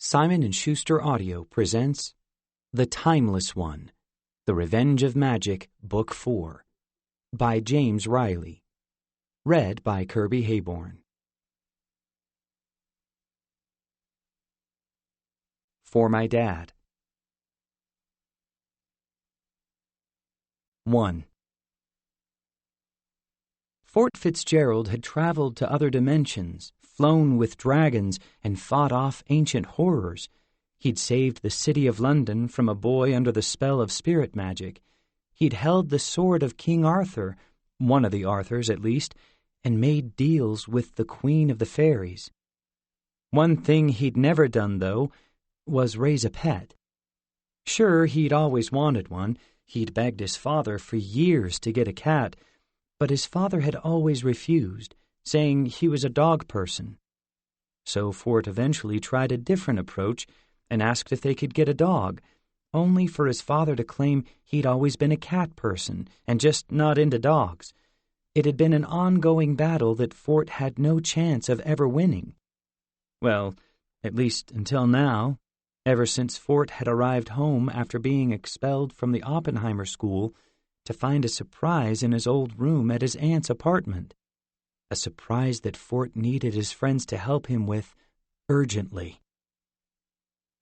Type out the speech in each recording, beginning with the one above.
Simon & Schuster Audio presents The Timeless One, The Revenge of Magic, Book 4, by James Riley. Read by Kirby Hayborn. For My Dad. 1. Fort Fitzgerald had traveled to other dimensions, flown with dragons, and fought off ancient horrors. He'd saved the city of London from a boy under the spell of spirit magic. He'd held the sword of King Arthur, one of the Arthurs at least, and made deals with the Queen of the Fairies. One thing he'd never done, though, was raise a pet. Sure, he'd always wanted one. He'd begged his father for years to get a cat, but his father had always refused, saying he was a dog person. So Fort eventually tried a different approach and asked if they could get a dog, only for his father to claim he'd always been a cat person and just not into dogs. It had been an ongoing battle that Fort had no chance of ever winning. Well, at least until now, ever since Fort had arrived home after being expelled from the Oppenheimer School to find a surprise in his old room at his aunt's apartment. A surprise that Fort needed his friends to help him with urgently.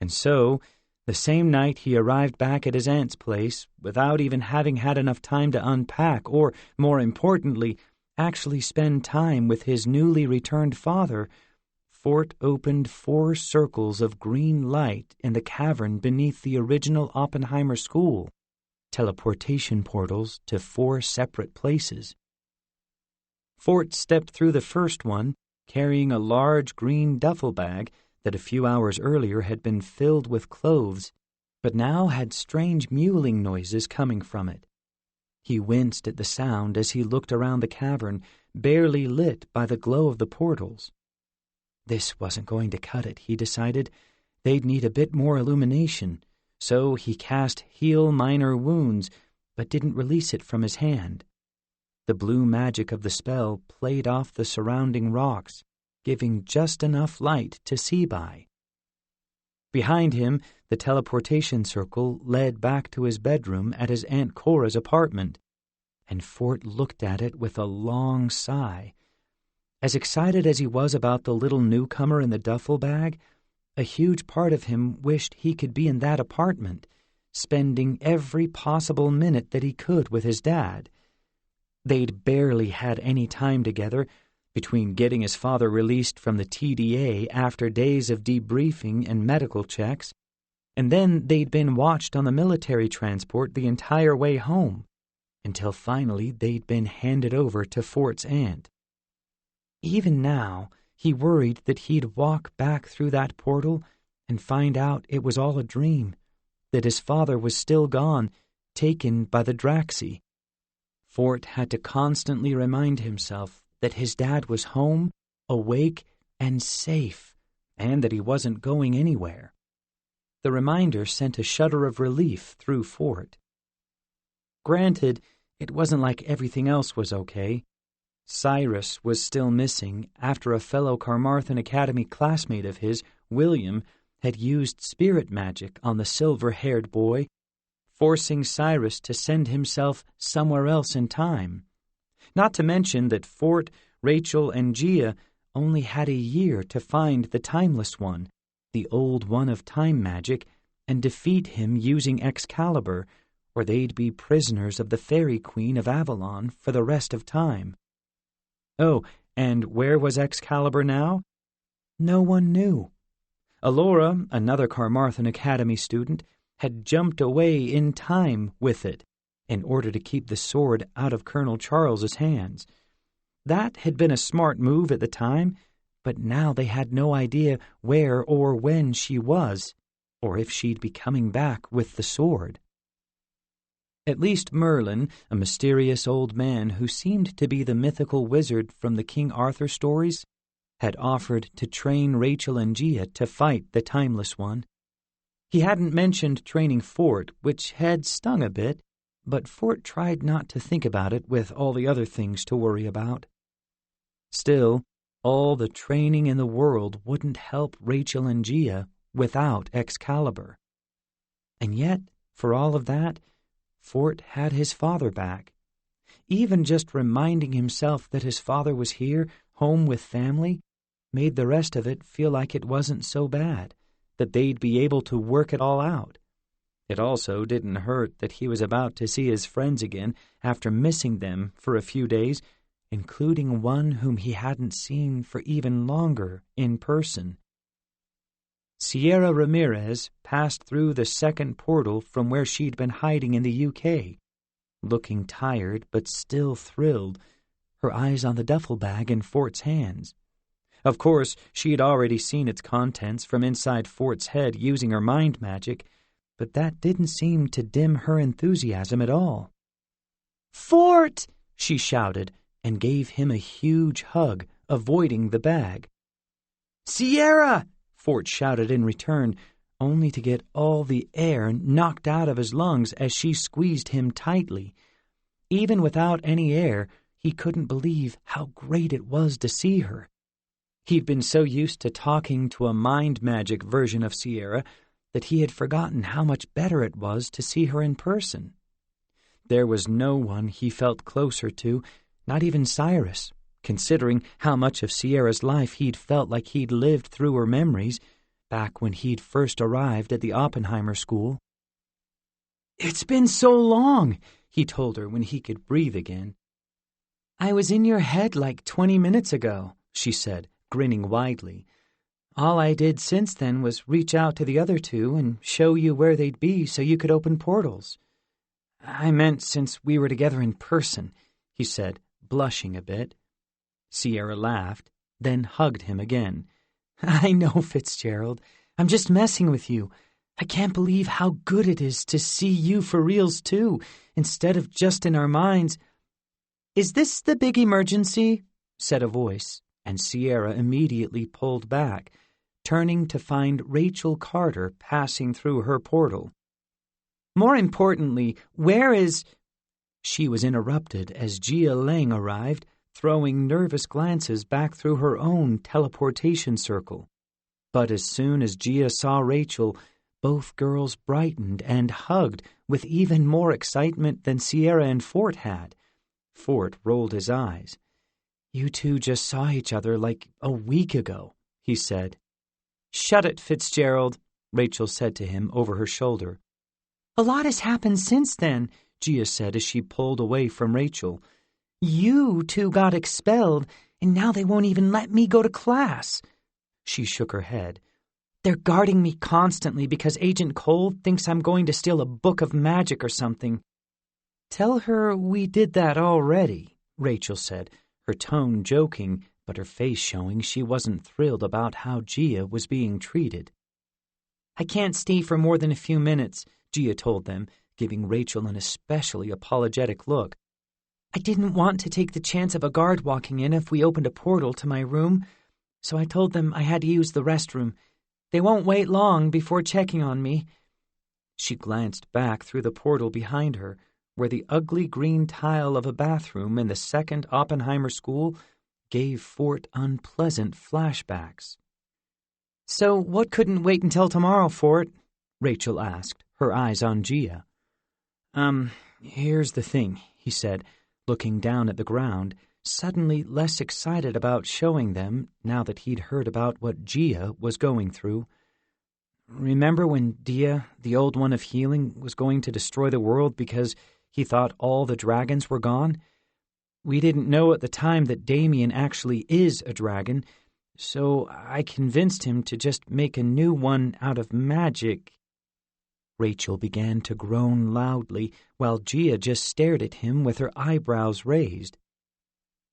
And so, the same night he arrived back at his aunt's place, without even having had enough time to unpack or, more importantly, actually spend time with his newly returned father, Fort opened 4 circles of green light in the cavern beneath the original Oppenheimer School, teleportation portals to 4 separate places. Fort stepped through the first one, carrying a large green duffel bag that a few hours earlier had been filled with clothes, but now had strange mewling noises coming from it. He winced at the sound as he looked around the cavern, barely lit by the glow of the portals. This wasn't going to cut it, he decided. They'd need a bit more illumination, so he cast Heal Minor Wounds, but didn't release it from his hand. The blue magic of the spell played off the surrounding rocks, giving just enough light to see by. Behind him, the teleportation circle led back to his bedroom at his Aunt Cora's apartment, and Fort looked at it with a long sigh. As excited as he was about the little newcomer in the duffel bag, a huge part of him wished he could be in that apartment, spending every possible minute that he could with his dad. They'd barely had any time together, between getting his father released from the TDA after days of debriefing and medical checks, and then they'd been watched on the military transport the entire way home, until finally they'd been handed over to Fort's aunt. Even now, he worried that he'd walk back through that portal and find out it was all a dream, that his father was still gone, taken by the Draxi. Fort had to constantly remind himself that his dad was home, awake, and safe, and that he wasn't going anywhere. The reminder sent a shudder of relief through Fort. Granted, it wasn't like everything else was okay. Cyrus was still missing after a fellow Carmarthen Academy classmate of his, William, had used spirit magic on the silver-haired boy, forcing Cyrus to send himself somewhere else in time. Not to mention that Fort, Rachel, and Gia only had a year to find the Timeless One, the Old One of Time magic, and defeat him using Excalibur, or they'd be prisoners of the Fairy Queen of Avalon for the rest of time. Oh, and where was Excalibur now? No one knew. Alora, another Carmarthen Academy student, had jumped away in time with it in order to keep the sword out of Colonel Charles's hands. That had been a smart move at the time, but now they had no idea where or when she was, or if she'd be coming back with the sword. At least Merlin, a mysterious old man who seemed to be the mythical wizard from the King Arthur stories, had offered to train Rachel and Gia to fight the Timeless One. He hadn't mentioned training Fort, which had stung a bit, but Fort tried not to think about it with all the other things to worry about. Still, all the training in the world wouldn't help Rachel and Gia without Excalibur. And yet, for all of that, Fort had his father back. Even just reminding himself that his father was here, home with family, made the rest of it feel like it wasn't so bad, that they'd be able to work it all out. It also didn't hurt that he was about to see his friends again after missing them for a few days, including one whom he hadn't seen for even longer in person. Sierra Ramirez passed through the second portal from where she'd been hiding in the UK, looking tired but still thrilled, her eyes on the duffel bag in Fort's hands. Of course, she'd already seen its contents from inside Fort's head using her mind magic, but that didn't seem to dim her enthusiasm at all. "Fort!" she shouted, and gave him a huge hug, avoiding the bag. "Sierra!" Fort shouted in return, only to get all the air knocked out of his lungs as she squeezed him tightly. Even without any air, he couldn't believe how great it was to see her. He'd been so used to talking to a mind magic version of Sierra that he had forgotten how much better it was to see her in person. There was no one he felt closer to, not even Cyrus, considering how much of Sierra's life he'd felt like he'd lived through her memories back when he'd first arrived at the Oppenheimer School. "It's been so long," he told her when he could breathe again. "I was in your head like 20 minutes ago," she said, grinning widely. "All I did since then was reach out to the other two and show you where they'd be so you could open portals." "I meant since we were together in person," he said, blushing a bit. Sierra laughed, then hugged him again. "I know, Fitzgerald. I'm just messing with you. I can't believe how good it is to see you for reals, too, instead of just in our minds." "Is this the big emergency?" said a voice, and Sierra immediately pulled back, turning to find Rachel Carter passing through her portal. "More importantly, where is—" She was interrupted as Gia Lang arrived, throwing nervous glances back through her own teleportation circle. But as soon as Gia saw Rachel, both girls brightened and hugged with even more excitement than Sierra and Fort had. Fort rolled his eyes. "You two just saw each other like a week ago," he said. "Shut it, Fitzgerald," Rachel said to him over her shoulder. "A lot has happened since then," Gia said as she pulled away from Rachel. "You two got expelled, and now they won't even let me go to class." She shook her head. "They're guarding me constantly because Agent Cole thinks I'm going to steal a book of magic or something." "Tell her we did that already," Rachel said, her tone joking, but her face showing she wasn't thrilled about how Gia was being treated. "I can't stay for more than a few minutes," Gia told them, giving Rachel an especially apologetic look. "I didn't want to take the chance of a guard walking in if we opened a portal to my room, so I told them I had to use the restroom. They won't wait long before checking on me." She glanced back through the portal behind her, where the ugly green tile of a bathroom in the second Oppenheimer School gave Fort unpleasant flashbacks. "So what couldn't wait until tomorrow, Fort?" Rachel asked, her eyes on Gia. Here's the thing," he said, looking down at the ground, suddenly less excited about showing them now that he'd heard about what Gia was going through. "Remember when Dia, the old one of healing, was going to destroy the world because he thought all the dragons were gone? We didn't know at the time that Damien actually is a dragon, so I convinced him to just make a new one out of magic." Rachel began to groan loudly, while Gia just stared at him with her eyebrows raised.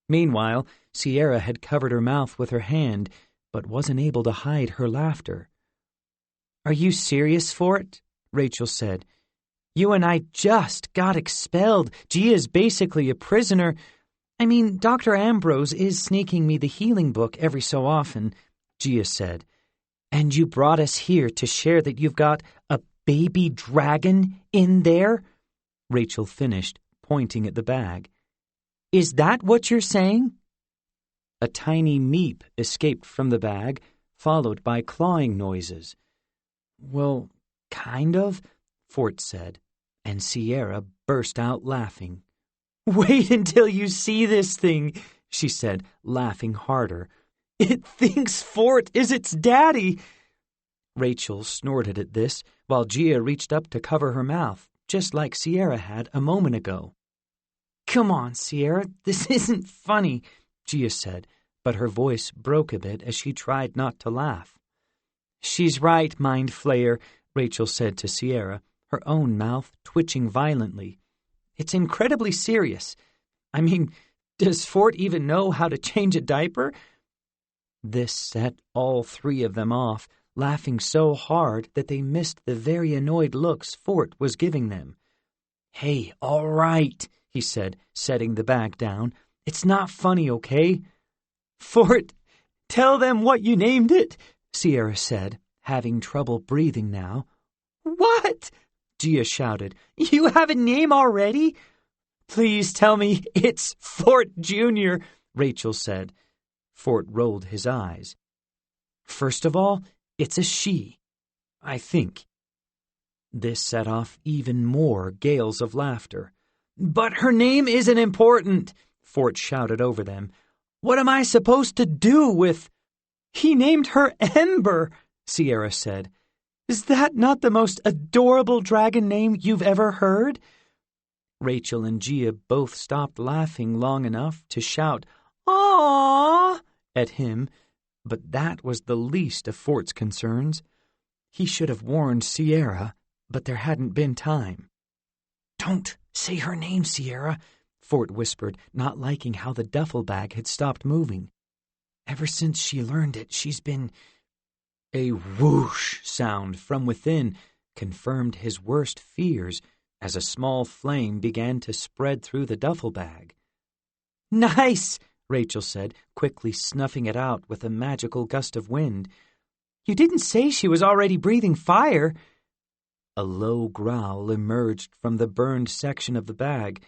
Meanwhile, Sierra had covered her mouth with her hand, but wasn't able to hide her laughter. "Are you serious, Fort?" Rachel said. "You and I just got expelled. Gia's basically a prisoner. I mean, Dr. Ambrose is sneaking me the healing book every so often," Gia said. "And you brought us here to share that you've got a baby dragon in there?" Rachel finished, pointing at the bag. "Is that what you're saying?" A tiny meep escaped from the bag, followed by clawing noises. Well, kind of, Fort said, and Sierra burst out laughing. Wait until you see this thing, she said, laughing harder. It thinks Fort is its daddy. Rachel snorted at this, while Gia reached up to cover her mouth, just like Sierra had a moment ago. Come on, Sierra, this isn't funny, Gia said, but her voice broke a bit as she tried not to laugh. She's right, Mind Flayer, Rachel said to Sierra, her own mouth twitching violently. It's incredibly serious. I mean, does Fort even know how to change a diaper? This set all three of them off, laughing so hard that they missed the very annoyed looks Fort was giving them. Hey, all right, he said, setting the bag down. It's not funny, okay? Fort, tell them what you named it, Sierra said, having trouble breathing now. What? Gia shouted. You have a name already? Please tell me it's Fort Jr., Rachel said. Fort rolled his eyes. First of all, it's a she, I think. This set off even more gales of laughter. But her name isn't important, Fort shouted over them. What am I supposed to do with... He named her Ember, Sierra said. Is that not the most adorable dragon name you've ever heard? Rachel and Gia both stopped laughing long enough to shout, "Aww!" at him, but that was the least of Fort's concerns. He should have warned Sierra, but there hadn't been time. Don't say her name, Sierra, Fort whispered, not liking how the duffel bag had stopped moving. Ever since she learned it, she's been... A whoosh sound from within confirmed his worst fears as a small flame began to spread through the duffel bag. Nice, Rachel said, quickly snuffing it out with a magical gust of wind. You didn't say she was already breathing fire. A low growl emerged from the burned section of the bag,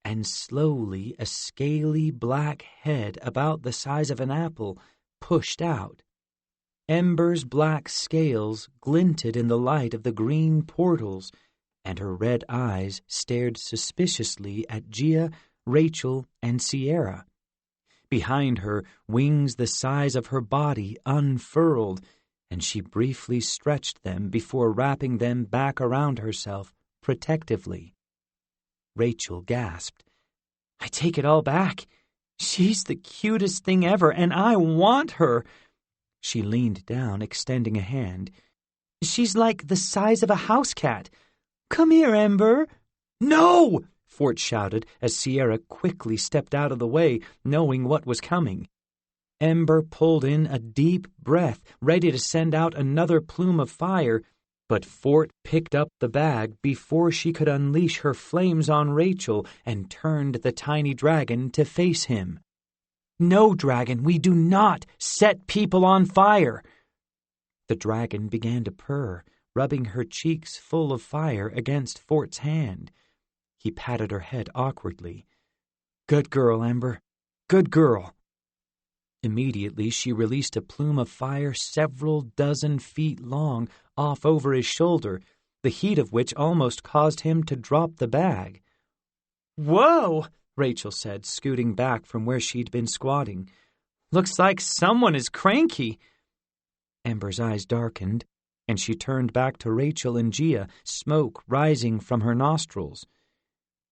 and slowly a scaly black head about the size of an apple pushed out. Ember's black scales glinted in the light of the green portals, and her red eyes stared suspiciously at Gia, Rachel, and Sierra. Behind her, wings the size of her body unfurled, and she briefly stretched them before wrapping them back around herself protectively. Rachel gasped. I take it all back. She's the cutest thing ever, and I want her. She leaned down, extending a hand. She's like the size of a house cat. Come here, Ember. No! Fort shouted as Sierra quickly stepped out of the way, knowing what was coming. Ember pulled in a deep breath, ready to send out another plume of fire, but Fort picked up the bag before she could unleash her flames on Rachel and turned the tiny dragon to face him. No, dragon, we do not set people on fire. The dragon began to purr, rubbing her cheeks full of fire against Fort's hand. He patted her head awkwardly. Good girl, Ember. Good girl. Immediately she released a plume of fire several dozen feet long off over his shoulder, the heat of which almost caused him to drop the bag. Whoa! Rachel said, scooting back from where she'd been squatting. Looks like someone is cranky. Ember's eyes darkened, and she turned back to Rachel and Gia, smoke rising from her nostrils.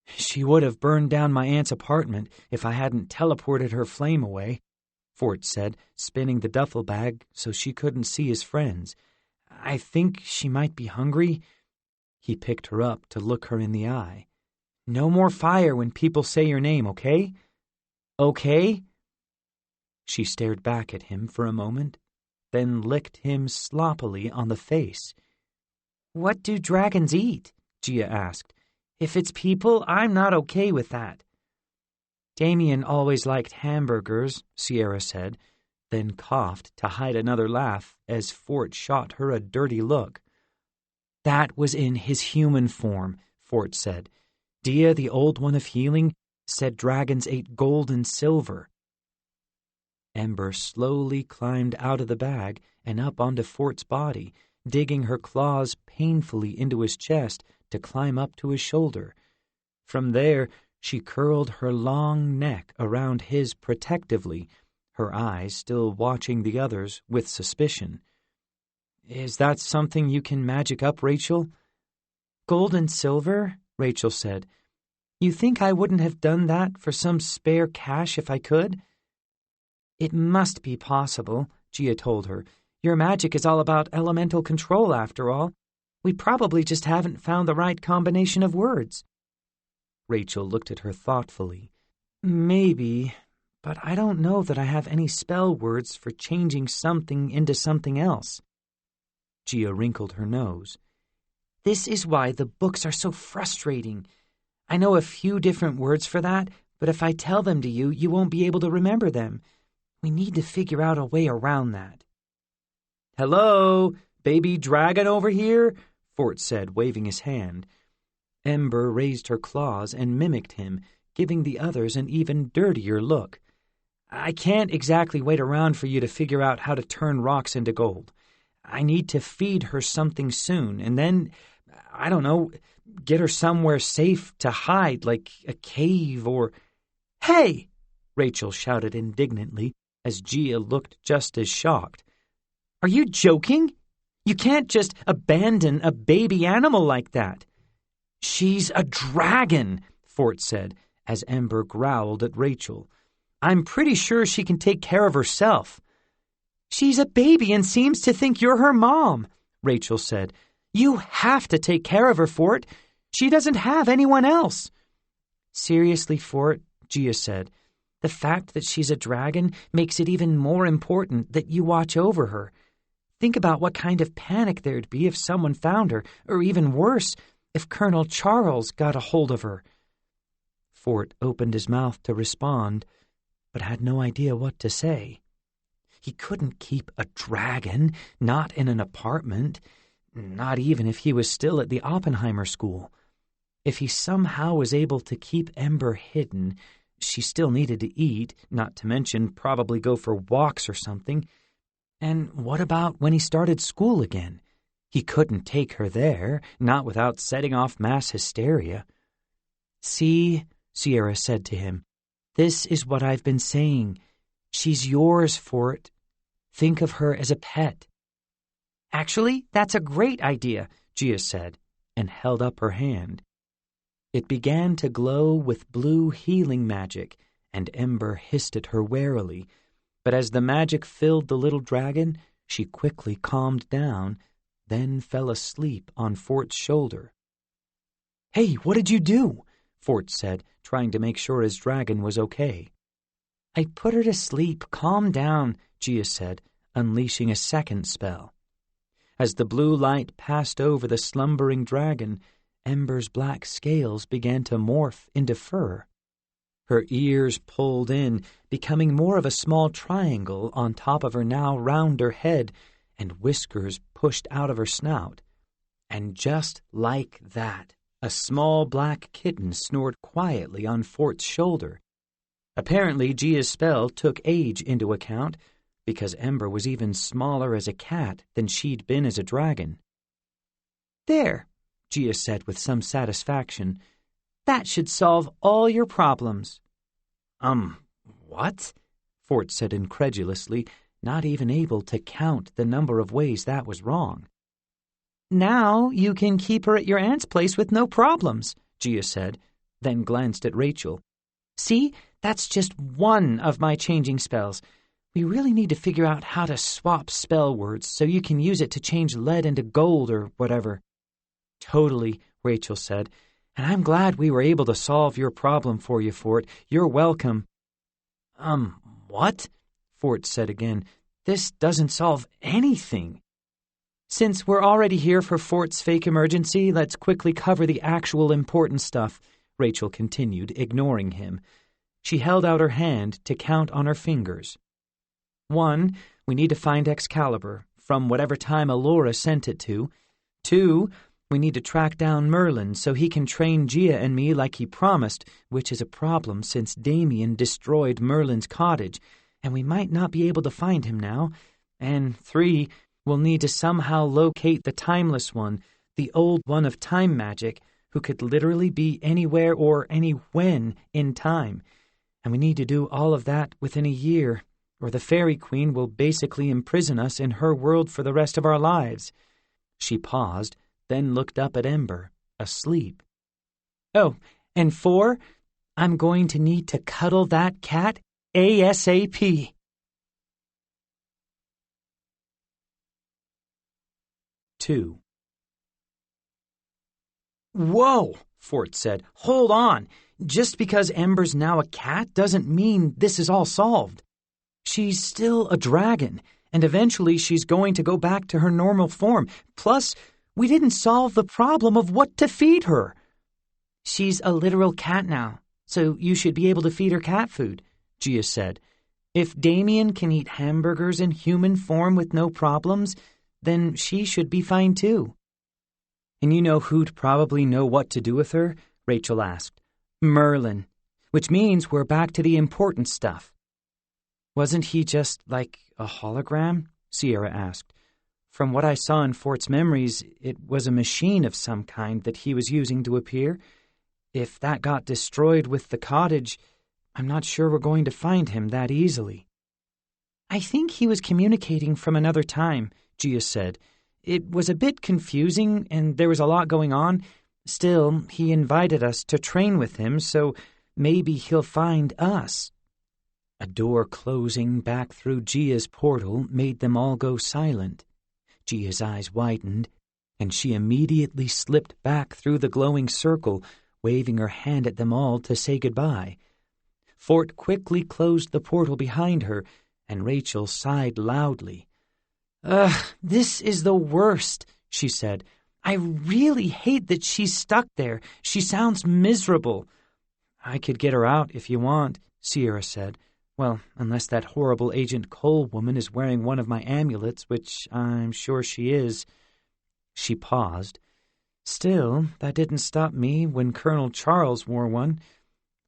She would have burned down my aunt's apartment if I hadn't teleported her flame away, Fort said, spinning the duffel bag so she couldn't see his friends. I think she might be hungry. He picked her up to look her in the eye. No more fire when people say your name, okay? Okay? She stared back at him for a moment, then licked him sloppily on the face. What do dragons eat? Gia asked. If it's people, I'm not okay with that. Damien always liked hamburgers, Sierra said, then coughed to hide another laugh as Fort shot her a dirty look. That was in his human form, Fort said. Dia, the old one of healing, said dragons ate gold and silver. Ember slowly climbed out of the bag and up onto Fort's body, digging her claws painfully into his chest to climb up to his shoulder. From there, she curled her long neck around his protectively, her eyes still watching the others with suspicion. "Is that something you can magic up, Rachel?" "Gold and silver," Rachel said. "You think I wouldn't have done that for some spare cash if I could?" "It must be possible," Gia told her. "Your magic is all about elemental control, after all. We probably just haven't found the right combination of words." Rachel looked at her thoughtfully. "Maybe, but I don't know that I have any spell words for changing something into something else." Gia wrinkled her nose. "This is why the books are so frustrating. I know a few different words for that, but if I tell them to you, you won't be able to remember them. We need to figure out a way around that." "Hello, baby dragon over here," Fort said, waving his hand. Ember raised her claws and mimicked him, giving the others an even dirtier look. "I can't exactly wait around for you to figure out how to turn rocks into gold. I need to feed her something soon, and then, I don't know, get her somewhere safe to hide, like a cave or—" "Hey!" Rachel shouted indignantly, as Gia looked just as shocked. "Are you joking? You can't just abandon a baby animal like that." "She's a dragon," Fort said, as Ember growled at Rachel. "I'm pretty sure she can take care of herself." "She's a baby and seems to think you're her mom," Rachel said. "You have to take care of her, Fort. She doesn't have anyone else." "Seriously, Fort," Gia said, "the fact that she's a dragon makes it even more important that you watch over her. Think about what kind of panic there'd be if someone found her, or even worse, if Colonel Charles got a hold of her." Fort opened his mouth to respond, but had no idea what to say. He couldn't keep a dragon, not in an apartment, not even if he was still at the Oppenheimer School. If he somehow was able to keep Ember hidden, she still needed to eat, not to mention probably go for walks or something. And what about when he started school again? He couldn't take her there, not without setting off mass hysteria. "See," Sierra said to him, "this is what I've been saying. She's yours, Fort. Think of her as a pet." "Actually, that's a great idea," Gia said, and held up her hand. It began to glow with blue healing magic, and Ember hissed at her warily. But as the magic filled the little dragon, she quickly calmed down, then fell asleep on Fort's shoulder. "Hey, what did you do?" Fort said, trying to make sure his dragon was okay. "I put her to sleep. Calm down," Gia said, unleashing a second spell. As the blue light passed over the slumbering dragon, Ember's black scales began to morph into fur. Her ears pulled in, becoming more of a small triangle on top of her now rounder head, and whiskers pushed out of her snout. And just like that, a small black kitten snored quietly on Fort's shoulder. Apparently, Gia's spell took age into account, because Ember was even smaller as a cat than she'd been as a dragon. "There," Gia said with some satisfaction. "That should solve all your problems." What?" Fort said incredulously, not even able to count the number of ways that was wrong. "Now you can keep her at your aunt's place with no problems," Gia said, then glanced at Rachel. "See, that's just one of my changing spells. We really need to figure out how to swap spell words so you can use it to change lead into gold or whatever." "Totally," Rachel said, "and I'm glad we were able to solve your problem for you, Fort. You're welcome." What?" Fort said again. "This doesn't solve anything." "Since we're already here for Fort's fake emergency, let's quickly cover the actual important stuff," Rachel continued, ignoring him. She held out her hand to count on her fingers. 1, we need to find Excalibur, from whatever time Allura sent it to. 2, we need to track down Merlin so he can train Gia and me like he promised, which is a problem since Damien destroyed Merlin's cottage, and we might not be able to find him now. And 3, We'll need to somehow locate the timeless one, the old one of time magic, who could literally be anywhere or any when in time. And we need to do all of that within a year, or the Fairy Queen will basically imprison us in her world for the rest of our lives. She paused, then looked up at Ember, asleep. Oh, and 4, I'm going to need to cuddle that cat ASAP. Two. Whoa, Fort said. Hold on. Just because Ember's now a cat doesn't mean this is all solved. She's still a dragon, and eventually she's going to go back to her normal form. Plus, we didn't solve the problem of what to feed her. She's a literal cat now, so you should be able to feed her cat food, Gia said. If Damien can eat hamburgers in human form with no problems, then she should be fine too. And you know who'd probably know what to do with her? Rachel asked. Merlin, which means we're back to the important stuff. Wasn't he just like a hologram? Sierra asked. From what I saw in Fort's memories, it was a machine of some kind that he was using to appear. If that got destroyed with the cottage, I'm not sure we're going to find him that easily. I think he was communicating from another time, Gia said. It was a bit confusing, and there was a lot going on. Still, he invited us to train with him, so maybe he'll find us. A door closing back through Gia's portal made them all go silent. Gia's eyes widened, and she immediately slipped back through the glowing circle, waving her hand at them all to say goodbye. Fort quickly closed the portal behind her, and Rachel sighed loudly. Ugh, this is the worst, she said. I really hate that she's stuck there. She sounds miserable. I could get her out if you want, Sierra said. Well, unless that horrible Agent Cole woman is wearing one of my amulets, which I'm sure she is. She paused. Still, that didn't stop me when Colonel Charles wore one.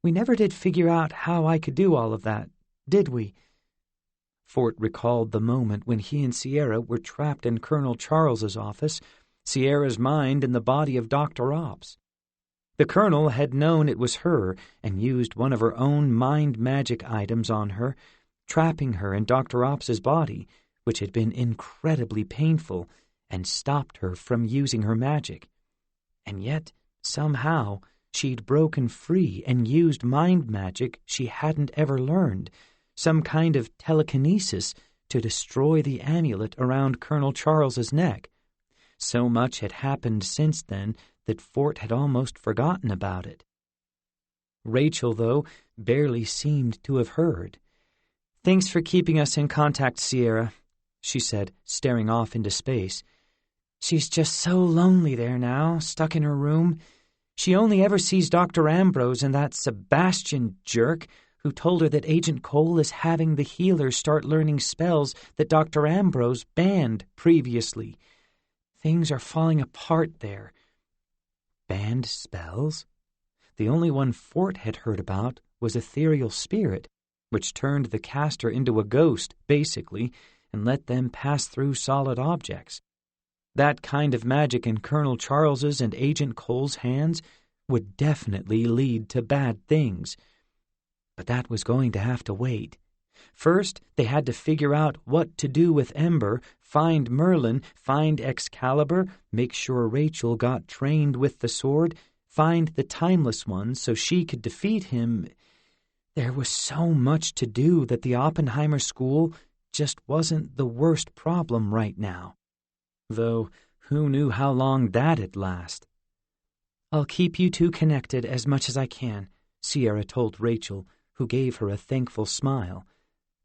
We never did figure out how I could do all of that, did we? Fort recalled the moment when he and Sierra were trapped in Colonel Charles's office, Sierra's mind in the body of Dr. Ops. The Colonel had known it was her and used one of her own mind magic items on her, trapping her in Dr. Ops's body, which had been incredibly painful, and stopped her from using her magic. And yet, somehow, she'd broken free and used mind magic she hadn't ever learned, some kind of telekinesis to destroy the amulet around Colonel Charles's neck. So much had happened since then that Fort had almost forgotten about it. Rachel, though, barely seemed to have heard. Thanks for keeping us in contact, Sierra, she said, staring off into space. She's just so lonely there now, stuck in her room. She only ever sees Dr. Ambrose and that Sebastian jerk who told her that Agent Cole is having the healers start learning spells that Dr. Ambrose banned previously. Things are falling apart there. Banned spells? The only one Fort had heard about was Ethereal Spirit, which turned the caster into a ghost, basically, and let them pass through solid objects. That kind of magic in Colonel Charles's and Agent Cole's hands would definitely lead to bad things. But that was going to have to wait. First, they had to figure out what to do with Ember, find Merlin, find Excalibur, make sure Rachel got trained with the sword, find the Timeless One so she could defeat him. There was so much to do that the Oppenheimer School just wasn't the worst problem right now. Though, who knew how long that'd last? I'll keep you two connected as much as I can, Sierra told Rachel, who gave her a thankful smile.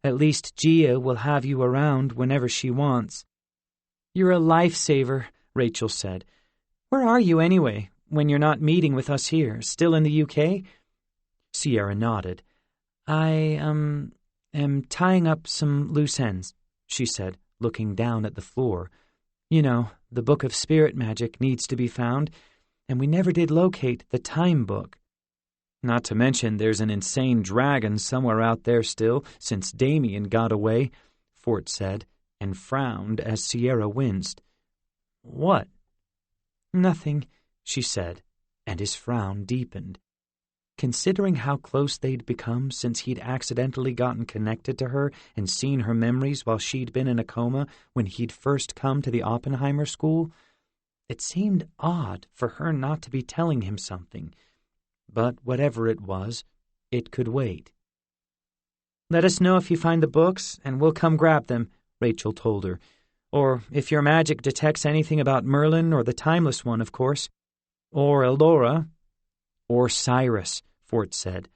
At least Gia will have you around whenever she wants. You're a lifesaver, Rachel said. Where are you anyway, when you're not meeting with us here, still in the UK? Sierra nodded. I, am tying up some loose ends, she said, looking down at the floor. You know, the Book of Spirit Magic needs to be found, and we never did locate the Time Book. Not to mention there's an insane dragon somewhere out there still, since Damien got away, Fort said, and frowned as Sierra winced. "What?" "Nothing," she said, and his frown deepened. Considering how close they'd become since he'd accidentally gotten connected to her and seen her memories while she'd been in a coma when he'd first come to the Oppenheimer School, it seemed odd for her not to be telling him something. But whatever it was, it could wait. "Let us know if you find the books, and we'll come grab them," Rachel told her. "Or if your magic detects anything about Merlin or the Timeless One, of course. Or Elora." "Or Cyrus," Fort said.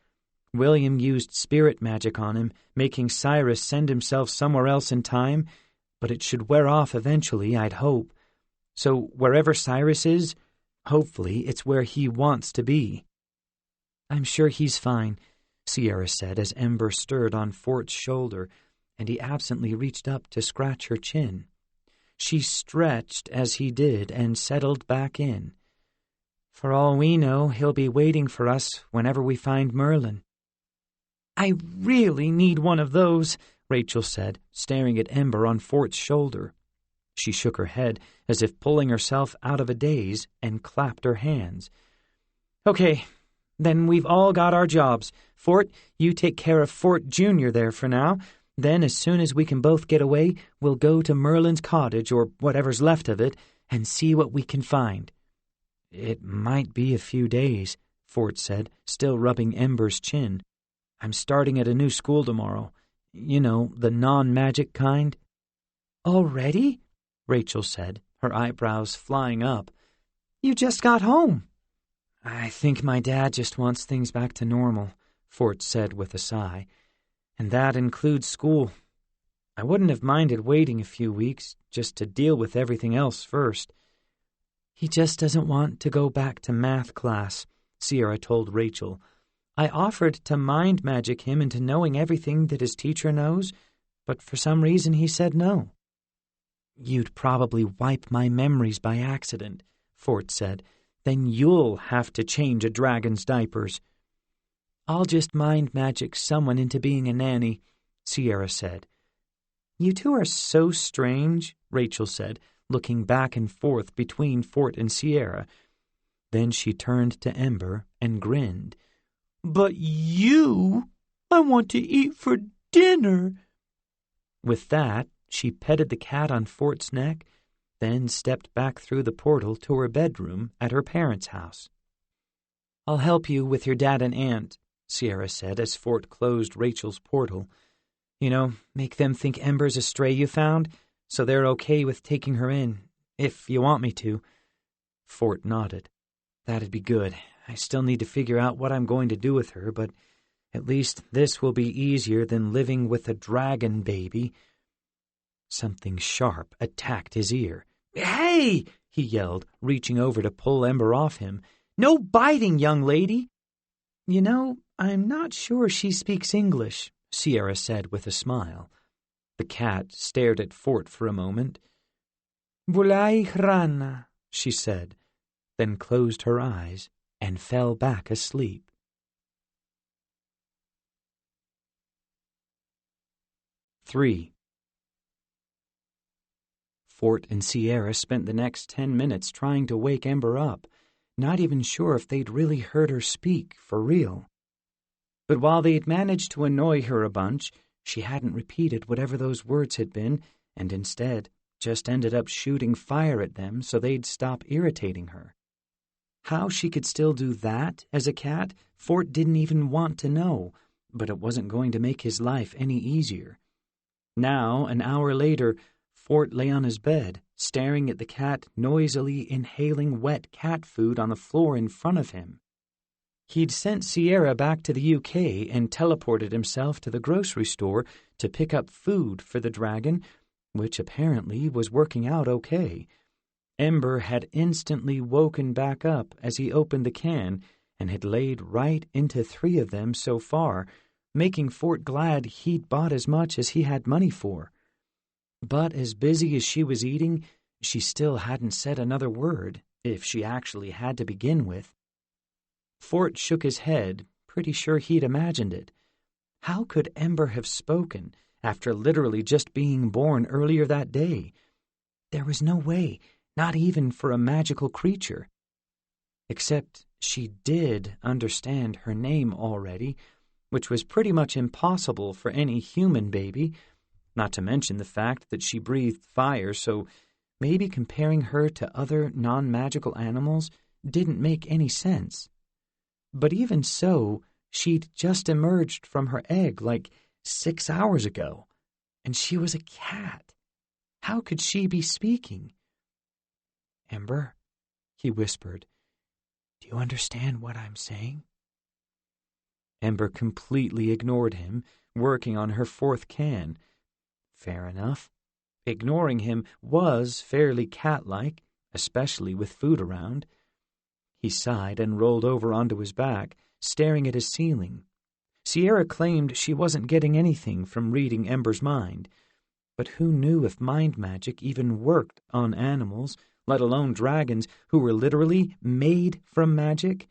"William used spirit magic on him, making Cyrus send himself somewhere else in time, but it should wear off eventually, I'd hope. So wherever Cyrus is, hopefully it's where he wants to be." "I'm sure he's fine," Sierra said as Ember stirred on Fort's shoulder, and he absently reached up to scratch her chin. She stretched as he did and settled back in. "For all we know, he'll be waiting for us whenever we find Merlin." "I really need one of those," Rachel said, staring at Ember on Fort's shoulder. She shook her head as if pulling herself out of a daze and clapped her hands. "Okay, then we've all got our jobs. Fort, you take care of Fort Jr. there for now. Then, as soon as we can both get away, we'll go to Merlin's cottage, or whatever's left of it, and see what we can find." "It might be a few days," Fort said, still rubbing Ember's chin. "I'm starting at a new school tomorrow. You know, the non-magic kind." "Already?" Rachel said, her eyebrows flying up. "You just got home." "I think my dad just wants things back to normal," Fort said with a sigh. "And that includes school. I wouldn't have minded waiting a few weeks just to deal with everything else first." "He just doesn't want to go back to math class," Sierra told Rachel. "I offered to mind magic him into knowing everything that his teacher knows, but for some reason he said no." "You'd probably wipe my memories by accident," Fort said. "Then you'll have to change a dragon's diapers." "I'll just mind magic someone into being a nanny," Sierra said. "You two are so strange," Rachel said, looking back and forth between Fort and Sierra. Then she turned to Ember and grinned. "But you, I want to eat for dinner." With that, she petted the cat on Fort's neck, then stepped back through the portal to her bedroom at her parents' house. "I'll help you with your dad and aunt," Sierra said as Fort closed Rachel's portal. "You know, make them think Ember's a stray you found, so they're okay with taking her in, if you want me to." Fort nodded. "That'd be good. I still need to figure out what I'm going to do with her, but at least this will be easier than living with a dragon baby." Something sharp attacked his ear. "Hey!" he yelled, reaching over to pull Ember off him. "No biting, young lady." "You know, I'm not sure she speaks English," Sierra said with a smile. The cat stared at Fort for a moment. "Vulai hrana," she said, then closed her eyes and fell back asleep. 3. Fort and Sierra spent the next 10 minutes trying to wake Ember up, not even sure if they'd really heard her speak for real. But while they'd managed to annoy her a bunch, she hadn't repeated whatever those words had been, and instead just ended up shooting fire at them so they'd stop irritating her. How she could still do that as a cat, Fort didn't even want to know, but it wasn't going to make his life any easier. Now, an hour later, Fort lay on his bed, staring at the cat noisily inhaling wet cat food on the floor in front of him. He'd sent Sierra back to the UK and teleported himself to the grocery store to pick up food for the dragon, which apparently was working out okay. Ember had instantly woken back up as he opened the can and had laid right into 3 of them so far, making Fort glad he'd bought as much as he had money for. But as busy as she was eating, she still hadn't said another word, if she actually had to begin with. Fort shook his head, pretty sure he'd imagined it. How could Ember have spoken after literally just being born earlier that day. There was no way, not even for a magical creature. Except she did understand her name already, which was pretty much impossible for any human baby, not to mention the fact that she breathed fire, so maybe comparing her to other non-magical animals didn't make any sense. But even so, she'd just emerged from her egg like 6 hours ago, and she was a cat. How could she be speaking? "Ember," he whispered, "do you understand what I'm saying?" Ember completely ignored him, working on her 4th can. Fair enough. Ignoring him was fairly cat-like, especially with food around. He sighed and rolled over onto his back, staring at his ceiling. Sierra claimed she wasn't getting anything from reading Ember's mind, but who knew if mind magic even worked on animals, let alone dragons who were literally made from magic?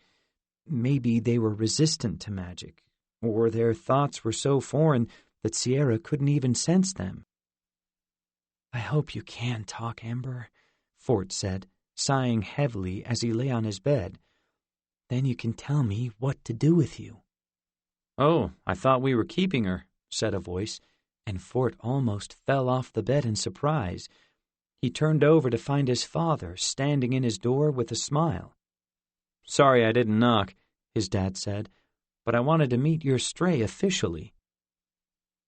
Maybe they were resistant to magic, or their thoughts were so foreign that Sierra couldn't even sense them. "I hope you can talk, Ember," Fort said, sighing heavily as he lay on his bed. "Then you can tell me what to do with you." "Oh, I thought we were keeping her," said a voice, and Fort almost fell off the bed in surprise. He turned over to find his father standing in his door with a smile. "Sorry I didn't knock," his dad said, "but I wanted to meet your stray officially."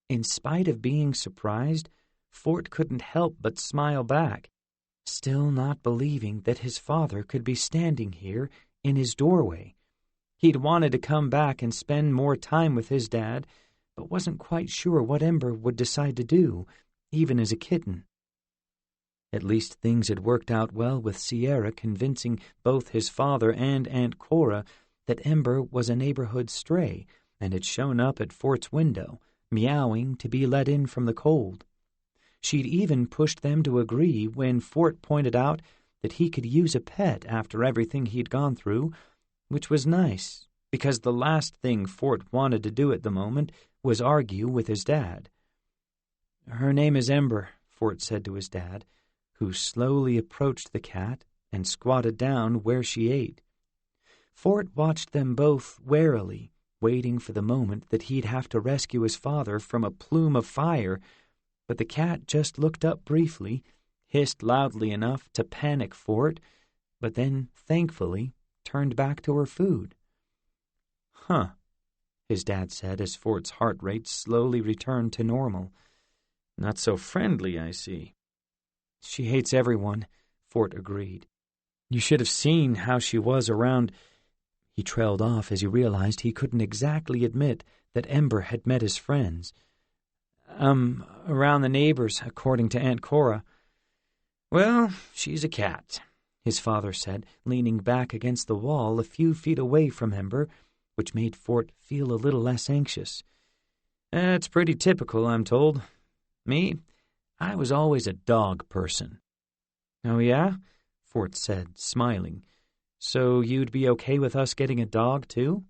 In spite of being surprised, Fort couldn't help but smile back, still not believing that his father could be standing here in his doorway. He'd wanted to come back and spend more time with his dad, but wasn't quite sure what Ember would decide to do, even as a kitten. At least things had worked out well with Sierra convincing both his father and Aunt Cora that Ember was a neighborhood stray and had shown up at Fort's window, meowing to be let in from the cold. She'd even pushed them to agree when Fort pointed out that he could use a pet after everything he'd gone through, which was nice, because the last thing Fort wanted to do at the moment was argue with his dad. "Her name is Ember," Fort said to his dad, who slowly approached the cat and squatted down where she ate. Fort watched them both warily, waiting for the moment that he'd have to rescue his father from a plume of fire, but the cat just looked up briefly, hissed loudly enough to panic Fort, but then, thankfully, turned back to her food. "Huh," his dad said as Fort's heart rate slowly returned to normal. "Not so friendly, I see." "She hates everyone," Fort agreed. "You should have seen how she was around—" He trailed off as he realized he couldn't exactly admit that Ember had met his friends. Around the neighbors, according to Aunt Cora." "Well, she's a cat," his father said, leaning back against the wall a few feet away from Ember, which made Fort feel a little less anxious. "It's pretty typical, I'm told. Me, I was always a dog person." "Oh, yeah?" Fort said, smiling. "So you'd be okay with us getting a dog, too?"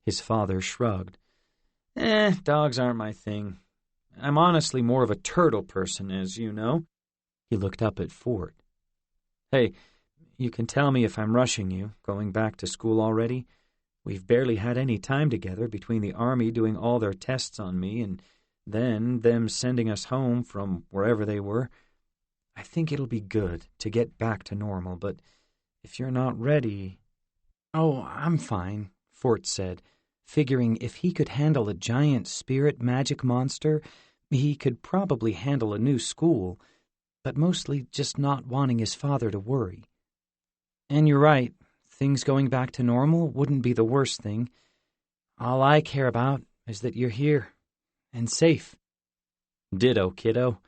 His father shrugged. Dogs aren't my thing. I'm honestly more of a turtle person, as you know." He looked up at Fort. "Hey, you can tell me if I'm rushing you, going back to school already. We've barely had any time together between the Army doing all their tests on me and then them sending us home from wherever they were. I think it'll be good to get back to normal, but if you're not ready—" "Oh, I'm fine," Fort said, figuring if he could handle a giant spirit magic monster, he could probably handle a new school, but mostly just not wanting his father to worry. "And you're right, things going back to normal wouldn't be the worst thing. All I care about is that you're here and safe." "Ditto, kiddo,"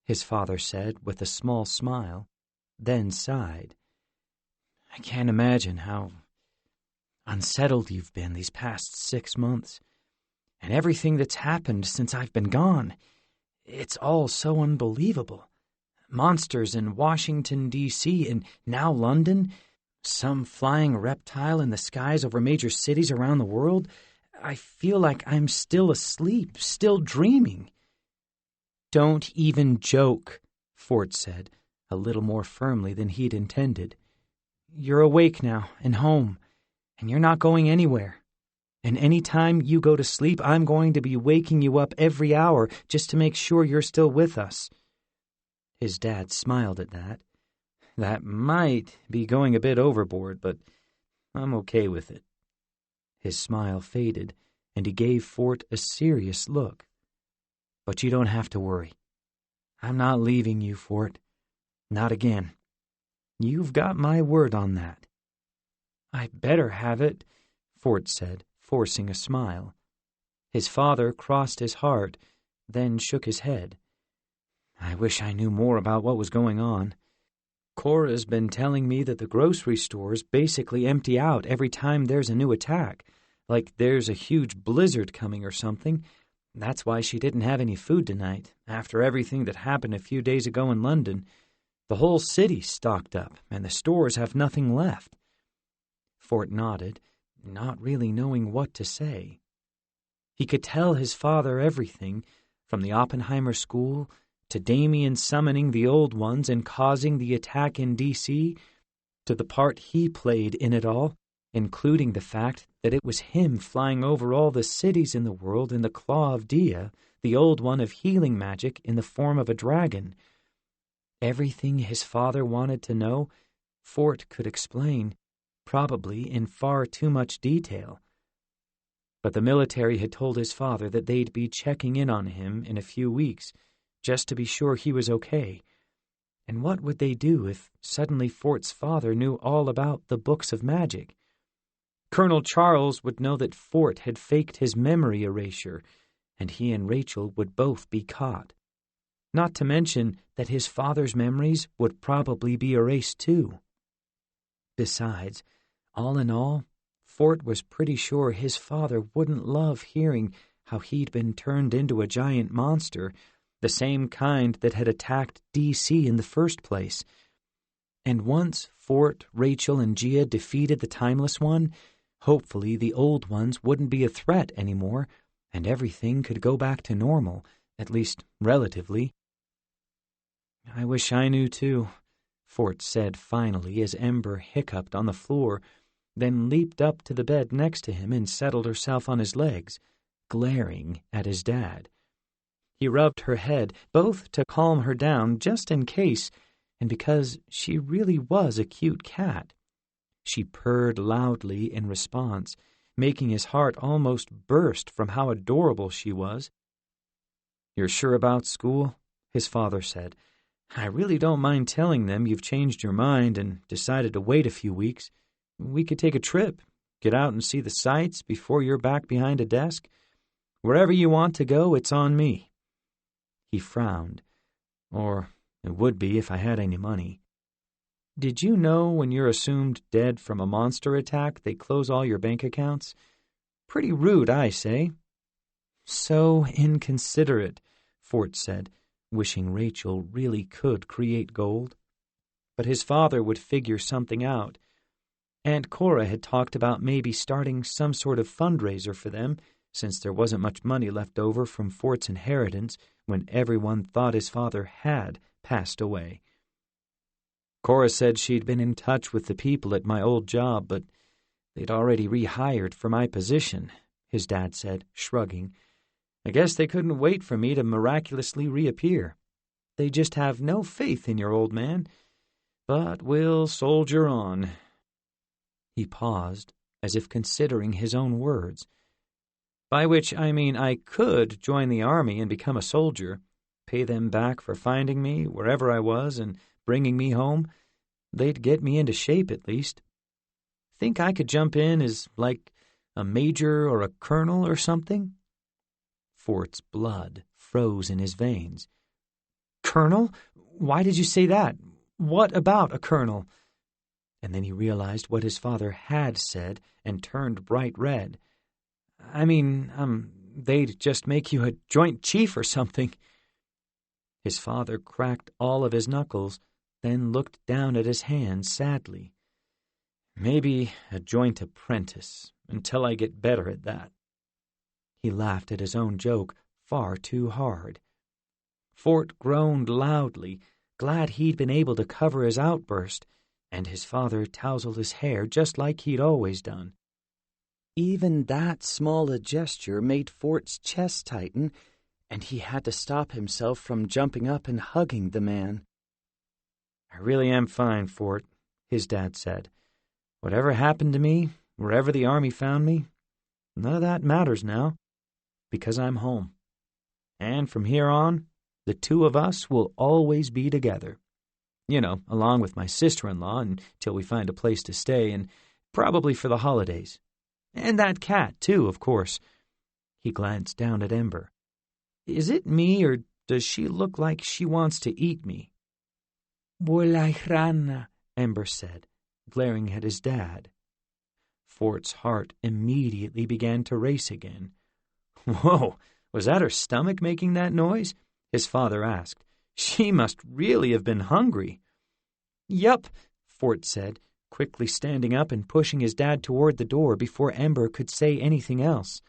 his father said with a small smile, then sighed. "I can't imagine how unsettled you've been these past 6 months, and everything that's happened since I've been gone. It's all so unbelievable. Monsters in Washington, D.C., and now London, some flying reptile in the skies over major cities around the world. I feel like I'm still asleep, still dreaming. Don't even joke, Fort said, a little more firmly than he'd intended. You're awake now and home, and you're not going anywhere. And any time you go to sleep, I'm going to be waking you up every hour just to make sure you're still with us. His dad smiled at that. That might be going a bit overboard, but I'm okay with it. His smile faded, and he gave Fort a serious look. But you don't have to worry. I'm not leaving you, Fort. Not again. You've got my word on that. I better have it, Fort said, forcing a smile. His father crossed his heart, then shook his head. I wish I knew more about what was going on. Cora's been telling me that the grocery stores basically empty out every time there's a new attack, like there's a huge blizzard coming or something. That's why she didn't have any food tonight, after everything that happened a few days ago in London. The whole city's stocked up, and the stores have nothing left. Fort nodded, not really knowing what to say. He could tell his father everything, from the Oppenheimer School to Damien summoning the old ones and causing the attack in D.C., to the part he played in it all, including the fact that it was him flying over all the cities in the world in the claw of Dia, the old one of healing magic in the form of a dragon. Everything his father wanted to know, Fort could explain, probably in far too much detail. But the military had told his father that they'd be checking in on him in a few weeks, just to be sure he was okay. And what would they do if suddenly Fort's father knew all about the books of magic? Colonel Charles would know that Fort had faked his memory erasure, and he and Rachel would both be caught. Not to mention that his father's memories would probably be erased too. Besides, all in all, Fort was pretty sure his father wouldn't love hearing how he'd been turned into a giant monster, the same kind that had attacked D.C. in the first place. And once Fort, Rachel, and Gia defeated the Timeless One, hopefully the old ones wouldn't be a threat anymore, and everything could go back to normal, at least relatively. I wish I knew too, Fort said finally as Ember hiccuped on the floor, then leaped up to the bed next to him and settled herself on his legs, glaring at his dad. He rubbed her head, both to calm her down just in case, and because she really was a cute cat. She purred loudly in response, making his heart almost burst from how adorable she was. You're sure about school? His father said. I really don't mind telling them you've changed your mind and decided to wait a few weeks. We could take a trip, get out and see the sights before you're back behind a desk. Wherever you want to go, it's on me. He frowned. Or it would be if I had any money. Did you know when you're assumed dead from a monster attack, they close all your bank accounts? Pretty rude, I say. So inconsiderate, Fort said, wishing Rachel really could create gold. But his father would figure something out. Aunt Cora had talked about maybe starting some sort of fundraiser for them, since there wasn't much money left over from Fort's inheritance when everyone thought his father had passed away. Cora said she'd been in touch with the people at my old job, but they'd already rehired for my position, his dad said, shrugging. I guess they couldn't wait for me to miraculously reappear. They just have no faith in your old man. But we'll soldier on. He paused, as if considering his own words. By which I mean I could join the army and become a soldier, pay them back for finding me wherever I was and bringing me home. They'd get me into shape at least. Think I could jump in as, like, a major or a colonel or something? Fort's blood froze in his veins. Colonel? Why did you say that? What about a colonel? And then he realized what his father had said and turned bright red. I mean, they'd just make you a joint chief or something. His father cracked all of his knuckles, then looked down at his hands sadly. Maybe a joint apprentice, until I get better at that. He laughed at his own joke far too hard. Fort groaned loudly, glad he'd been able to cover his outburst, and his father tousled his hair just like he'd always done. Even that small a gesture made Fort's chest tighten, and he had to stop himself from jumping up and hugging the man. "I really am fine, Fort," his dad said. "Whatever happened to me, wherever the army found me, none of that matters now, because I'm home. And from here on, the two of us will always be together. You know, along with my sister-in-law until we find a place to stay, and probably for the holidays. And that cat, too, of course." He glanced down at Ember. "Is it me, or does she look like she wants to eat me?" "Bolajrana," Ember said, glaring at his dad. Fort's heart immediately began to race again. "Whoa, was that her stomach making that noise?" his father asked. "She must really have been hungry." "Yup," Fort said, quickly standing up and pushing his dad toward the door before Ember could say anything else.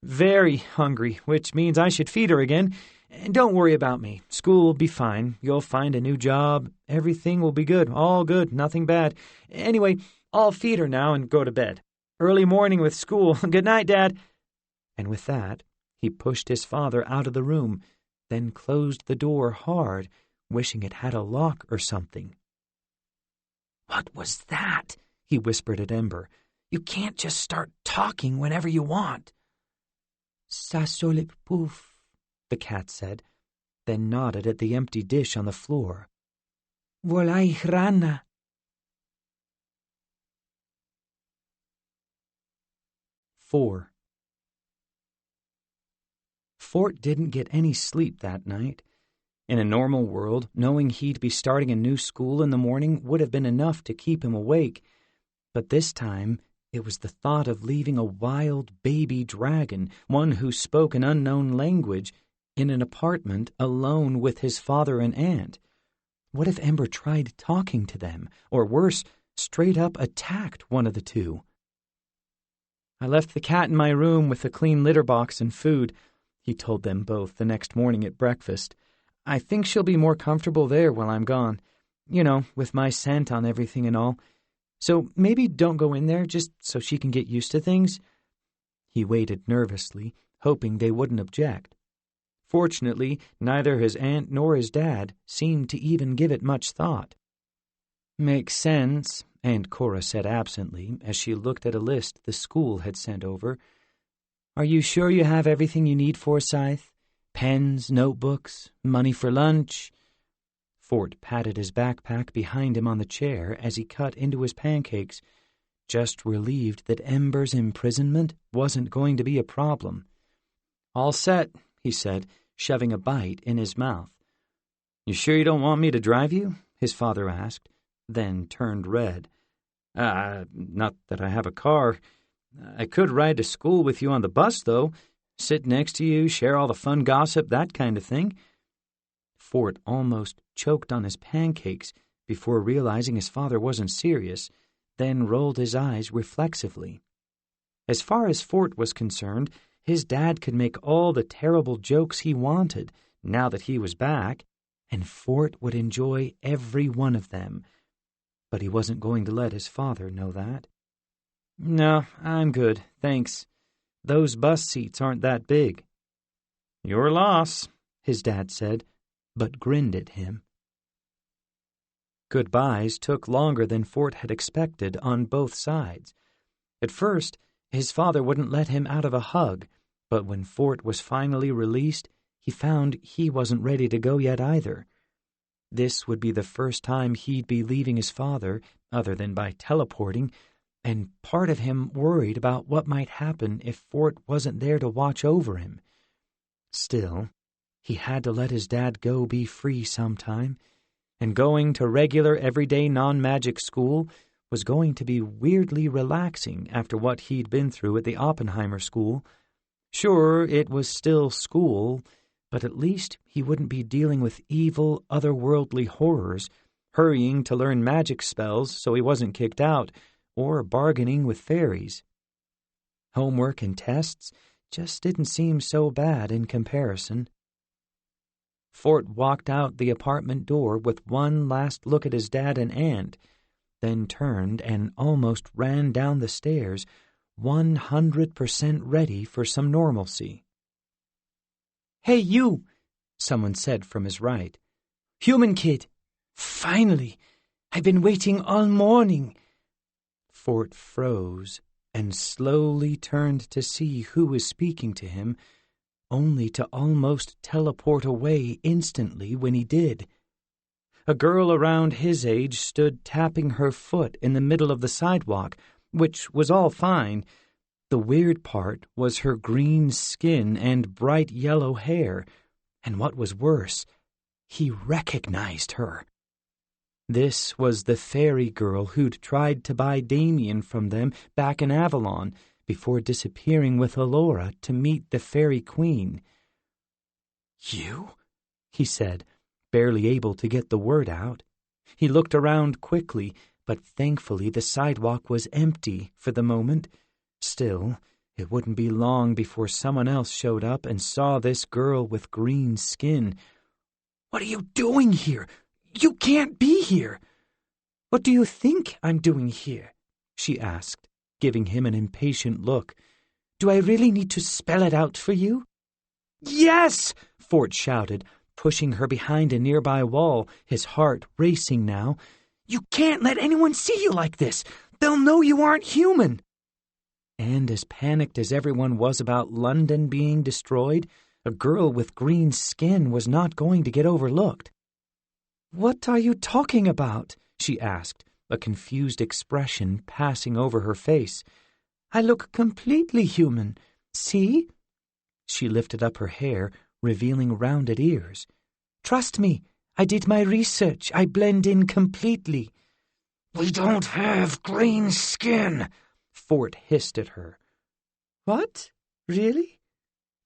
"Very hungry, which means I should feed her again. And don't worry about me. School will be fine. You'll find a new job. Everything will be good. All good. Nothing bad. Anyway, I'll feed her now and go to bed. Early morning with school. Good night, Dad." And with that, he pushed his father out of the room, then closed the door hard, wishing it had a lock or something. "What was that?" he whispered at Ember. "You can't just start talking whenever you want." "Sasolip poof," the cat said, then nodded at the empty dish on the floor. "Volajrana." 4. Fort didn't get any sleep that night. In a normal world, knowing he'd be starting a new school in the morning would have been enough to keep him awake. But this time, it was the thought of leaving a wild baby dragon, one who spoke an unknown language, in an apartment alone with his father and aunt. What if Ember tried talking to them, or worse, straight up attacked one of the two? "I left the cat in my room with a clean litter box and food," he told them both the next morning at breakfast. "I think she'll be more comfortable there while I'm gone. You know, with my scent on everything and all. So maybe don't go in there, just so she can get used to things." He waited nervously, hoping they wouldn't object. Fortunately, neither his aunt nor his dad seemed to even give it much thought. "Makes sense," Aunt Cora said absently as she looked at a list the school had sent over. "Are you sure you have everything you need, Forsyth? Pens, notebooks, money for lunch?" Fort patted his backpack behind him on the chair as he cut into his pancakes, just relieved that Ember's imprisonment wasn't going to be a problem. "All set," he said, shoving a bite in his mouth. "You sure you don't want me to drive you?" his father asked, then turned red. Not that I have a car. I could ride to school with you on the bus, though. Sit next to you, share all the fun gossip, that kind of thing." Fort almost choked on his pancakes before realizing his father wasn't serious, then rolled his eyes reflexively. As far as Fort was concerned, his dad could make all the terrible jokes he wanted now that he was back, and Fort would enjoy every one of them. But he wasn't going to let his father know that. "No, I'm good, thanks. Those bus seats aren't that big." "Your loss," his dad said, but grinned at him. Goodbyes took longer than Fort had expected on both sides. At first, his father wouldn't let him out of a hug, but when Fort was finally released, he found he wasn't ready to go yet either. This would be the first time he'd be leaving his father, other than by teleporting, and part of him worried about what might happen if Fort wasn't there to watch over him. Still, he had to let his dad go be free sometime, and going to regular everyday non-magic school was going to be weirdly relaxing after what he'd been through at the Oppenheimer School. Sure, it was still school, but at least he wouldn't be dealing with evil, otherworldly horrors, hurrying to learn magic spells so he wasn't kicked out, or bargaining with fairies. Homework and tests just didn't seem so bad in comparison. Fort walked out the apartment door with one last look at his dad and aunt, then turned and almost ran down the stairs, 100% ready for some normalcy. "Hey, you," someone said from his right. "Human kid. Finally. I've been waiting all morning." Fort froze and slowly turned to see who was speaking to him, only to almost teleport away instantly when he did. A girl around his age stood tapping her foot in the middle of the sidewalk, which was all fine. The weird part was her green skin and bright yellow hair, and what was worse, he recognized her. This was the fairy girl who'd tried to buy Damien from them back in Avalon before disappearing with Alora to meet the fairy queen. "You?" he said, barely able to get the word out. He looked around quickly, but thankfully the sidewalk was empty for the moment. Still, it wouldn't be long before someone else showed up and saw this girl with green skin. "What are you doing here? You can't be here." "What do you think I'm doing here?" she asked, giving him an impatient look. "Do I really need to spell it out for you?" "Yes!" Fort shouted, pushing her behind a nearby wall, his heart racing now. "You can't let anyone see you like this. They'll know you aren't human." And as panicked as everyone was about London being destroyed, a girl with green skin was not going to get overlooked. "What are you talking about?" she asked, a confused expression passing over her face. "I look completely human. See?" She lifted up her hair, revealing rounded ears. "Trust me, I did my research. I blend in completely." "We don't have green skin," Fort hissed at her. "What? Really?"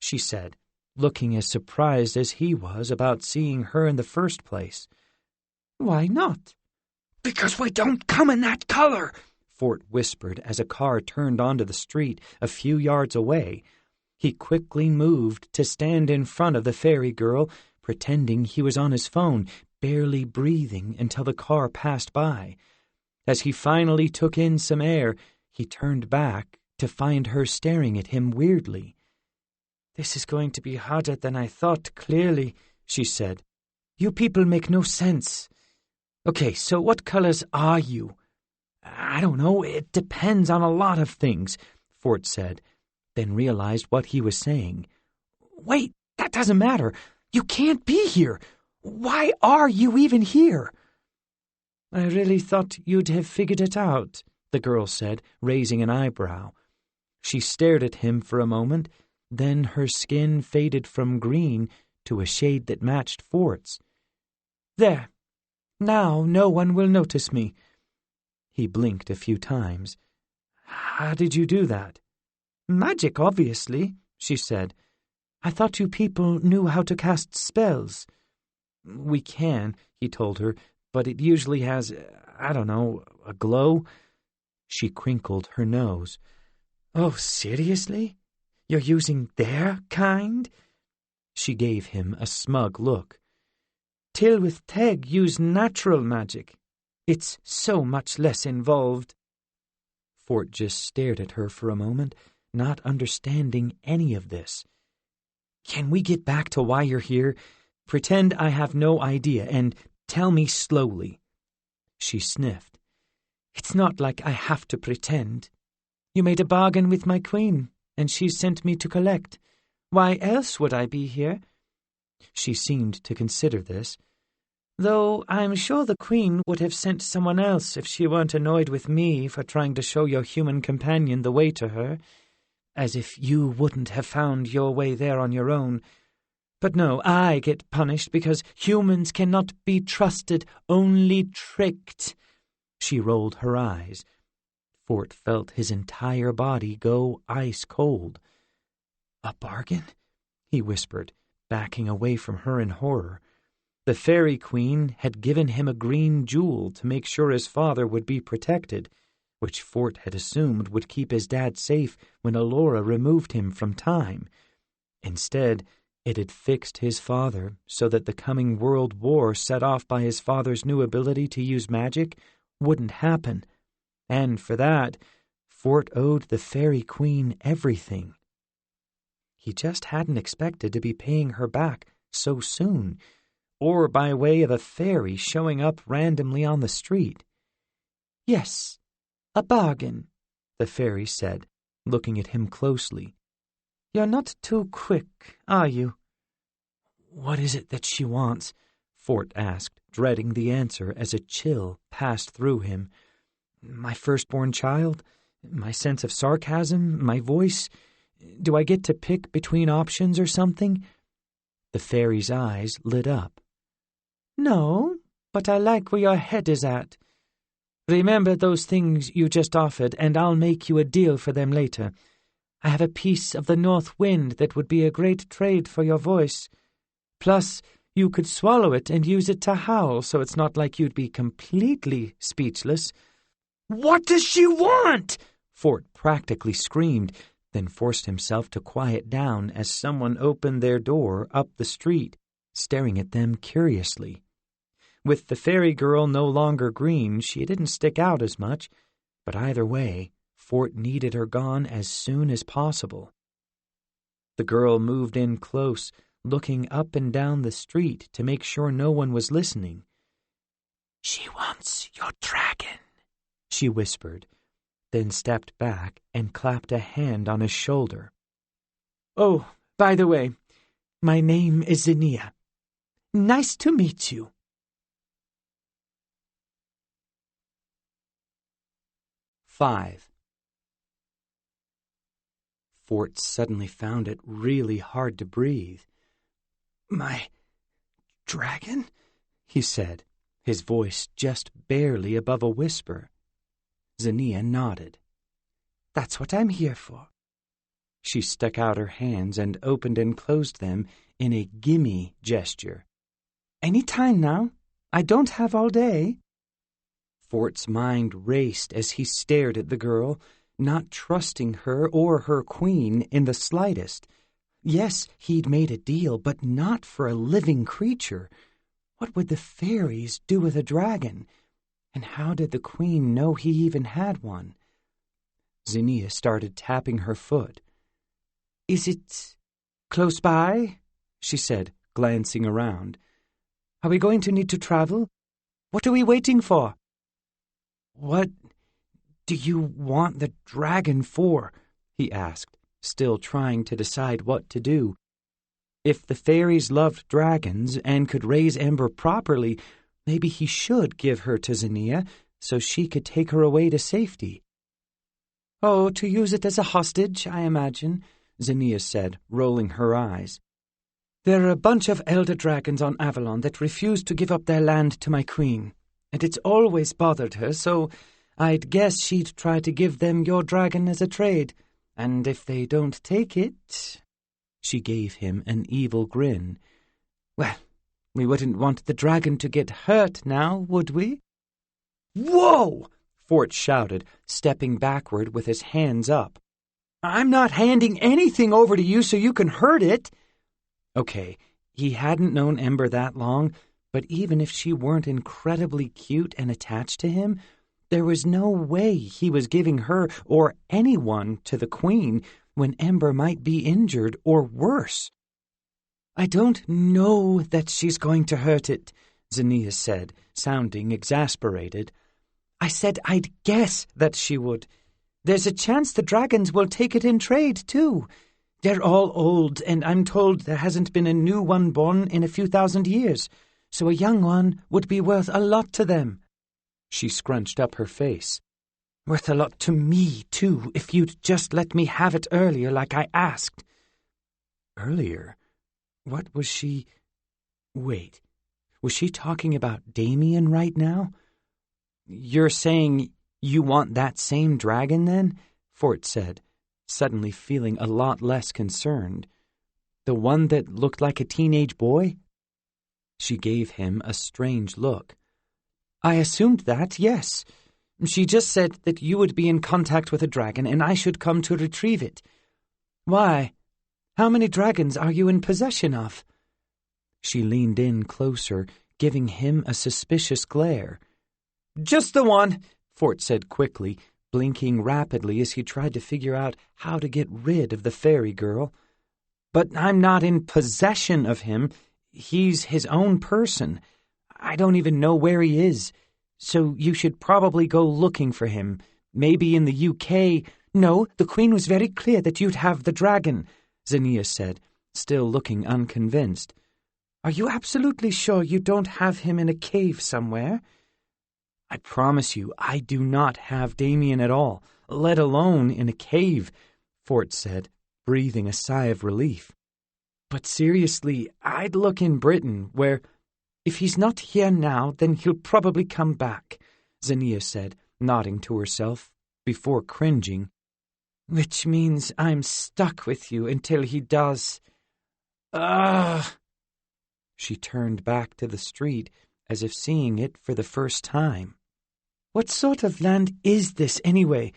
she said, looking as surprised as he was about seeing her in the first place. "Why not?" "Because we don't come in that color," Fort whispered as a car turned onto the street a few yards away. He quickly moved to stand in front of the fairy girl, pretending he was on his phone, barely breathing until the car passed by. As he finally took in some air, he turned back to find her staring at him weirdly. "This is going to be harder than I thought, clearly," she said. "You people make no sense. Okay, so what colors are you?" "I don't know. It depends on a lot of things," Fort said, then realized what he was saying. "Wait, that doesn't matter. You can't be here. Why are you even here?" "I really thought you'd have figured it out," the girl said, raising an eyebrow. She stared at him for a moment, then her skin faded from green to a shade that matched Fort's. "There. Now no one will notice me." He blinked a few times. "How did you do that?" "Magic, obviously," she said. "I thought you people knew how to cast spells." "We can," he told her, "but it usually has, I don't know, a glow." She crinkled her nose. "Oh, seriously? You're using their kind?" She gave him a smug look. "Till with Teg use natural magic. It's so much less involved." Fort just stared at her for a moment, not understanding any of this. "Can we get back to why you're here? Pretend I have no idea and tell me slowly." She sniffed. "It's not like I have to pretend. You made a bargain with my queen, and she sent me to collect. Why else would I be here?" She seemed to consider this. "Though I'm sure the queen would have sent someone else if she weren't annoyed with me for trying to show your human companion the way to her. As if you wouldn't have found your way there on your own. But no, I get punished because humans cannot be trusted, only tricked." She rolled her eyes. Fort felt his entire body go ice cold. "A bargain?" he whispered, backing away from her in horror. The fairy queen had given him a green jewel to make sure his father would be protected, which Fort had assumed would keep his dad safe when Alora removed him from time. Instead, It had fixed his father so that the coming world war set off by his father's new ability to use magic wouldn't happen, and for that, Fort owed the Fairy Queen everything. He just hadn't expected to be paying her back so soon, or by way of a fairy showing up randomly on the street. "Yes, a bargain," the fairy said, looking at him closely. "You're not too quick, are you?" "What is it that she wants?" Fort asked, dreading the answer as a chill passed through him. "My firstborn child? My sense of sarcasm? My voice? Do I get to pick between options or something?" The fairy's eyes lit up. "No, but I like where your head is at. Remember those things you just offered, and I'll make you a deal for them later. I have a piece of the north wind that would be a great trade for your voice. Plus, you could swallow it and use it to howl, so it's not like you'd be completely speechless." "What does she want?" Fort practically screamed, then forced himself to quiet down as someone opened their door up the street, staring at them curiously. With the fairy girl no longer green, she didn't stick out as much, but either way, Fort needed her gone as soon as possible. The girl moved in close, looking up and down the street to make sure no one was listening. "She wants your dragon," she whispered, then stepped back and clapped a hand on his shoulder. "Oh, by the way, my name is Zinnia. Nice to meet you." 5. Fort suddenly found it really hard to breathe. "My dragon?" he said, his voice just barely above a whisper. Zinnia nodded. "That's what I'm here for." She stuck out her hands and opened and closed them in a gimme gesture. "Any time now. I don't have all day." Fort's mind raced as he stared at the girl, not trusting her or her queen in the slightest. Yes, he'd made a deal, but not for a living creature. What would the fairies do with a dragon? And how did the queen know he even had one? Zinnia started tapping her foot. "Is it close by?" she said, glancing around. "Are we going to need to travel? What are we waiting for?" "What do you want the dragon for?" he asked, still trying to decide what to do. If the fairies loved dragons and could raise Ember properly, maybe he should give her to Zinnia so she could take her away to safety. "Oh, to use it as a hostage, I imagine," Zinnia said, rolling her eyes. "There are a bunch of elder dragons on Avalon that refuse to give up their land to my queen, and it's always bothered her, so I'd guess she'd try to give them your dragon as a trade, and if they don't take it—" She gave him an evil grin. "Well, we wouldn't want the dragon to get hurt now, would we?" "Whoa!" Fort shouted, stepping backward with his hands up. "I'm not handing anything over to you so you can hurt it." Okay, he hadn't known Ember that long, but even if she weren't incredibly cute and attached to him, there was no way he was giving her or anyone to the queen when Ember might be injured or worse. "I don't know that she's going to hurt it," Zinnia said, sounding exasperated. "I said I'd guess that she would. There's a chance the dragons will take it in trade, too. They're all old, and I'm told there hasn't been a new one born in a few thousand years, so a young one would be worth a lot to them." She scrunched up her face. "Worth a lot to me, too, if you'd just let me have it earlier like I asked." Earlier? What was she... Wait, was she talking about Damien right now? "You're saying you want that same dragon, then?" Fort said, suddenly feeling a lot less concerned. "The one that looked like a teenage boy?" She gave him a strange look. "I assumed that, yes. She just said that you would be in contact with a dragon and I should come to retrieve it." "Why?" How many dragons are you in possession of?" She leaned in closer, giving him a suspicious glare. "Just the one," Fort said quickly, blinking rapidly as he tried to figure out how to get rid of the fairy girl. "But I'm not in possession of him. He's his own person. I don't even know where he is. So you should probably go looking for him. Maybe in the UK. No, the Queen was very clear that you'd have the dragon," Zinnia said, still looking unconvinced. "Are you absolutely sure you don't have him in a cave somewhere?" "I promise you, I do not have Damien at all, let alone in a cave," Fort said, breathing a sigh of relief. "But seriously, I'd look in Britain, where—" "If he's not here now, then he'll probably come back," Zinnia said, nodding to herself, before cringing. "Which means I'm stuck with you until he does. Ugh!" She turned back to the street, as if seeing it for the first time. "What sort of land is this, anyway?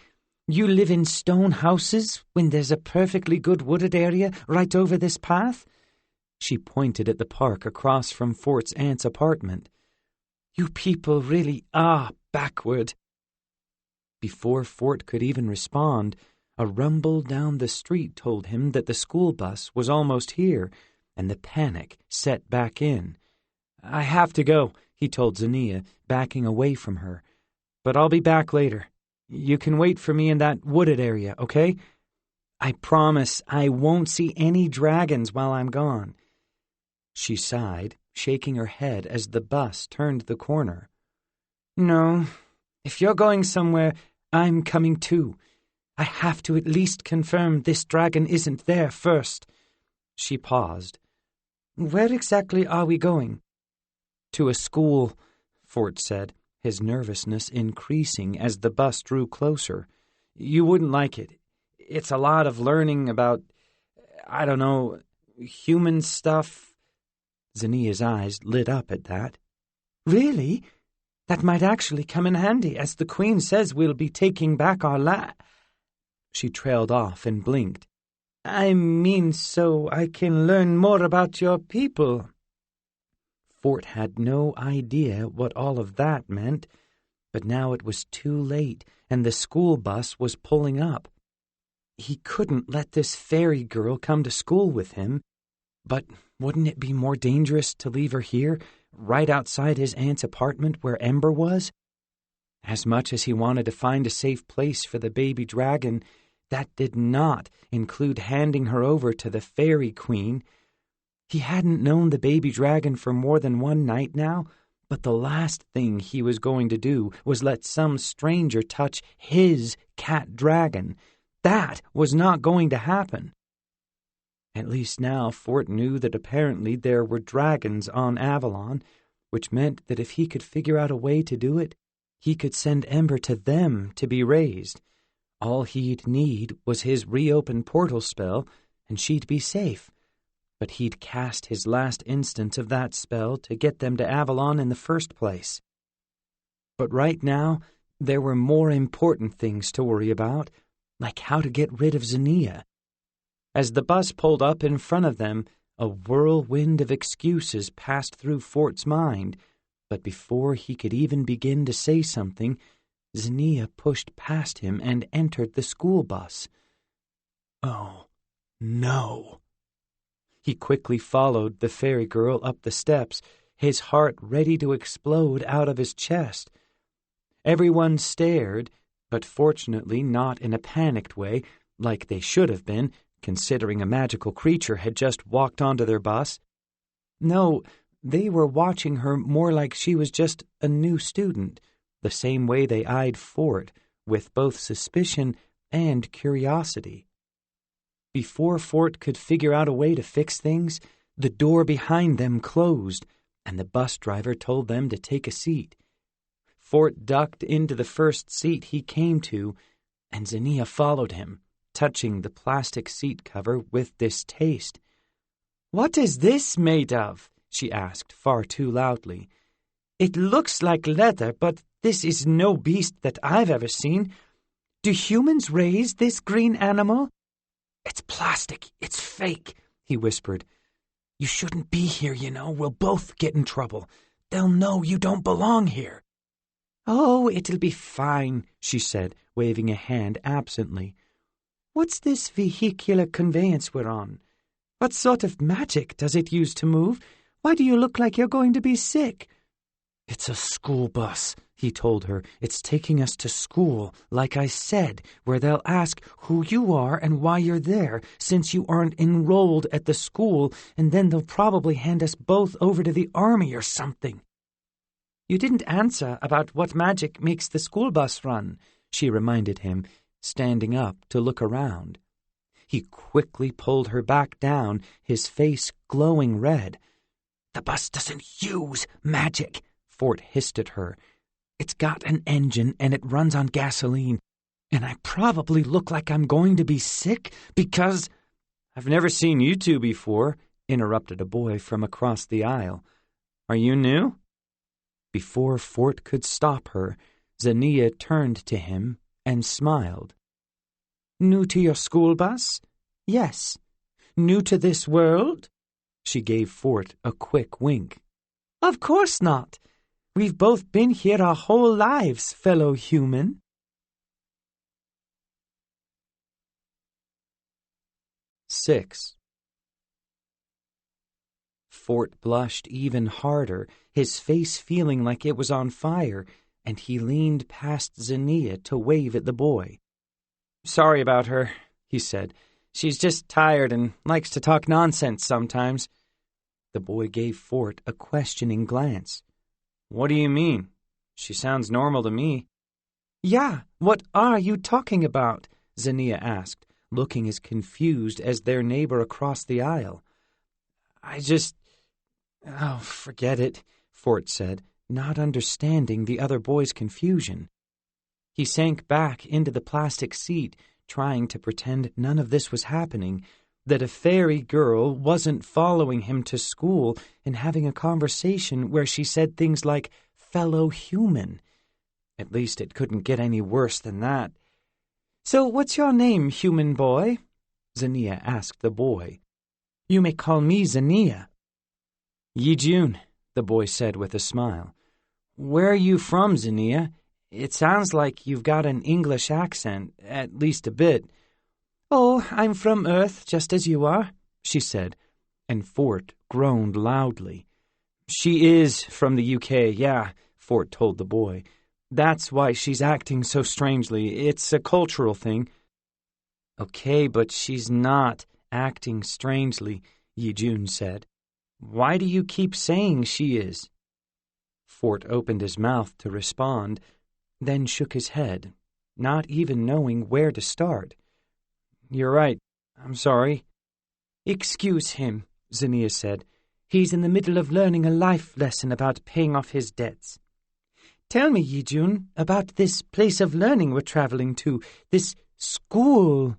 You live in stone houses when there's a perfectly good wooded area right over this path?" She pointed at the park across from Fort's aunt's apartment. "You people really are backward." Before Fort could even respond, a rumble down the street told him that the school bus was almost here, and the panic set back in. "I have to go," he told Zinnia, backing away from her. "But I'll be back later. You can wait for me in that wooded area, okay? I promise I won't see any dragons while I'm gone." She sighed, shaking her head as the bus turned the corner. "No, if you're going somewhere, I'm coming too. I have to at least confirm this dragon isn't there first." She paused. "Where exactly are we going?" "To a school," Fort said, his nervousness increasing as the bus drew closer. "You wouldn't like it. It's a lot of learning about, I don't know, human stuff." Zinnia's eyes lit up at that. "Really? That might actually come in handy, as the Queen says we'll be taking back our She trailed off and blinked. "I mean, so I can learn more about your people." Fort had no idea what all of that meant, but now it was too late, and the school bus was pulling up. He couldn't let this fairy girl come to school with him, but wouldn't it be more dangerous to leave her here, right outside his aunt's apartment where Ember was? As much as he wanted to find a safe place for the baby dragon, that did not include handing her over to the Fairy Queen. He hadn't known the baby dragon for more than one night now, but the last thing he was going to do was let some stranger touch his cat dragon. That was not going to happen. At least now Fort knew that apparently there were dragons on Avalon, which meant that if he could figure out a way to do it, he could send Ember to them to be raised. All he'd need was his reopen portal spell, and she'd be safe. But he'd cast his last instance of that spell to get them to Avalon in the first place. But right now, there were more important things to worry about, like how to get rid of Zinnia. As the bus pulled up in front of them, a whirlwind of excuses passed through Fort's mind, but before he could even begin to say something, Zinnia pushed past him and entered the school bus. Oh, no. He quickly followed the fairy girl up the steps, his heart ready to explode out of his chest. Everyone stared, but fortunately not in a panicked way, like they should have been, considering a magical creature had just walked onto their bus. No, they were watching her more like she was just a new student, the same way they eyed Fort, with both suspicion and curiosity. Before Fort could figure out a way to fix things, the door behind them closed, and the bus driver told them to take a seat. Fort ducked into the first seat he came to, and Zinnia followed him, touching the plastic seat cover with distaste. "What is this made of?" she asked far too loudly. "It looks like leather, but this is no beast that I've ever seen. Do humans raise this green animal?" "It's plastic. It's fake," he whispered. "You shouldn't be here, you know. We'll both get in trouble. They'll know you don't belong here." "Oh, it'll be fine," she said, waving a hand absently. "What's this vehicular conveyance we're on? What sort of magic does it use to move? Why do you look like you're going to be sick?" "It's a school bus," he told her. "It's taking us to school, like I said, where they'll ask who you are and why you're there, since you aren't enrolled at the school, and then they'll probably hand us both over to the army or something." "You didn't answer about what magic makes the school bus run," she reminded him, standing up to look around. He quickly pulled her back down, his face glowing red. "The bus doesn't use magic," Fort hissed at her. "It's got an engine and it runs on gasoline. And I probably look like I'm going to be sick because—" "I've never seen you two before," interrupted a boy from across the aisle. "Are you new?" Before Fort could stop her, Zinnia turned to him and smiled. "New to your school bus? Yes. New to this world?" She gave Fort a quick wink. "Of course not. We've both been here our whole lives, fellow human." Six. Fort blushed even harder, his face feeling like it was on fire, and he leaned past Zinnia to wave at the boy. "Sorry about her," he said. "She's just tired and likes to talk nonsense sometimes." The boy gave Fort a questioning glance. "What do you mean? She sounds normal to me." "Yeah, what are you talking about?" Zinnia asked, looking as confused as their neighbor across the aisle. "Oh, forget it," Fort said, not understanding the other boy's confusion. He sank back into the plastic seat, trying to pretend none of this was happening, that a fairy girl wasn't following him to school and having a conversation where she said things like fellow human. At least it couldn't get any worse than that. "So what's your name, human boy?" Zinnia asked the boy. "You may call me Zinnia." "Yi-jun," the boy said with a smile. "Where are you from, Zinnia? It sounds like you've got an English accent, at least a bit." "Oh, I'm from Earth, just as you are," she said, and Fort groaned loudly. "She is from the UK, yeah," Fort told the boy. "That's why she's acting so strangely. It's a cultural thing." "Okay, but she's not acting strangely," Yi-jun said. "Why do you keep saying she is?" Fort opened his mouth to respond, then shook his head, not even knowing where to start. "You're right. I'm sorry." "Excuse him," Zinnia said. "He's in the middle of learning a life lesson about paying off his debts. Tell me, Yi-jun, about this place of learning we're traveling to, this school.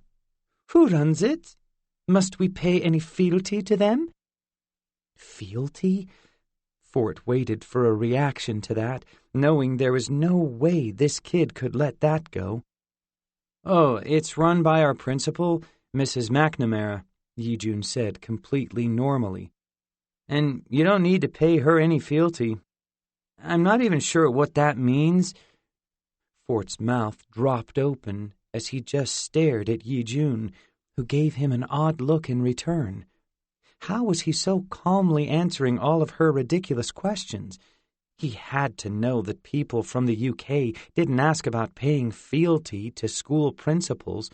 Who runs it? Must we pay any fealty to them?" Fealty? Fort waited for a reaction to that, knowing there was no way this kid could let that go. "Oh, it's run by our principal, Mrs. McNamara," Yi-jun said completely normally. "And you don't need to pay her any fealty. I'm not even sure what that means." Fort's mouth dropped open as he just stared at Yi-jun, who gave him an odd look in return. How was he so calmly answering all of her ridiculous questions? He had to know that people from the UK didn't ask about paying fealty to school principals,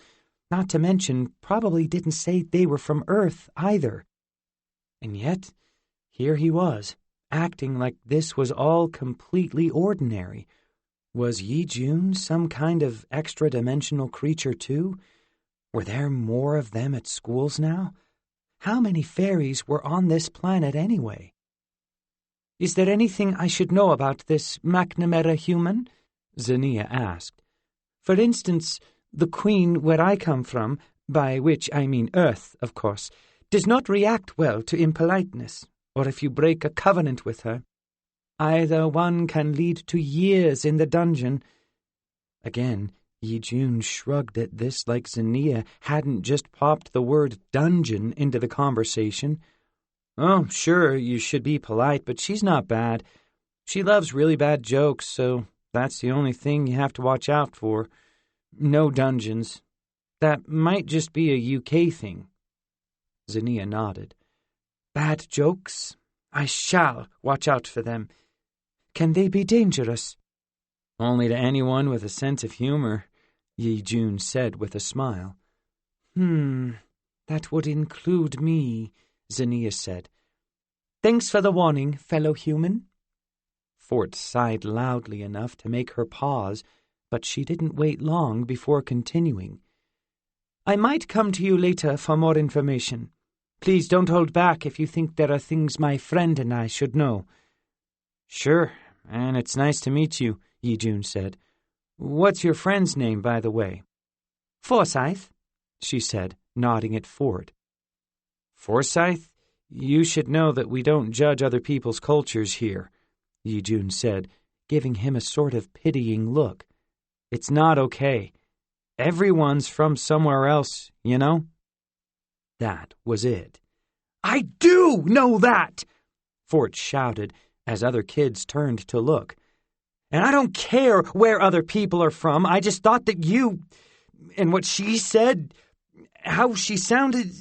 not to mention probably didn't say they were from Earth either. And yet, here he was, acting like this was all completely ordinary. Was Yi-jun some kind of extra-dimensional creature too? Were there more of them at schools now? How many fairies were on this planet anyway? "Is there anything I should know about this McNamara human?" Zinnia asked. "For instance, the queen where I come from, by which I mean Earth, of course, does not react well to impoliteness, or if you break a covenant with her. Either one can lead to years in the dungeon." Again, Yi-jun shrugged at this like Zinnia hadn't just popped the word dungeon into the conversation. Oh, sure, you should be polite, but she's not bad. She loves really bad jokes, so that's the only thing you have to watch out for. No dungeons. That might just be a UK thing. Zinnia nodded. Bad jokes? I shall watch out for them. Can they be dangerous? Only to anyone with a sense of humor, Yi-jun said with a smile. That would include me, Zinnia said. Thanks for the warning, fellow human. Fort sighed loudly enough to make her pause, but she didn't wait long before continuing. I might come to you later for more information. Please don't hold back if you think there are things my friend and I should know. Sure, and it's nice to meet you, Yi-jun said. What's your friend's name, by the way? Forsyth, she said, nodding at Fort. Forsyth? You should know that we don't judge other people's cultures here, Yi-jun said, giving him a sort of pitying look. It's not okay. Everyone's from somewhere else, you know? That was it. I do know that! Fort shouted as other kids turned to look. And I don't care where other people are from. I just thought that you, and what she said, how she sounded...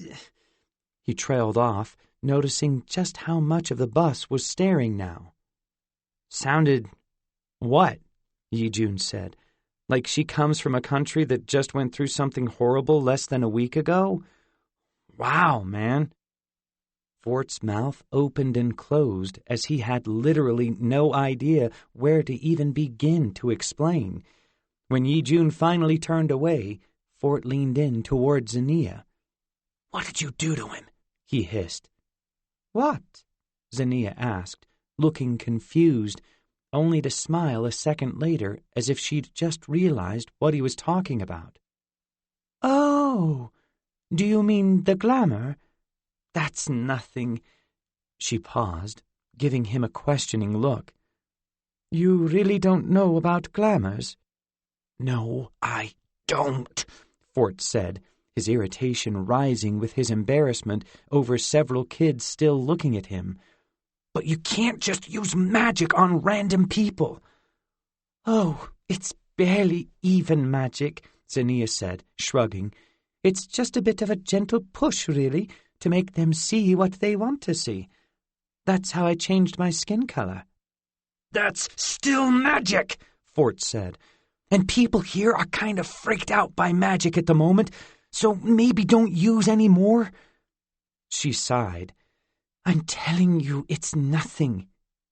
He trailed off, noticing just how much of the bus was staring now. Sounded what? Yi-jun said. Like she comes from a country that just went through something horrible less than a week ago? Wow, man. Fort's mouth opened and closed as he had literally no idea where to even begin to explain. When Yi-jun finally turned away, Fort leaned in toward Zinnia. What did you do to him? He hissed. What? Zinnia asked, looking confused, only to smile a second later as if she'd just realized what he was talking about. Oh, do you mean the glamour? That's nothing. She paused, giving him a questioning look. You really don't know about glamours? No, I don't, Fort said, his irritation rising with his embarrassment over several kids still looking at him. But you can't just use magic on random people. Oh, it's barely even magic, Zinnia said, shrugging. It's just a bit of a gentle push, really, to make them see what they want to see. That's how I changed my skin color. That's still magic, Fort said. And people here are kind of freaked out by magic at the moment, so maybe don't use any more. She sighed. I'm telling you, it's nothing.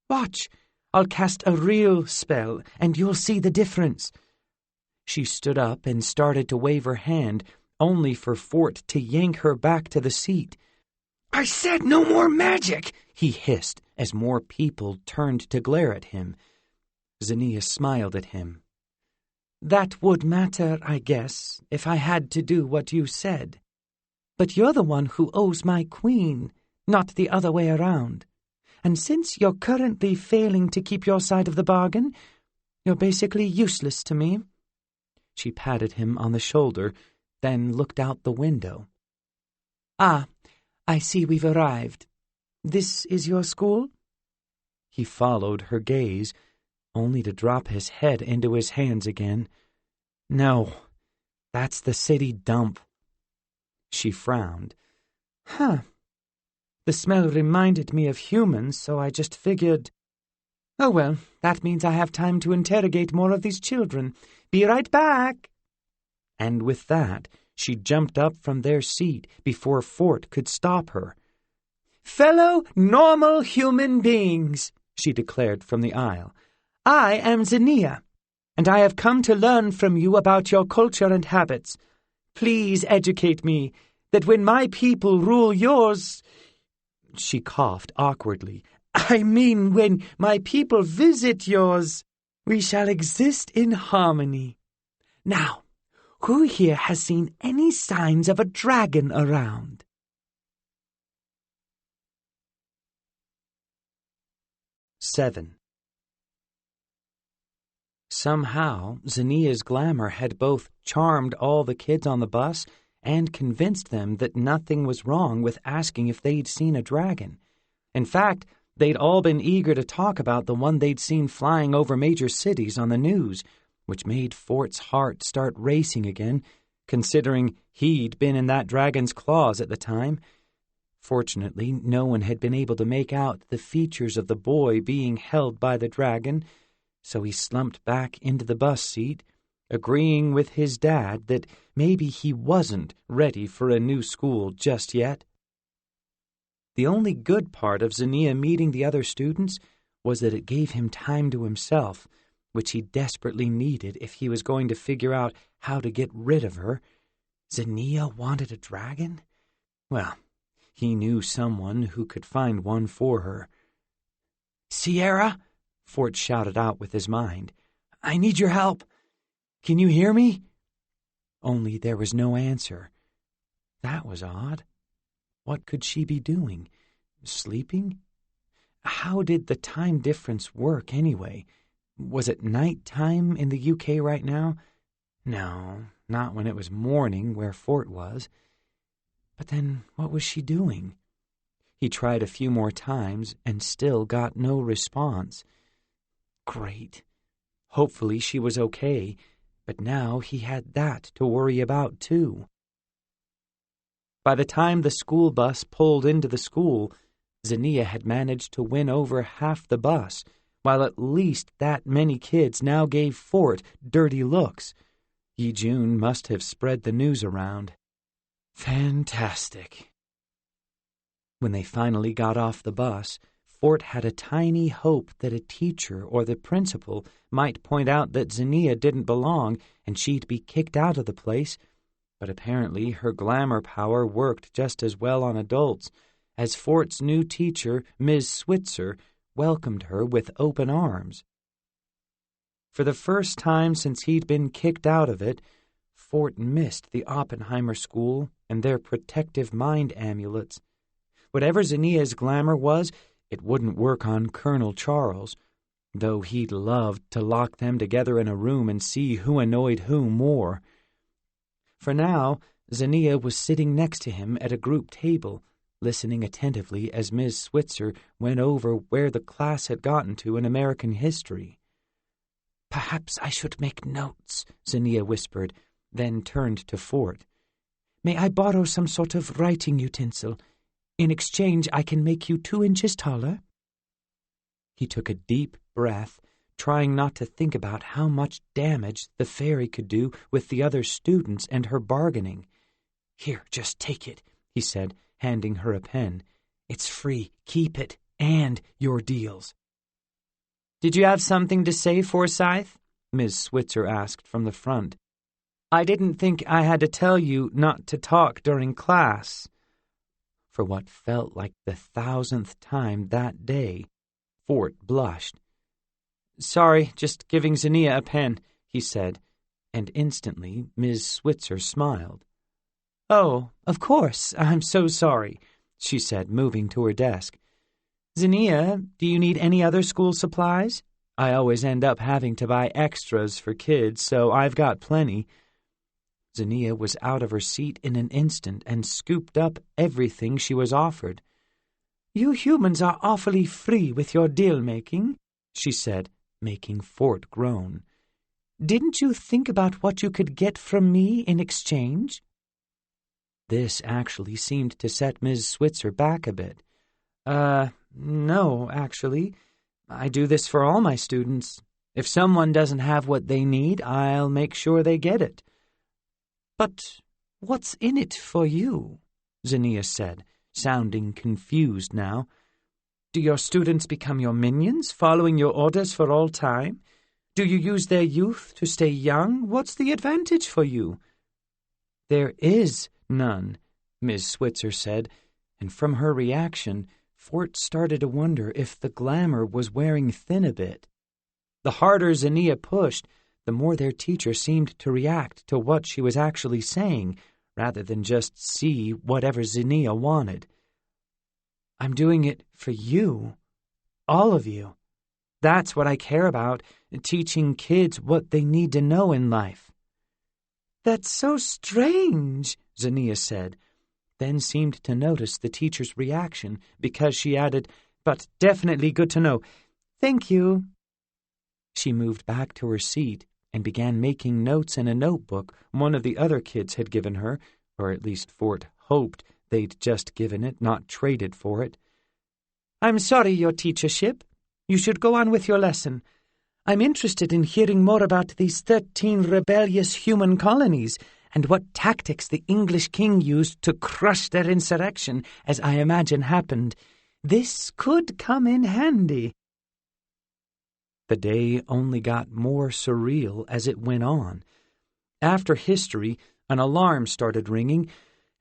Watch, I'll cast a real spell, and you'll see the difference. She stood up and started to wave her hand, only for Fort to yank her back to the seat. I said no more magic, he hissed as more people turned to glare at him. Zinnia smiled at him. That would matter, I guess, if I had to do what you said. But you're the one who owes my queen, not the other way around. And since you're currently failing to keep your side of the bargain, you're basically useless to me. She patted him on the shoulder, then looked out the window. Ah, I see we've arrived. This is your school? He followed her gaze, only to drop his head into his hands again. No, that's the city dump. She frowned. Huh. The smell reminded me of humans, so I just figured... Oh well, that means I have time to interrogate more of these children. Be right back. And with that, she jumped up from their seat before Fort could stop her. Fellow normal human beings, she declared from the aisle, I am Zinnia, and I have come to learn from you about your culture and habits. Please educate me that when my people rule yours... She coughed awkwardly. I mean, when my people visit yours, we shall exist in harmony. Now, who here has seen any signs of a dragon around? Seven. Somehow, Zinnia's glamour had both charmed all the kids on the bus and convinced them that nothing was wrong with asking if they'd seen a dragon. In fact, they'd all been eager to talk about the one they'd seen flying over major cities on the news, which made Fort's heart start racing again, considering he'd been in that dragon's claws at the time. Fortunately, no one had been able to make out the features of the boy being held by the dragon, so he slumped back into the bus seat, agreeing with his dad that maybe he wasn't ready for a new school just yet. The only good part of Zinnia meeting the other students was that it gave him time to himself, which he desperately needed if he was going to figure out how to get rid of her. Zinnia wanted a dragon? Well, he knew someone who could find one for her. "Sierra," Fort shouted out with his mind, "I need your help. Can you hear me?" Only there was no answer. That was odd. What could she be doing? Sleeping? How did the time difference work anyway? Was it night time in the UK right now? No, not when it was morning where Fort was. But then what was she doing? He tried a few more times and still got no response. Great. Hopefully she was okay, but now he had that to worry about too. By the time the school bus pulled into the school, Zinnia had managed to win over half the bus, while at least that many kids now gave Fort dirty looks. Yi-Jun must have spread the news around. Fantastic. When they finally got off the bus, Fort had a tiny hope that a teacher or the principal might point out that Zinnia didn't belong and she'd be kicked out of the place, but apparently her glamour power worked just as well on adults, as Fort's new teacher, Ms. Switzer, welcomed her with open arms. For the first time since he'd been kicked out of it, Fort missed the Oppenheimer School and their protective mind amulets. Whatever Zinnia's glamour was, it wouldn't work on Colonel Charles, though he'd loved to lock them together in a room and see who annoyed who more. For now, Zinnia was sitting next to him at a group table, listening attentively as Ms. Switzer went over where the class had gotten to in American history. "Perhaps I should make notes," Zinnia whispered, then turned to Fort. "May I borrow some sort of writing utensil? In exchange, I can make you 2 inches taller." He took a deep breath, trying not to think about how much damage the fairy could do with the other students and her bargaining. "Here, just take it," he said, handing her a pen. "It's free. Keep it, and your deals." "Did you have something to say, Forsyth?" Ms. Switzer asked from the front. "I didn't think I had to tell you not to talk during class." For what felt like the 1,000th time that day, Fort blushed. "Sorry, just giving Zinnia a pen," he said, and instantly Ms. Switzer smiled. "Oh, of course, I'm so sorry," she said, moving to her desk. "Zinnia, do you need any other school supplies? I always end up having to buy extras for kids, so I've got plenty." Zinnia was out of her seat in an instant and scooped up everything she was offered. "You humans are awfully free with your deal-making," she said, making Fort groan. "Didn't you think about what you could get from me in exchange?" This actually seemed to set Ms. Switzer back a bit. No, actually. I do this for all my students. If someone doesn't have what they need, I'll make sure they get it." "But what's in it for you?" Zinnia said, sounding confused now. "Do your students become your minions, following your orders for all time? Do you use their youth to stay young? What's the advantage for you?" "There is none," Ms. Switzer said, and from her reaction, Fort started to wonder if the glamour was wearing thin a bit. The harder Zinnia pushed, the more their teacher seemed to react to what she was actually saying, rather than just see whatever Zinnia wanted. "I'm doing it for you, all of you." That's what I care about, teaching kids what they need to know in life." "That's so strange," Zinnia said, then seemed to notice the teacher's reaction because she added, "But definitely good to know. Thank you." She moved back to her seat and began making notes in a notebook one of the other kids had given her, or at least Fort hoped they'd just given it, not traded for it. "I'm sorry, your teachership. You should go on with your lesson. I'm interested in hearing more about these 13 rebellious human colonies and what tactics the English king used to crush their insurrection, as I imagine happened. This could come in handy." The day only got more surreal as it went on. After history, an alarm started ringing,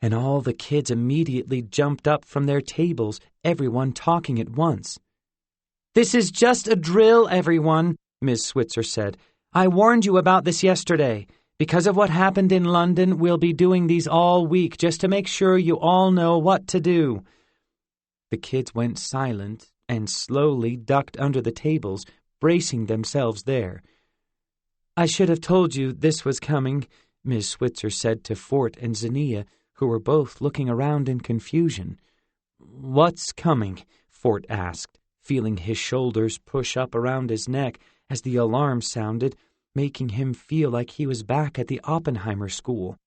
and all the kids immediately jumped up from their tables, everyone talking at once. "This is just a drill, everyone," Ms. Switzer said. "I warned you about this yesterday. Because of what happened in London, we'll be doing these all week just to make sure you all know what to do." The kids went silent and slowly ducked under the tables, bracing themselves there. "I should have told you this was coming," Ms. Switzer said to Fort and Zinnia, who were both looking around in confusion. "What's coming?" Fort asked, feeling his shoulders push up around his neck as the alarm sounded, making him feel like he was back at the Oppenheimer School.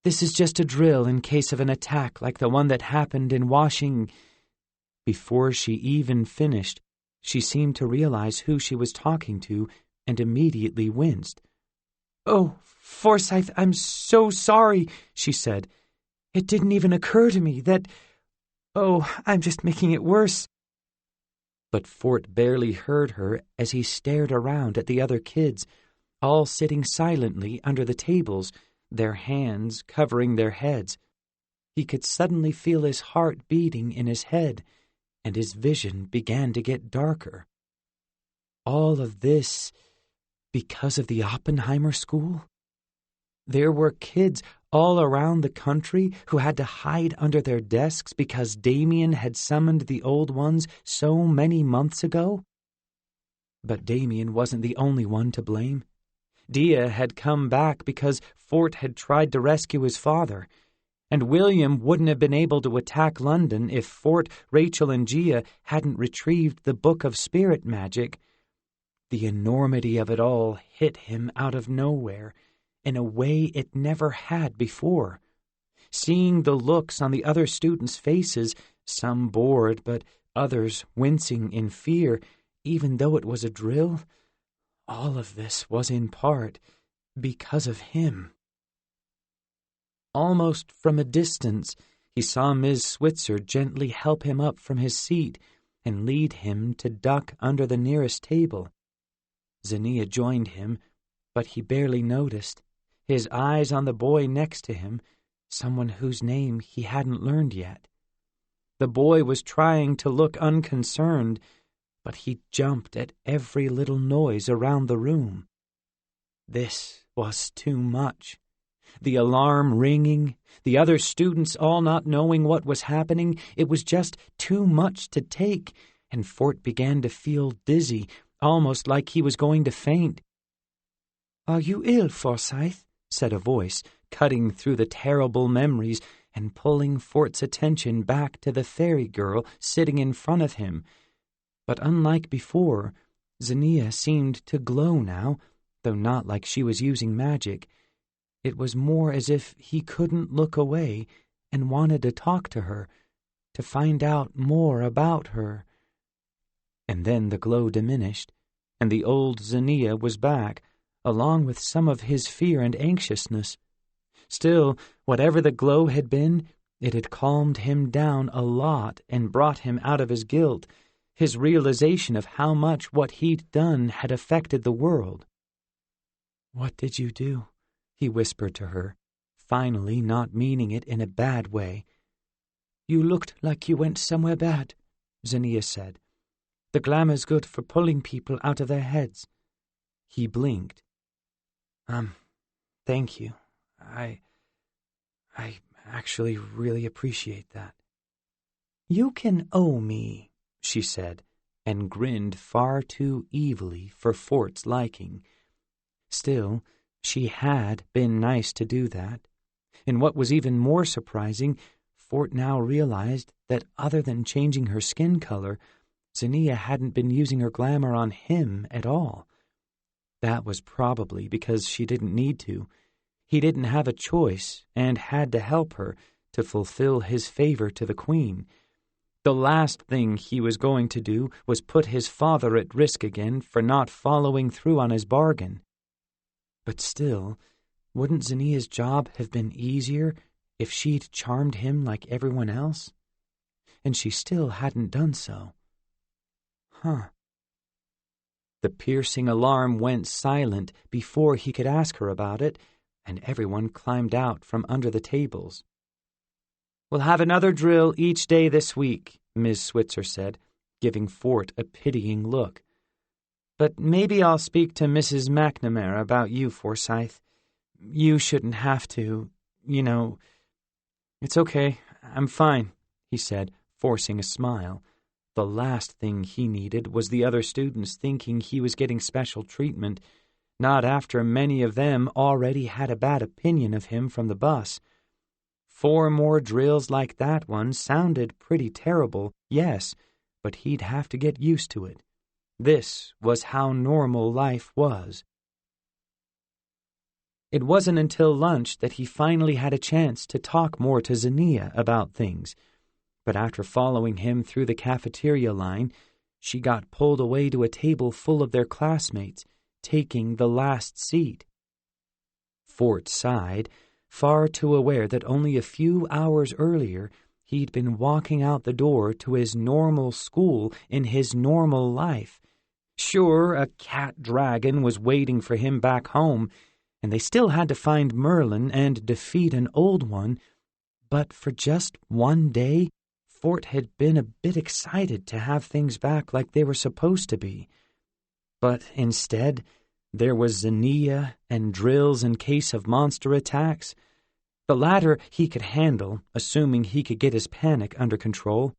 "This is just a drill in case of an attack like the one that happened in Washington." Before she even finished, she seemed to realize who she was talking to and immediately winced. "Oh, Forsyth, I'm so sorry," she said. "It didn't even occur to me that... Oh, I'm just making it worse." But Fort barely heard her as he stared around at the other kids, all sitting silently under the tables, their hands covering their heads. He could suddenly feel his heart beating in his head, and his vision began to get darker. All of this because of the Oppenheimer School? There were kids all around the country who had to hide under their desks because Damien had summoned the old ones so many months ago? But Damien wasn't the only one to blame. Dia had come back because Fort had tried to rescue his father, and William wouldn't have been able to attack London if Fort, Rachel, and Gia hadn't retrieved the Book of Spirit Magic. The enormity of it all hit him out of nowhere, in a way it never had before. Seeing the looks on the other students' faces, some bored but others wincing in fear, even though it was a drill, all of this was in part because of him. Almost from a distance, he saw Ms. Switzer gently help him up from his seat and lead him to duck under the nearest table. Zinnia joined him, but he barely noticed, his eyes on the boy next to him, someone whose name he hadn't learned yet. The boy was trying to look unconcerned, but he jumped at every little noise around the room. This was too much. The alarm ringing, the other students all not knowing what was happening, it was just too much to take, and Fort began to feel dizzy, almost like he was going to faint. "Are you ill, Forsyth?" said a voice, cutting through the terrible memories and pulling Fort's attention back to the fairy girl sitting in front of him. But unlike before, Zinnia seemed to glow now, though not like she was using magic. It was more as if he couldn't look away and wanted to talk to her, to find out more about her. And then the glow diminished, and the old Zinnia was back, along with some of his fear and anxiousness. Still, whatever the glow had been, it had calmed him down a lot and brought him out of his guilt, his realization of how much what he'd done had affected the world. "What did you do?" he whispered to her, finally not meaning it in a bad way. "You looked like you went somewhere bad," Zinnia said. "The glamour's good for pulling people out of their heads." He blinked. Thank you. I actually really appreciate that." "You can owe me," she said, and grinned far too evilly for Fort's liking. Still, she had been nice to do that. And what was even more surprising, Fort now realized that other than changing her skin color, Zinnia hadn't been using her glamour on him at all. That was probably because she didn't need to. He didn't have a choice and had to help her to fulfill his favor to the Queen. The last thing he was going to do was put his father at risk again for not following through on his bargain. But still, wouldn't Zinnia's job have been easier if she'd charmed him like everyone else? And she still hadn't done so. The piercing alarm went silent before he could ask her about it, and everyone climbed out from under the tables. "We'll have another drill each day this week," Ms. Switzer said, giving Fort a pitying look. "But maybe I'll speak to Mrs. McNamara about you, Forsyth. You shouldn't have to, It's okay, I'm fine," he said, forcing a smile. The last thing he needed was the other students thinking he was getting special treatment, not after many of them already had a bad opinion of him from the bus. 4 more drills like that one sounded pretty terrible, yes, but he'd have to get used to it. This was how normal life was. It wasn't until lunch that he finally had a chance to talk more to Zinnia about things. But after following him through the cafeteria line, she got pulled away to a table full of their classmates, taking the last seat. Fort sighed, far too aware that only a few hours earlier he'd been walking out the door to his normal school in his normal life. Sure, a cat dragon was waiting for him back home, and they still had to find Merlin and defeat an old one, but for just one day, Fort had been a bit excited to have things back like they were supposed to be. But instead, there was Zinnia and drills in case of monster attacks. The latter he could handle, assuming he could get his panic under control.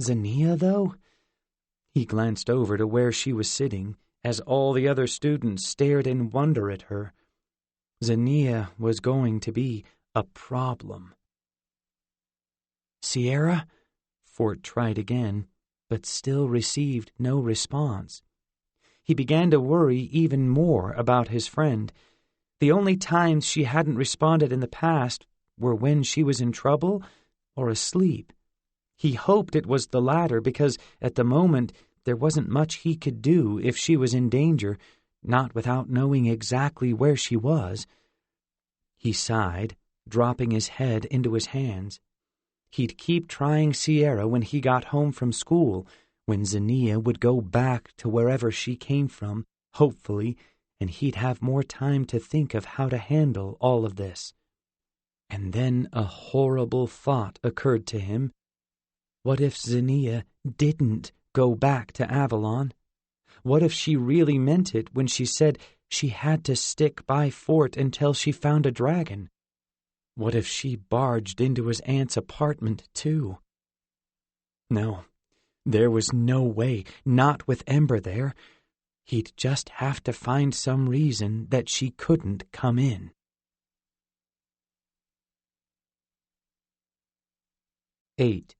Zinnia, though? He glanced over to where she was sitting, as all the other students stared in wonder at her. Zinnia was going to be a problem. "Sierra?" Fort tried again, but still received no response. He began to worry even more about his friend. The only times she hadn't responded in the past were when she was in trouble or asleep. He hoped it was the latter because, at the moment, there wasn't much he could do if she was in danger, not without knowing exactly where she was. He sighed, dropping his head into his hands. He'd keep trying Sierra when he got home from school, when Zinnia would go back to wherever she came from, hopefully, and he'd have more time to think of how to handle all of this. And then a horrible thought occurred to him. What if Zinnia didn't go back to Avalon? What if she really meant it when she said she had to stick by Fort until she found a dragon? What if she barged into his aunt's apartment, too? No, there was no way, not with Ember there. He'd just have to find some reason that she couldn't come in. 8.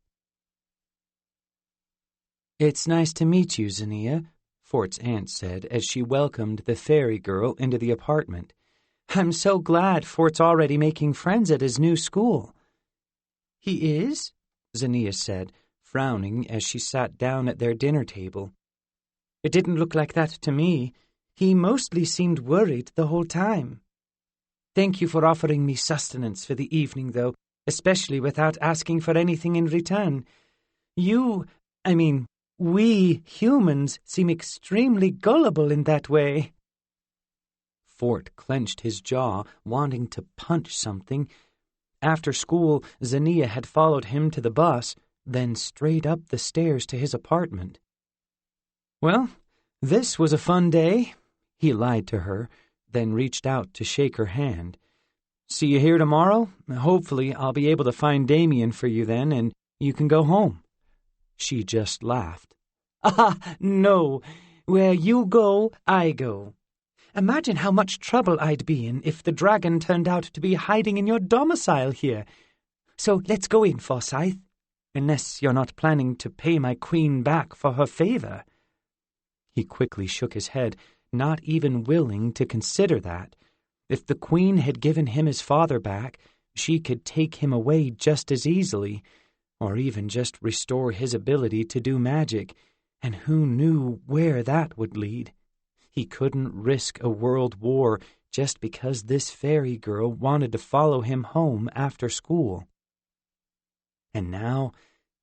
"It's nice to meet you, Zinnia," Fort's aunt said as she welcomed the fairy girl into the apartment. "I'm so glad Fort's already making friends at his new school." "He is?" Zinnia said, frowning as she sat down at their dinner table. "It didn't look like that to me. He mostly seemed worried the whole time. Thank you for offering me sustenance for the evening, though, especially without asking for anything in return. We humans seem extremely gullible in that way." Fort clenched his jaw, wanting to punch something. After school, Zinnia had followed him to the bus, then straight up the stairs to his apartment. "Well, this was a fun day," he lied to her, then reached out to shake her hand. "See you here tomorrow? Hopefully I'll be able to find Damien for you then, and you can go home." She just laughed. Ah, no. Where you go, I go. Imagine how much trouble I'd be in if the dragon turned out to be hiding in your domicile here. So let's go in, Forsyth, unless you're not planning to pay my queen back for her favor. He quickly shook his head, not even willing to consider that. If the queen had given him his father back, she could take him away just as easily, or even just restore his ability to do magic, and who knew where that would lead? He couldn't risk a world war just because this fairy girl wanted to follow him home after school. And now,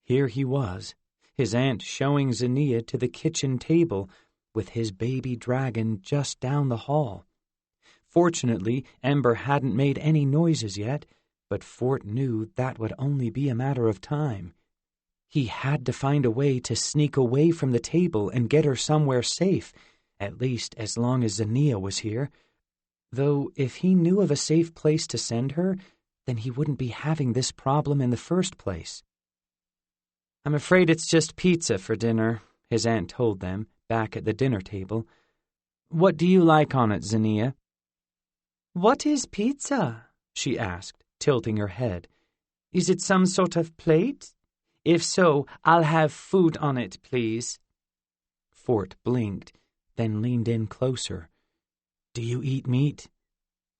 here he was, his aunt showing Zinnia to the kitchen table, with his baby dragon just down the hall. Fortunately, Ember hadn't made any noises yet, but Fort knew that would only be a matter of time. He had to find a way to sneak away from the table and get her somewhere safe, at least as long as Zinnia was here. Though if he knew of a safe place to send her, then he wouldn't be having this problem in the first place. "I'm afraid it's just pizza for dinner," his aunt told them, back at the dinner table. "What do you like on it, Zinnia?" "What is pizza?" she asked, tilting her head. "Is it some sort of plate? If so, I'll have food on it, please." Fort blinked, then leaned in closer. "Do you eat meat?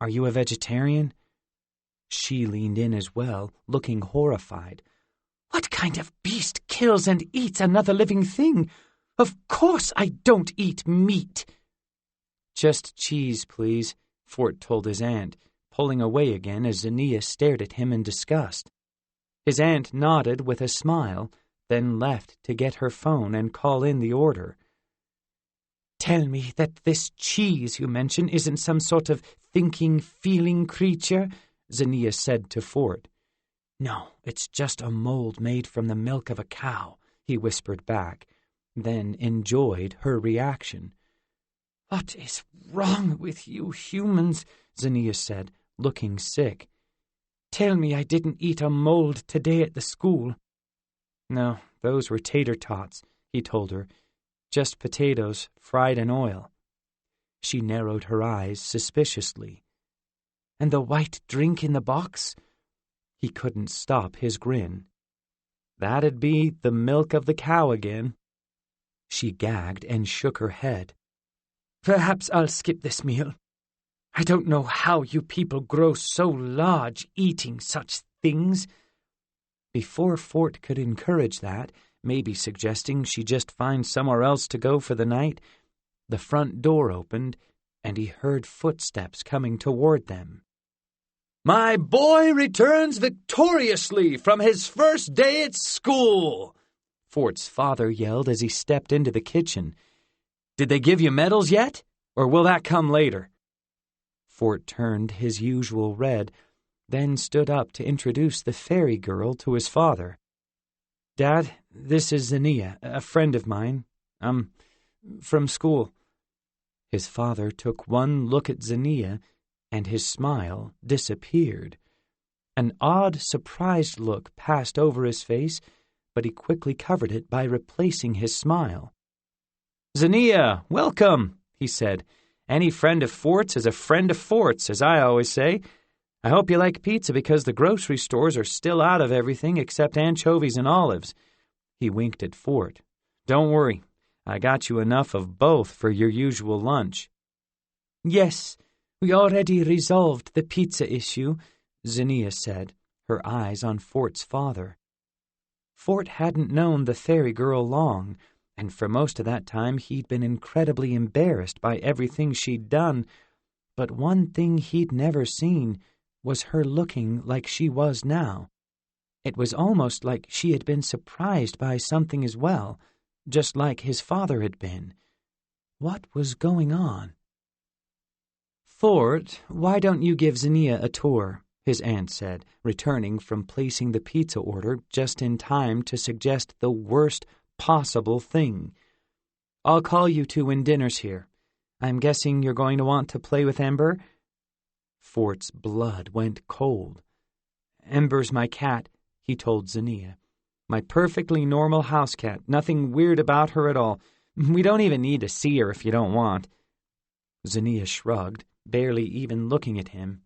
Are you a vegetarian?" She leaned in as well, looking horrified. "What kind of beast kills and eats another living thing? Of course I don't eat meat." "Just cheese, please," Fort told his aunt, pulling away again as Zinnia stared at him in disgust. His aunt nodded with a smile, then left to get her phone and call in the order. "Tell me that this cheese you mention isn't some sort of thinking, feeling creature," Zinnia said to Fort. "No, it's just a mold made from the milk of a cow," he whispered back, then enjoyed her reaction. "What is wrong with you humans?" Zinnia said, looking sick. "Tell me I didn't eat a mold today at the school." "No, those were tater tots," he told her. "Just potatoes, fried in oil." She narrowed her eyes suspiciously. "And the white drink in the box?" He couldn't stop his grin. "That'd be the milk of the cow again." She gagged and shook her head. "Perhaps I'll skip this meal. I don't know how you people grow so large eating such things." Before Fort could encourage that, maybe suggesting she just find somewhere else to go for the night, the front door opened, and he heard footsteps coming toward them. "My boy returns victoriously from his first day at school," Fort's father yelled as he stepped into the kitchen. "Did they give you medals yet, or will that come later?" Fort turned his usual red, then stood up to introduce the fairy girl to his father. "Dad, this is Zinnia, a friend of mine. I'm from school." His father took one look at Zinnia, and his smile disappeared. An odd, surprised look passed over his face, but he quickly covered it by replacing his smile. "Zinnia, welcome," he said. "Any friend of Fort's is a friend of Fort's, as I always say. I hope you like pizza because the grocery stores are still out of everything except anchovies and olives." He winked at Fort. "Don't worry, I got you enough of both for your usual lunch." "Yes, we already resolved the pizza issue," Zinnia said, her eyes on Fort's father. Fort hadn't known the fairy girl long, and for most of that time he'd been incredibly embarrassed by everything she'd done, but one thing he'd never seen was her looking like she was now. It was almost like she had been surprised by something as well, just like his father had been. What was going on? "Fort, why don't you give Zinnia a tour?" his aunt said, returning from placing the pizza order just in time to suggest the worst possible thing. "I'll call you two when dinner's here. I'm guessing you're going to want to play with Ember?" Fort's blood went cold. "Ember's my cat," he told Zinnia. My perfectly normal house cat. Nothing weird about her at all. We don't even need to see her if you don't want." Zinnia shrugged, barely even looking at him.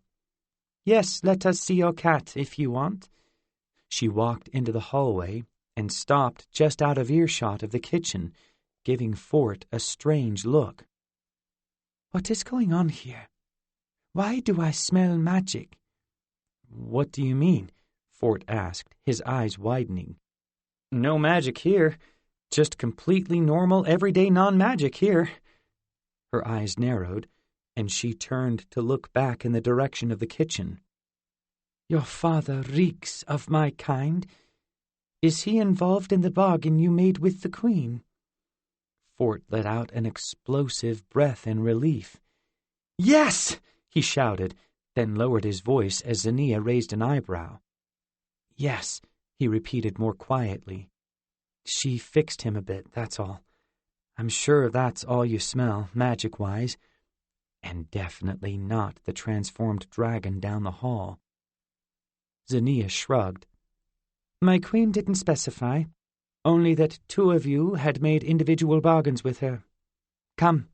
"Yes, let us see your cat if you want." She walked into the hallway and stopped just out of earshot of the kitchen, giving Fort a strange look. "What is going on here? Why do I smell magic?" "What do you mean?" Fort asked, his eyes widening. "No magic here. Just completely normal, everyday non-magic here." Her eyes narrowed, and she turned to look back in the direction of the kitchen. "Your father reeks of my kind. Is he involved in the bargain you made with the Queen?" Fort let out an explosive breath in relief. "Yes!" he shouted, then lowered his voice as Zinnia raised an eyebrow. "Yes," he repeated more quietly. "She fixed him a bit, that's all. I'm sure that's all you smell, magic-wise. And definitely not the transformed dragon down the hall." Zinnia shrugged. "My queen didn't specify, only that 2 of you had made individual bargains with her. Come,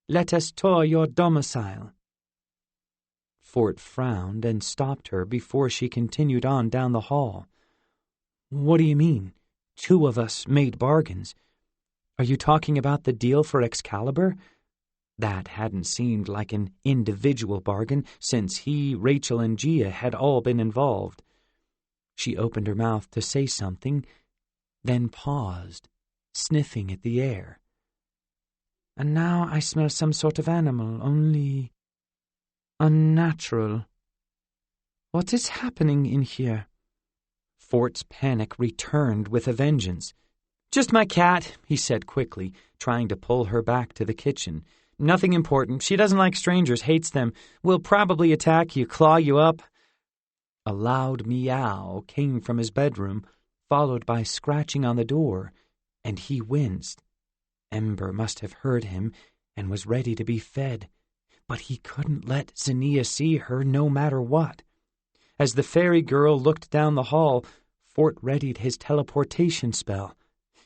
let us tour your domicile." Fort frowned and stopped her before she continued on down the hall. "What do you mean? 2 of us made bargains? Are you talking about the deal for Excalibur?" That hadn't seemed like an individual bargain since he, Rachel, and Gia had all been involved. She opened her mouth to say something, then paused, sniffing at the air. "And now I smell some sort of animal, only unnatural. What is happening in here?" Fort's panic returned with a vengeance. "Just my cat," he said quickly, trying to pull her back to the kitchen. "Nothing important. She doesn't like strangers, hates them. Will probably attack you, claw you up." A loud meow came from his bedroom, followed by scratching on the door, and he winced. Ember must have heard him and was ready to be fed, but he couldn't let Zinnia see her no matter what. As the fairy girl looked down the hall, Fort readied his teleportation spell.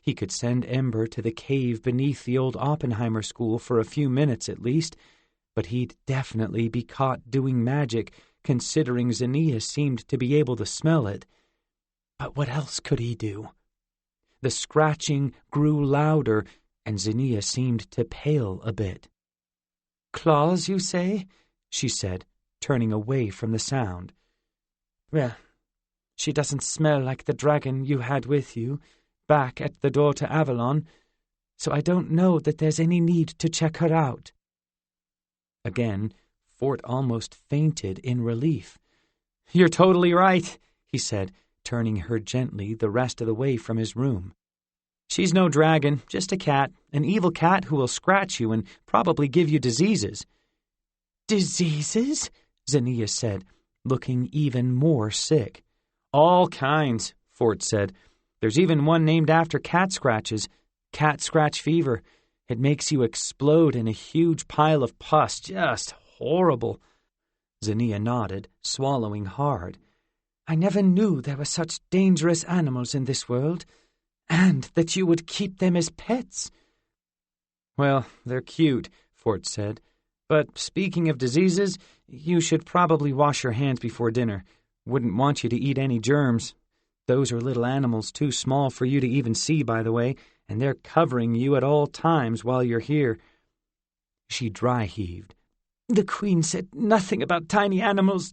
He could send Ember to the cave beneath the old Oppenheimer School for a few minutes at least, but he'd definitely be caught doing magic, considering Zinnia seemed to be able to smell it. But what else could he do? The scratching grew louder, and Zinnia seemed to pale a bit. "Claws, you say?" she said, turning away from the sound. "Well, she doesn't smell like the dragon you had with you back at the door to Avalon, so I don't know that there's any need to check her out." Again, Fort almost fainted in relief. "You're totally right," he said, turning her gently the rest of the way from his room. "She's no dragon, just a cat, an evil cat who will scratch you and probably give you diseases." "Diseases?" Zinnia said, looking even more sick. "All kinds," Fort said. "There's even one named after cat scratches, cat scratch fever. It makes you explode in a huge pile of pus, just horrible." Zinnia nodded, swallowing hard. "I never knew there were such dangerous animals in this world, and that you would keep them as pets." "Well, they're cute," Fort said. "But speaking of diseases, you should probably wash your hands before dinner. Wouldn't want you to eat any germs. Those are little animals too small for you to even see, by the way, and they're covering you at all times while you're here." She dry-heaved. "The Queen said nothing about tiny animals.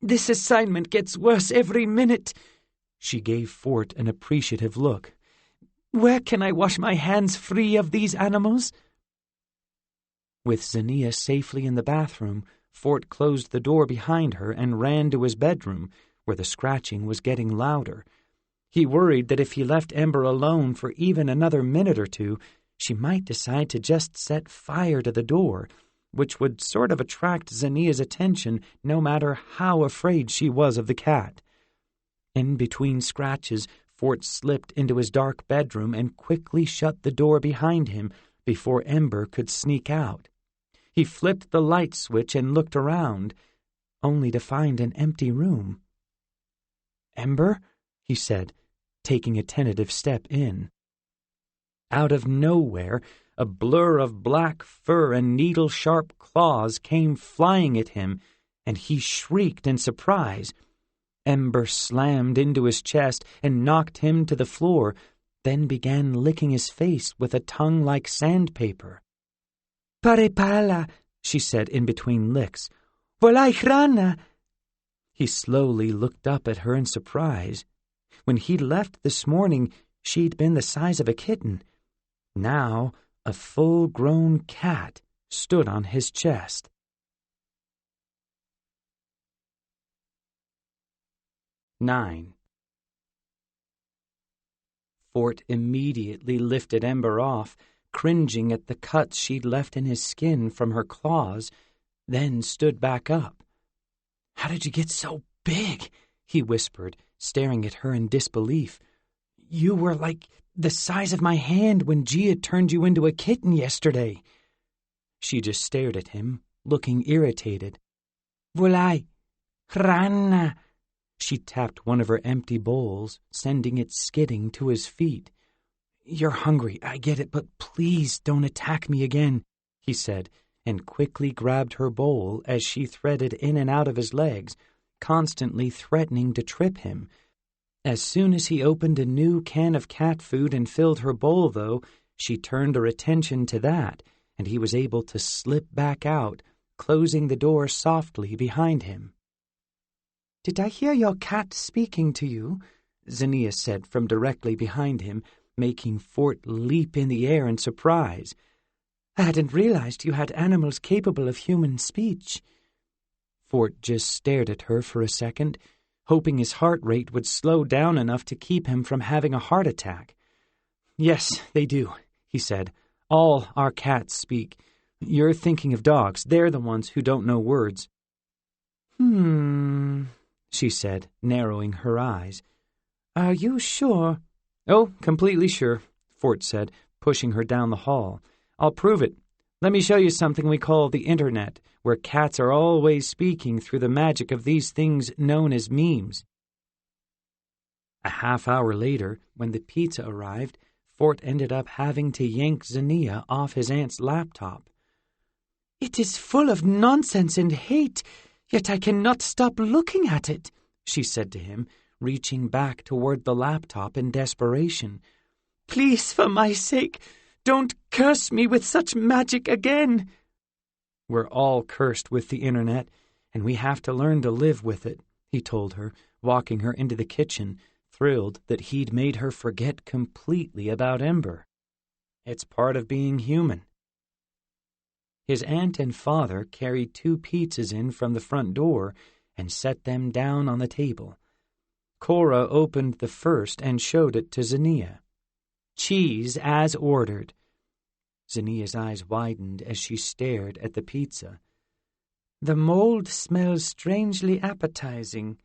This assignment gets worse every minute." She gave Fort an appreciative look. "Where can I wash my hands free of these animals?" With Zinnia safely in the bathroom, Fort closed the door behind her and ran to his bedroom, where the scratching was getting louder. He worried that if he left Ember alone for even another minute or 2, she might decide to just set fire to the door, which would sort of attract Zinnia's attention no matter how afraid she was of the cat. In between scratches, Fort slipped into his dark bedroom and quickly shut the door behind him before Ember could sneak out. He flipped the light switch and looked around, only to find an empty room. "Ember?" he said, taking a tentative step in. Out of nowhere, a blur of black fur and needle-sharp claws came flying at him, and he shrieked in surprise. Ember slammed into his chest and knocked him to the floor, then began licking his face with a tongue like sandpaper. "Parepala," she said in between licks. "Volai hrana." He slowly looked up at her in surprise. When he'd left this morning, she'd been the size of a kitten. Now, a full-grown cat stood on his chest. 9. Fort immediately lifted Ember off, cringing at the cuts she'd left in his skin from her claws, then stood back up. "How did you get so big?" he whispered, staring at her in disbelief. "You were like the size of my hand when Gia turned you into a kitten yesterday." She just stared at him, looking irritated. "Volai hrana." She tapped one of her empty bowls, sending it skidding to his feet. "You're hungry, I get it, but please don't attack me again," he said, and quickly grabbed her bowl as she threaded in and out of his legs, constantly threatening to trip him. As soon as he opened a new can of cat food and filled her bowl, though, she turned her attention to that, and he was able to slip back out, closing the door softly behind him. "Did I hear your cat speaking to you?" Zinnia said from directly behind him, making Fort leap in the air in surprise. "I hadn't realized you had animals capable of human speech." Fort just stared at her for a second, hoping his heart rate would slow down enough to keep him from having a heart attack. "Yes, they do," he said. "All our cats speak. You're thinking of dogs. They're the ones who don't know words." She said, narrowing her eyes. "Are you sure?" "Oh, completely sure," Fort said, pushing her down the hall. "I'll prove it. Let me show you something we call the Internet, where cats are always speaking through the magic of these things known as memes." A half-hour later, when the pizza arrived, Fort ended up having to yank Zinnia off his aunt's laptop. "It is full of nonsense and hate, yet I cannot stop looking at it," she said to him, reaching back toward the laptop in desperation. "Please, for my sake, don't curse me with such magic again." "We're all cursed with the Internet, and we have to learn to live with it," he told her, walking her into the kitchen, thrilled that he'd made her forget completely about Ember. "It's part of being human." His aunt and father carried 2 pizzas in from the front door and set them down on the table. Cora opened the first and showed it to Zinnia. "Cheese as ordered." Zinnia's eyes widened as she stared at the pizza. "The mold smells strangely appetizing."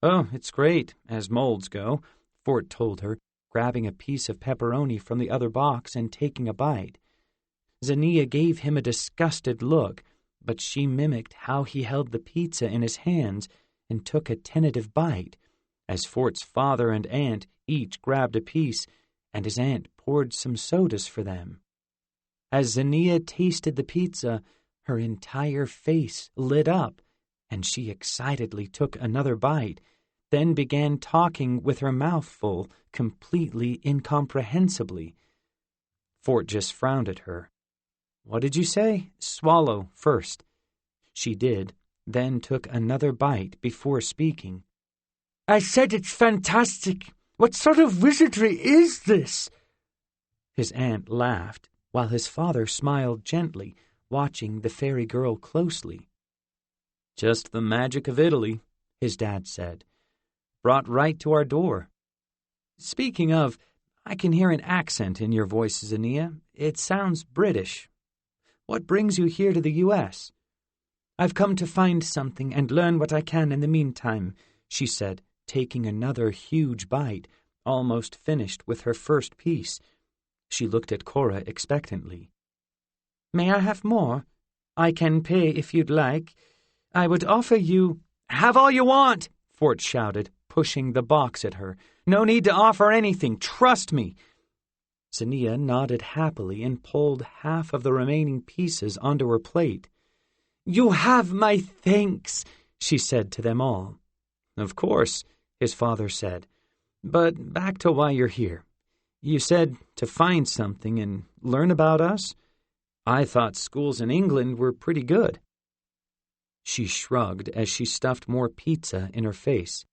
"Oh, it's great, as molds go," Fort told her, grabbing a piece of pepperoni from the other box and taking a bite. Zinnia gave him a disgusted look, but she mimicked how he held the pizza in his hands and took a tentative bite, as Fort's father and aunt each grabbed a piece, and his aunt poured some sodas for them. As Zinnia tasted the pizza, her entire face lit up, and she excitedly took another bite, then began talking with her mouth full, completely incomprehensibly. Fort just frowned at her. "What did you say? Swallow first." She did, then took another bite before speaking. "I said it's fantastic. What sort of wizardry is this?" His aunt laughed, while his father smiled gently, watching the fairy girl closely. "Just the magic of Italy," his dad said. "Brought right to our door. Speaking of, I can hear an accent in your voice, Zinnia. It sounds British. What brings you here to the U.S.? "I've come to find something and learn what I can in the meantime," she said, taking another huge bite, almost finished with her first piece. She looked at Cora expectantly. "May I have more? I can pay if you'd like. I would offer you—" "Have all you want!" Fort shouted, pushing the box at her. "No need to offer anything. Trust me." Zinnia nodded happily and pulled half of the remaining pieces onto her plate. "You have my thanks," she said to them all. "Of course," his father said. "But back to why you're here. You said to find something and learn about us? I thought schools in England were pretty good." She shrugged as she stuffed more pizza in her face.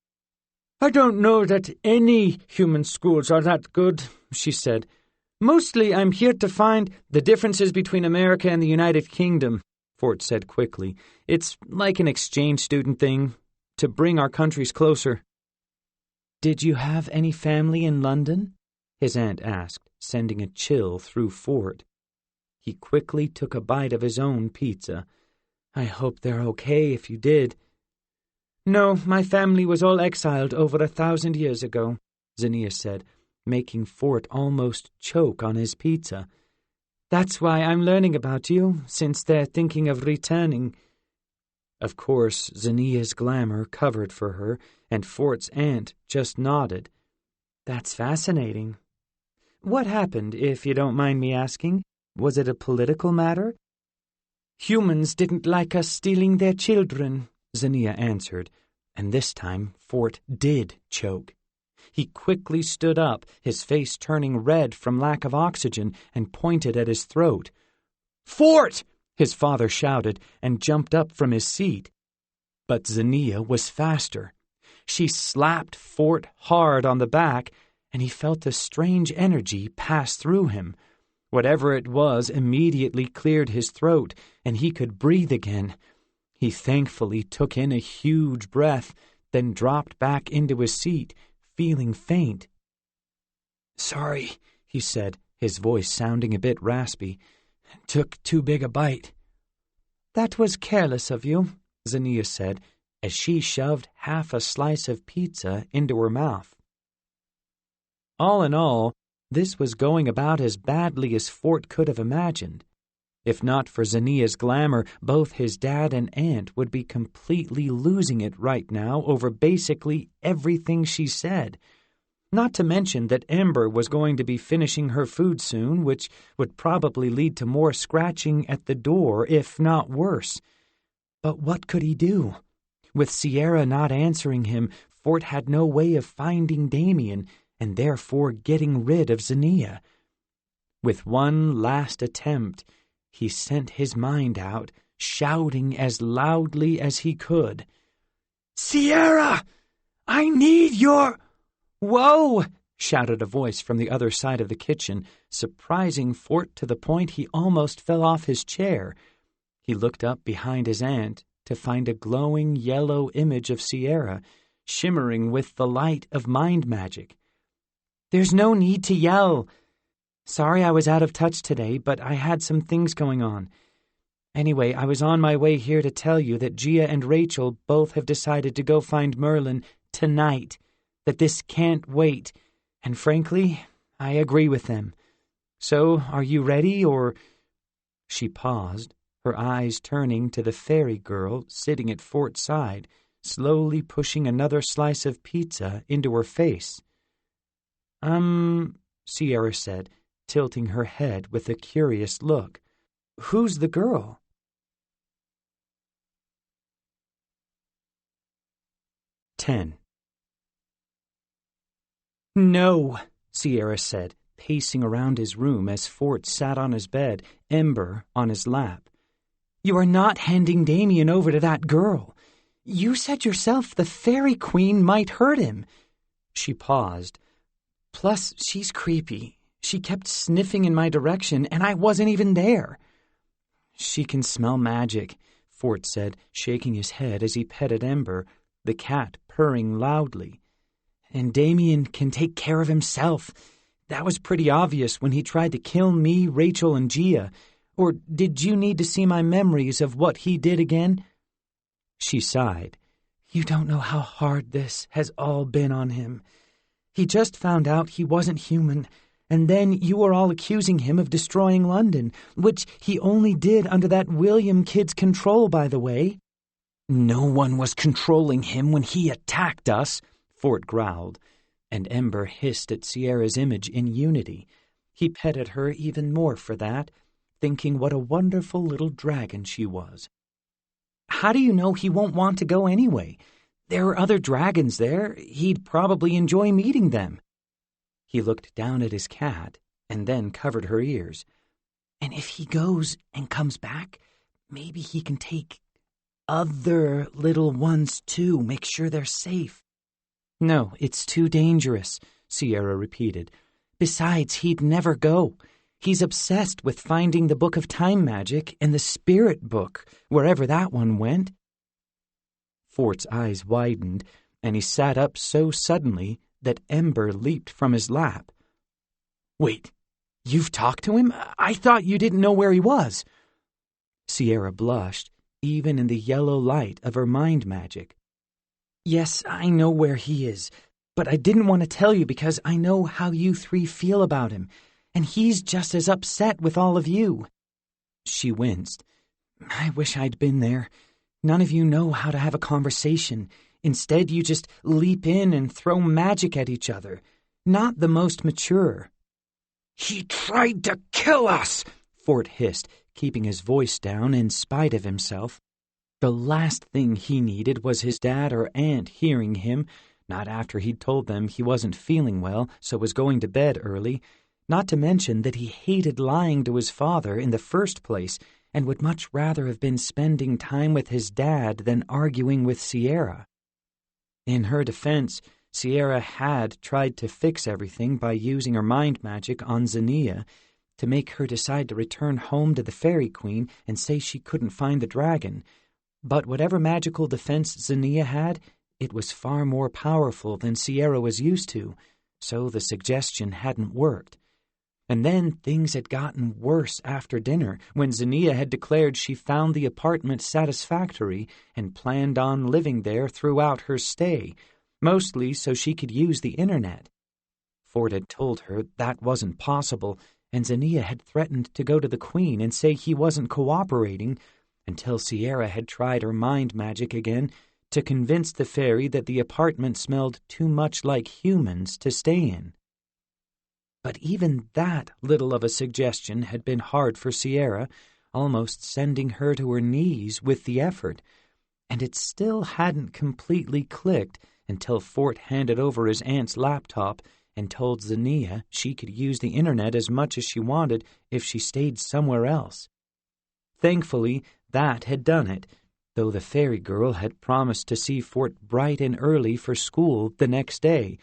"I don't know that any human schools are that good," she said. "Mostly I'm here to find the differences between America and the United Kingdom," Fort said quickly. "It's like an exchange student thing, to bring our countries closer." "Did you have any family in London?" his aunt asked, sending a chill through Fort. He quickly took a bite of his own pizza. "I hope they're okay if you did." "No, my family was all exiled over 1,000 years ago," Zinnia said, making Fort almost choke on his pizza. "That's why I'm learning about you, since they're thinking of returning." Of course, Zinnia's glamour covered for her, and Fort's aunt just nodded. "That's fascinating. What happened, if you don't mind me asking? Was it a political matter?" "Humans didn't like us stealing their children," Zinnia answered, and this time Fort did choke. He quickly stood up, his face turning red from lack of oxygen, and pointed at his throat. "Fort!" his father shouted, and jumped up from his seat. But Zinnia was faster. She slapped Fort hard on the back, and he felt a strange energy pass through him. Whatever it was immediately cleared his throat, and he could breathe again. He thankfully took in a huge breath, then dropped back into his seat, feeling faint. "Sorry," he said, his voice sounding a bit raspy. "Took too big a bite." "That was careless of you," Zinnia said, as she shoved half a slice of pizza into her mouth. All in all, this was going about as badly as Fort could have imagined. If not for Zinnia's glamour, both his dad and aunt would be completely losing it right now over basically everything she said. Not to mention that Ember was going to be finishing her food soon, which would probably lead to more scratching at the door, if not worse. But what could he do? With Sierra not answering him, Fort had no way of finding Damien, and therefore getting rid of Zinnia. With one last attempt, he sent his mind out, shouting as loudly as he could. "Sierra! I need your—" "Whoa!" shouted a voice from the other side of the kitchen, surprising Fort to the point he almost fell off his chair. He looked up behind his aunt to find a glowing yellow image of Sierra, shimmering with the light of mind magic. "There's no need to yell. Sorry I was out of touch today, but I had some things going on. Anyway, I was on my way here to tell you that Gia and Rachel both have decided to go find Merlin tonight, that this can't wait, and frankly, I agree with them. So, are you ready, or—" She paused, her eyes turning to the fairy girl sitting at Fort's side, slowly pushing another slice of pizza into her face. Sierra said, tilting her head with a curious look. "Who's the girl?" "No," Sierra said, pacing around his room as Fort sat on his bed, Ember on his lap. "You are not handing Damien over to that girl. You said yourself the fairy queen might hurt him." She paused. "Plus, she's creepy. She kept sniffing in my direction, and I wasn't even there." "She can smell magic," Fort said, shaking his head as he petted Ember, the cat purring loudly. "And Damien can take care of himself. That was pretty obvious when he tried to kill me, Rachel, and Gia. Or did you need to see my memories of what he did again?" She sighed. "You don't know how hard this has all been on him. He just found out he wasn't human, and then you were all accusing him of destroying London, which he only did under that William kid's control, by the way." "No one was controlling him when he attacked us," Fort growled, and Ember hissed at Sierra's image in unity. He petted her even more for that, thinking what a wonderful little dragon she was. How do you know he won't want to go anyway? There are other dragons there. He'd probably enjoy meeting them. He looked down at his cat and then covered her ears. And if he goes and comes back, maybe he can take other little ones too, make sure they're safe. No, it's too dangerous, Sierra repeated. Besides, he'd never go. He's obsessed with finding the Book of Time Magic and the Spirit Book, wherever that one went. Fort's eyes widened, and he sat up so suddenly that Ember leaped from his lap. Wait, you've talked to him? I thought you didn't know where he was. Sierra blushed, even in the yellow light of her mind magic. Yes, I know where he is, but I didn't want to tell you because I know how you three feel about him, and he's just as upset with all of you. She winced. I wish I'd been there. None of you know how to have a conversation. Instead, you just leap in and throw magic at each other. Not the most mature. He tried to kill us, Fort hissed, keeping his voice down in spite of himself. The last thing he needed was his dad or aunt hearing him, not after he'd told them he wasn't feeling well, so was going to bed early, not to mention that he hated lying to his father in the first place and would much rather have been spending time with his dad than arguing with Sierra. In her defense, Sierra had tried to fix everything by using her mind magic on Zinnia to make her decide to return home to the Fairy Queen and say she couldn't find the dragon. But whatever magical defense Zinnia had, it was far more powerful than Sierra was used to, so the suggestion hadn't worked. And then things had gotten worse after dinner, when Zinnia had declared she found the apartment satisfactory and planned on living there throughout her stay, mostly so she could use the internet. Fort had told her that wasn't possible, and Zinnia had threatened to go to the Queen and say he wasn't cooperating, until Sierra had tried her mind magic again to convince the fairy that the apartment smelled too much like humans to stay in. But even that little of a suggestion had been hard for Sierra, almost sending her to her knees with the effort, and it still hadn't completely clicked until Fort handed over his aunt's laptop and told Zinnia she could use the internet as much as she wanted if she stayed somewhere else. Thankfully, that had done it, though the fairy girl had promised to see Fort bright and early for school the next day,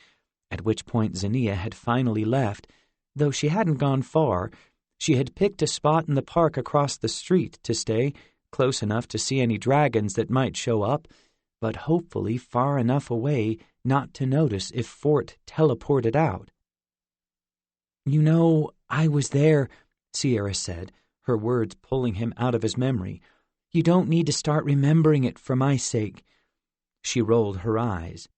at which point Zinnia had finally left. Though she hadn't gone far, she had picked a spot in the park across the street to stay, close enough to see any dragons that might show up, but hopefully far enough away not to notice if Fort teleported out. You know, I was there, Sierra said, her words pulling him out of his memory. You don't need to start remembering it for my sake. She rolled her eyes.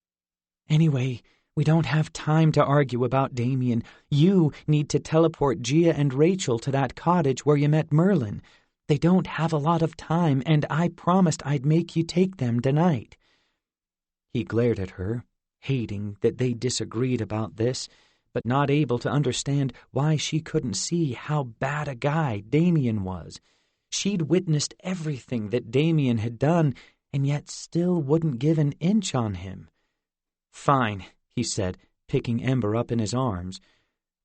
Anyway, we don't have time to argue about Damien. You need to teleport Gia and Rachel to that cottage where you met Merlin. They don't have a lot of time, and I promised I'd make you take them tonight. He glared at her, hating that they disagreed about this, but not able to understand why she couldn't see how bad a guy Damien was. She'd witnessed everything that Damien had done, and yet still wouldn't give an inch on him. Fine, he said, picking Ember up in his arms,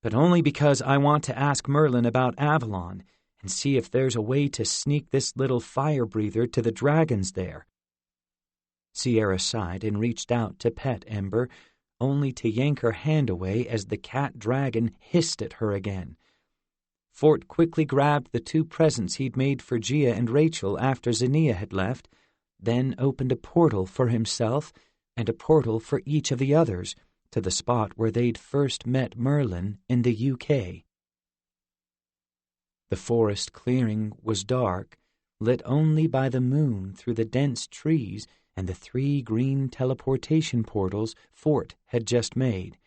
but only because I want to ask Merlin about Avalon and see if there's a way to sneak this little fire breather to the dragons there. Sierra sighed and reached out to pet Ember, only to yank her hand away as the cat dragon hissed at her again. Fort quickly grabbed the 2 presents he'd made for Gia and Rachel after Zinnia had left, then opened a portal for himself and a portal for each of the others to the spot where they'd first met Merlin in the UK. The forest clearing was dark, lit only by the moon through the dense trees and the 3 green teleportation portals Fort had just made.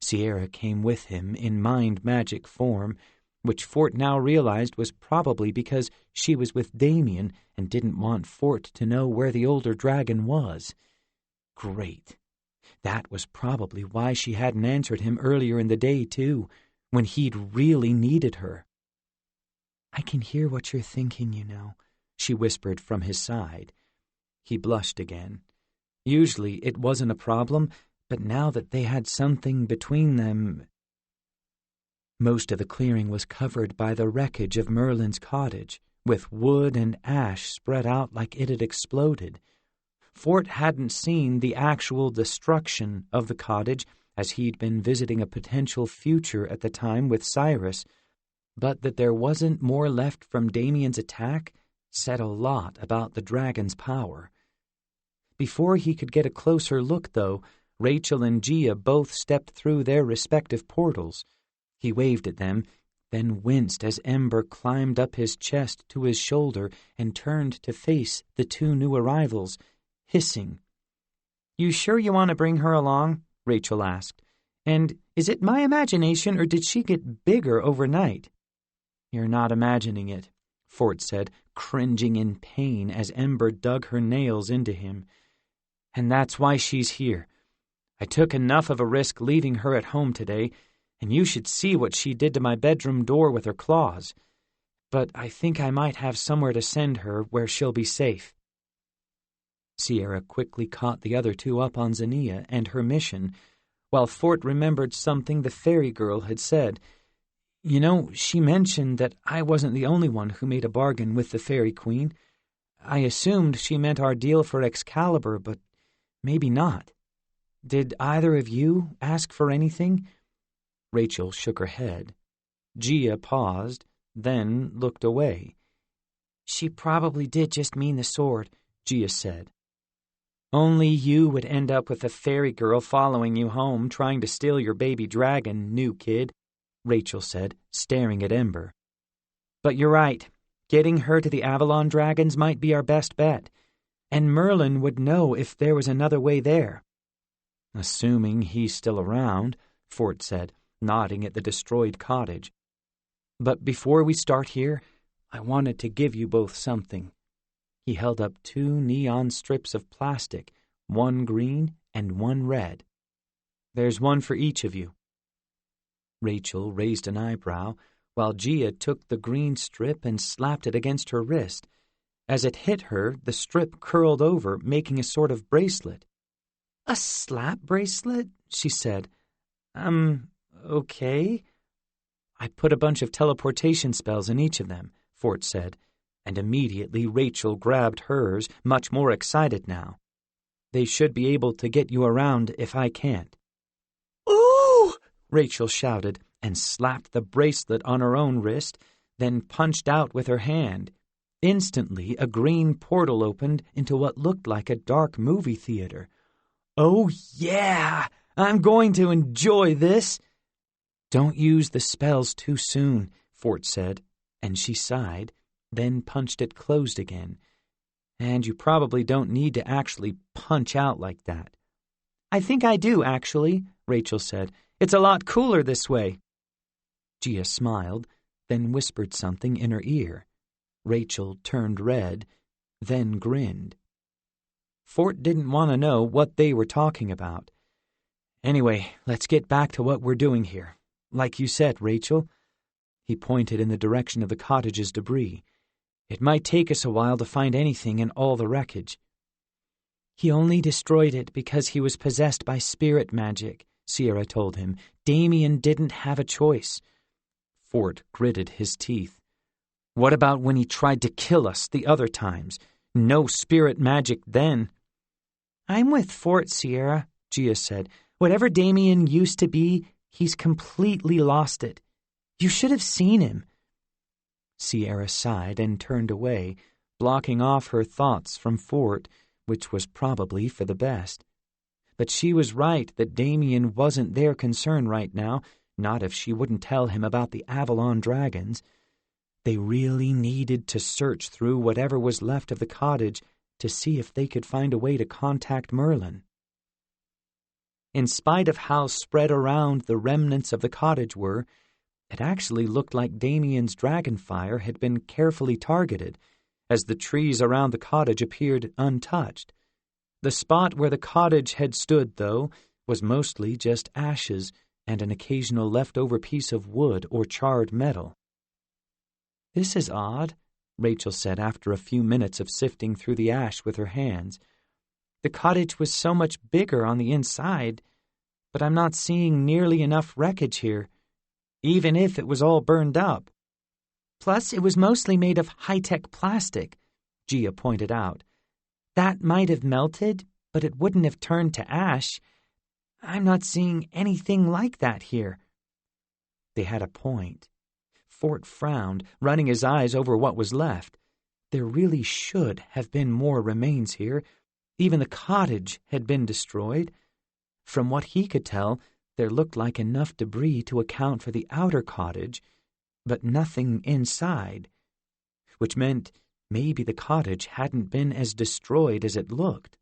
Sierra came with him in mind magic form, which Fort now realized was probably because she was with Damien and didn't want Fort to know where the older dragon was. Great. That was probably why she hadn't answered him earlier in the day, too, when he'd really needed her. "I can hear what you're thinking, you know," she whispered from his side. He blushed again. Usually it wasn't a problem, but now that they had something between them... Most of the clearing was covered by the wreckage of Merlin's cottage, with wood and ash spread out like it had exploded. Fort hadn't seen the actual destruction of the cottage, as he'd been visiting a potential future at the time with Cyrus, but that there wasn't more left from Damien's attack said a lot about the dragon's power. Before he could get a closer look, though, Rachel and Gia both stepped through their respective portals. He waved at them, then winced as Ember climbed up his chest to his shoulder and turned to face the two new arrivals, hissing. "You sure you want to bring her along?" Rachel asked. "And is it my imagination, or did she get bigger overnight?" "You're not imagining it," Fort said, cringing in pain as Ember dug her nails into him. "And that's why she's here. I took enough of a risk leaving her at home today, and you should see what she did to my bedroom door with her claws. But I think I might have somewhere to send her where she'll be safe." Sierra quickly caught the other two up on Zinnia and her mission, while Fort remembered something the fairy girl had said. "You know, she mentioned that I wasn't the only one who made a bargain with the Fairy Queen. I assumed she meant our deal for Excalibur, but maybe not. Did either of you ask for anything?" Rachel shook her head. Gia paused, then looked away. "She probably did just mean the sword," Gia said. "Only you would end up with a fairy girl following you home, trying to steal your baby dragon, new kid," Rachel said, staring at Ember. "But you're right. Getting her to the Avalon Dragons might be our best bet. And Merlin would know if there was another way there." "Assuming he's still around," Fort said, nodding at the destroyed cottage. "But before we start here, I wanted to give you both something." He held up 2 neon strips of plastic, one green and one red. "There's one for each of you." Rachel raised an eyebrow, while Gia took the green strip and slapped it against her wrist. As it hit her, the strip curled over, making a sort of bracelet. "A slap bracelet?" she said. Okay." "I put a bunch of teleportation spells in each of them," Fort said, and immediately Rachel grabbed hers, much more excited now. "They should be able to get you around if I can't." "Ooh!" Rachel shouted, and slapped the bracelet on her own wrist, then punched out with her hand. Instantly, a green portal opened into what looked like a dark movie theater. "Oh, yeah! I'm going to enjoy this!" "Don't use the spells too soon," Fort said, and she sighed, then punched it closed again. "And you probably don't need to actually punch out like that." "I think I do, actually," Rachel said. "It's a lot cooler this way." Gia smiled, then whispered something in her ear. Rachel turned red, then grinned. Fort didn't want to know what they were talking about. "Anyway, let's get back to what we're doing here. Like you said, Rachel." He pointed in the direction of the cottage's debris. "It might take us a while to find anything in all the wreckage." "He only destroyed it because he was possessed by spirit magic," Sierra told him. "Damien didn't have a choice." Fort gritted his teeth. "What about when he tried to kill us the other times? No spirit magic then." "I'm with Fort, Sierra," Gia said. "Whatever Damien used to be, he's completely lost it. You should have seen him." Sierra sighed and turned away, blocking off her thoughts from Fort, which was probably for the best. But she was right that Damien wasn't their concern right now, not if she wouldn't tell him about the Avalon Dragons. They really needed to search through whatever was left of the cottage to see if they could find a way to contact Merlin. In spite of how spread around the remnants of the cottage were, it actually looked like Damien's dragonfire had been carefully targeted, as the trees around the cottage appeared untouched. The spot where the cottage had stood, though, was mostly just ashes and an occasional leftover piece of wood or charred metal. "This is odd," Rachel said after a few minutes of sifting through the ash with her hands. "The cottage was so much bigger on the inside, but I'm not seeing nearly enough wreckage here, even if it was all burned up. Plus, it was mostly made of high-tech plastic," Gia pointed out. "That might have melted, but it wouldn't have turned to ash. I'm not seeing anything like that here." They had a point. Fort frowned, running his eyes over what was left. There really should have been more remains here. Even the cottage had been destroyed. From what he could tell, there looked like enough debris to account for the outer cottage, but nothing inside, which meant maybe the cottage hadn't been as destroyed as it looked.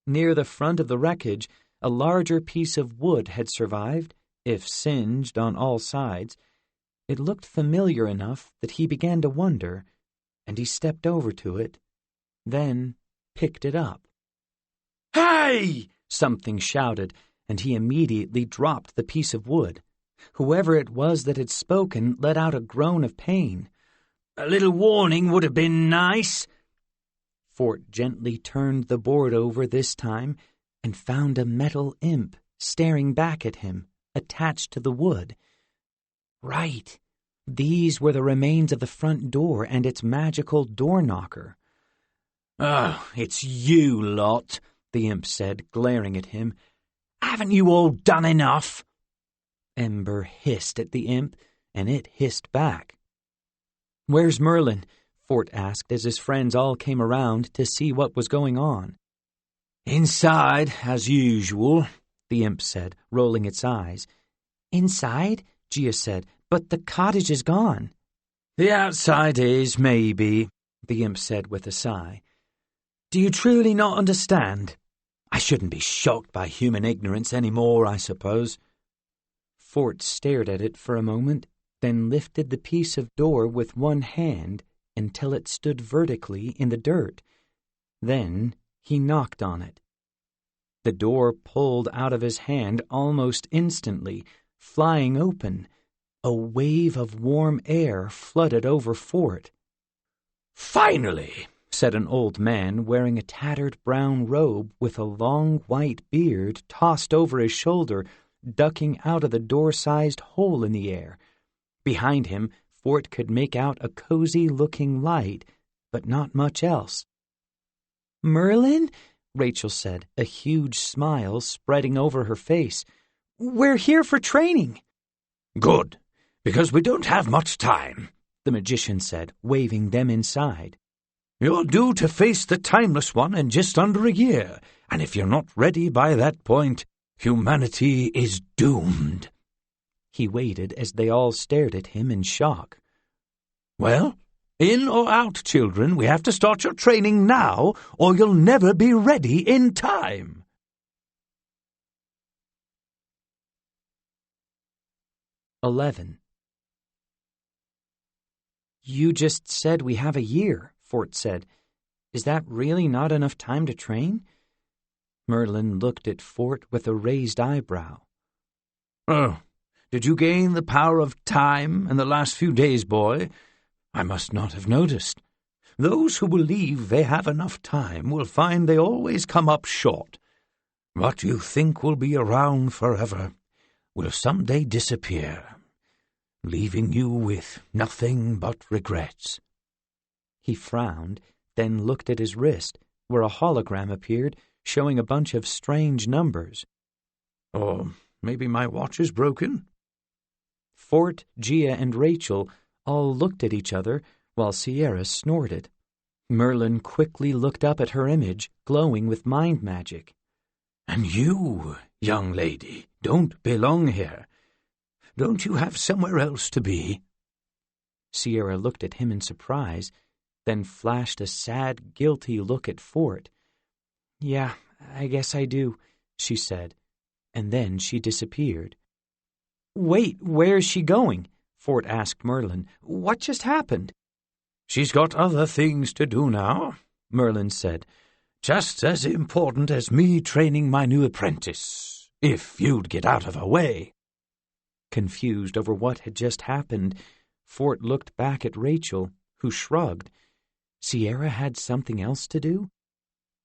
Near the front of the wreckage, a larger piece of wood had survived, if singed on all sides. It looked familiar enough that he began to wonder, and he stepped over to it, then picked it up. "Hey!" Something shouted, and he immediately dropped the piece of wood. Whoever it was that had spoken let out a groan of pain. "A little warning would have been nice." Fort gently turned the board over this time and found a metal imp staring back at him, attached to the wood. Right. These were the remains of the front door and its magical door knocker. "Oh, it's you lot," the imp said, glaring at him. "Haven't you all done enough?" Ember hissed at the imp, and it hissed back. "Where's Merlin?" Fort asked as his friends all came around to see what was going on. "Inside, as usual," the imp said, rolling its eyes. "Inside?" Gia said, "but the cottage is gone." "The outside is, maybe," the imp said with a sigh. "Do you truly not understand? I shouldn't be shocked by human ignorance any more, I suppose." Fort stared at it for a moment, then lifted the piece of door with one hand until it stood vertically in the dirt. Then he knocked on it. The door pulled out of his hand almost instantly, flying open. A wave of warm air flooded over Fort. "Finally," said an old man wearing a tattered brown robe with a long white beard tossed over his shoulder, ducking out of the door-sized hole in the air. Behind him, Fort could make out a cozy-looking light, but not much else. "Merlin?" Rachel said, a huge smile spreading over her face. "We're here for training." "Good, because we don't have much time," the magician said, waving them inside. "You're due to face the Timeless One in just under a year, and if you're not ready by that point, humanity is doomed." He waited as they all stared at him in shock. "Well, in or out, children, we have to start your training now, or you'll never be ready in time." "11. "You just said we have a year," Fort said. "Is that really not enough time to train?" Merlin looked at Fort with a raised eyebrow. "Oh, did you gain the power of time in the last few days, boy? I must not have noticed. Those who believe they have enough time will find they always come up short. What you think will be around forever will someday disappear, leaving you with nothing but regrets." He frowned, then looked at his wrist, where a hologram appeared, showing a bunch of strange numbers. "Or maybe my watch is broken?" Fort, Gia, and Rachel all looked at each other while Sierra snorted. Merlin quickly looked up at her image, glowing with mind magic. "And you, young lady, don't belong here. Don't you have somewhere else to be?" Sierra looked at him in surprise, then flashed a sad, guilty look at Fort. "Yeah, I guess I do," she said, and then she disappeared. "Wait, where's she going?" Fort asked Merlin. "What just happened?" "She's got other things to do now," Merlin said. Just as important as me training my new apprentice, if you'd get out of her way." Confused over what had just happened, Fort looked back at Rachel, who shrugged. Sierra had something else to do?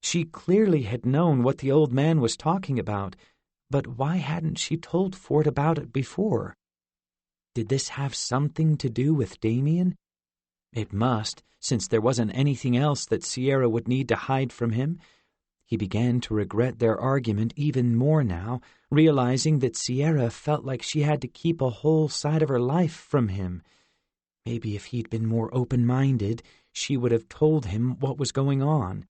She clearly had known what the old man was talking about, but why hadn't she told Fort about it before? Did this have something to do with Damien? It must, since there wasn't anything else that Sierra would need to hide from him. He began to regret their argument even more now, realizing that Sierra felt like she had to keep a whole side of her life from him. Maybe if he'd been more open-minded, she would have told him what was going on.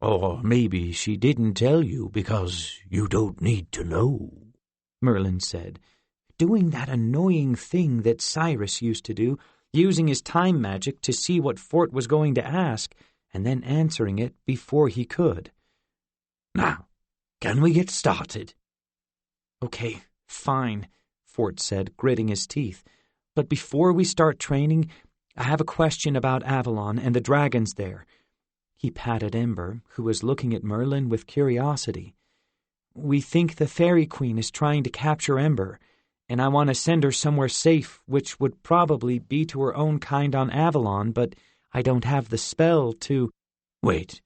"Or maybe she didn't tell you because you don't need to know," Merlin said, doing that annoying thing that Cyrus used to do, using his time magic to see what Fort was going to ask, and then answering it before he could. "Now, can we get started?" "Okay, fine," Fort said, gritting his teeth. "But before we start training, I have a question about Avalon and the dragons there." He patted Ember, who was looking at Merlin with curiosity. "We think the Fairy Queen is trying to capture Ember, and I want to send her somewhere safe, which would probably be to her own kind on Avalon, but I don't have the spell to—" "Wait,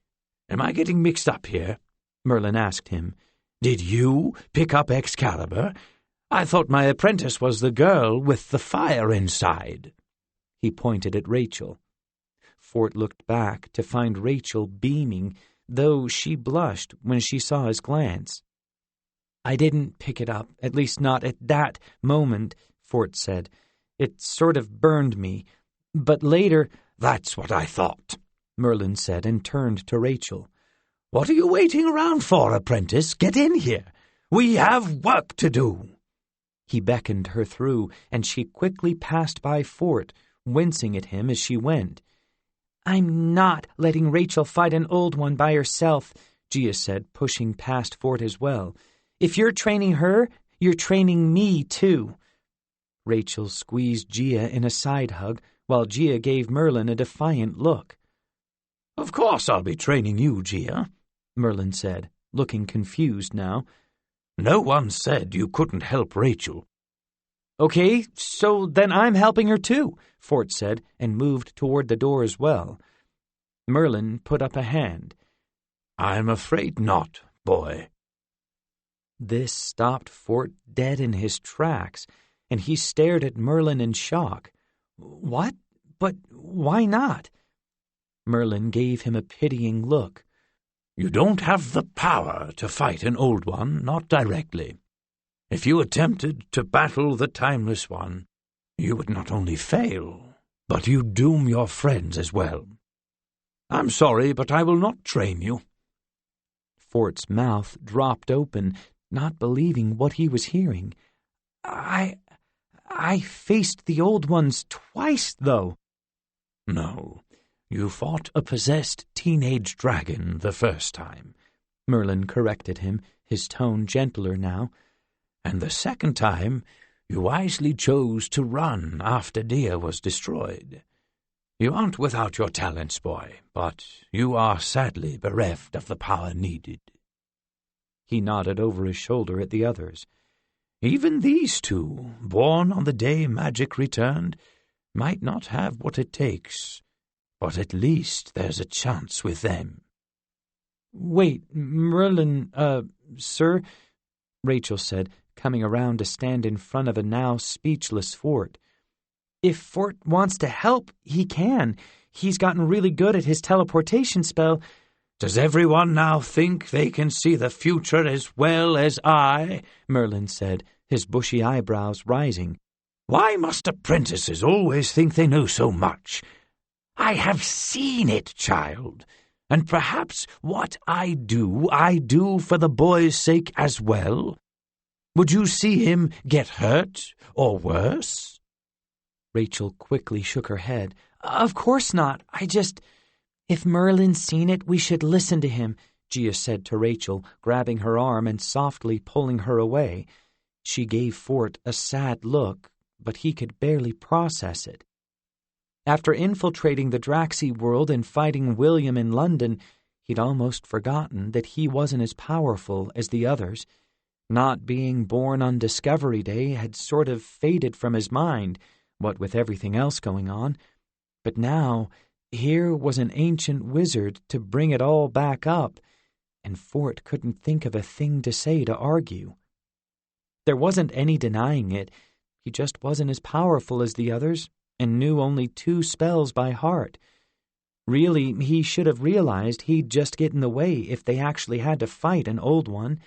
am I getting mixed up here?" Merlin asked him. "Did you pick up Excalibur? I thought my apprentice was the girl with the fire inside." He pointed at Rachel. Fort looked back to find Rachel beaming, though she blushed when she saw his glance. "I didn't pick it up, at least not at that moment," Fort said. "It sort of burned me. But later—" "That's what I thought," Merlin said, and turned to Rachel. "What are you waiting around for, apprentice? Get in here. We have work to do." He beckoned her through, and she quickly passed by Fort, wincing at him as she went. "I'm not letting Rachel fight an old one by herself," Gia said, pushing past Fort as well. "If you're training her, you're training me, too." Rachel squeezed Gia in a side hug, while Gia gave Merlin a defiant look. "Of course I'll be training you, Gia," Merlin said, looking confused now. "No one said you couldn't help Rachel." "Okay, so then I'm helping her too," Fort said, and moved toward the door as well. Merlin put up a hand. "I'm afraid not, boy." This stopped Fort dead in his tracks, and he stared at Merlin in shock. "What? But why not?" Merlin gave him a pitying look. "You don't have the power to fight an old one, not directly. If you attempted to battle the Timeless One, you would not only fail, but you'd doom your friends as well. I'm sorry, but I will not train you." Fort's mouth dropped open, not believing what he was hearing. I faced the old ones twice, though." "No, you fought a possessed teenage dragon the first time," Merlin corrected him, his tone gentler now. "And the second time, you wisely chose to run after Dia was destroyed. You aren't without your talents, boy, but you are sadly bereft of the power needed." He nodded over his shoulder at the others. "Even these two, born on the day magic returned, might not have what it takes, but at least there's a chance with them." "Wait, Merlin, sir," Rachel said, coming around to stand in front of a now speechless Fort. "If Fort wants to help, he can. He's gotten really good at his teleportation spell." "Does everyone now think they can see the future as well as I?" Merlin said, his bushy eyebrows rising. "Why must apprentices always think they know so much? I have seen it, child, and perhaps what I do for the boy's sake as well. Would you see him get hurt or worse?" Rachel quickly shook her head. "Of course not. If Merlin's seen it, we should listen to him," Gia said to Rachel, grabbing her arm and softly pulling her away. She gave Fort a sad look, but he could barely process it. After infiltrating the Draxi world and fighting William in London, He'd almost forgotten that he wasn't as powerful as the others. Not being born on Discovery Day had sort of faded from his mind, what with everything else going on. But now, here was an ancient wizard to bring it all back up, and Fort couldn't think of a thing to say to argue. There wasn't any denying it. He just wasn't as powerful as the others, and knew only 2 spells by heart. Really, he should have realized he'd just get in the way if they actually had to fight an old one.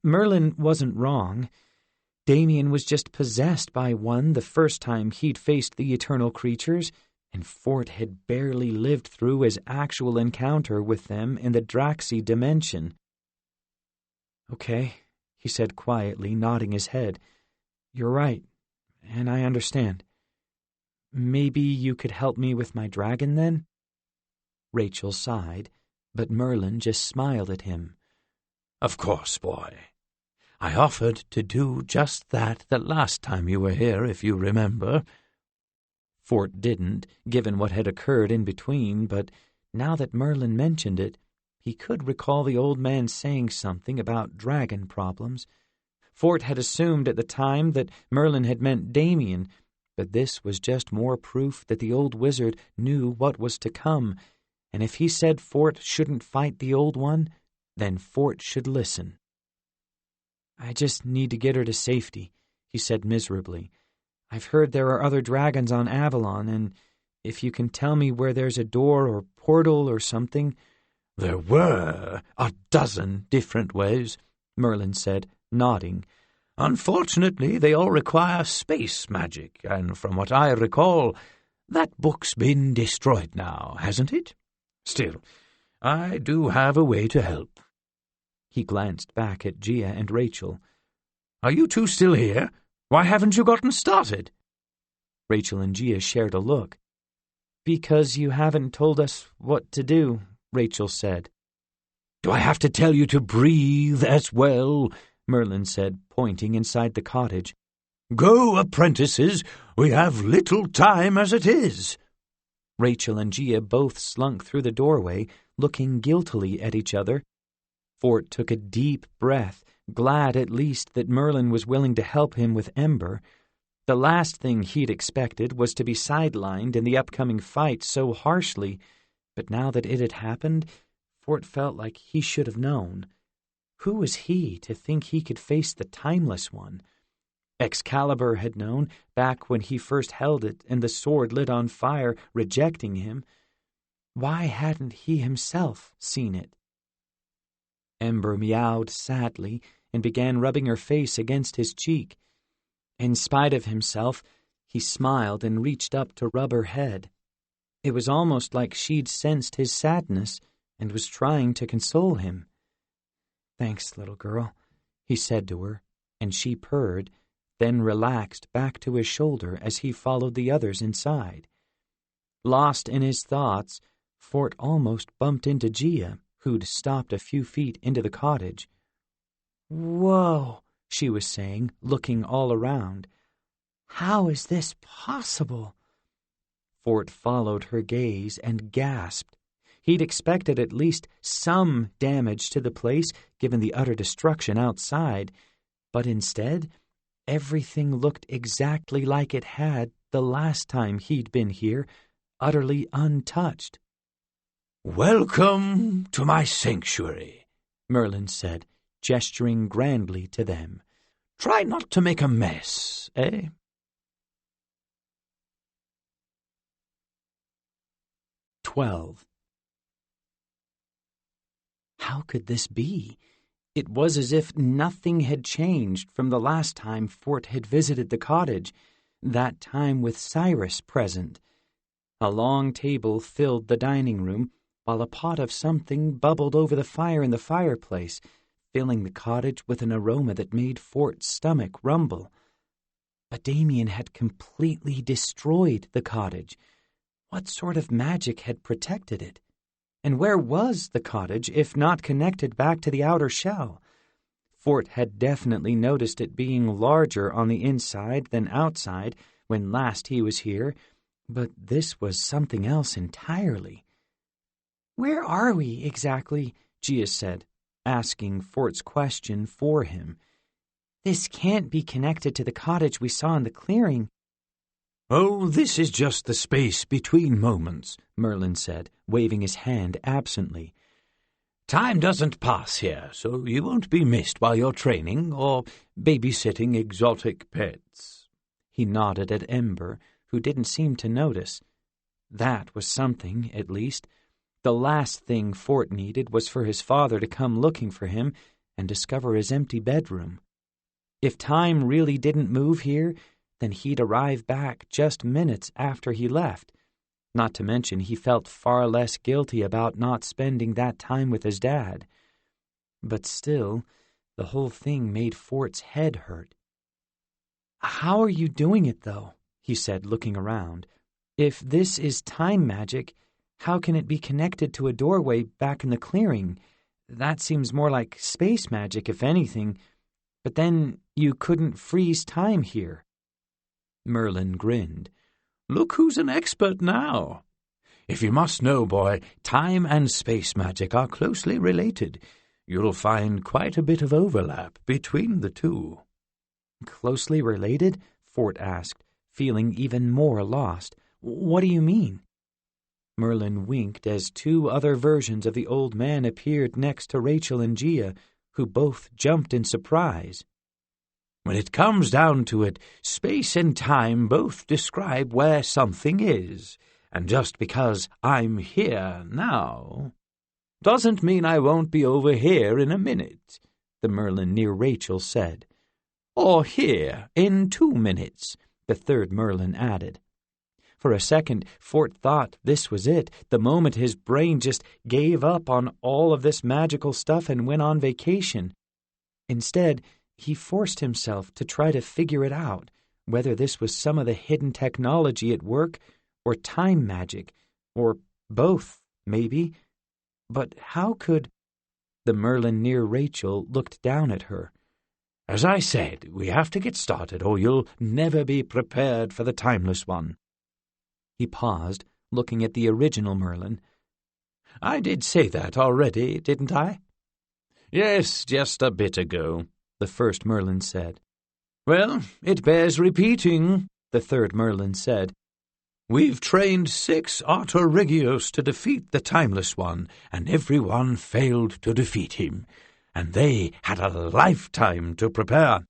Merlin wasn't wrong. Damien was just possessed by one the first time he'd faced the eternal creatures, and Fort had barely lived through his actual encounter with them in the Draxi dimension. "Okay," he said quietly, nodding his head. "You're right, and I understand. Maybe you could help me with my dragon, then?" Rachel sighed, but Merlin just smiled at him. "Of course, boy. I offered to do just that the last time you were here, if you remember." Fort didn't, given what had occurred in between, but now that Merlin mentioned it, he could recall the old man saying something about dragon problems. Fort had assumed at the time that Merlin had meant Damien, but this was just more proof that the old wizard knew what was to come, and if he said Fort shouldn't fight the old one, then Fort should listen. "I just need to get her to safety," he said miserably. "I've heard there are other dragons on Avalon, and if you can tell me where there's a door or portal or something—" "There were a dozen different ways," Merlin said, nodding. "Unfortunately, they all require space magic, and from what I recall, that book's been destroyed now, hasn't it? Still, I do have a way to help." He glanced back at Gia and Rachel. "Are you two still here? Why haven't you gotten started?" Rachel and Gia shared a look. "Because you haven't told us what to do," Rachel said. "Do I have to tell you to breathe as well?" Merlin said, pointing inside the cottage. "Go, apprentices, we have little time as it is." Rachel and Gia both slunk through the doorway, looking guiltily at each other. Fort took a deep breath, glad at least that Merlin was willing to help him with Ember. The last thing he'd expected was to be sidelined in the upcoming fight so harshly, but now that it had happened, Fort felt like he should have known. Who was he to think he could face the Timeless One? Excalibur had known, back when he first held it and the sword lit on fire, rejecting him. Why hadn't he himself seen it? Ember meowed sadly and began rubbing her face against his cheek. In spite of himself, he smiled and reached up to rub her head. It was almost like she'd sensed his sadness and was trying to console him. "Thanks, little girl," he said to her, and she purred, then relaxed back to his shoulder as he followed the others inside. Lost in his thoughts, Fort almost bumped into Gia, who'd stopped a few feet into the cottage. "Whoa," she was saying, looking all around. "How is this possible?" Fort followed her gaze and gasped. He'd expected at least some damage to the place, given the utter destruction outside, but instead, everything looked exactly like it had the last time he'd been here, utterly untouched. "Welcome to my sanctuary," Merlin said, gesturing grandly to them. "Try not to make a mess, eh?" How could this be? It was as if nothing had changed from the last time Fort had visited the cottage, that time with Cyrus present. A long table filled the dining room, while a pot of something bubbled over the fire in the fireplace, filling the cottage with an aroma that made Fort's stomach rumble. But Damien had completely destroyed the cottage. What sort of magic had protected it? And where was the cottage, if not connected back to the outer shell? Fort had definitely noticed it being larger on the inside than outside when last he was here, but this was something else entirely. "Where are we, exactly?" Gia said, asking Fort's question for him. "This can't be connected to the cottage we saw in the clearing." "Oh, this is just the space between moments," Merlin said, waving his hand absently. "Time doesn't pass here, so you won't be missed while you're training or babysitting exotic pets." He nodded at Ember, who didn't seem to notice. That was something, at least. The last thing Fort needed was for his father to come looking for him and discover his empty bedroom. If time really didn't move here, then he'd arrive back just minutes after he left. Not to mention he felt far less guilty about not spending that time with his dad. But still, the whole thing made Fort's head hurt. "How are you doing it, though?" he said, looking around. "If this is time magic, how can it be connected to a doorway back in the clearing? That seems more like space magic, if anything. But then you couldn't freeze time here." Merlin grinned. "Look who's an expert now. If you must know, boy, time and space magic are closely related. You'll find quite a bit of overlap between the two." "Closely related?" Fort asked, feeling even more lost. "What do you mean?" Merlin winked as two other versions of the old man appeared next to Rachel and Gia, who both jumped in surprise. "When it comes down to it, space and time both describe where something is, and just because I'm here now doesn't mean I won't be over here in a minute," the Merlin near Rachel said. "Or here in 2 minutes," the third Merlin added. For a second, Fort thought this was it, the moment his brain just gave up on all of this magical stuff and went on vacation. Instead, he forced himself to try to figure it out, whether this was some of the hidden technology at work, or time magic, or both, maybe. But how could... The Merlin near Rachel looked down at her. "As I said, we have to get started, or you'll never be prepared for the timeless one." He paused, looking at the original Merlin. "I did say that already, didn't I?" "Yes, just a bit ago," the first Merlin said. "Well, it bears repeating," the third Merlin said. "We've trained 6 Arter Regios to defeat the Timeless One, and every one failed to defeat him, and they had a lifetime to prepare.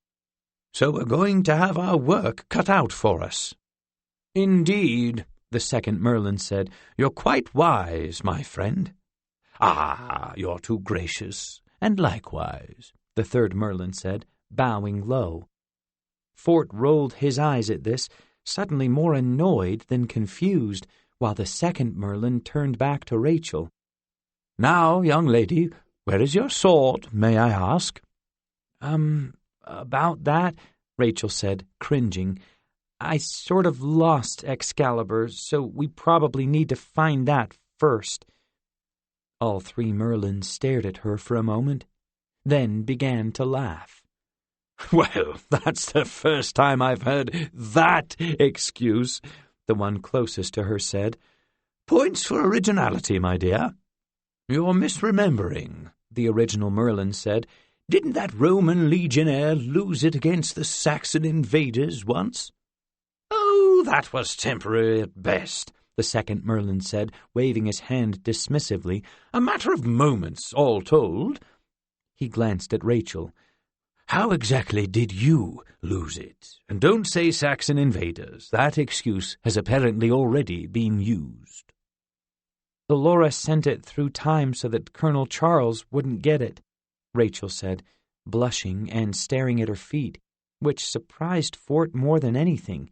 So we're going to have our work cut out for us." "Indeed," the second Merlin said. "You're quite wise, my friend." "Ah, you're too gracious, and likewise," the third Merlin said, bowing low. Fort rolled his eyes at this, suddenly more annoyed than confused, while the second Merlin turned back to Rachel. "Now, young lady, where is your sword, may I ask?" About that," Rachel said, cringing. "I sort of lost Excalibur, so we probably need to find that first." All 3 Merlins stared at her for a moment, then began to laugh. "Well, that's the first time I've heard that excuse," the one closest to her said. "Points for originality, my dear." "You're misremembering," the original Merlin said. "Didn't that Roman legionnaire lose it against the Saxon invaders once?" "Oh, that was temporary at best," the second Merlin said, waving his hand dismissively. "A matter of moments, all told." He glanced at Rachel. "How exactly did you lose it? And don't say Saxon invaders. That excuse has apparently already been used." "Laura sent it through time so that Colonel Charles wouldn't get it," Rachel said, blushing and staring at her feet, which surprised Fort more than anything.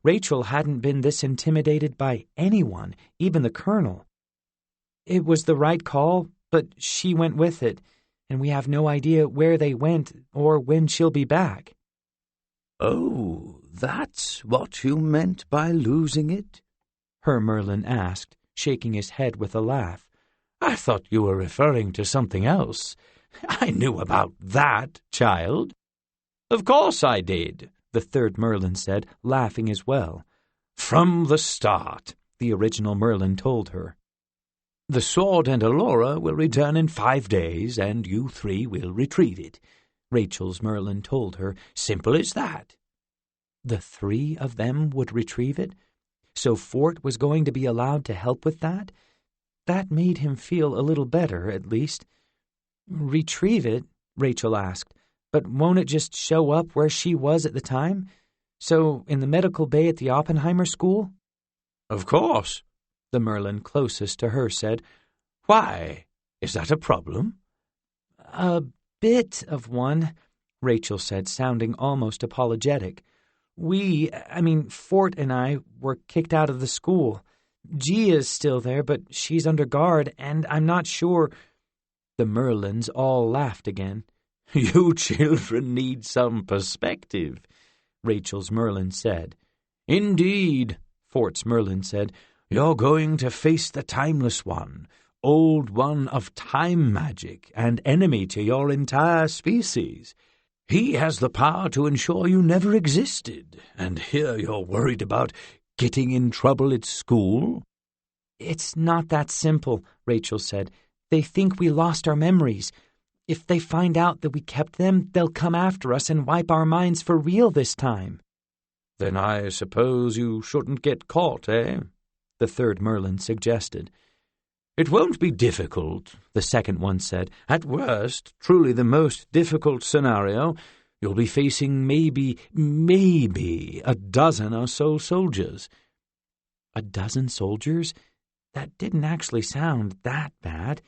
Rachel hadn't been this intimidated by anyone, even the Colonel. "It was the right call, but she went with it, and we have no idea where they went or when she'll be back." "Oh, that's what you meant by losing it?" Her Merlin asked, shaking his head with a laugh. "I thought you were referring to something else. I knew about that, child." "Of course I did," the third Merlin said, laughing as well. "From the start," the original Merlin told her. The sword and Elora will return in 5 days, and you 3 will retrieve it, Rachel's Merlin told her. Simple as that. The 3 of them would retrieve it? So Fort was going to be allowed to help with that? That made him feel a little better, at least. Retrieve it? Rachel asked. But won't it just show up where she was at the time? So, in the medical bay at the Oppenheimer School? Of course, the Merlin closest to her said. Why? Is that a problem? A bit of one, Rachel said, sounding almost apologetic. Fort and I were kicked out of the school. Gia's still there, but she's under guard, and I'm not sure. The Merlins all laughed again. You children need some perspective, Rachel's Merlin said. Indeed, Fort's Merlin said. You're going to face the Timeless One, Old One of time magic, and enemy to your entire species. He has the power to ensure you never existed, and here you're worried about getting in trouble at school? It's not that simple, Rachel said. They think we lost our memories. If they find out that we kept them, they'll come after us and wipe our minds for real this time. Then I suppose you shouldn't get caught, eh? The third Merlin suggested. It won't be difficult, the second one said. At worst, truly the most difficult scenario, you'll be facing maybe a dozen or so soldiers. A dozen soldiers? That didn't actually sound that bad.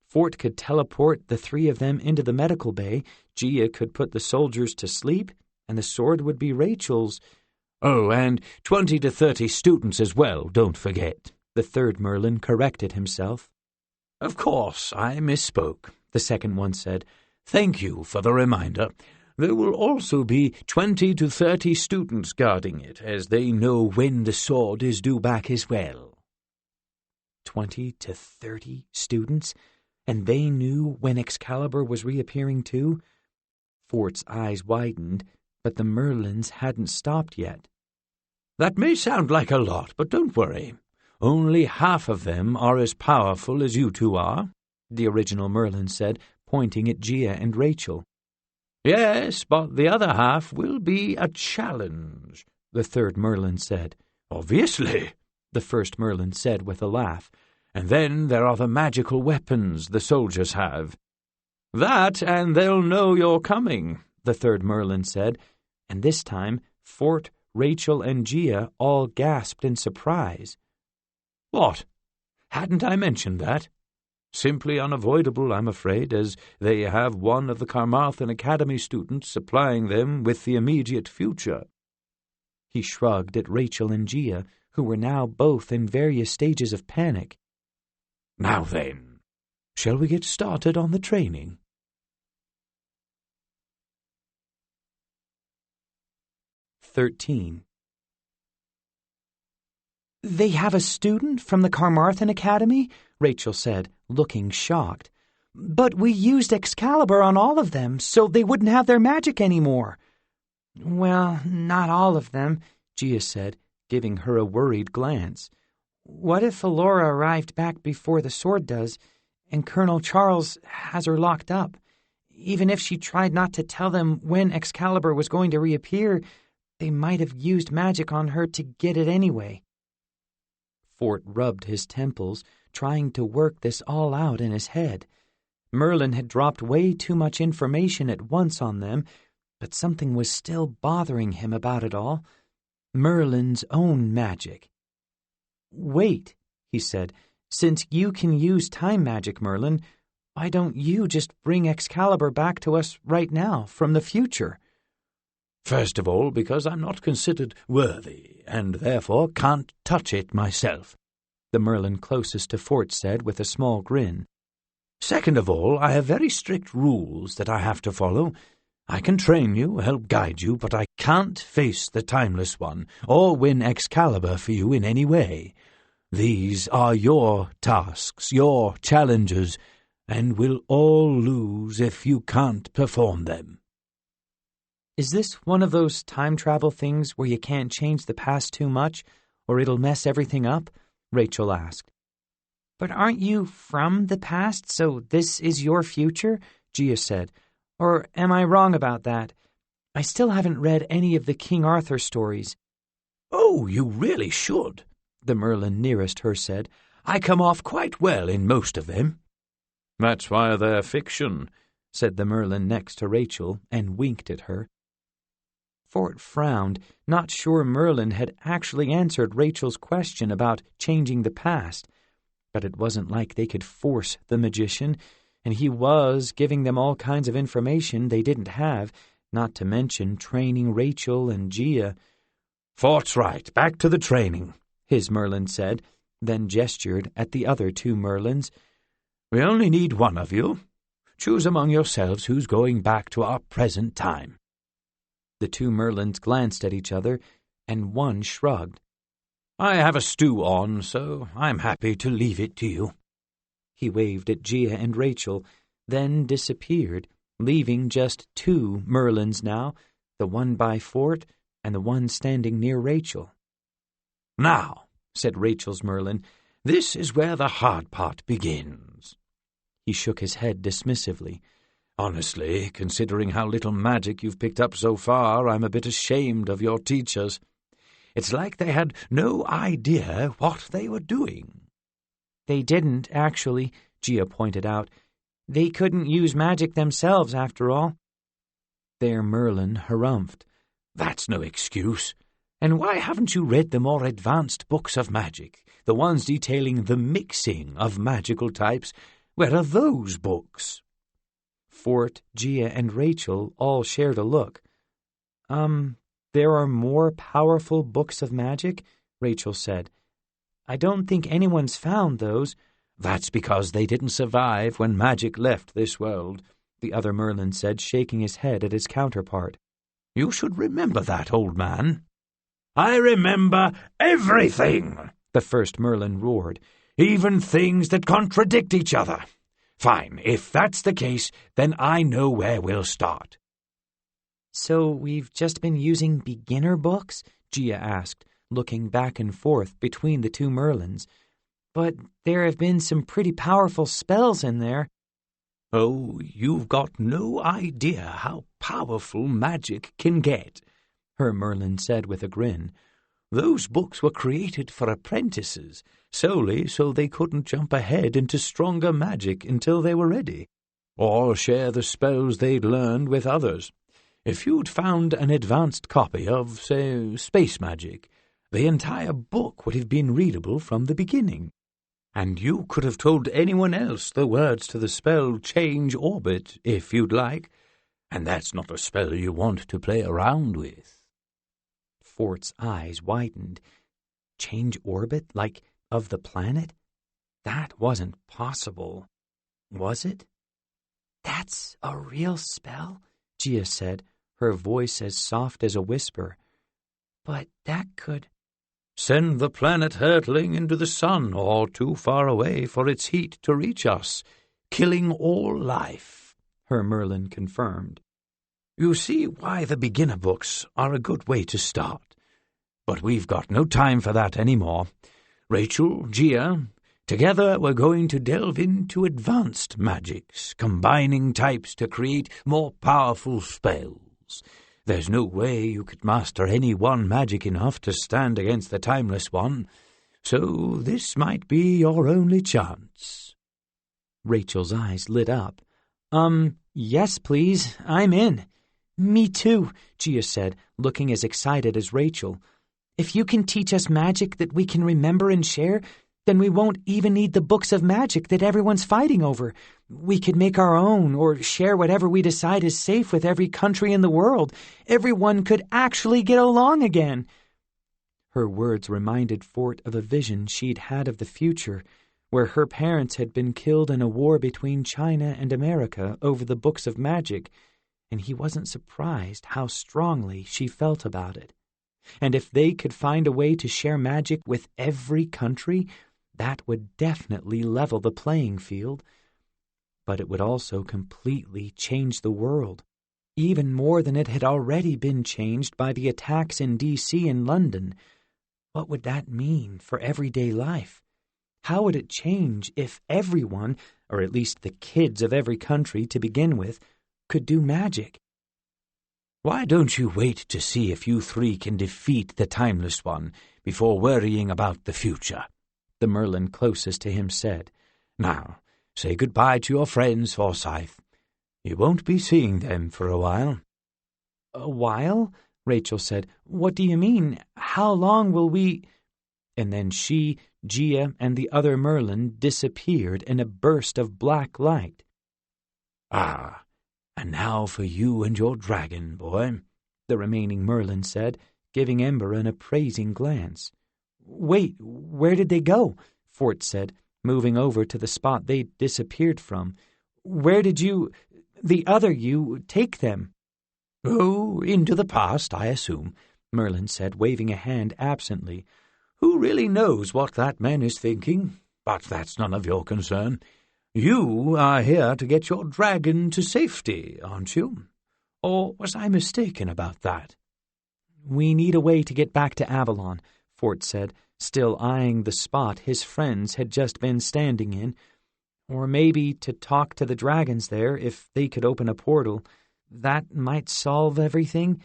Fort could teleport the 3 of them into the medical bay, Gia could put the soldiers to sleep, and the sword would be Rachel's. Oh, and 20 to 30 students as well, don't forget. The third Merlin corrected himself. Of course, I misspoke, the second one said. Thank you for the reminder. There will also be 20 to 30 students guarding it, as they know when the sword is due back as well. 20 to 30 students? And they knew when Excalibur was reappearing too? Fort's eyes widened, but the Merlins hadn't stopped yet. That may sound like a lot, but don't worry. Only half of them are as powerful as you 2 are, the original Merlin said, pointing at Gia and Rachel. Yes, but the other half will be a challenge, the third Merlin said. Obviously, the first Merlin said with a laugh. And then there are the magical weapons the soldiers have. That, and they'll know you're coming, the third Merlin said, and this time Fort, Rachel, and Gia all gasped in surprise. What? Hadn't I mentioned that? Simply unavoidable, I'm afraid, as they have one of the Carmarthen Academy students supplying them with the immediate future. He shrugged at Rachel and Gia, who were now both in various stages of panic. Now then, shall we get started on the training? 13. They have a student from the Carmarthen Academy? Rachel said, looking shocked. But we used Excalibur on all of them, so they wouldn't have their magic anymore. Well, not all of them, Gia said, giving her a worried glance. What if Elora arrived back before the sword does, and Colonel Charles has her locked up? Even if she tried not to tell them when Excalibur was going to reappear, they might have used magic on her to get it anyway. Fort rubbed his temples, trying to work this all out in his head. Merlin had dropped way too much information at once on them, but something was still bothering him about it all. Merlin's own magic. Wait, he said, since you can use time magic, Merlin, why don't you just bring Excalibur back to us right now, from the future? First of all, because I'm not considered worthy, and therefore can't touch it myself, the Merlin closest to Fort said with a small grin. Second of all, I have very strict rules that I have to follow. I can train you, help guide you, but I can't face the Timeless One, or win Excalibur for you in any way. These are your tasks, your challenges, and we'll all lose if you can't perform them. Is this one of those time travel things where you can't change the past too much, or it'll mess everything up? Rachel asked. But aren't you from the past, so this is your future? Gia said. Or am I wrong about that? I still haven't read any of the King Arthur stories. Oh, you really should, the Merlin nearest her said. I come off quite well in most of them. That's why they're fiction, said the Merlin next to Rachel, and winked at her. Fort frowned, not sure Merlin had actually answered Rachel's question about changing the past. But it wasn't like they could force the magician, and he was giving them all kinds of information they didn't have, not to mention training Rachel and Gia. Fort's right, back to the training, his Merlin said, then gestured at the other two Merlins. We only need one of you. Choose among yourselves who's going back to our present time. The two Merlins glanced at each other, and one shrugged. I have a stew on, so I'm happy to leave it to you. He waved at Gia and Rachel, then disappeared, leaving just two Merlins now, the one by Fort and the one standing near Rachel. Now, said Rachel's Merlin, this is where the hard part begins. He shook his head dismissively. Honestly, considering how little magic you've picked up so far, I'm a bit ashamed of your teachers. It's like they had no idea what they were doing. They didn't, actually, Gia pointed out. They couldn't use magic themselves, after all. Their Merlin harumphed. That's no excuse. And why haven't you read the more advanced books of magic, the ones detailing the mixing of magical types? Where are those books? Fort, Gia, and Rachel all shared a look. There are more powerful books of magic, Rachel said. I don't think anyone's found those. That's because they didn't survive when magic left this world, the other Merlin said, shaking his head at his counterpart. You should remember that, old man. I remember everything, the first Merlin roared, even things that contradict each other. Fine, if that's the case, then I know where we'll start. So we've just been using beginner books? Gia asked, looking back and forth between the two Merlins. But there have been some pretty powerful spells in there. Oh, you've got no idea how powerful magic can get, her Merlin said with a grin. Those books were created for apprentices, solely so they couldn't jump ahead into stronger magic until they were ready, or share the spells they'd learned with others. If you'd found an advanced copy of, say, space magic, the entire book would have been readable from the beginning, and you could have told anyone else the words to the spell Change Orbit, if you'd like, and that's not a spell you want to play around with. Fort's eyes widened. Change orbit, like of the planet? That wasn't possible, was it? That's a real spell, Gia said, her voice as soft as a whisper. But that could... Send the planet hurtling into the sun or too far away for its heat to reach us, killing all life, her Merlin confirmed. You see why the beginner books are a good way to start. But we've got no time for that anymore. Rachel, Gia, together we're going to delve into advanced magics, combining types to create more powerful spells. There's no way you could master any one magic enough to stand against the timeless one, so this might be your only chance. Rachel's eyes lit up. Yes, please, I'm in. Me too, Gia said, looking as excited as Rachel. If you can teach us magic that we can remember and share, then we won't even need the books of magic that everyone's fighting over. We could make our own or share whatever we decide is safe with every country in the world. Everyone could actually get along again. Her words reminded Fort of a vision she'd had of the future, where her parents had been killed in a war between China and America over the books of magic, and he wasn't surprised how strongly she felt about it. And if they could find a way to share magic with every country, that would definitely level the playing field. But it would also completely change the world, even more than it had already been changed by the attacks in D.C. and London. What would that mean for everyday life? How would it change if everyone, or at least the kids of every country to begin with, could do magic? Why don't you wait to see if you three can defeat the Timeless One before worrying about the future? The Merlin closest to him said. Now, say goodbye to your friends, Forsyth. You won't be seeing them for a while. A while? Rachel said. What do you mean? How long will we... And then she, Gia, and the other Merlin disappeared in a burst of black light. Ah, and now for you and your dragon, boy, the remaining Merlin said, giving Ember an appraising glance. Wait, where did they go? Fort said, moving over to the spot they'd disappeared from. Where did you, the other you, take them? Oh, into the past, I assume, Merlin said, waving a hand absently. Who really knows what that man is thinking? But that's none of your concern. You are here to get your dragon to safety, aren't you? Or was I mistaken about that? We need a way to get back to Avalon, Fort said, still eyeing the spot his friends had just been standing in. Or maybe to talk to the dragons there if they could open a portal. That might solve everything.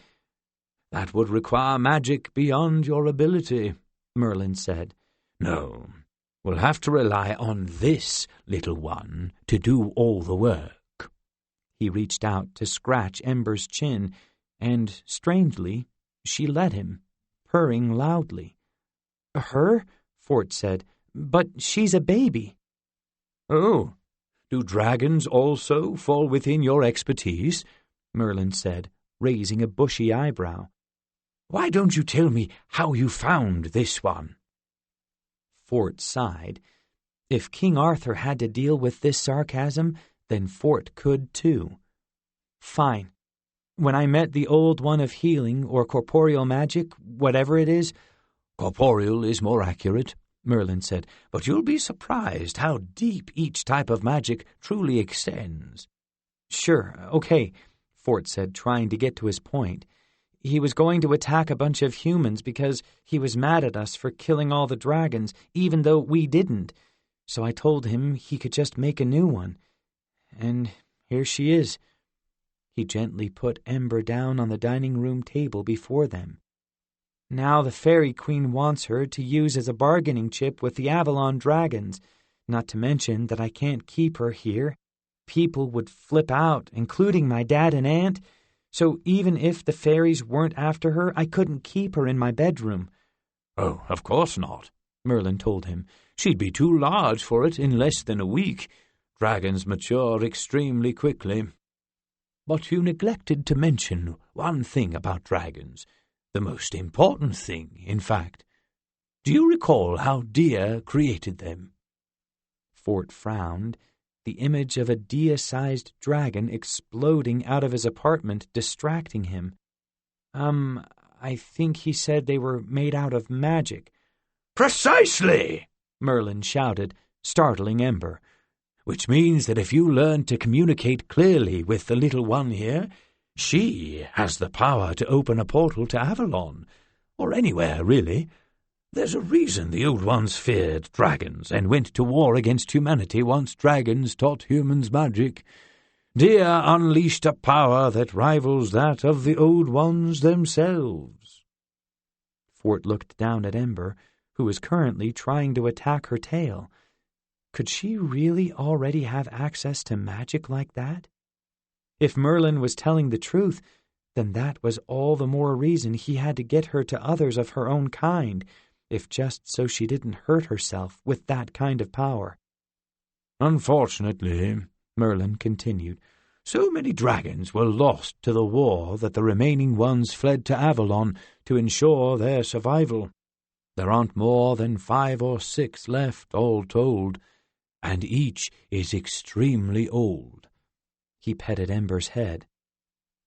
That would require magic beyond your ability, Merlin said. No, we'll have to rely on this little one to do all the work. He reached out to scratch Ember's chin, and, strangely, she let him, purring loudly. Her? Fort said. But she's a baby. Oh, do dragons also fall within your expertise? Merlin said, raising a bushy eyebrow. Why don't you tell me how you found this one? Fort sighed. If King Arthur had to deal with this sarcasm, then Fort could too. Fine. When I met the Old One of Healing or Corporeal Magic, whatever it is... Corporeal is more accurate, Merlin said, but you'll be surprised how deep each type of magic truly extends. Sure, okay, Fort said, trying to get to his point. He was going to attack a bunch of humans because he was mad at us for killing all the dragons, even though we didn't. So I told him he could just make a new one. And here she is. He gently put Ember down on the dining room table before them. Now the Fairy Queen wants her to use as a bargaining chip with the Avalon dragons, not to mention that I can't keep her here. People would flip out, including my dad and aunt, so even if the fairies weren't after her, I couldn't keep her in my bedroom. Oh, of course not, Merlin told him. She'd be too large for it in less than a week. Dragons mature extremely quickly. But you neglected to mention one thing about dragons. The most important thing, in fact. Do you recall how Dia created them? Fort frowned, the image of a Dia-sized dragon exploding out of his apartment distracting him. I think he said they were made out of magic. Precisely! Merlin shouted, startling Ember. Which means that if you learn to communicate clearly with the little one here, she has the power to open a portal to Avalon, or anywhere, really. There's a reason the Old Ones feared dragons and went to war against humanity once dragons taught humans magic. Dia unleashed a power that rivals that of the Old Ones themselves. Fort looked down at Ember, who was currently trying to attack her tail. Could she really already have access to magic like that? If Merlin was telling the truth, then that was all the more reason he had to get her to others of her own kind, if just so she didn't hurt herself with that kind of power. Unfortunately, Merlin continued, so many dragons were lost to the war that the remaining ones fled to Avalon to ensure their survival. There aren't more than 5 or 6 left, all told, and each is extremely old. He petted Ember's head.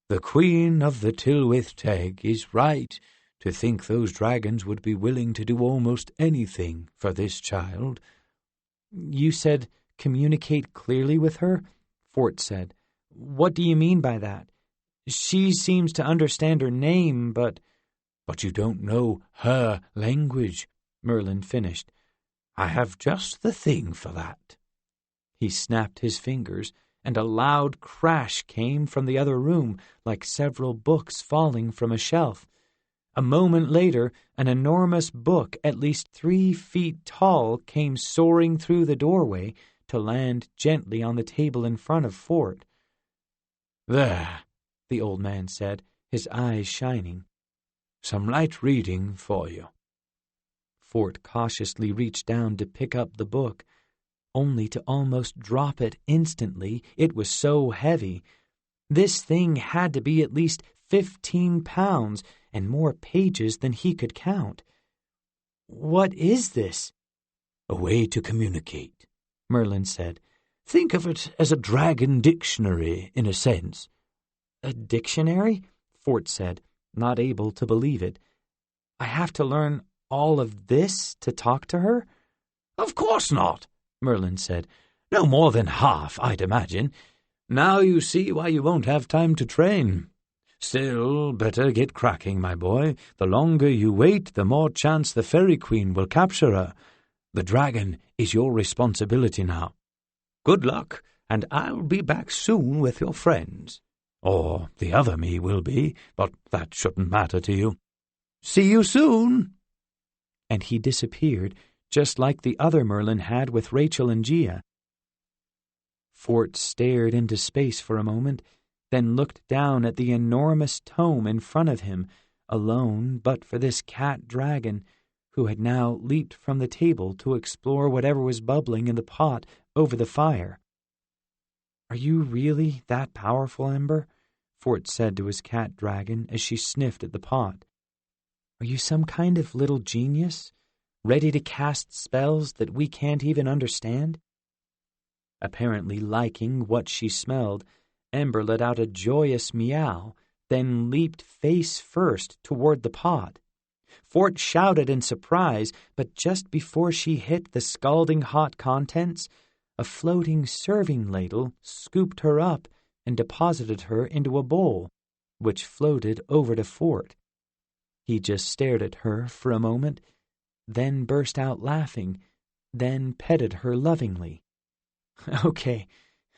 The Queen of the Tylwyth Teg is right to think those dragons would be willing to do almost anything for this child. You said communicate clearly with her? Fort said. What do you mean by that? She seems to understand her name, but... But you don't know her language, Merlin finished. I have just the thing for that." He snapped his fingers, and a loud crash came from the other room, like several books falling from a shelf. A moment later, an enormous book at least 3 feet tall came soaring through the doorway to land gently on the table in front of Fort. "There," the old man said, his eyes shining. "Some light reading for you." Fort cautiously reached down to pick up the book, only to almost drop it instantly. It was so heavy. This thing had to be at least 15 pounds and more pages than he could count. "What is this?" "A way to communicate," Merlin said. "Think of it as a dragon dictionary, in a sense." "A dictionary?" Fort said, not able to believe it. "I have to learn all of this to talk to her?" "Of course not," Merlin said. "No more than half, I'd imagine. Now you see why you won't have time to train. Still, better get cracking, my boy. The longer you wait, the more chance the Fairy Queen will capture her. The dragon is your responsibility now. Good luck, and I'll be back soon with your friends. Or the other me will be, but that shouldn't matter to you. See you soon." And he disappeared, just like the other Merlin had with Rachel and Gia. Fort stared into space for a moment, then looked down at the enormous tome in front of him, alone but for this cat dragon, who had now leaped from the table to explore whatever was bubbling in the pot over the fire. "Are you really that powerful, Ember?" Fort said to his cat dragon as she sniffed at the pot. "Are you some kind of little genius, ready to cast spells that we can't even understand?" Apparently liking what she smelled, Ember let out a joyous meow, then leaped face first toward the pot. Fort shouted in surprise, but just before she hit the scalding hot contents, a floating serving ladle scooped her up and deposited her into a bowl, which floated over to Fort. He just stared at her for a moment, then burst out laughing, then petted her lovingly. "Okay,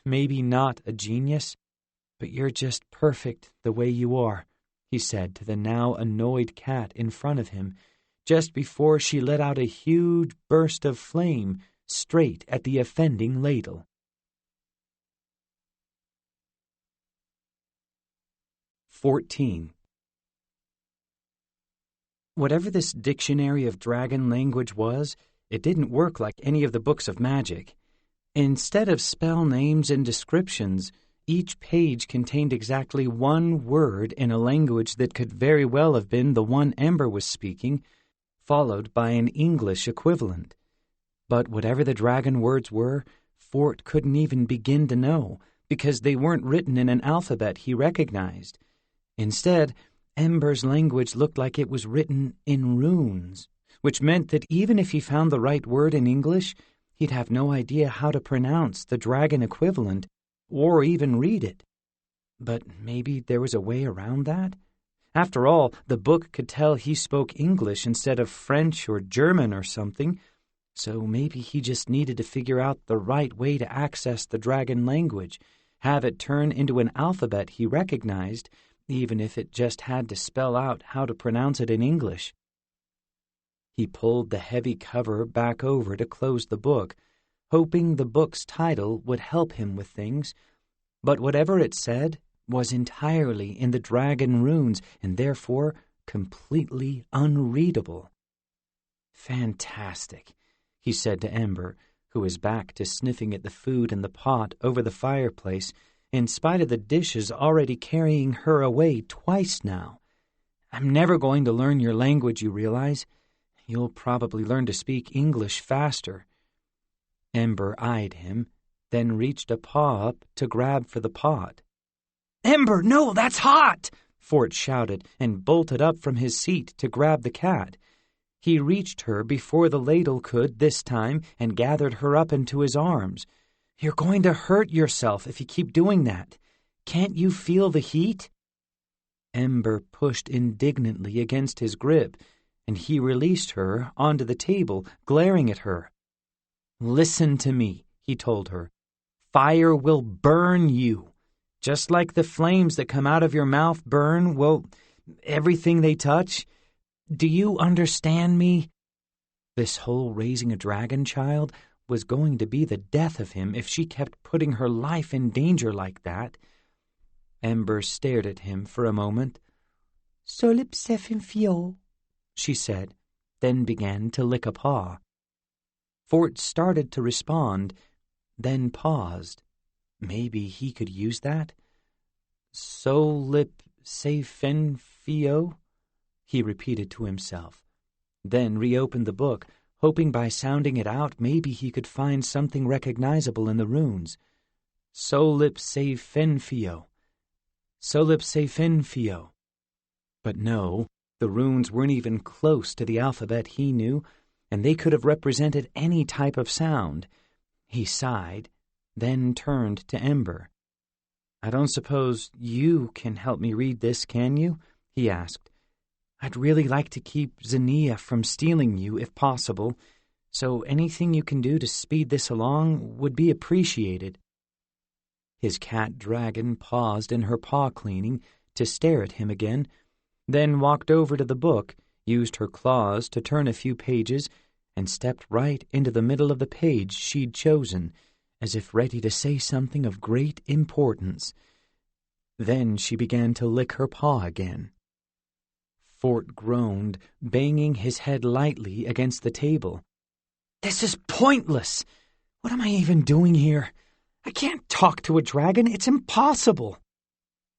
maybe not a genius, but you're just perfect the way you are," he said to the now annoyed cat in front of him, just before she let out a huge burst of flame straight at the offending ladle. 14. Whatever this dictionary of dragon language was, it didn't work like any of the books of magic. Instead of spell names and descriptions, each page contained exactly one word in a language that could very well have been the one Ember was speaking, followed by an English equivalent. But whatever the dragon words were, Fort couldn't even begin to know, because they weren't written in an alphabet he recognized. Instead, Ember's language looked like it was written in runes, which meant that even if he found the right word in English, he'd have no idea how to pronounce the dragon equivalent, or even read it. But maybe there was a way around that? After all, the book could tell he spoke English instead of French or German or something, so maybe he just needed to figure out the right way to access the dragon language, have it turn into an alphabet he recognized, even if it just had to spell out how to pronounce it in English. He pulled the heavy cover back over to close the book, hoping the book's title would help him with things, but whatever it said was entirely in the dragon runes and therefore completely unreadable. "Fantastic," he said to Ember, who was back to sniffing at the food in the pot over the fireplace, in spite of the dishes already carrying her away twice now. "I'm never going to learn your language, you realize. You'll probably learn to speak English faster." Ember eyed him, then reached a paw up to grab for the pot. "Ember, no, that's hot!" Fort shouted and bolted up from his seat to grab the cat. He reached her before the ladle could this time and gathered her up into his arms. "You're going to hurt yourself if you keep doing that. Can't you feel the heat?" Ember pushed indignantly against his grip, and he released her onto the table, glaring at her. Listen to me, he told her. Fire will burn you. Just like the flames that come out of your mouth burn, well, everything they touch. Do you understand me? This whole raising a dragon child was going to be the death of him if she kept putting her life in danger like that. Ember stared at him for a moment. Solip sefin fio, she said, then began to lick a paw. Fort started to respond, then paused. Maybe he could use that? Solip sefin fio, he repeated to himself, then reopened the book, hoping by sounding it out maybe he could find something recognizable in the runes. Solip sefin fio. Solip sefin fio. But no, the runes weren't even close to the alphabet he knew, and they could have represented any type of sound. He sighed, then turned to Ember. I don't suppose you can help me read this, can you? He asked. I'd really like to keep Zinnia from stealing you, if possible, so anything you can do to speed this along would be appreciated. His cat dragon paused in her paw cleaning to stare at him again, then walked over to the book, used her claws to turn a few pages, and stepped right into the middle of the page she'd chosen, as if ready to say something of great importance. Then she began to lick her paw again. Fort groaned, banging his head lightly against the table. This is pointless! What am I even doing here? I can't talk to a dragon. It's impossible.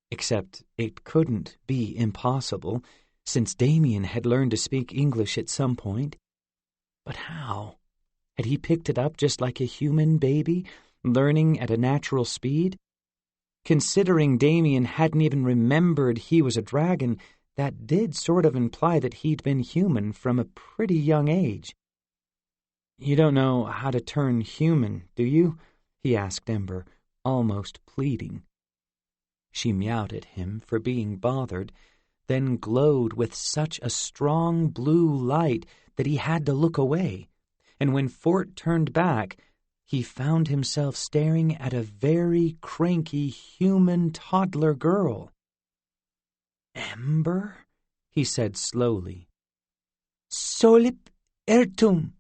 Except it couldn't be impossible, since Damien had learned to speak English at some point. But how? Had he picked it up just like a human baby, learning at a natural speed? Considering Damien hadn't even remembered he was a dragon, that did sort of imply that he'd been human from a pretty young age. You don't know how to turn human, do you? He asked Ember, almost pleading. She meowed at him for being bothered, then glowed with such a strong blue light that he had to look away, and when Fort turned back, he found himself staring at a very cranky human toddler girl. Ember? He said slowly. Solip ertum,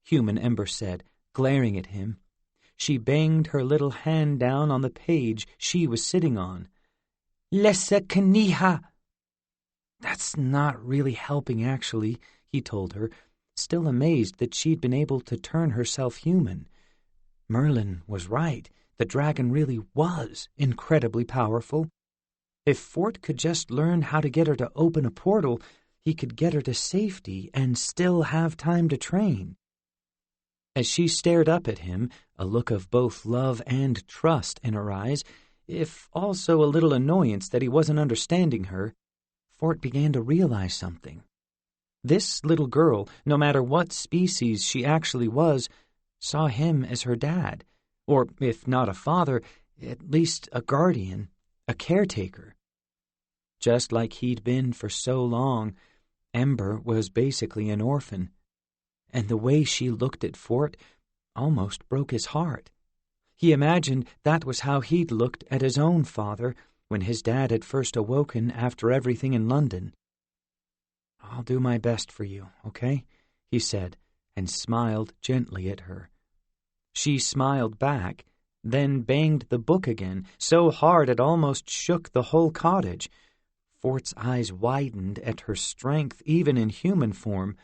human Ember said, glaring at him. She banged her little hand down on the page she was sitting on. Lessa kaniha. That's not really helping, actually, he told her, still amazed that she'd been able to turn herself human. Merlin was right. The dragon really was incredibly powerful. If Fort could just learn how to get her to open a portal, he could get her to safety and still have time to train. As she stared up at him, a look of both love and trust in her eyes, if also a little annoyance that he wasn't understanding her, Fort began to realize something. This little girl, no matter what species she actually was, saw him as her dad, or if not a father, at least a guardian, a caretaker. Just like he'd been for so long, Ember was basically an orphan, and the way she looked at Fort almost broke his heart. He imagined that was how he'd looked at his own father when his dad had first awoken after everything in London. I'll do my best for you, okay? He said, and smiled gently at her. She smiled back, then banged the book again, so hard it almost shook the whole cottage. Fort's eyes widened at her strength even in human form,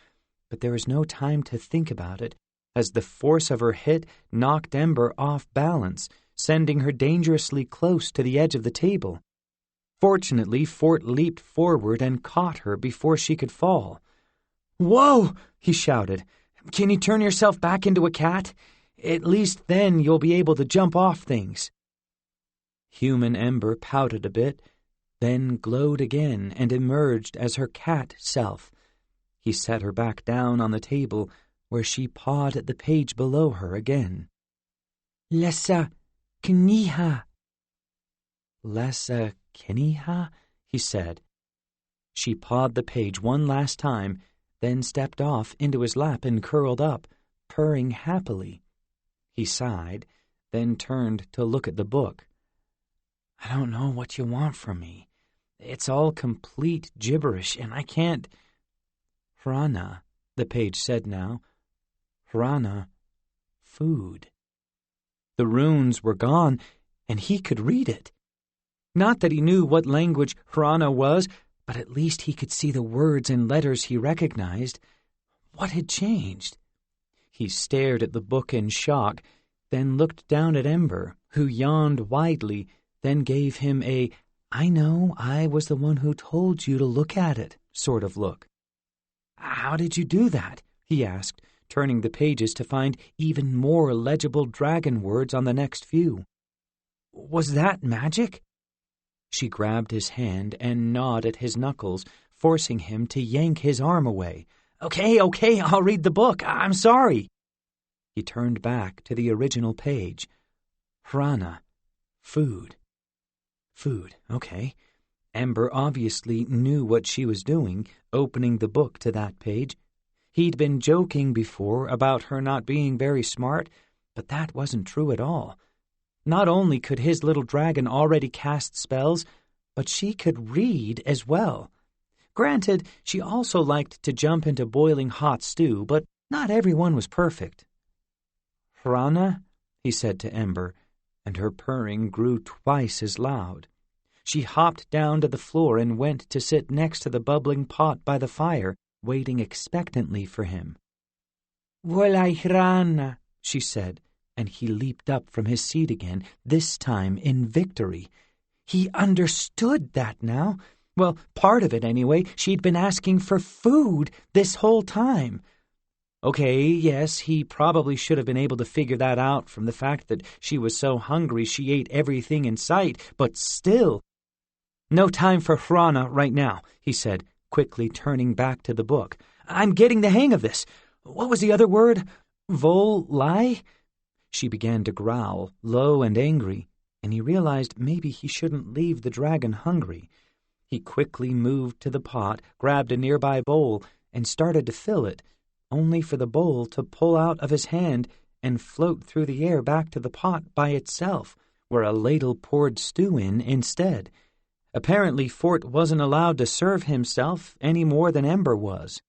but there was no time to think about it, as the force of her hit knocked Ember off balance, sending her dangerously close to the edge of the table. Fortunately, Fort leaped forward and caught her before she could fall. "Whoa!" he shouted. "Can you turn yourself back into a cat? At least then you'll be able to jump off things." Human Ember pouted a bit, then glowed again and emerged as her cat self. He set her back down on the table, where she pawed at the page below her again. "Lessa kniha." "Lessa kniha," he said. She pawed the page one last time, then stepped off into his lap and curled up, purring happily. He sighed, then turned to look at the book. I don't know what you want from me. It's all complete gibberish, and I can't... Hrana, the page said now. Hrana, food. The runes were gone, and he could read it. Not that he knew what language Hrana was, but at least he could see the words and letters he recognized. What had changed? He stared at the book in shock, then looked down at Ember, who yawned widely, then gave him a, I know, I was the one who told you to look at it, sort of look. How did you do that? He asked, turning the pages to find even more legible dragon words on the next few. Was that magic? She grabbed his hand and gnawed at his knuckles, forcing him to yank his arm away. Okay, I'll read the book. I'm sorry. He turned back to the original page. Hrana, food. Food, okay. Ember obviously knew what she was doing, opening the book to that page. He'd been joking before about her not being very smart, but that wasn't true at all. Not only could his little dragon already cast spells, but she could read as well. Granted, she also liked to jump into boiling hot stew, but not everyone was perfect. Hrana, he said to Ember, and her purring grew twice as loud. She hopped down to the floor and went to sit next to the bubbling pot by the fire, waiting expectantly for him. Volai Hrana, she said, and he leaped up from his seat again, this time in victory. He understood that now. Well, part of it anyway. She'd been asking for food this whole time. Okay, yes, he probably should have been able to figure that out from the fact that she was so hungry she ate everything in sight, but still. No time for Hrana right now, he said, quickly turning back to the book. I'm getting the hang of this. What was the other word? Vol-lai? She began to growl, low and angry, and he realized maybe he shouldn't leave the dragon hungry. He quickly moved to the pot, grabbed a nearby bowl, and started to fill it, only for the bowl to pull out of his hand and float through the air back to the pot by itself, where a ladle poured stew in instead. Apparently, Fort wasn't allowed to serve himself any more than Ember was.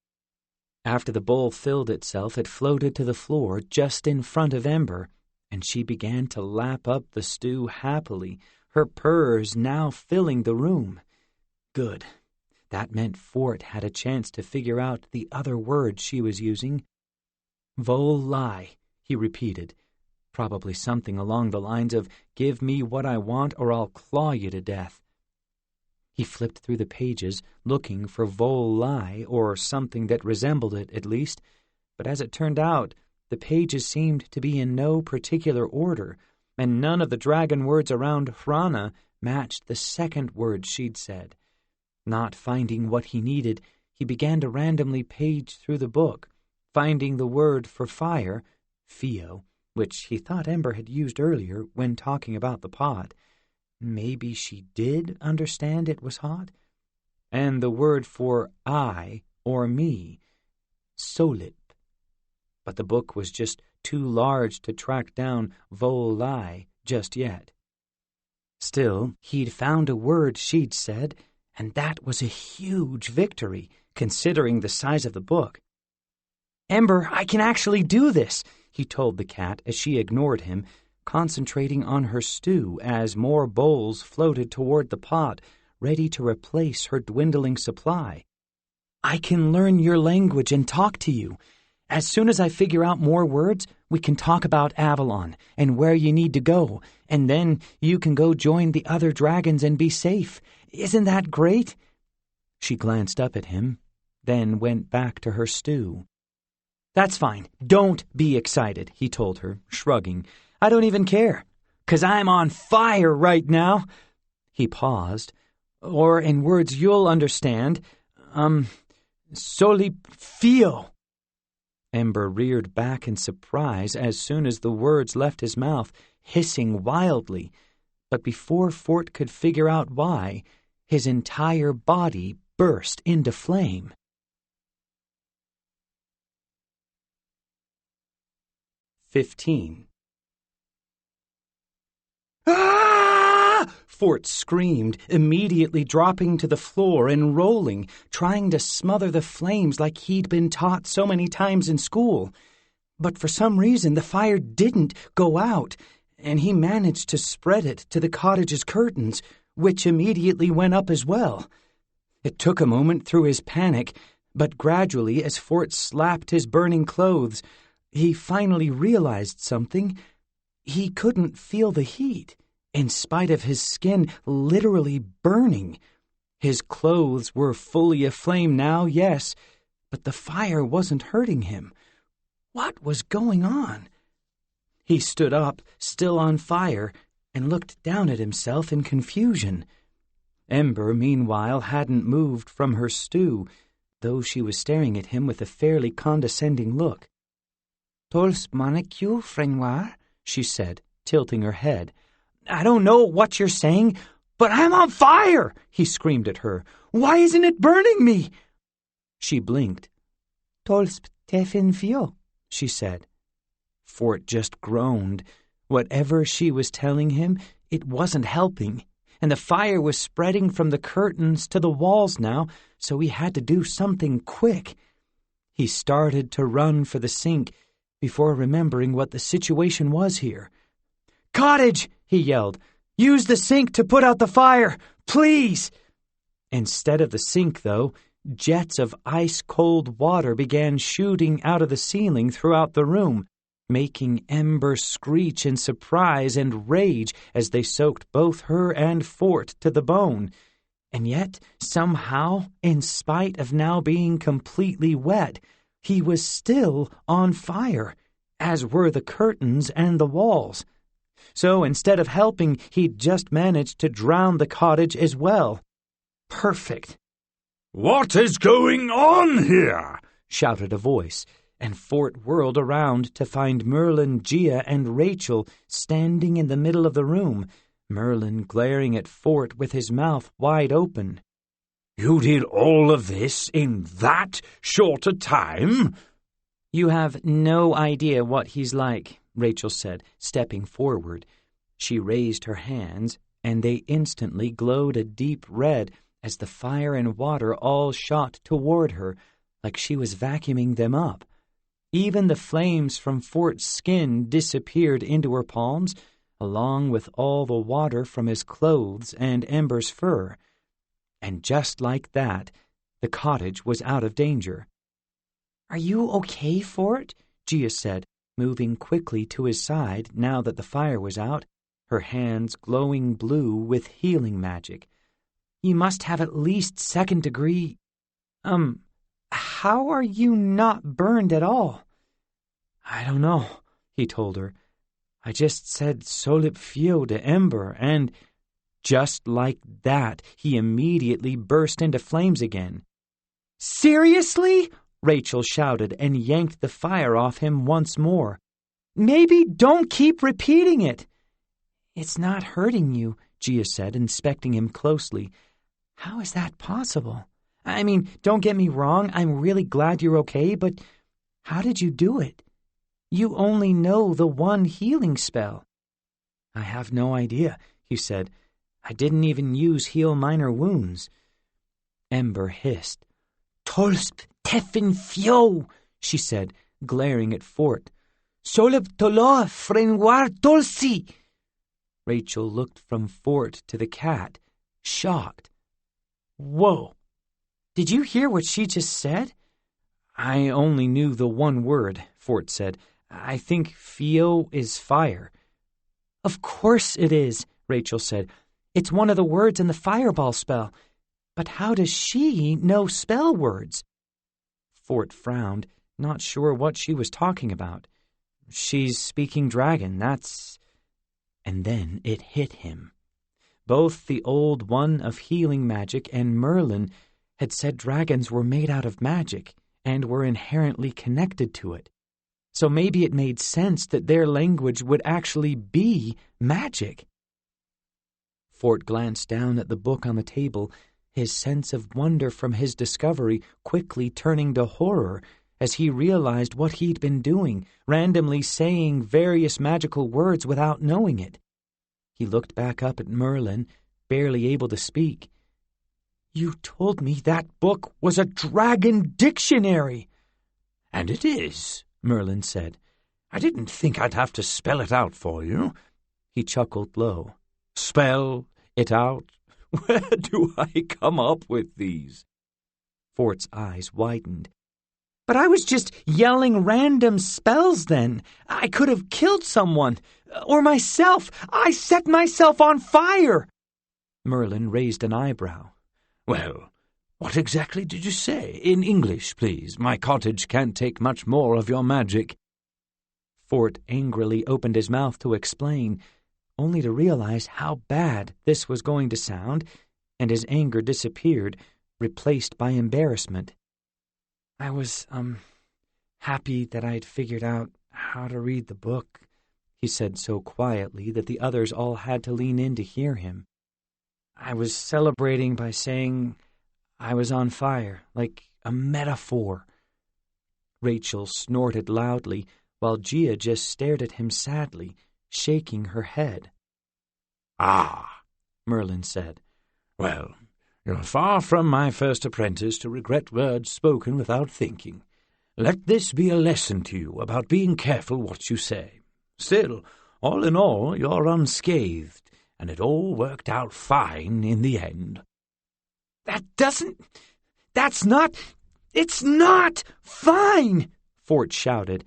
After the bowl filled itself, it floated to the floor just in front of Ember, and she began to lap up the stew happily, her purrs now filling the room. Good. That meant Fort had a chance to figure out the other word she was using. Vol-lai, he repeated, probably something along the lines of, give me what I want or I'll claw you to death. He flipped through the pages, looking for Vol-lai, or something that resembled it at least, but as it turned out, the pages seemed to be in no particular order, and none of the dragon words around Hrana matched the second word she'd said. Not finding what he needed, he began to randomly page through the book, finding the word for fire, fio, which he thought Ember had used earlier when talking about the pot. Maybe she did understand it was hot? And the word for I, or me, solip. But the book was just too large to track down Vol-lai just yet. Still, he'd found a word she'd said, and that was a huge victory, considering the size of the book. Ember, I can actually do this, he told the cat as she ignored him, concentrating on her stew as more bowls floated toward the pot, ready to replace her dwindling supply. I can learn your language and talk to you. As soon as I figure out more words, we can talk about Avalon and where you need to go, and then you can go join the other dragons and be safe. Isn't that great? She glanced up at him, then went back to her stew. That's fine. Don't be excited, he told her, shrugging. I don't even care, 'cause I'm on fire right now. He paused. Or, in words you'll understand, solifio. Ember reared back in surprise as soon as the words left his mouth, hissing wildly. But before Fort could figure out why, his entire body burst into flame. 15. "Ah!" Fort screamed, immediately dropping to the floor and rolling, trying to smother the flames like he'd been taught so many times in school. But for some reason the fire didn't go out, and he managed to spread it to the cottage's curtains, which immediately went up as well. It took a moment through his panic, but gradually, as Fort slapped his burning clothes, he finally realized something. He couldn't feel the heat, in spite of his skin literally burning. His clothes were fully aflame now, yes, but the fire wasn't hurting him. What was going on? He stood up, still on fire, and looked down at himself in confusion. Ember, meanwhile, hadn't moved from her stew, though she was staring at him with a fairly condescending look. "Tols manicule, Frenoir?" she said, tilting her head. "I don't know what you're saying, but I'm on fire!" he screamed at her. "Why isn't it burning me?" She blinked. "Tols tefin fio," she said. Fort just groaned. Whatever she was telling him, it wasn't helping, and the fire was spreading from the curtains to the walls now, so he had to do something quick. He started to run for the sink before remembering what the situation was here. "Cottage!" he yelled. "Use the sink to put out the fire, please!" Instead of the sink, though, jets of ice-cold water began shooting out of the ceiling throughout the room, making Ember screech in surprise and rage as they soaked both her and Fort to the bone. And yet, somehow, in spite of now being completely wet, he was still on fire, as were the curtains and the walls. So instead of helping, he'd just managed to drown the cottage as well. Perfect. "What is going on here?" shouted a voice, and Fort whirled around to find Merlin, Gia, and Rachel standing in the middle of the room, Merlin glaring at Fort with his mouth wide open. "You did all of this in that short a time?" "You have no idea what he's like," Rachel said, stepping forward. She raised her hands, and they instantly glowed a deep red as the fire and water all shot toward her, like she was vacuuming them up. Even the flames from Fort's skin disappeared into her palms, along with all the water from his clothes and Ember's fur. And just like that, the cottage was out of danger. "Are you okay, Fort?" Gia said, moving quickly to his side now that the fire was out, her hands glowing blue with healing magic. "You must have at least second degree. How are you not burned at all?" "I don't know," he told her. "I just said solip fio to Ember, and—" Just like that, he immediately burst into flames again. "Seriously?" Rachel shouted and yanked the fire off him once more. "Maybe don't keep repeating it." "It's not hurting you," Gia said, inspecting him closely. "How is that possible? I mean, don't get me wrong, I'm really glad you're okay, but how did you do it? You only know the one healing spell." "I have no idea," he said. "I didn't even use heal minor wounds." Ember hissed. "Tolsp teffin fio," she said, glaring at Fort. "Solip toloa frenoir tolsi." Rachel looked from Fort to the cat, shocked. "Whoa! Did you hear what she just said?" "I only knew the one word," Fort said. "I think fio is fire." "Of course it is," Rachel said. "It's one of the words in the fireball spell. But how does she know spell words?" Fort frowned, not sure what she was talking about. "She's speaking dragon, that's—" And then it hit him. Both the old one of healing magic and Merlin had said dragons were made out of magic and were inherently connected to it. So maybe it made sense that their language would actually be magic. Fort glanced down at the book on the table, his sense of wonder from his discovery quickly turning to horror as he realized what he'd been doing, randomly saying various magical words without knowing it. He looked back up at Merlin, barely able to speak. "You told me that book was a dragon dictionary." "And it is," Merlin said. "I didn't think I'd have to spell it out for you." He chuckled low. "Spell it out? Where do I come up with these?" Fort's eyes widened. "But I was just yelling random spells then. I could have killed someone. Or myself. I set myself on fire." Merlin raised an eyebrow. "Well, what exactly did you say? In English, please. My cottage can't take much more of your magic." Fort angrily opened his mouth to explain, only to realize how bad this was going to sound, and his anger disappeared, replaced by embarrassment. "I was, happy that I'd figured out how to read the book," he said so quietly that the others all had to lean in to hear him. "I was celebrating by saying I was on fire, like a metaphor." Rachel snorted loudly, while Gia just stared at him sadly, shaking her head. "Ah," Merlin said. "Well, you're far from my first apprentice to regret words spoken without thinking. Let this be a lesson to you about being careful what you say. Still, all in all, you're unscathed, and it all worked out fine in the end." It's not fine," Fort shouted.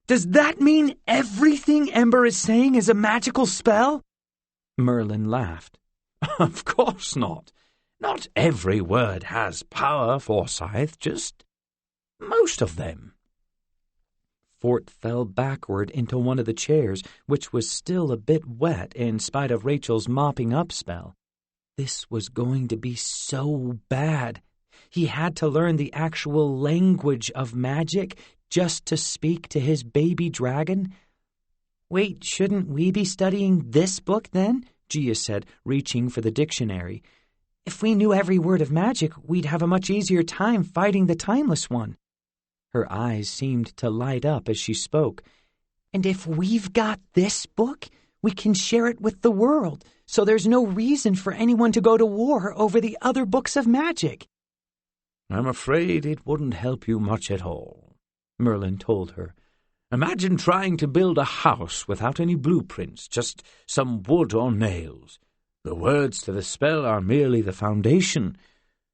"Does that mean everything Ember is saying is a magical spell?" Merlin laughed. "Of course not. Not every word has power, Forsyth, just most of them." Fort fell backward into one of the chairs, which was still a bit wet in spite of Rachel's mopping-up spell. This was going to be so bad. He had to learn the actual language of magic just to speak to his baby dragon. "Wait, shouldn't we be studying this book, then?" Gia said, reaching for the dictionary. "If we knew every word of magic, we'd have a much easier time fighting the Timeless One." Her eyes seemed to light up as she spoke. "And if we've got this book, we can share it with the world, so there's no reason for anyone to go to war over the other books of magic." "I'm afraid it wouldn't help you much at all," Merlin told her. "Imagine trying to build a house without any blueprints, just some wood or nails. The words to the spell are merely the foundation.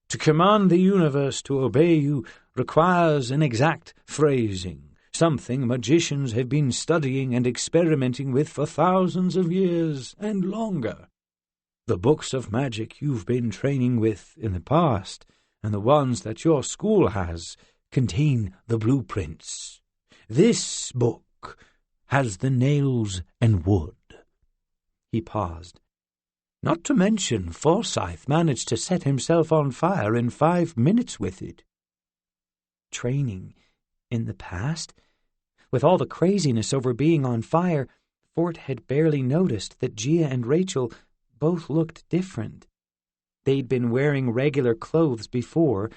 To command the universe to obey you requires an exact phrasing, something magicians have been studying and experimenting with for thousands of years and longer. The books of magic you've been training with in the past, and the ones that your school has, contain the blueprints. This book has the nails and wood." He paused. "Not to mention Forsyth managed to set himself on fire in 5 minutes with it." Training in the past? With all the craziness over being on fire, Fort had barely noticed that Gia and Rachel both looked different. They'd been wearing regular clothes before,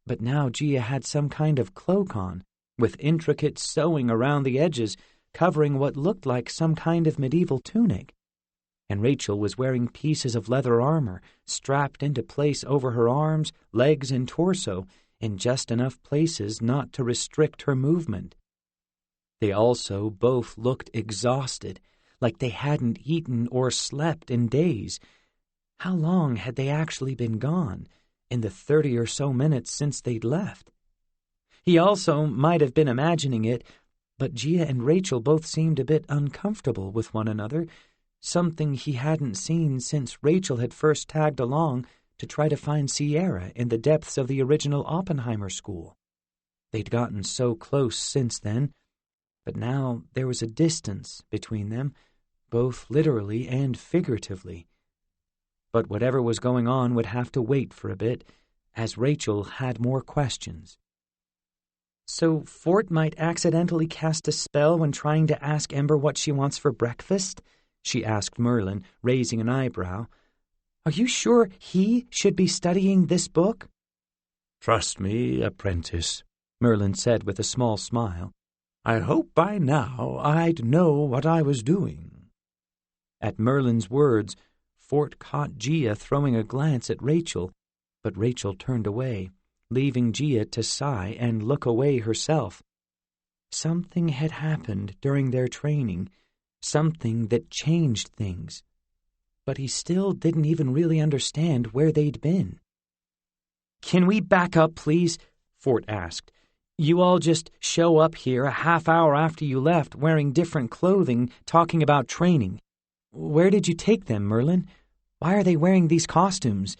but now Gia had some kind of cloak on, with intricate sewing around the edges, covering what looked like some kind of medieval tunic. And Rachel was wearing pieces of leather armor, strapped into place over her arms, legs, and torso, in just enough places not to restrict her movement. They also both looked exhausted, like they hadn't eaten or slept in days. How long had they actually been gone, in the 30 or so minutes since they'd left? He also might have been imagining it, but Gia and Rachel both seemed a bit uncomfortable with one another, something he hadn't seen since Rachel had first tagged along to try to find Sierra in the depths of the original Oppenheimer School. They'd gotten so close since then, but now there was a distance between them, both literally and figuratively. But whatever was going on would have to wait for a bit, as Rachel had more questions. "So Fort might accidentally cast a spell when trying to ask Ember what she wants for breakfast?" she asked Merlin, raising an eyebrow. "Are you sure he should be studying this book?" "Trust me, apprentice," Merlin said with a small smile. "I hope by now I'd know what I was doing." At Merlin's words, Fort caught Gia throwing a glance at Rachel, but Rachel turned away, leaving Gia to sigh and look away herself. Something had happened during their training, something that changed things. But he still didn't even really understand where they'd been. "Can we back up, please?" Fort asked. "You all just show up here a half hour after you left, wearing different clothing, talking about training. Where did you take them, Merlin? Why are they wearing these costumes?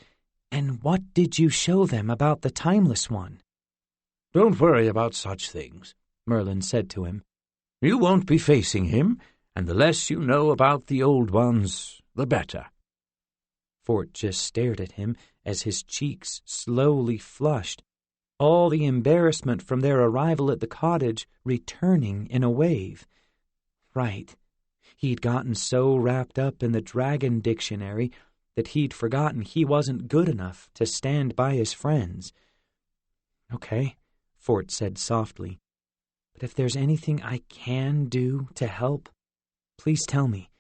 And what did you show them about the Timeless One?" "Don't worry about such things," Merlin said to him. "You won't be facing him, and the less you know about the Old Ones, the better." Fort just stared at him as his cheeks slowly flushed, all the embarrassment from their arrival at the cottage returning in a wave. Right. He'd gotten so wrapped up in the Dragon Dictionary that he'd forgotten he wasn't good enough to stand by his friends. "Okay," Fort said softly, "but if there's anything I can do to help, please tell me.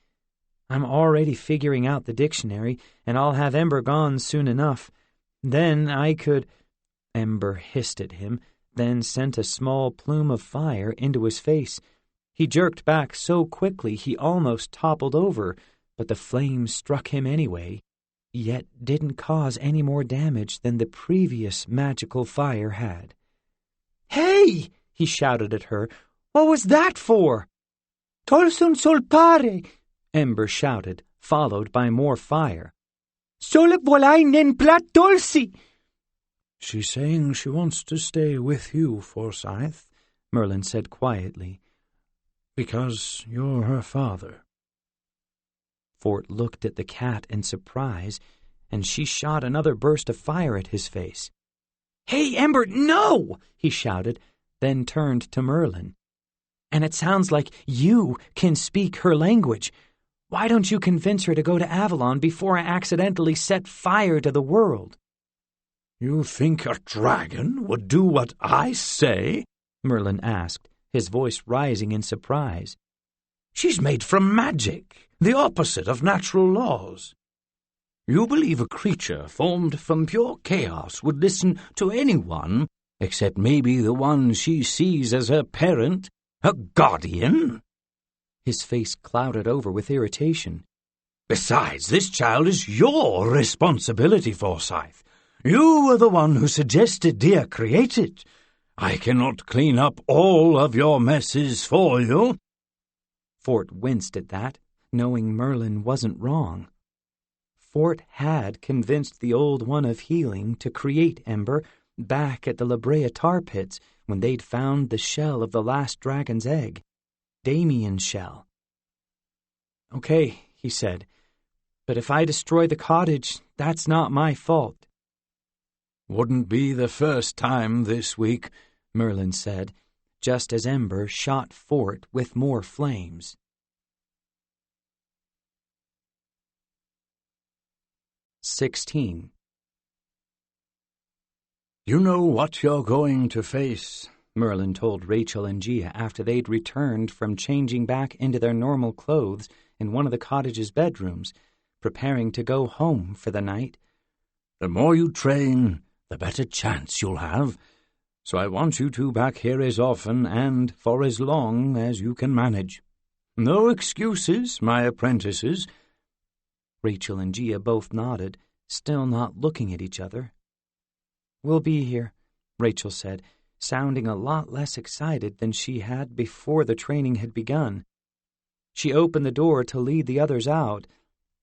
I'm already figuring out the dictionary, and I'll have Ember gone soon enough. Then I could—" Ember hissed at him, then sent a small plume of fire into his face. He jerked back so quickly he almost toppled over, but the flame struck him anyway, yet didn't cause any more damage than the previous magical fire had. "Hey!" he shouted at her. "What was that for?" "Tolsun solpare!" Ember shouted, followed by more fire. "Sole volai nen plat dolci!" "She's saying she wants to stay with you, Forsyth," Merlin said quietly, "because you're her father." Fort looked at the cat in surprise, and she shot another burst of fire at his face. "Hey, Ember, no!" he shouted, then turned to Merlin. "And it sounds like you can speak her language. Why don't you convince her to go to Avalon before I accidentally set fire to the world?" "You think a dragon would do what I say?" Merlin asked, his voice rising in surprise. "She's made from magic, the opposite of natural laws. You believe a creature formed from pure chaos would listen to anyone, except maybe the one she sees as her parent, her guardian?" His face clouded over with irritation. "Besides, this child is your responsibility, Forsyth. You were the one who suggested Dia create it. I cannot clean up all of your messes for you." Fort winced at that, knowing Merlin wasn't wrong. Fort had convinced the Old One of Healing to create Ember back at the La Brea tar pits when they'd found the shell of the last dragon's egg, Damien's shell. "Okay," he said, "but if I destroy the cottage, that's not my fault." "Wouldn't be the first time this week," Merlin said, just as Ember shot Fort with more flames. "16. "You know what you're going to face," Merlin told Rachel and Gia after they'd returned from changing back into their normal clothes in one of the cottage's bedrooms, preparing to go home for the night. "The more you train, the better chance you'll have. So I want you two back here as often and for as long as you can manage. No excuses, my apprentices." Rachel and Gia both nodded, still not looking at each other. "We'll be here," Rachel said, sounding a lot less excited than she had before the training had begun. She opened the door to lead the others out,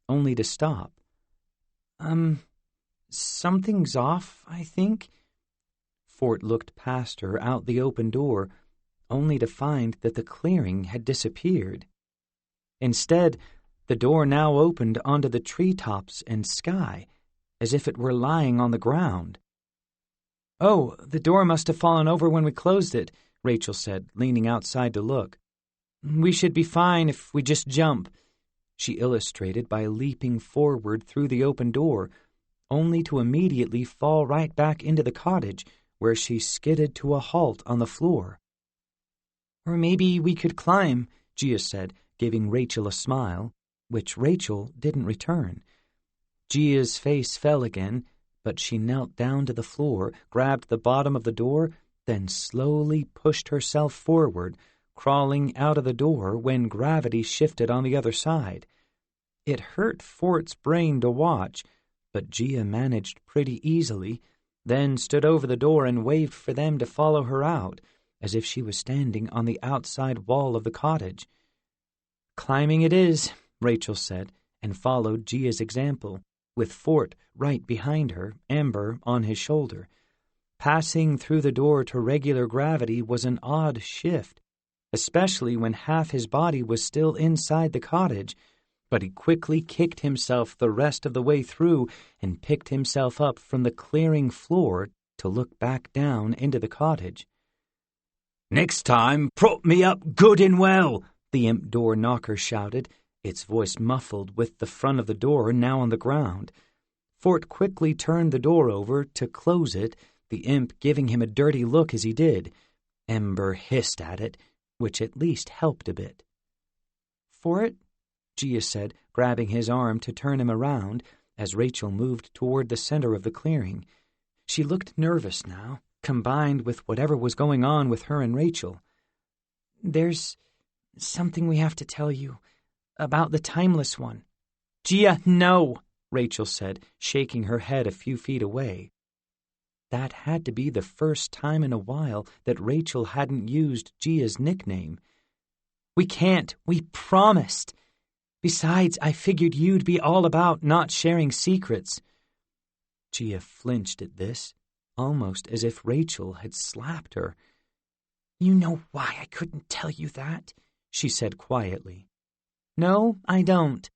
only to stop. Something's off, I think." Fort looked past her out the open door, only to find that the clearing had disappeared. Instead, the door now opened onto the treetops and sky, as if it were lying on the ground. "Oh, the door must have fallen over when we closed it," Rachel said, leaning outside to look. "We should be fine if we just jump," she illustrated by leaping forward through the open door, only to immediately fall right back into the cottage, where she skidded to a halt on the floor. "Or maybe we could climb," Gia said, giving Rachel a smile. which Rachel didn't return. Gia's face fell again, but she knelt down to the floor, grabbed the bottom of the door, then slowly pushed herself forward, crawling out of the door when gravity shifted on the other side. It hurt Fort's brain to watch, but Gia managed pretty easily, then stood over the door and waved for them to follow her out, as if she was standing on the outside wall of the cottage. "Climbing it is," Rachel said, and followed Gia's example, with Fort right behind her, Amber on his shoulder. Passing through the door to regular gravity was an odd shift, especially when half his body was still inside the cottage, but he quickly kicked himself the rest of the way through and picked himself up from the clearing floor to look back down into the cottage. "Next time, prop me up good and well," the imp door knocker shouted, its voice muffled with the front of the door now on the ground. Fort quickly turned the door over to close it, the imp giving him a dirty look as he did. Ember hissed at it, which at least helped a bit. "Fort," Gia said, grabbing his arm to turn him around as Rachel moved toward the center of the clearing. She looked nervous now, combined with whatever was going on with her and Rachel. "There's something we have to tell you about the Timeless One." "Gia, no," Rachel said, shaking her head a few feet away. That had to be the first time in a while that Rachel hadn't used Gia's nickname. "We can't. We promised. Besides, I figured you'd be all about not sharing secrets." Gia flinched at this, almost as if Rachel had slapped her. "You know why I couldn't tell you that," she said quietly. "No, I don't,"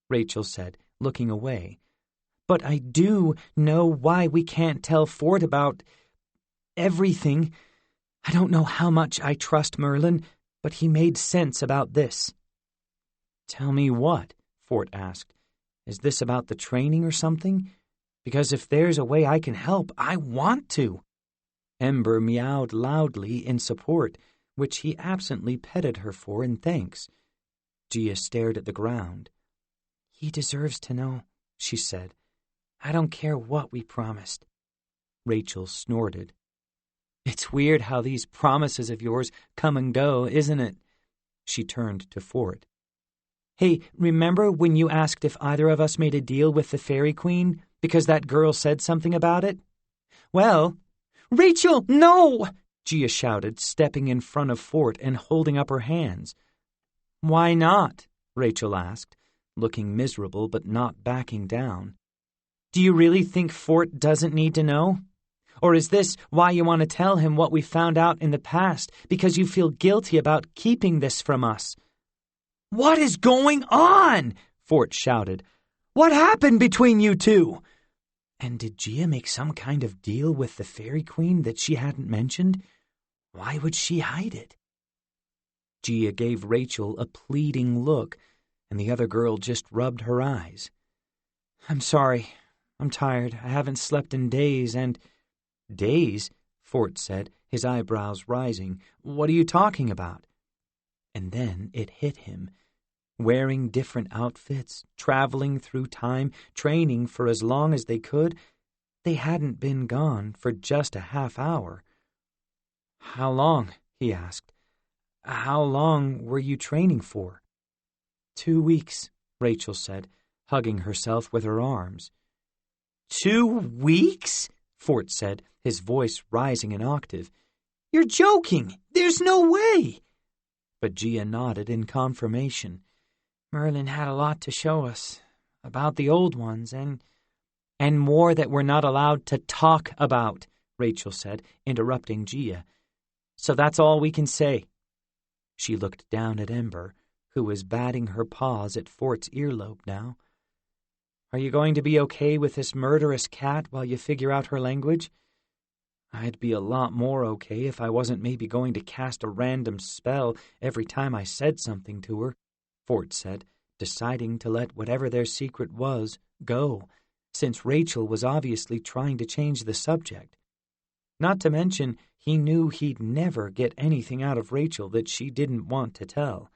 Rachel said, looking away. "But I do know why we can't tell Fort about everything. I don't know how much I trust Merlin, but he made sense about this." "Tell me what?" Fort asked. "Is this about the training or something? Because if there's a way I can help, I want to." Ember meowed loudly in support, which he absently petted her for in thanks. Gia stared at the ground. "He deserves to know," she said. "I don't care what we promised." Rachel snorted. "It's weird how these promises of yours come and go, isn't it?" She turned to Fort. "Hey, remember when you asked if either of us made a deal with the Fairy Queen because that girl said something about it? Well—" "Rachel, no!" Gia shouted, stepping in front of Fort and holding up her hands. "Why not?" Rachel asked, looking miserable but not backing down. "Do you really think Fort doesn't need to know? Or is this why you want to tell him what we found out in the past, because you feel guilty about keeping this from us?" "What is going on?" Fort shouted. "What happened between you two?" And did Gia make some kind of deal with the Fairy Queen that she hadn't mentioned? Why would she hide it? Gia gave Rachel a pleading look, and the other girl just rubbed her eyes. "I'm sorry. I'm tired. I haven't slept in days, and—" "Days?" Fort said, his eyebrows rising. "What are you talking about?" And then it hit him. Wearing different outfits, traveling through time, training for as long as they could, they hadn't been gone for just a half hour. "How long?" he asked. "How long were you training for?" 2 weeks, Rachel said, hugging herself with her arms. 2 weeks? Fort said, his voice rising an octave. "You're joking! There's no way!" But Gia nodded in confirmation. "Merlin had a lot to show us, about the old ones, and more that we're not allowed to talk about," Rachel said, interrupting Gia. "So that's all we can say." She looked down at Ember, who was batting her paws at Fort's earlobe now. "Are you going to be okay with this murderous cat while you figure out her language?" "I'd be a lot more okay if I wasn't maybe going to cast a random spell every time I said something to her," Fort said, deciding to let whatever their secret was go, since Rachel was obviously trying to change the subject. Not to mention, he knew he'd never get anything out of Rachel that she didn't want to tell.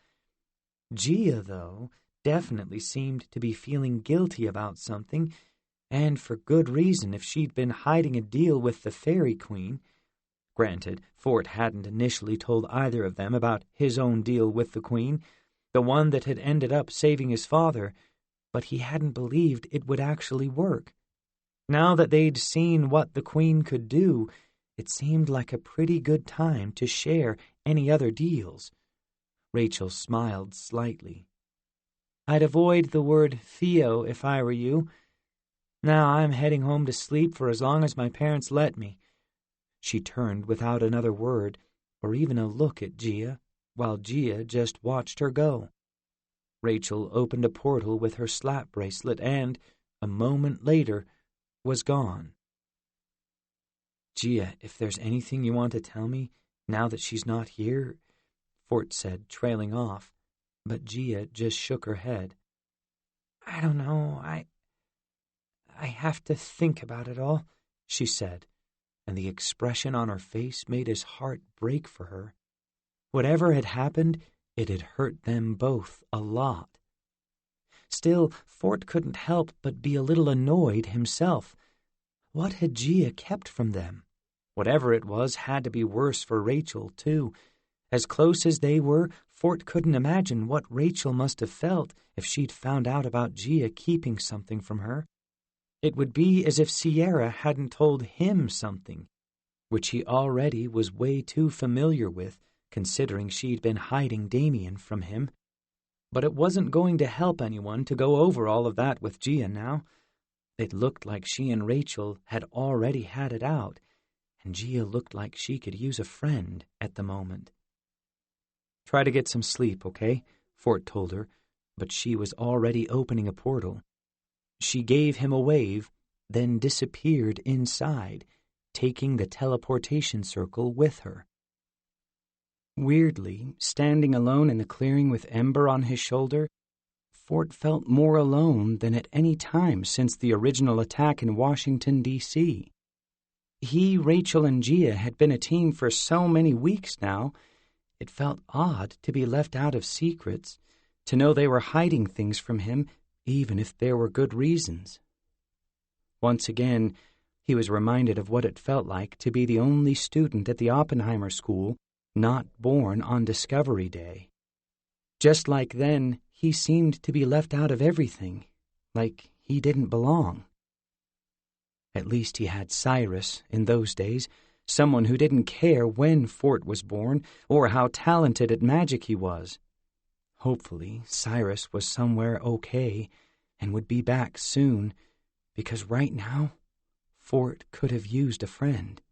Gia, though, definitely seemed to be feeling guilty about something, and for good reason if she'd been hiding a deal with the Fairy Queen. Granted, Fort hadn't initially told either of them about his own deal with the Queen, the one that had ended up saving his father, but he hadn't believed it would actually work. Now that they'd seen what the Queen could do, it seemed like a pretty good time to share any other deals. Rachel smiled slightly. "I'd avoid the word Theo if I were you. Now I'm heading home to sleep for as long as my parents let me." She turned without another word or even a look at Gia, while Gia just watched her go. Rachel opened a portal with her slap bracelet and, a moment later, was gone. "Gia, if there's anything you want to tell me, now that she's not here," Fort said, trailing off, but Gia just shook her head. "I don't know, I have to think about it all," she said, and the expression on her face made his heart break for her. Whatever had happened, it had hurt them both a lot. Still, Fort couldn't help but be a little annoyed himself. What had Gia kept from them? Whatever it was had to be worse for Rachel, too. As close as they were, Fort couldn't imagine what Rachel must have felt if she'd found out about Gia keeping something from her. It would be as if Sierra hadn't told him something, which he already was way too familiar with, considering she'd been hiding Damien from him. But it wasn't going to help anyone to go over all of that with Gia now. It looked like she and Rachel had already had it out, and Gia looked like she could use a friend at the moment. "Try to get some sleep, okay?" Fort told her, but she was already opening a portal. She gave him a wave, then disappeared inside, taking the teleportation circle with her. Weirdly, standing alone in the clearing with Ember on his shoulder, Fort felt more alone than at any time since the original attack in Washington, D.C. He, Rachel, and Gia had been a team for so many weeks now, it felt odd to be left out of secrets, to know they were hiding things from him, even if there were good reasons. Once again, he was reminded of what it felt like to be the only student at the Oppenheimer School not born on Discovery Day. Just like then, he seemed to be left out of everything, like he didn't belong. At least he had Cyrus in those days, someone who didn't care when Fort was born or how talented at magic he was. Hopefully, Cyrus was somewhere okay and would be back soon, because right now, Fort could have used a friend.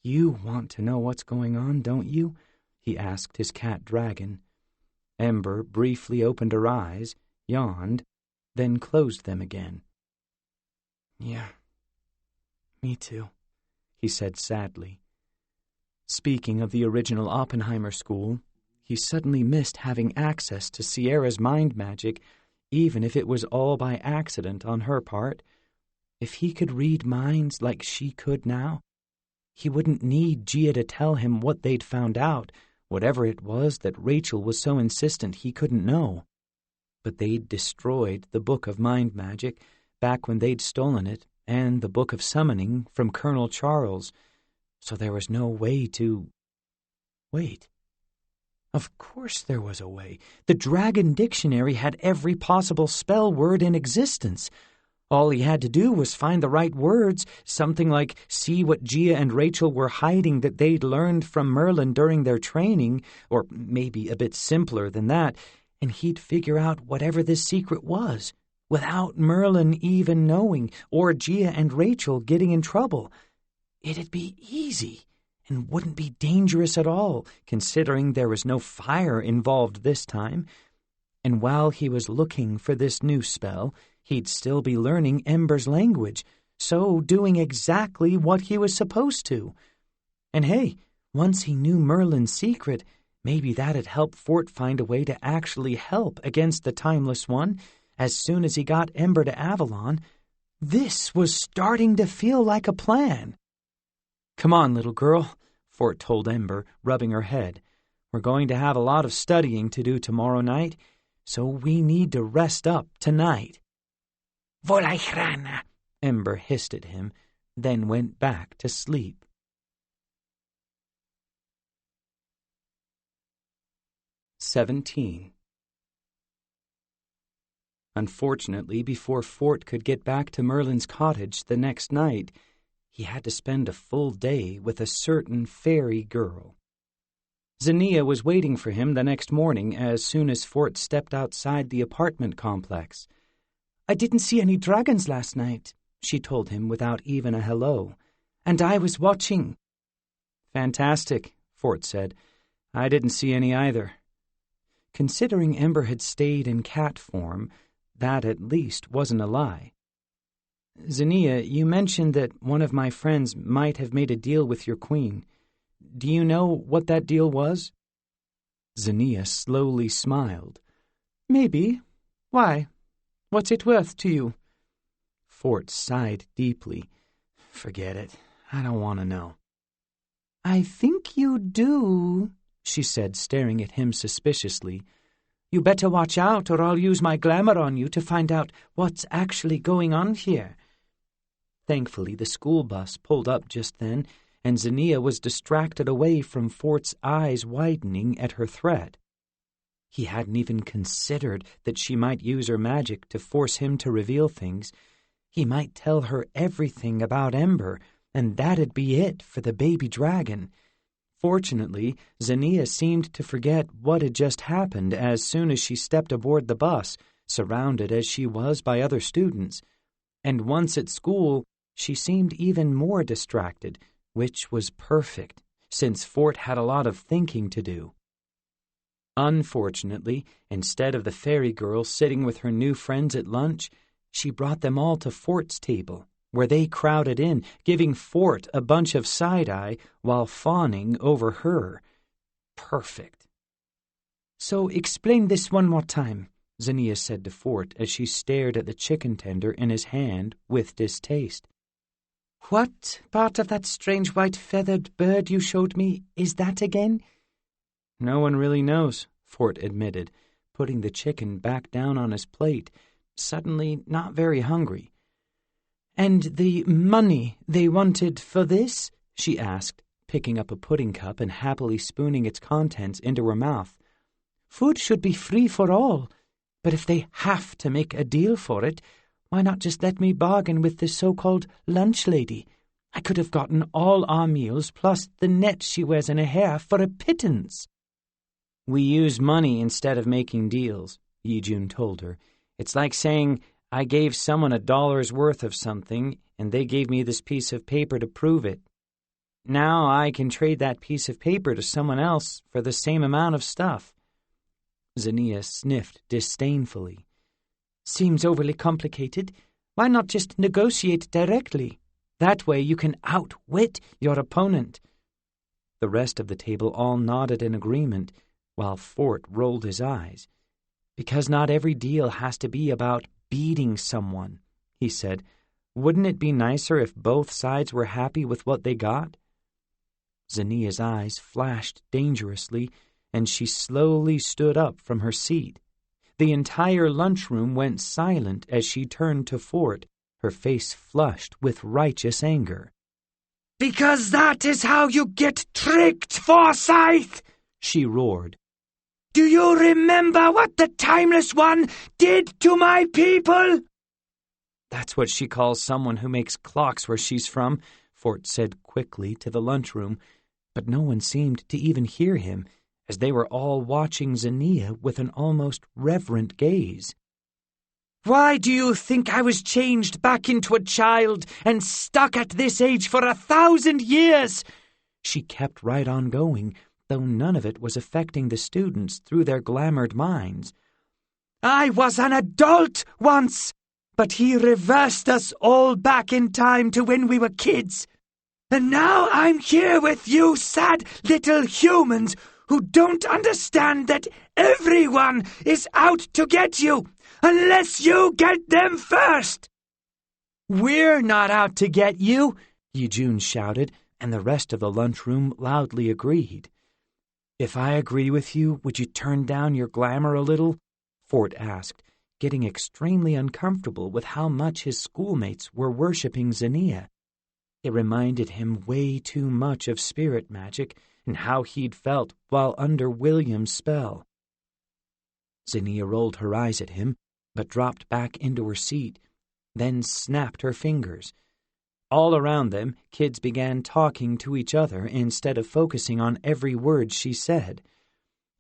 "You want to know what's going on, don't you?" he asked his cat dragon. Ember briefly opened her eyes, yawned, then closed them again. "Yeah, me too," he said sadly. Speaking of the original Oppenheimer School, he suddenly missed having access to Sierra's mind magic, even if it was all by accident on her part. If he could read minds like she could now, he wouldn't need Gia to tell him what they'd found out, whatever it was that Rachel was so insistent he couldn't know. But they'd destroyed the Book of Mind Magic back when they'd stolen it, and the Book of Summoning from Colonel Charles, so there was no way to... Wait. Of course there was a way. The Dragon Dictionary had every possible spell word in existence. All he had to do was find the right words, something like see what Gia and Rachel were hiding that they'd learned from Merlin during their training, or maybe a bit simpler than that, and he'd figure out whatever this secret was, without Merlin even knowing, or Gia and Rachel getting in trouble. It'd be easy, and wouldn't be dangerous at all, considering there was no fire involved this time. And while he was looking for this new spell, he'd still be learning Ember's language, so doing exactly what he was supposed to. And hey, once he knew Merlin's secret, maybe that'd help Fort find a way to actually help against the Timeless One as soon as he got Ember to Avalon. This was starting to feel like a plan. "Come on, little girl," Fort told Ember, rubbing her head. "We're going to have a lot of studying to do tomorrow night, so we need to rest up tonight." "Volajrana," Ember hissed at him, then went back to sleep. "17. Unfortunately, before Fort could get back to Merlin's cottage the next night, he had to spend a full day with a certain fairy girl. Zinnia was waiting for him the next morning as soon as Fort stepped outside the apartment complex. "I didn't see any dragons last night," she told him without even a hello. "And I was watching." "Fantastic," Fort said. "I didn't see any either." Considering Ember had stayed in cat form, that at least wasn't a lie. "Zinnia, you mentioned that one of my friends might have made a deal with your queen. Do you know what that deal was?" Zinnia slowly smiled. "Maybe. Why? What's it worth to you?" Fort sighed deeply. "Forget it. I don't want to know." "I think you do," she said, staring at him suspiciously. "You better watch out, or I'll use my glamour on you to find out what's actually going on here." Thankfully, the school bus pulled up just then, and Zinnia was distracted away from Fort's eyes widening at her threat. He hadn't even considered that she might use her magic to force him to reveal things. He might tell her everything about Ember, and that'd be it for the baby dragon. Fortunately, Zinnia seemed to forget what had just happened as soon as she stepped aboard the bus, surrounded as she was by other students. And once at school, she seemed even more distracted, which was perfect, since Fort had a lot of thinking to do. Unfortunately, instead of the fairy girl sitting with her new friends at lunch, she brought them all to Fort's table, where they crowded in, giving Fort a bunch of side-eye while fawning over her. Perfect. "So explain this one more time," Zinnia said to Fort as she stared at the chicken tender in his hand with distaste. "What part of that strange white-feathered bird you showed me is that again?" "No one really knows," Fort admitted, putting the chicken back down on his plate, suddenly not very hungry. "And the money they wanted for this?" she asked, picking up a pudding cup and happily spooning its contents into her mouth. "Food should be free for all, but if they have to make a deal for it, why not just let me bargain with the so-called lunch lady? I could have gotten all our meals plus the net she wears in her hair for a pittance." "We use money instead of making deals," Yijun told her. "It's like saying I gave someone $1 worth of something and they gave me this piece of paper to prove it. Now I can trade that piece of paper to someone else for the same amount of stuff." Zinnia sniffed disdainfully. "Seems overly complicated. Why not just negotiate directly? That way you can outwit your opponent." The rest of the table all nodded in agreement, while Fort rolled his eyes. "Because not every deal has to be about beating someone," he said. "Wouldn't it be nicer if both sides were happy with what they got?" Zinnia's eyes flashed dangerously, and she slowly stood up from her seat. The entire lunchroom went silent as she turned to Fort, her face flushed with righteous anger. "Because that is how you get tricked, Forsyth!" she roared. "Do you remember what the Timeless One did to my people?" "That's what she calls someone who makes clocks where she's from," Fort said quickly to the lunchroom, but no one seemed to even hear him, as they were all watching Zinnia with an almost reverent gaze. "Why do you think I was changed back into a child and stuck at this age for 1,000 years?" She kept right on going, though none of it was affecting the students through their glamoured minds. "I was an adult once, but he reversed us all back in time to when we were kids. And now I'm here with you sad little humans who don't understand that everyone is out to get you, unless you get them first." "We're not out to get you," Yijun shouted, and the rest of the lunchroom loudly agreed. "If I agree with you, would you turn down your glamour a little?" Fort asked, getting extremely uncomfortable with how much his schoolmates were worshipping Zinnia. It reminded him way too much of spirit magic and how he'd felt while under William's spell. Zinnia rolled her eyes at him, but dropped back into her seat, then snapped her fingers. All around them, kids began talking to each other instead of focusing on every word she said.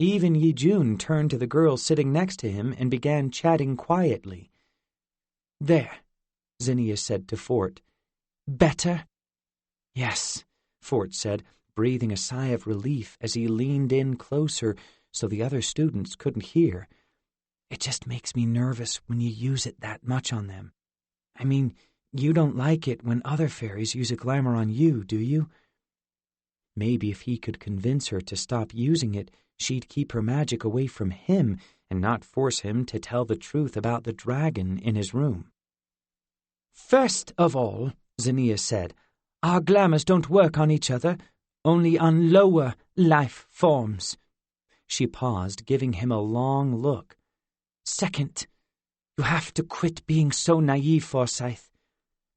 Even Yi-jun turned to the girl sitting next to him and began chatting quietly. "There," Zinnia said to Fort. "Better?" "Yes," Fort said, breathing a sigh of relief as he leaned in closer so the other students couldn't hear. "It just makes me nervous when you use it that much on them. I mean, you don't like it when other fairies use a glamour on you, do you?" Maybe if he could convince her to stop using it, she'd keep her magic away from him and not force him to tell the truth about the dragon in his room. "First of all," Zinnia said, "our glamours don't work on each other, only on lower life forms." She paused, giving him a long look. "Second, you have to quit being so naive, Forsyth.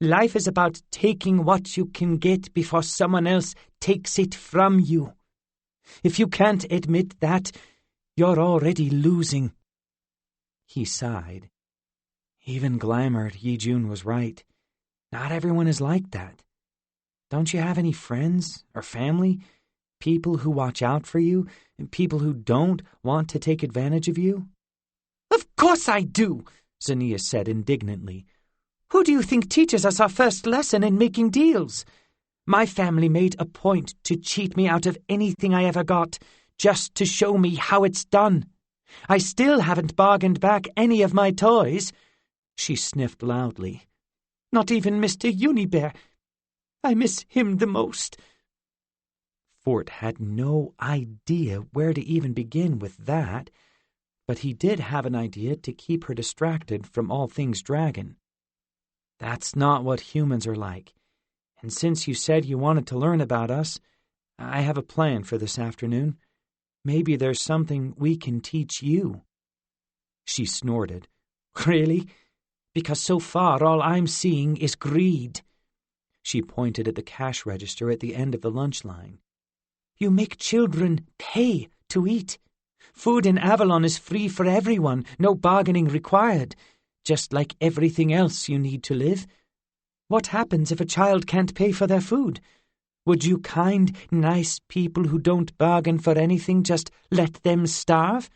Life is about taking what you can get before someone else takes it from you. If you can't admit that, you're already losing." He sighed. Even glamored, Yi-jun was right. Not everyone is like that. Don't you have any friends or family? People who watch out for you, and people who don't want to take advantage of you? "Of course I do," Zinnia said indignantly. "Who do you think teaches us our first lesson in making deals? My family made a point to cheat me out of anything I ever got, just to show me how it's done. I still haven't bargained back any of my toys." She sniffed loudly. "Not even Mr. Unibear. I miss him the most." Fort had no idea where to even begin with that, but he did have an idea to keep her distracted from all things dragon. "That's not what humans are like. And since you said you wanted to learn about us, I have a plan for this afternoon. Maybe there's something we can teach you." She snorted. "Really? Because so far all I'm seeing is greed." She pointed at the cash register at the end of the lunch line. "You make children pay to eat. Food in Avalon is free for everyone, no bargaining required, just like everything else you need to live. What happens if a child can't pay for their food? Would you kind, nice people who don't bargain for anything just let them starve?"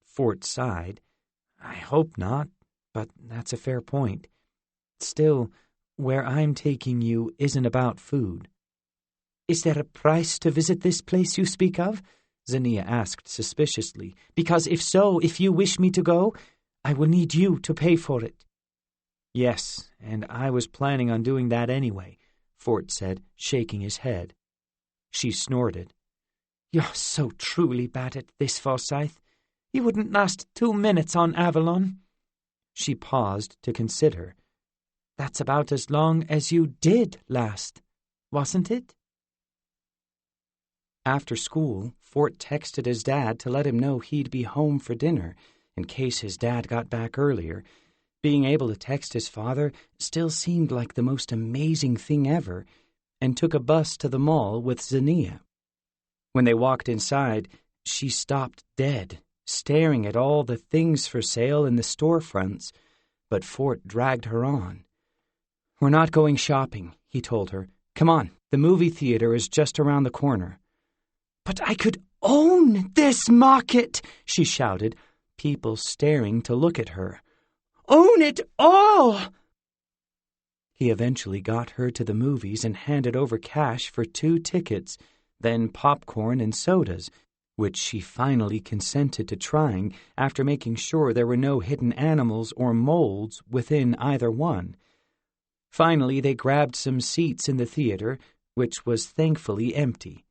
Fort sighed. "I hope not, but that's a fair point. Still, where I'm taking you isn't about food." "Is there a price to visit this place you speak of?" Zinnia asked suspiciously. "Because if so, if you wish me to go, I will need you to pay for it." "Yes, and I was planning on doing that anyway," Fort said, shaking his head. She snorted. "You're so truly bad at this, Forsyth. You wouldn't last 2 minutes on Avalon." She paused to consider. "That's about as long as you did last, wasn't it?" After school, Fort texted his dad to let him know he'd be home for dinner, in case his dad got back earlier. Being able to text his father still seemed like the most amazing thing ever, and took a bus to the mall with Zinnia. When they walked inside, she stopped dead, staring at all the things for sale in the storefronts, but Fort dragged her on. "We're not going shopping," he told her. "Come on, the movie theater is just around the corner." "But I could own this market," she shouted, people staring to look at her. "Own it all!" He eventually got her to the movies and handed over cash for 2 tickets, then popcorn and sodas, which she finally consented to trying after making sure there were no hidden animals or molds within either one. Finally, they grabbed some seats in the theater, which was thankfully empty.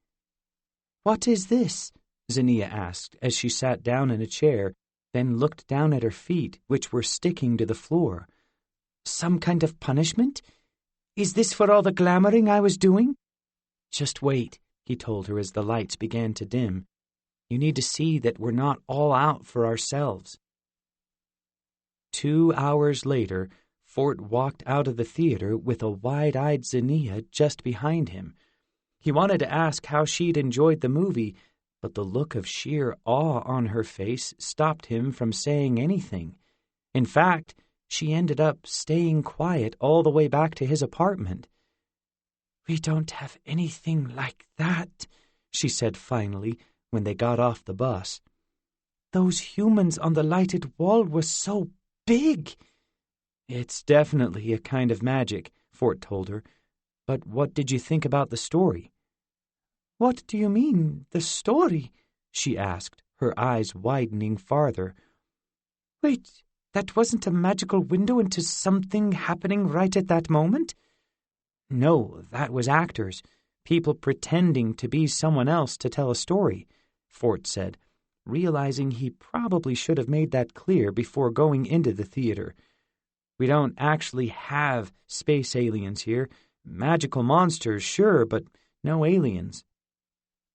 "What is this?" Zinnia asked as she sat down in a chair, then looked down at her feet, which were sticking to the floor. "Some kind of punishment? Is this for all the glamoring I was doing?" "Just wait," he told her as the lights began to dim. "You need to see that we're not all out for ourselves. 2 hours later, Fort walked out of the theater with a wide-eyed Zinnia just behind him. He wanted to ask how she'd enjoyed the movie, but the look of sheer awe on her face stopped him from saying anything. In fact, she ended up staying quiet all the way back to his apartment. "We don't have anything like that," she said finally when they got off the bus. "Those humans on the lighted wall were so big." "It's definitely a kind of magic," Fort told her. "But what did you think about the story?" "What do you mean, the story?" she asked, her eyes widening farther. "Wait, that wasn't a magical window into something happening right at that moment?" "No, that was actors, people pretending to be someone else to tell a story," Fort said, realizing he probably should have made that clear before going into the theater. "We don't actually have space aliens here. Magical monsters, sure, but no aliens."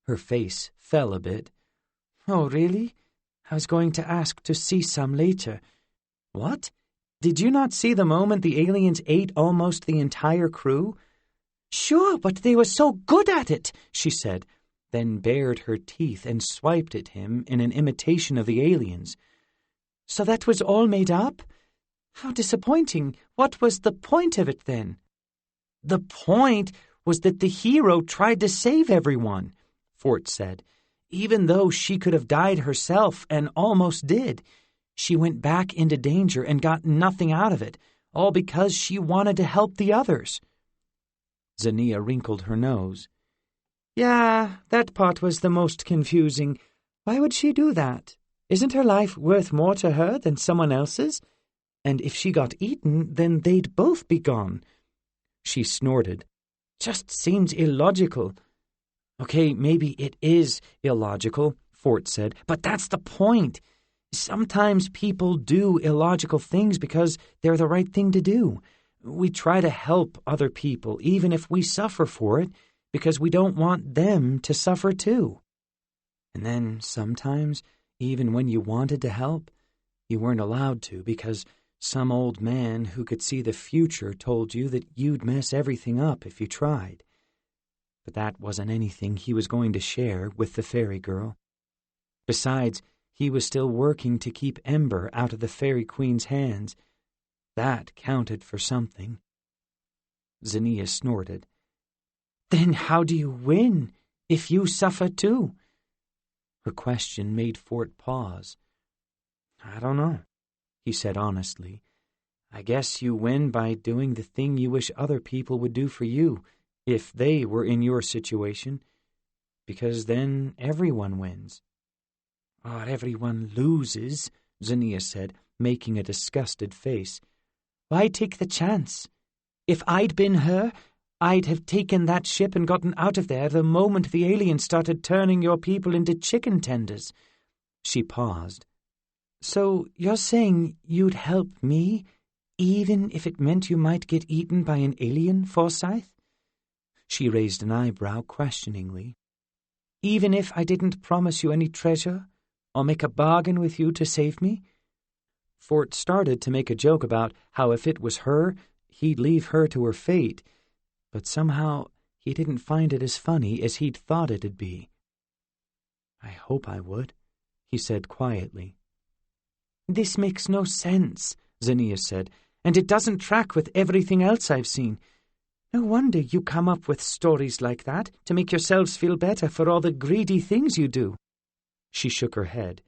Her face fell a bit. "Oh, really? I was going to ask to see some later." "What? Did you not see the moment the aliens ate almost the entire crew?" "Sure, but they were so good at it," she said, then bared her teeth and swiped at him in an imitation of the aliens. "So that was all made up? How disappointing. What was the point of it then?" "The point was that the hero tried to save everyone," Fort said. "Even though she could have died herself and almost did. She went back into danger and got nothing out of it, all because she wanted to help the others." Zinnia wrinkled her nose. "Yeah, that part was the most confusing. Why would she do that? Isn't her life worth more to her than someone else's? And if she got eaten, then they'd both be gone." She snorted. "Just seems illogical." "Okay, maybe it is illogical," Fort said, "but that's the point. Sometimes people do illogical things because they're the right thing to do. We try to help other people, even if we suffer for it, because we don't want them to suffer too. And then sometimes, even when you wanted to help, you weren't allowed to because some old man who could see the future told you that you'd mess everything up if you tried. But that wasn't anything he was going to share with the fairy girl. Besides, he was still working to keep Ember out of the Fairy Queen's hands. That counted for something." Zinnia snorted. "Then how do you win, if you suffer too?" Her question made Fort pause. "I don't know," he said honestly. "I guess you win by doing the thing you wish other people would do for you, if they were in your situation, because then everyone wins." "Or everyone loses," Zinnia said, making a disgusted face. "Why take the chance? If I'd been her, I'd have taken that ship and gotten out of there the moment the aliens started turning your people into chicken tenders." She paused. "So you're saying you'd help me, even if it meant you might get eaten by an alien, Forsyth?" She raised an eyebrow questioningly. "Even if I didn't promise you any treasure, or make a bargain with you to save me?" Fort started to make a joke about how if it was her, he'd leave her to her fate, but somehow he didn't find it as funny as he'd thought it'd be. "I hope I would," he said quietly. "This makes no sense," Zinnia said, "and it doesn't track with everything else I've seen. No wonder you come up with stories like that to make yourselves feel better for all the greedy things you do." She shook her head.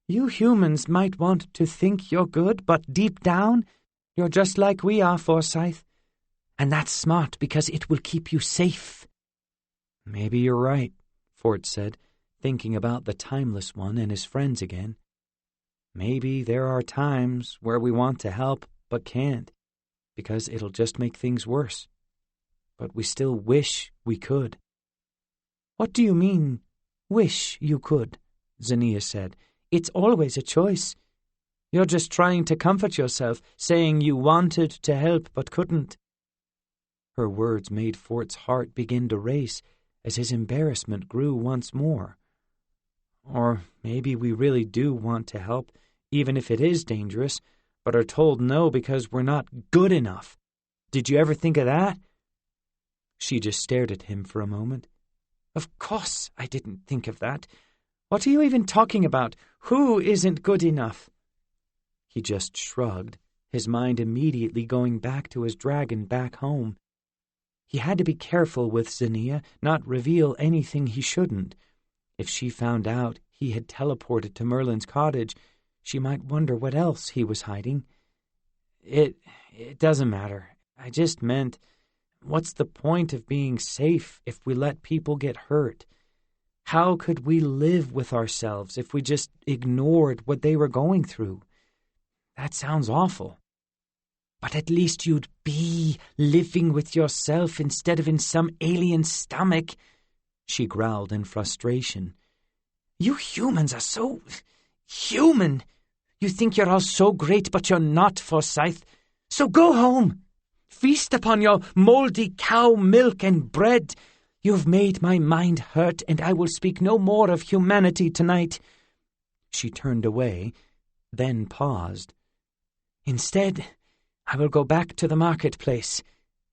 "You humans might want to think you're good, but deep down, you're just like we are, Forsyth. And that's smart because it will keep you safe." "Maybe you're right," Fort said, thinking about the Timeless One and his friends again. "Maybe there are times where we want to help but can't, because it'll just make things worse. But we still wish we could." "What do you mean, wish you could?" Zinnia said. "It's always a choice. You're just trying to comfort yourself, saying you wanted to help but couldn't." Her words made Fort's heart begin to race as his embarrassment grew once more. Or maybe we really do want to help, even if it is dangerous, but are told no because we're not good enough. Did you ever think of that?" She just stared at him for a moment. "Of course I didn't think of that. What are you even talking about? Who isn't good enough?" He just shrugged, his mind immediately going back to his dragon back home. He had to be careful with Zinnia, not reveal anything he shouldn't. If she found out he had teleported to Merlin's cottage, she might wonder what else he was hiding. It doesn't matter. I just meant, what's the point of being safe if we let people get hurt? How could we live with ourselves if we just ignored what they were going through? That sounds awful. But at least you'd be living with yourself instead of in some alien stomach, she growled in frustration. You humans are so human. You think you're all so great, but you're not, Forsyth. So go home. Feast upon your moldy cow milk and bread. You've made my mind hurt, and I will speak no more of humanity tonight. She turned away, then paused. Instead, I will go back to the marketplace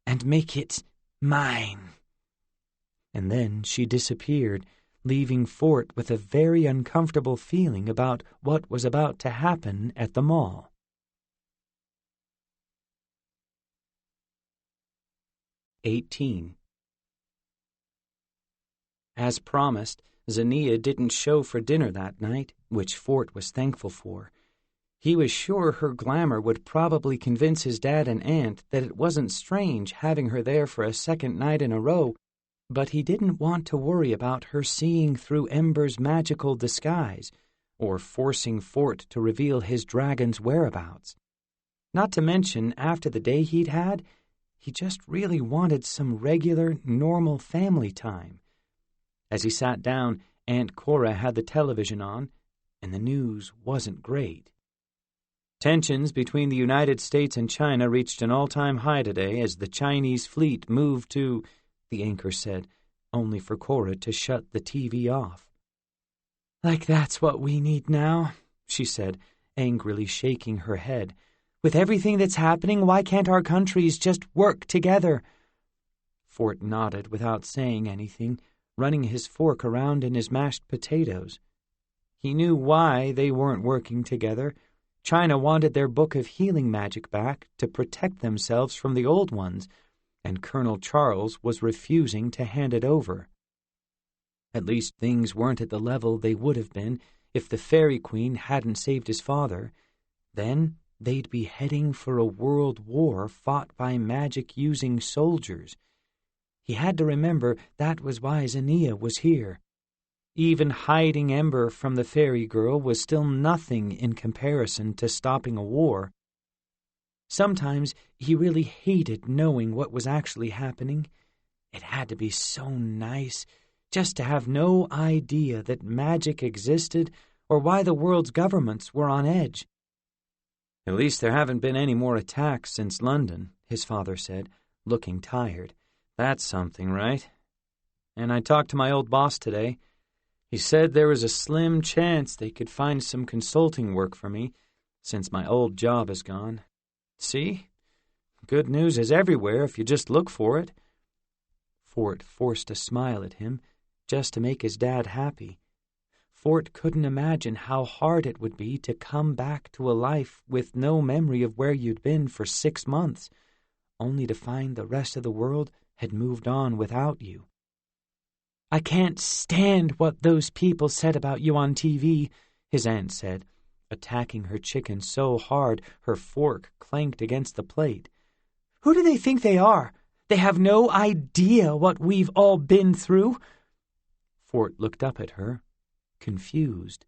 and make it mine. And then she disappeared, leaving Fort with a very uncomfortable feeling about what was about to happen at the mall. As promised, Zinnia didn't show for dinner that night, which Fort was thankful for. He was sure her glamour would probably convince his dad and aunt that it wasn't strange having her there for a second night in a row, but he didn't want to worry about her seeing through Ember's magical disguise or forcing Fort to reveal his dragon's whereabouts. Not to mention, after the day he'd had, he just really wanted some regular, normal family time. As he sat down, Aunt Cora had the television on, and the news wasn't great. Tensions between the United States and China reached an all-time high today as the Chinese fleet moved to, the anchor said, only for Cora to shut the TV off. Like that's what we need now, she said, angrily shaking her head. With everything that's happening, why can't our countries just work together? Fort nodded without saying anything, running his fork around in his mashed potatoes. He knew why they weren't working together. China wanted their book of healing magic back to protect themselves from the old ones, and Colonel Charles was refusing to hand it over. At least things weren't at the level they would have been if the Fairy Queen hadn't saved his father. Then they'd be heading for a world war fought by magic-using soldiers. He had to remember that was why Zinnia was here. Even hiding Ember from the fairy girl was still nothing in comparison to stopping a war. Sometimes he really hated knowing what was actually happening. It had to be so nice just to have no idea that magic existed or why the world's governments were on edge. At least there haven't been any more attacks since London, his father said, looking tired. That's something, right? And I talked to my old boss today. He said there was a slim chance they could find some consulting work for me, since my old job is gone. See? Good news is everywhere if you just look for it. Fort forced a smile at him, just to make his dad happy. Fort couldn't imagine how hard it would be to come back to a life with no memory of where you'd been for 6 months, only to find the rest of the world had moved on without you. I can't stand what those people said about you on TV, his aunt said, attacking her chicken so hard her fork clanked against the plate. Who do they think they are? They have no idea what we've all been through. Fort looked up at her, confused.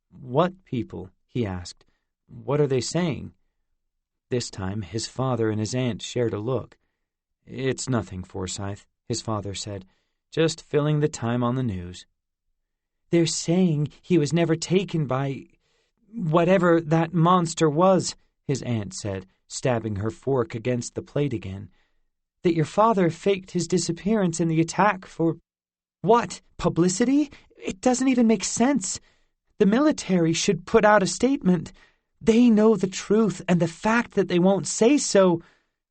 What people? He asked. What are they saying? This time his father and his aunt shared a look. It's nothing, Forsyth, his father said. Just filling the time on the news. They're saying he was never taken by whatever that monster was, his aunt said, stabbing her fork against the plate again. That your father faked his disappearance in the attack for what? Publicity? It doesn't even make sense. The military should put out a statement. They know the truth, and the fact that they won't say so—"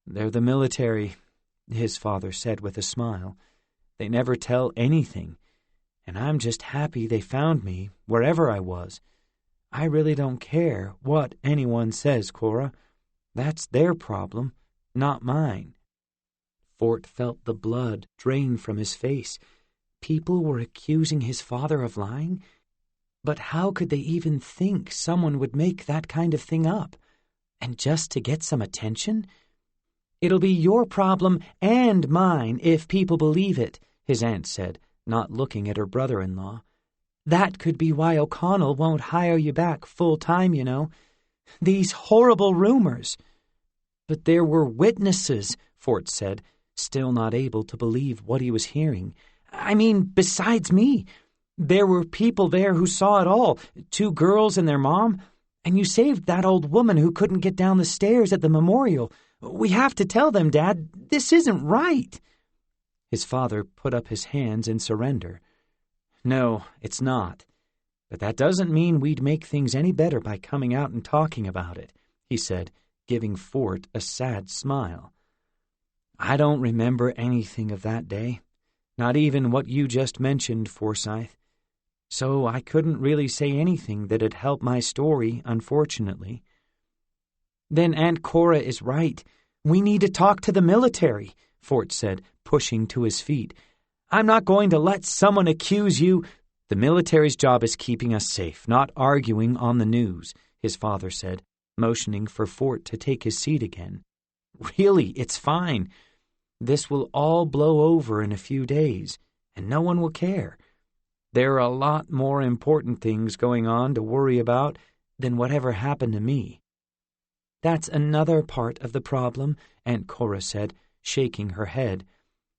"They're the military," his father said with a smile. "They never tell anything, and I'm just happy they found me, wherever I was. I really don't care what anyone says, Cora. That's their problem, not mine." Fort felt the blood drain from his face. People were accusing his father of lying? But how could they even think someone would make that kind of thing up? And just to get some attention? "It'll be your problem and mine if people believe it," his aunt said, not looking at her brother-in-law. "That could be why O'Connell won't hire you back full-time, you know. These horrible rumors." "But there were witnesses," Fort said, still not able to believe what he was hearing. "I mean, besides me. There were people there who saw it all, 2 girls and their mom. And you saved that old woman who couldn't get down the stairs at the memorial. We have to tell them, Dad. This isn't right." His father put up his hands in surrender. "No, it's not. But that doesn't mean we'd make things any better by coming out and talking about it," he said, giving Fort a sad smile. "I don't remember anything of that day, not even what you just mentioned, Forsyth. So I couldn't really say anything that'd help my story, unfortunately." "Then Aunt Cora is right. We need to talk to the military," Fort said, pushing to his feet. "I'm not going to let someone accuse you—" "The military's job is keeping us safe, not arguing on the news," his father said, motioning for Fort to take his seat again. "Really, it's fine. This will all blow over in a few days, and no one will care. There are a lot more important things going on to worry about than whatever happened to me." "That's another part of the problem," Aunt Cora said, shaking her head.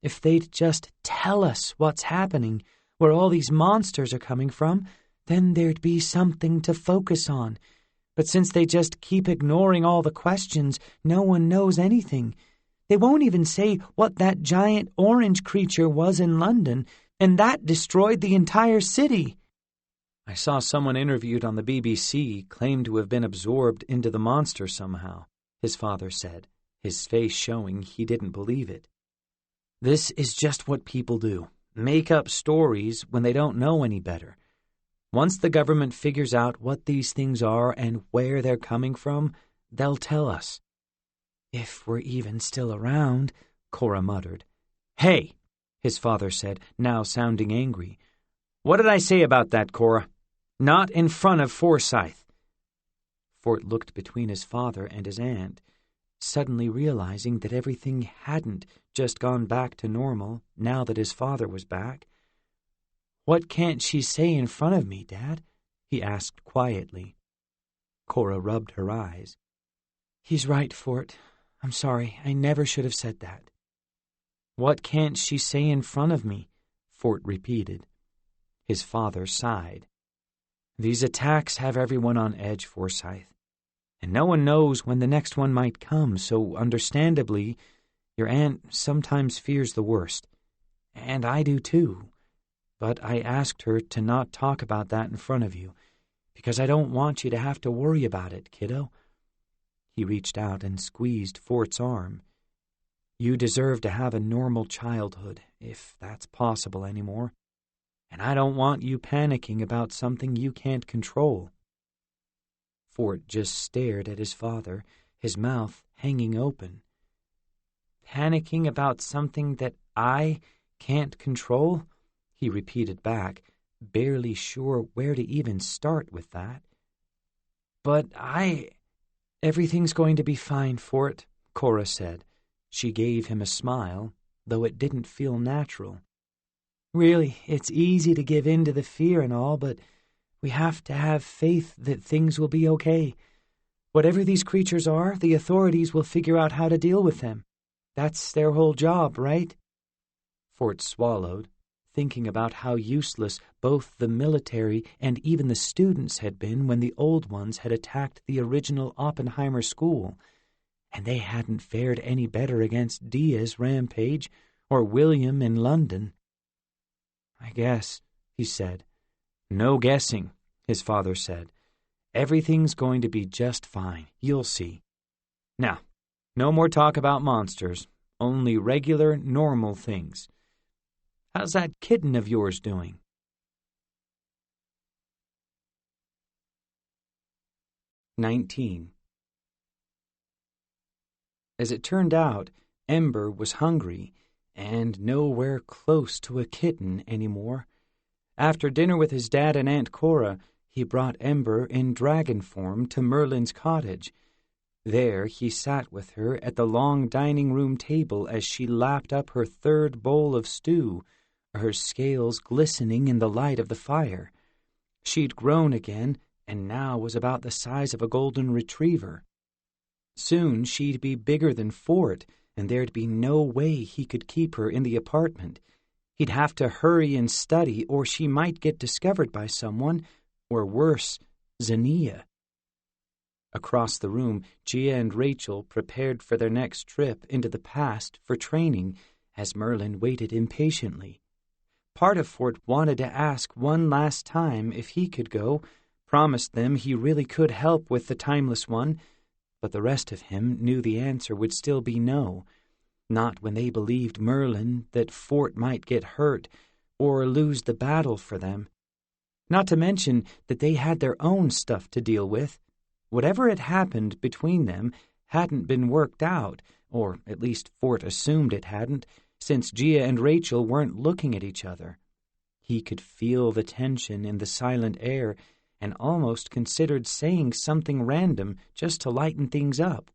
"If they'd just tell us what's happening, where all these monsters are coming from, then there'd be something to focus on. But since they just keep ignoring all the questions, no one knows anything. They won't even say what that giant orange creature was in London, and that destroyed the entire city." "I saw someone interviewed on the BBC claim to have been absorbed into the monster somehow," his father said, his face showing he didn't believe it. "This is just what people do, make up stories when they don't know any better. Once the government figures out what these things are and where they're coming from, they'll tell us." "If we're even still around," Cora muttered. "Hey!" his father said, now sounding angry. "What did I say about that, Cora? Not in front of Forsyth." Fort looked between his father and his aunt, suddenly realizing that everything hadn't just gone back to normal now that his father was back. "What can't she say in front of me, Dad?" he asked quietly. Cora rubbed her eyes. "He's right, Fort. I'm sorry. I never should have said that." "What can't she say in front of me?" Fort repeated. His father sighed. "These attacks have everyone on edge, Forsyth, and no one knows when the next one might come, so understandably, your aunt sometimes fears the worst. And I do too. But I asked her to not talk about that in front of you, because I don't want you to have to worry about it, kiddo." He reached out and squeezed Fort's arm. "You deserve to have a normal childhood, if that's possible anymore. And I don't want you panicking about something you can't control." Fort just stared at his father, his mouth hanging open. "Panicking about something that I can't control?" he repeated back, barely sure where to even start with that. "But Everything's going to be fine, Fort," Cora said. She gave him a smile, though it didn't feel natural. "Really, it's easy to give in to the fear and all, but we have to have faith that things will be okay. Whatever these creatures are, the authorities will figure out how to deal with them. That's their whole job, right?" Fort swallowed, thinking about how useless both the military and even the students had been when the old ones had attacked the original Oppenheimer School, and they hadn't fared any better against Dia's rampage or William in London. "I guess," he said. "No guessing," his father said. Everything's going to be just fine. You'll see. Now, no more talk about monsters. Only regular, normal things. How's that kitten of yours doing? (19) As it turned out, Ember was hungry, and nowhere close to a kitten anymore. After dinner with his dad and Aunt Cora, he brought Ember in dragon form to Merlin's cottage. There he sat with her at the long dining-room table as she lapped up her third bowl of stew, her scales glistening in the light of the fire. She'd grown again, and now was about the size of a golden retriever. Soon she'd be bigger than Fort, and there'd be no way he could keep her in the apartment. He'd have to hurry and study, or she might get discovered by someone, or worse, Zinnia. Across the room, Gia and Rachel prepared for their next trip into the past for training, as Merlin waited impatiently. Part of Fort wanted to ask one last time if he could go, promised them he really could help with the Timeless One, but the rest of him knew the answer would still be no, not when they believed Merlin that Fort might get hurt or lose the battle for them. Not to mention that they had their own stuff to deal with. Whatever had happened between them hadn't been worked out, or at least Fort assumed it hadn't, since Gia and Rachel weren't looking at each other. He could feel the tension in the silent air and almost considered saying something random just to lighten things up.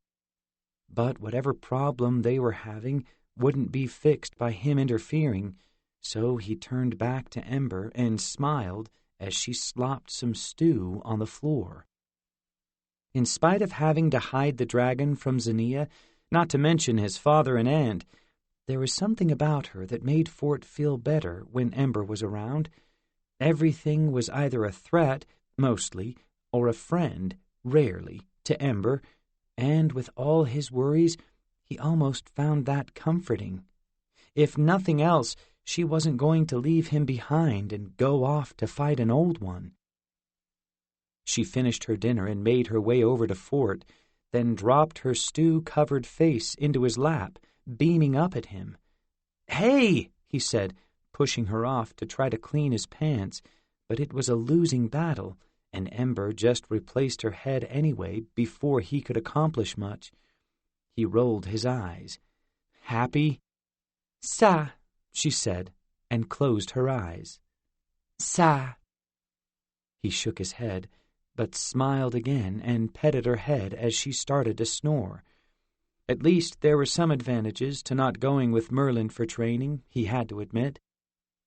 But whatever problem they were having wouldn't be fixed by him interfering, so he turned back to Ember and smiled as she slopped some stew on the floor. In spite of having to hide the dragon from Zinnia, not to mention his father and aunt, there was something about her that made Fort feel better when Ember was around. Everything was either a threat, mostly, or a friend, rarely, to Ember, and with all his worries, he almost found that comforting. If nothing else, she wasn't going to leave him behind and go off to fight an old one. She finished her dinner and made her way over to Fort, then dropped her stew-covered face into his lap, beaming up at him. "Hey!" he said, pushing her off to try to clean his pants, but it was a losing battle, and Ember just replaced her head anyway before he could accomplish much. He rolled his eyes. "Happy?" "Sa," she said, and closed her eyes. "Sa." He shook his head, but smiled again and petted her head as she started to snore. At least there were some advantages to not going with Merlin for training, he had to admit.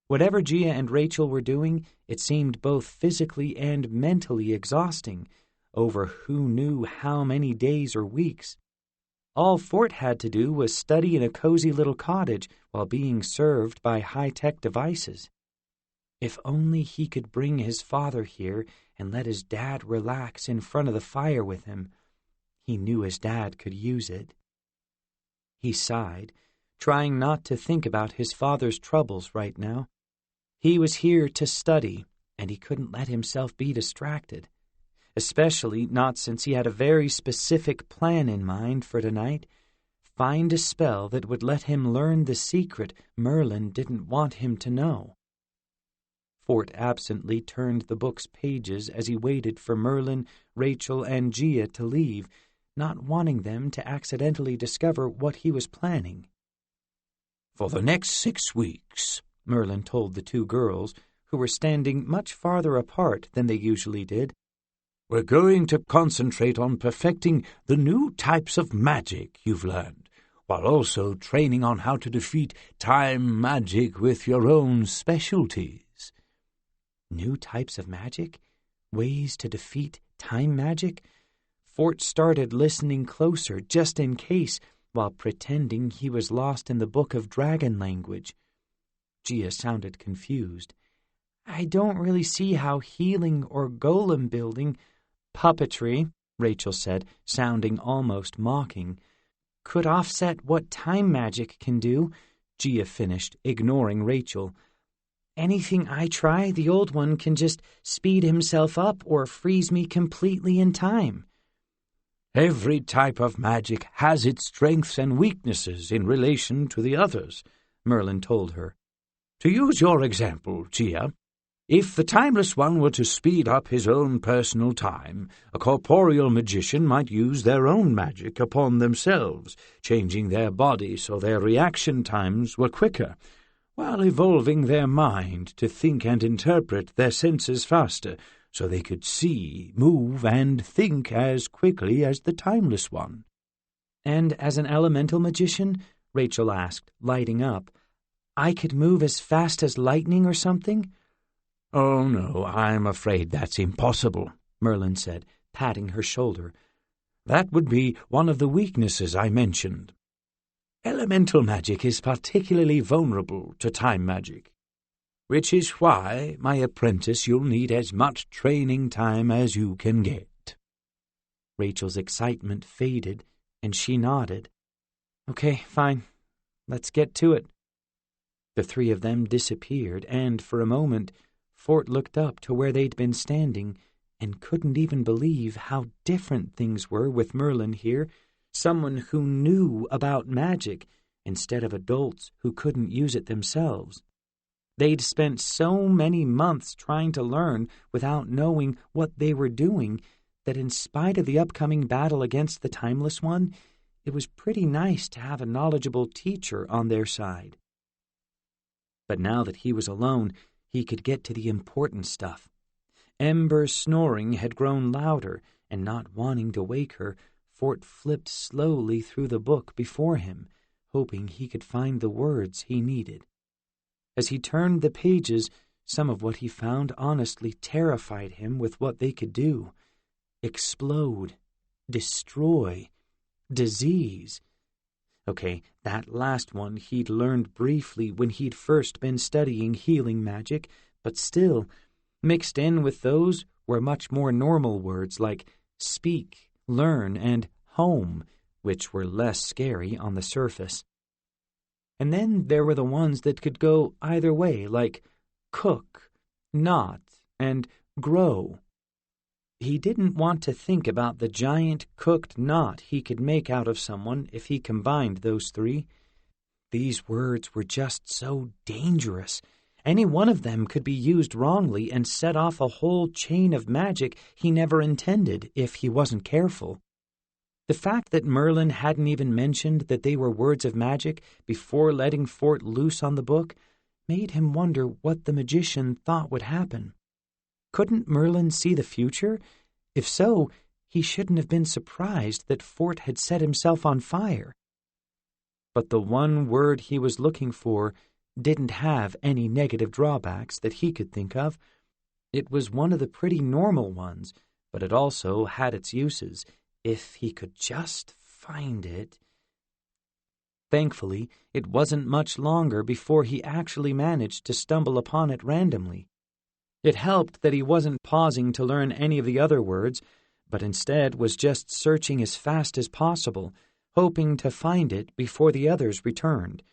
Whatever Gia and Rachel were doing, it seemed both physically and mentally exhausting, over who knew how many days or weeks. All Fort had to do was study in a cozy little cottage while being served by high-tech devices. If only he could bring his father here and let his dad relax in front of the fire with him. He knew his dad could use it. He sighed, trying not to think about his father's troubles right now. He was here to study, and he couldn't let himself be distracted, especially not since he had a very specific plan in mind for tonight. Find a spell that would let him learn the secret Merlin didn't want him to know. Fort absently turned the book's pages as he waited for Merlin, Rachel, and Gia to leave, not wanting them to accidentally discover what he was planning. "For the next 6 weeks," Merlin told the two girls, who were standing much farther apart than they usually did, "we're going to concentrate on perfecting the new types of magic you've learned, while also training on how to defeat time magic with your own specialties." New types of magic? Ways to defeat time magic? Fort started listening closer just in case, while pretending he was lost in the book of dragon language. Gia sounded confused. "I don't really see how healing or golem building—" "Puppetry," Rachel said, sounding almost mocking. "Could offset what time magic can do," Gia finished, ignoring Rachel. Anything I try, the old one can just speed himself up or freeze me completely in time. Every type of magic has its strengths and weaknesses in relation to the others, Merlin told her. To use your example, Gia, if the Timeless One were to speed up his own personal time, a corporeal magician might use their own magic upon themselves, changing their body so their reaction times were quicker, while evolving their mind to think and interpret their senses faster, so they could see, move, and think as quickly as the Timeless One. And as an elemental magician, Rachel asked, lighting up, I could move as fast as lightning or something? Oh, no, I'm afraid that's impossible, Merlin said, patting her shoulder. That would be one of the weaknesses I mentioned. Elemental magic is particularly vulnerable to time magic, which is why, my apprentice, you'll need as much training time as you can get. Rachel's excitement faded, and she nodded. Okay, fine. Let's get to it. The three of them disappeared, and for a moment, Fort looked up to where they'd been standing and couldn't even believe how different things were with Merlin here, someone who knew about magic instead of adults who couldn't use it themselves. They'd spent so many months trying to learn without knowing what they were doing that in spite of the upcoming battle against the Timeless One, it was pretty nice to have a knowledgeable teacher on their side. But now that he was alone, he could get to the important stuff. Ember's snoring had grown louder, and not wanting to wake her, Fort flipped slowly through the book before him, hoping he could find the words he needed. As he turned the pages, some of what he found honestly terrified him with what they could do. Explode, destroy, disease. Okay, that last one he'd learned briefly when he'd first been studying healing magic, but still, mixed in with those were much more normal words like speak, learn, and home, which were less scary on the surface. And then there were the ones that could go either way, like cook, knot, and grow. He didn't want to think about the giant cooked knot he could make out of someone if he combined those three. These words were just so dangerous. Any one of them could be used wrongly and set off a whole chain of magic he never intended if he wasn't careful. The fact that Merlin hadn't even mentioned that they were words of magic before letting Fort loose on the book made him wonder what the magician thought would happen. Couldn't Merlin see the future? If so, he shouldn't have been surprised that Fort had set himself on fire. But the one word he was looking for didn't have any negative drawbacks that he could think of. It was one of the pretty normal ones, but it also had its uses, if he could just find it. Thankfully, it wasn't much longer before he actually managed to stumble upon it randomly. It helped that he wasn't pausing to learn any of the other words, but instead was just searching as fast as possible, hoping to find it before the others returned.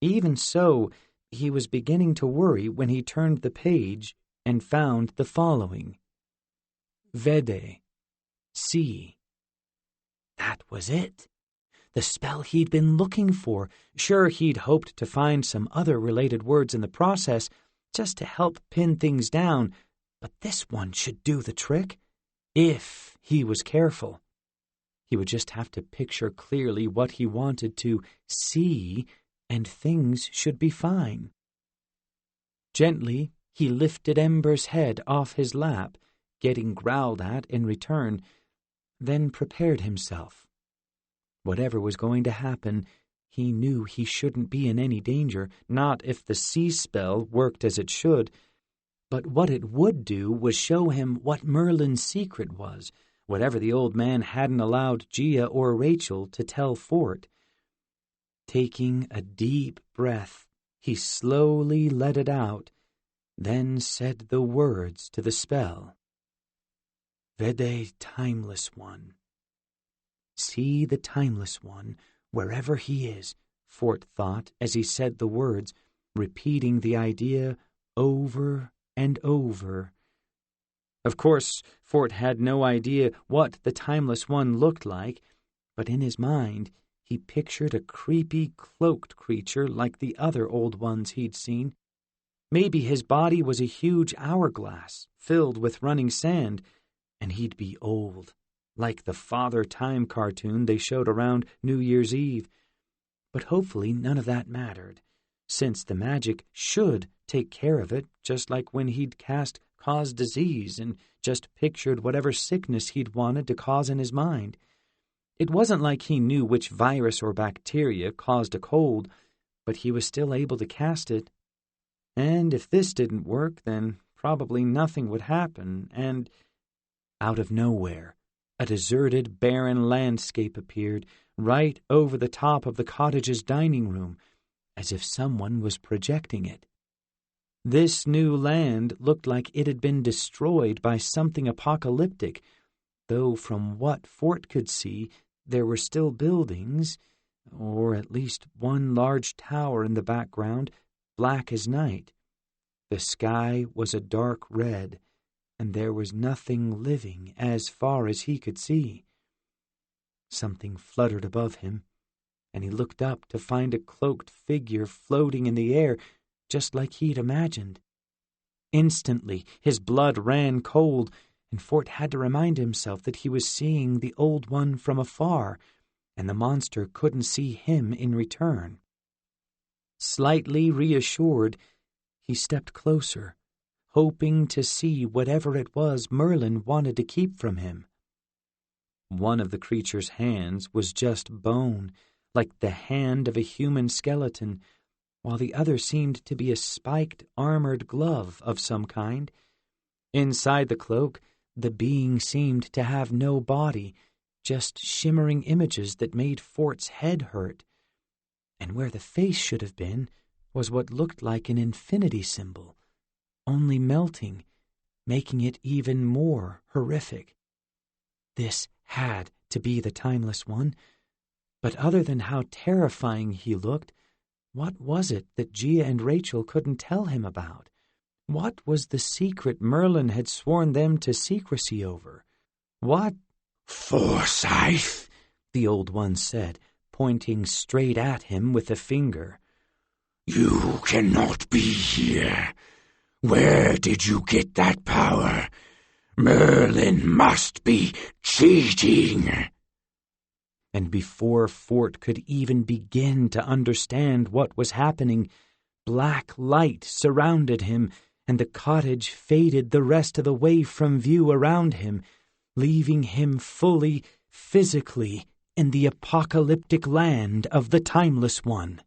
Even so, he was beginning to worry when he turned the page and found the following. Vede. See. That was it. The spell he'd been looking for. Sure, he'd hoped to find some other related words in the process, just to help pin things down, but this one should do the trick, if he was careful. He would just have to picture clearly what he wanted to see, and things should be fine. Gently, he lifted Ember's head off his lap, getting growled at in return, then prepared himself. Whatever was going to happen, he knew he shouldn't be in any danger, not if the sea spell worked as it should. But what it would do was show him what Merlin's secret was, whatever the old man hadn't allowed Gia or Rachel to tell Fort. Taking a deep breath, he slowly let it out, then said the words to the spell. Vede Timeless One. See the Timeless One, wherever he is, Fort thought as he said the words, repeating the idea over and over. Of course, Fort had no idea what the Timeless One looked like, but in his mind he pictured a creepy, cloaked creature like the other old ones he'd seen. Maybe his body was a huge hourglass filled with running sand, and he'd be old, like the Father Time cartoon they showed around New Year's Eve. But hopefully none of that mattered, since the magic should take care of it, just like when he'd caused disease and just pictured whatever sickness he'd wanted to cause in his mind. It wasn't like he knew which virus or bacteria caused a cold, but he was still able to cast it. And if this didn't work, then probably nothing would happen, and out of nowhere, a deserted, barren landscape appeared right over the top of the cottage's dining room, as if someone was projecting it. This new land looked like it had been destroyed by something apocalyptic, though from what Fort could see, there were still buildings, or at least one large tower in the background, black as night. The sky was a dark red, and there was nothing living as far as he could see. Something fluttered above him, and he looked up to find a cloaked figure floating in the air, just like he'd imagined. Instantly, his blood ran cold, and Fort had to remind himself that he was seeing the old one from afar, and the monster couldn't see him in return. Slightly reassured, he stepped closer, hoping to see whatever it was Merlin wanted to keep from him. One of the creature's hands was just bone, like the hand of a human skeleton, while the other seemed to be a spiked, armored glove of some kind. Inside the cloak, the being seemed to have no body, just shimmering images that made Fort's head hurt. And where the face should have been was what looked like an infinity symbol, only melting, making it even more horrific. This had to be the Timeless One, but other than how terrifying he looked, what was it that Gia and Rachel couldn't tell him about? What was the secret Merlin had sworn them to secrecy over? What? "Forsyth," the old one said, pointing straight at him with a finger. "You cannot be here. Where did you get that power? Merlin must be cheating." And before Fort could even begin to understand what was happening, black light surrounded him, and the cottage faded the rest of the way from view around him, leaving him fully, physically, in the apocalyptic land of the Timeless One.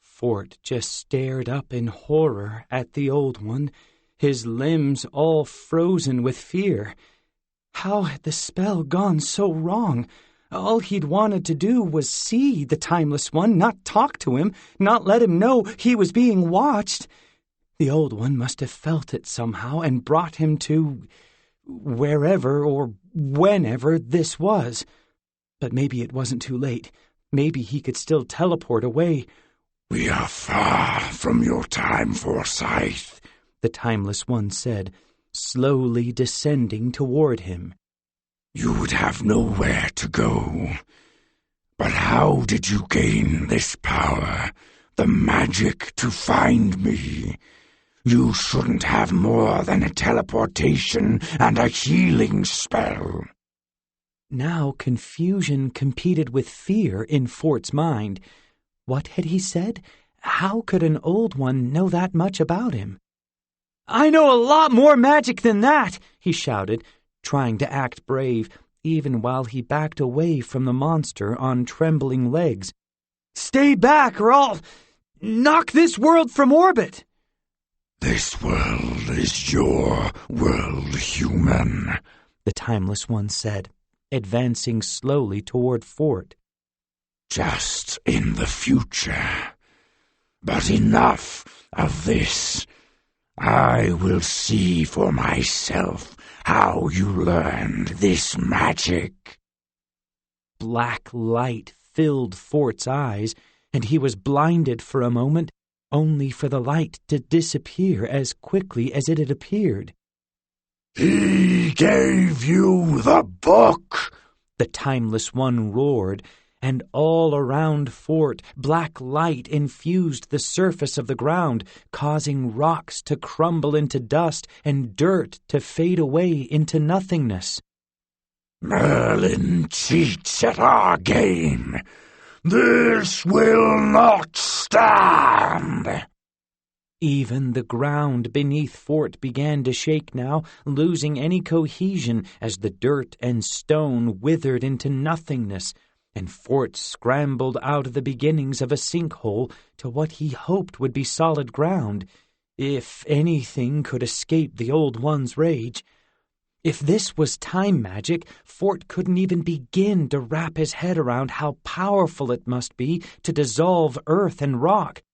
Fort just stared up in horror at the old one, his limbs all frozen with fear. How had the spell gone so wrong? All he'd wanted to do was see the Timeless One, not talk to him, not let him know he was being watched. The old one must have felt it somehow and brought him to wherever or whenever this was. But maybe it wasn't too late. Maybe he could still teleport away. "We are far from your time, Forsyth," the Timeless One said, slowly descending toward him. "You would have nowhere to go. But how did you gain this power, the magic to find me? You shouldn't have more than a teleportation and a healing spell." Now confusion competed with fear in Fort's mind. What had he said? How could an old one know that much about him? "I know a lot more magic than that," he shouted, trying to act brave, even while he backed away from the monster on trembling legs. "Stay back, or I'll knock this world from orbit." "This world is your world, human," the Timeless One said, advancing slowly toward Fort. "Just in the future. But enough of this. I will see for myself how you learned this magic." Black light filled Fort's eyes, and he was blinded for a moment, only for the light to disappear as quickly as it had appeared. "He gave you the book," the Timeless One roared, and all around Fort, black light infused the surface of the ground, causing rocks to crumble into dust and dirt to fade away into nothingness. "Merlin cheats at our game. This will not stand." Even the ground beneath Fort began to shake now, losing any cohesion as the dirt and stone withered into nothingness, and Fort scrambled out of the beginnings of a sinkhole to what he hoped would be solid ground, if anything could escape the Old One's rage. If this was time magic, Fort couldn't even begin to wrap his head around how powerful it must be to dissolve earth and rock.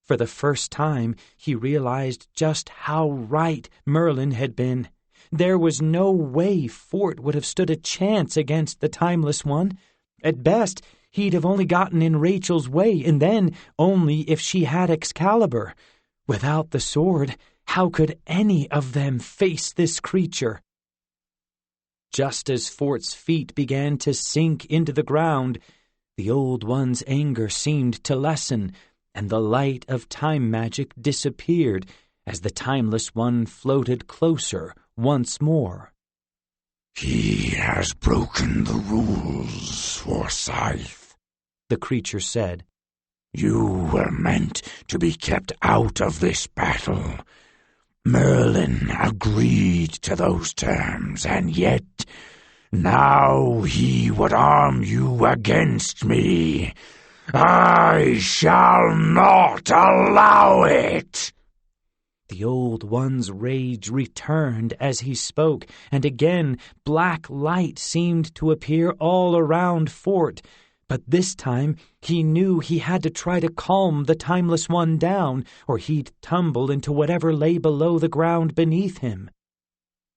For the first time, he realized just how right Merlin had been. There was no way Fort would have stood a chance against the Timeless One. At best, he'd have only gotten in Rachel's way, and then only if she had Excalibur. Without the sword, how could any of them face this creature? Just as Fort's feet began to sink into the ground, the Old One's anger seemed to lessen, and the light of time magic disappeared as the Timeless One floated closer once more. "He has broken the rules, Forsyth," the creature said. "You were meant to be kept out of this battle. Merlin agreed to those terms, and yet now he would arm you against me. I shall not allow it." The Old One's rage returned as he spoke, and again black light seemed to appear all around Fort. But this time he knew he had to try to calm the Timeless One down, or he'd tumble into whatever lay below the ground beneath him.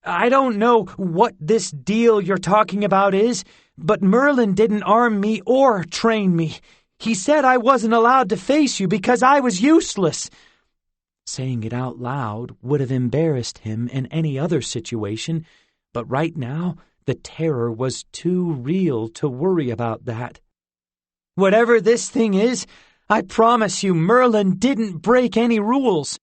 "I don't know what this deal you're talking about is, but Merlin didn't arm me or train me. He said I wasn't allowed to face you because I was useless." Saying it out loud would have embarrassed him in any other situation, but right now the terror was too real to worry about that. "Whatever this thing is, I promise you Merlin didn't break any rules."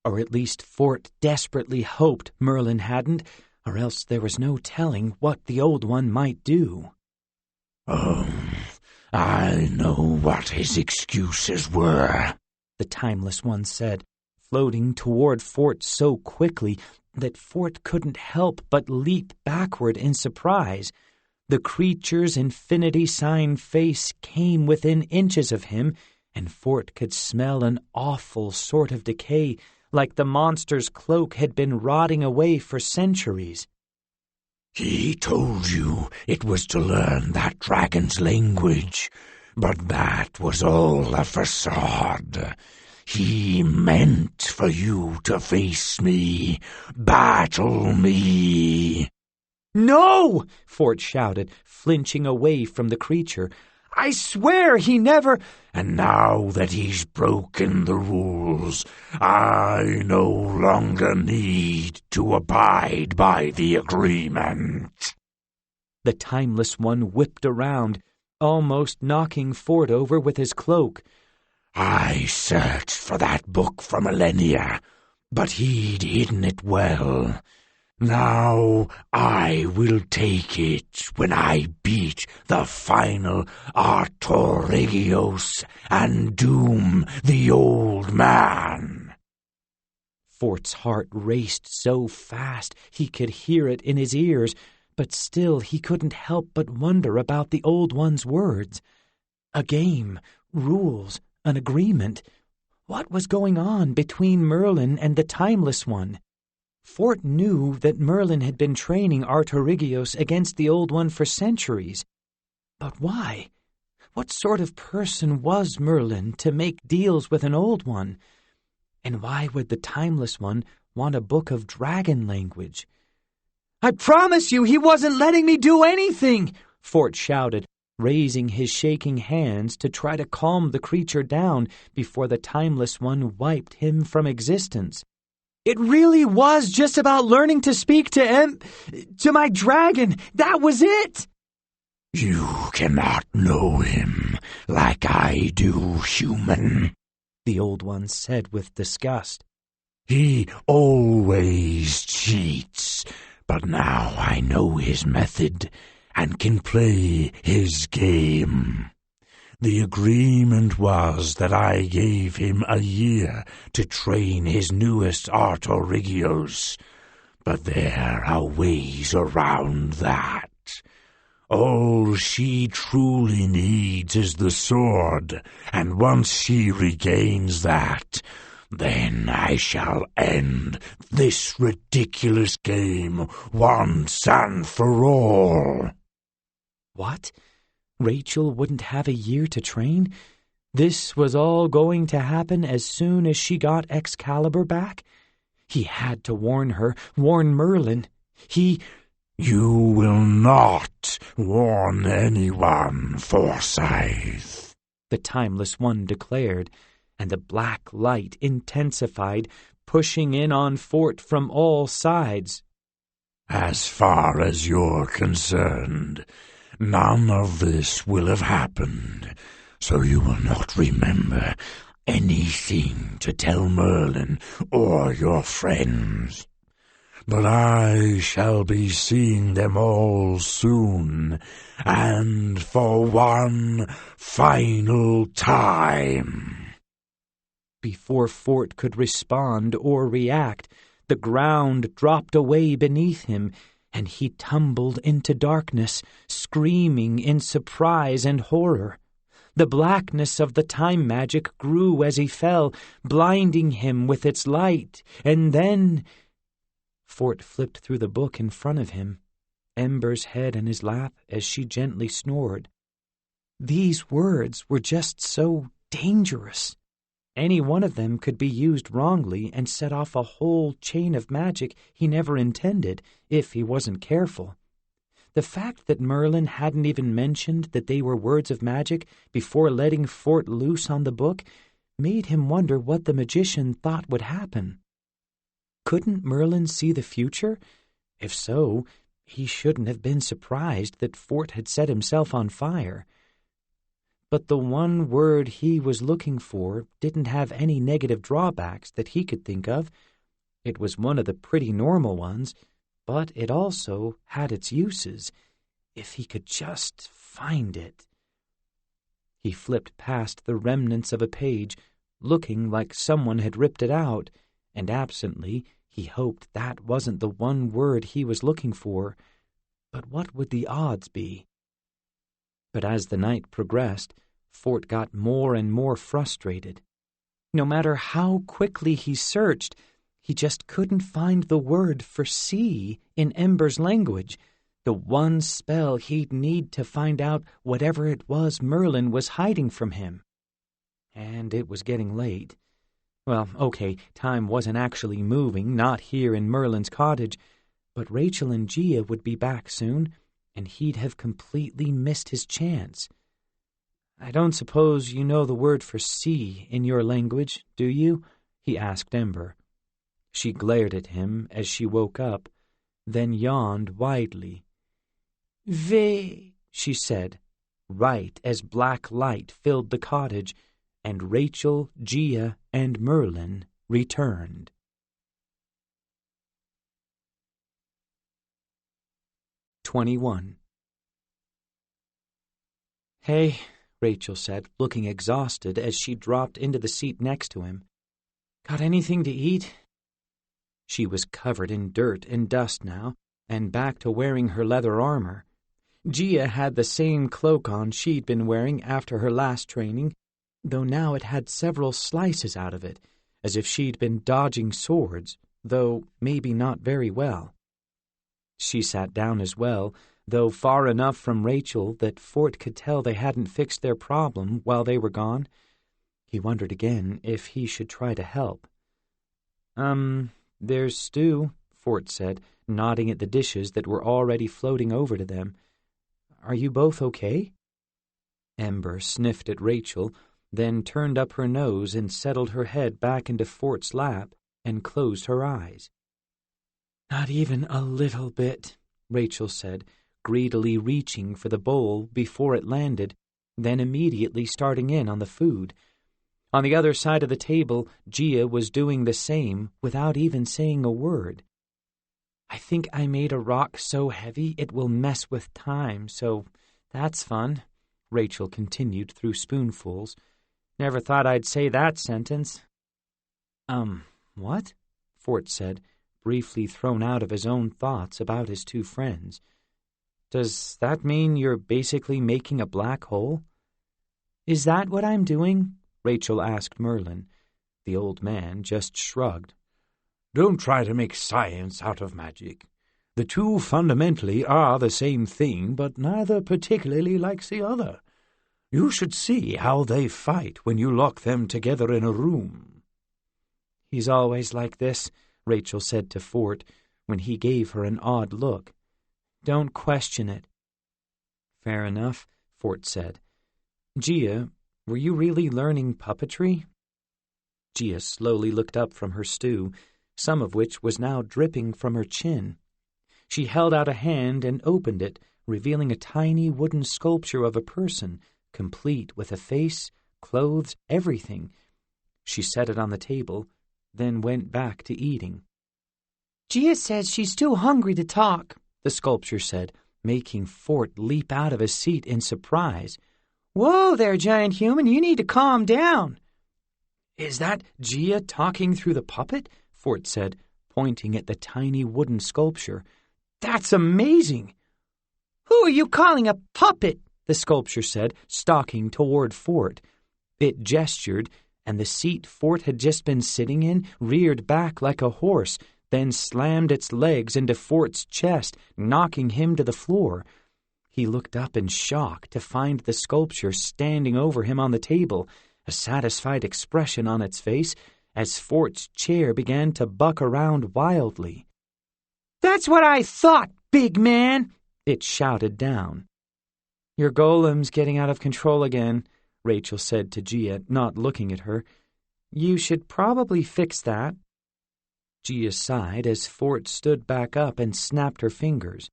Or at least Fort desperately hoped Merlin hadn't, or else there was no telling what the Old One might do. "Oh, I know what his excuses were," the Timeless One said, floating toward Fort so quickly that Fort couldn't help but leap backward in surprise. The creature's infinity sign face came within inches of him, and Fort could smell an awful sort of decay, like the monster's cloak had been rotting away for centuries. "He told you it was to learn that dragon's language, but that was all a facade. He meant for you to face me, battle me." "No!" Fort shouted, flinching away from the creature. "I swear he never—" "And now that he's broken the rules, I no longer need to abide by the agreement." The Timeless One whipped around, almost knocking Fort over with his cloak. "I searched for that book for millennia, but he'd hidden it well. Now I will take it when I beat the final Artorigios and doom the old man." Fort's heart raced so fast he could hear it in his ears, but still he couldn't help but wonder about the Old One's words. A game, rules, an agreement. What was going on between Merlin and the Timeless One? Fort knew that Merlin had been training Artorigios against the Old One for centuries. But why? What sort of person was Merlin to make deals with an Old One? And why would the Timeless One want a book of dragon language? "I promise you he wasn't letting me do anything!" Fort shouted, raising his shaking hands to try to calm the creature down before the Timeless One wiped him from existence. "It really was just about learning to speak to my dragon. That was it!" "You cannot know him like I do, human," the Old One said with disgust. "He always cheats, but now I know his method and can play his game. The agreement was that I gave him a year to train his newest art Origios, but there are ways around that. All she truly needs is the sword, and once she regains that, then I shall end this ridiculous game once and for all." What? Rachel wouldn't have a year to train? This was all going to happen as soon as she got Excalibur back? He had to warn her, warn Merlin. "You will not warn anyone, Forsyth," the Timeless One declared, and the black light intensified, pushing in on Fort from all sides. "As far as you're concerned, none of this will have happened, so you will not remember anything to tell Merlin or your friends. But I shall be seeing them all soon, and for one final time." Before Fort could respond or react, the ground dropped away beneath him, and he tumbled into darkness, screaming in surprise and horror. The blackness of the time magic grew as he fell, blinding him with its light, and then... Fort flipped through the book in front of him, Ember's head in his lap as she gently snored. These words were just so dangerous. Any one of them could be used wrongly and set off a whole chain of magic he never intended, if he wasn't careful. The fact that Merlin hadn't even mentioned that they were words of magic before letting Fort loose on the book made him wonder what the magician thought would happen. Couldn't Merlin see the future? If so, he shouldn't have been surprised that Fort had set himself on fire. But the one word he was looking for didn't have any negative drawbacks that he could think of. It was one of the pretty normal ones, but it also had its uses, if he could just find it. He flipped past the remnants of a page, looking like someone had ripped it out, and absently he hoped that wasn't the one word he was looking for. But what would the odds be? But as the night progressed, Fort got more and more frustrated. No matter how quickly he searched, he just couldn't find the word for sea in Ember's language, the one spell he'd need to find out whatever it was Merlin was hiding from him. And it was getting late. Well, okay, time wasn't actually moving, not here in Merlin's cottage, but Rachel and Gia would be back soon, and he'd have completely missed his chance. "I don't suppose you know the word for sea in your language, do you?" he asked Ember. She glared at him as she woke up, then yawned widely. "Ve," she said, right as black light filled the cottage, and Rachel, Gia, and Merlin returned. "21. "Hey," Rachel said, looking exhausted as she dropped into the seat next to him. "Got anything to eat?" She was covered in dirt and dust now, and back to wearing her leather armor. Gia had the same cloak on she'd been wearing after her last training, though now it had several slices out of it, as if she'd been dodging swords, though maybe not very well. She sat down as well, though far enough from Rachel that Fort could tell they hadn't fixed their problem while they were gone. He wondered again if he should try to help. There's stew," Fort said, nodding at the dishes that were already floating over to them. Are you both okay?" Ember sniffed at Rachel, then turned up her nose and settled her head back into Fort's lap and closed her eyes. "Not even a little bit," Rachel said, greedily reaching for the bowl before it landed, then immediately starting in on the food. On the other side of the table, Gia was doing the same without even saying a word. "I think I made a rock so heavy it will mess with time, so that's fun," Rachel continued through spoonfuls. "Never thought I'd say that sentence." What?" Fort said, briefly thrown out of his own thoughts about his two friends. "Does that mean you're basically making a black hole?" "Is that what I'm doing?" Rachel asked Merlin. The old man just shrugged. "Don't try to make science out of magic. The two fundamentally are the same thing, but neither particularly likes the other. You should see how they fight when you lock them together in a room." "He's always like this," Rachel said to Fort when he gave her an odd look. "Don't question it." "Fair enough," Fort said. "Gia, were you really learning puppetry?" Gia slowly looked up from her stew, some of which was now dripping from her chin. She held out a hand and opened it, revealing a tiny wooden sculpture of a person, complete with a face, clothes, everything. She set it on the table, then went back to eating. "Gia says she's too hungry to talk," the sculpture said, making Fort leap out of his seat in surprise. "Whoa there, giant human, you need to calm down." "Is that Gia talking through the puppet?" Fort said, pointing at the tiny wooden sculpture. "That's amazing!" "Who are you calling a puppet?" the sculpture said, stalking toward Fort. It gestured, and the seat Fort had just been sitting in reared back like a horse, then slammed its legs into Fort's chest, knocking him to the floor. He looked up in shock to find the sculpture standing over him on the table, a satisfied expression on its face, as Fort's chair began to buck around wildly. "That's what I thought, big man!" it shouted down. "Your golem's getting out of control again," Rachel said to Gia, not looking at her. "You should probably fix that." Gia sighed as Fort stood back up and snapped her fingers.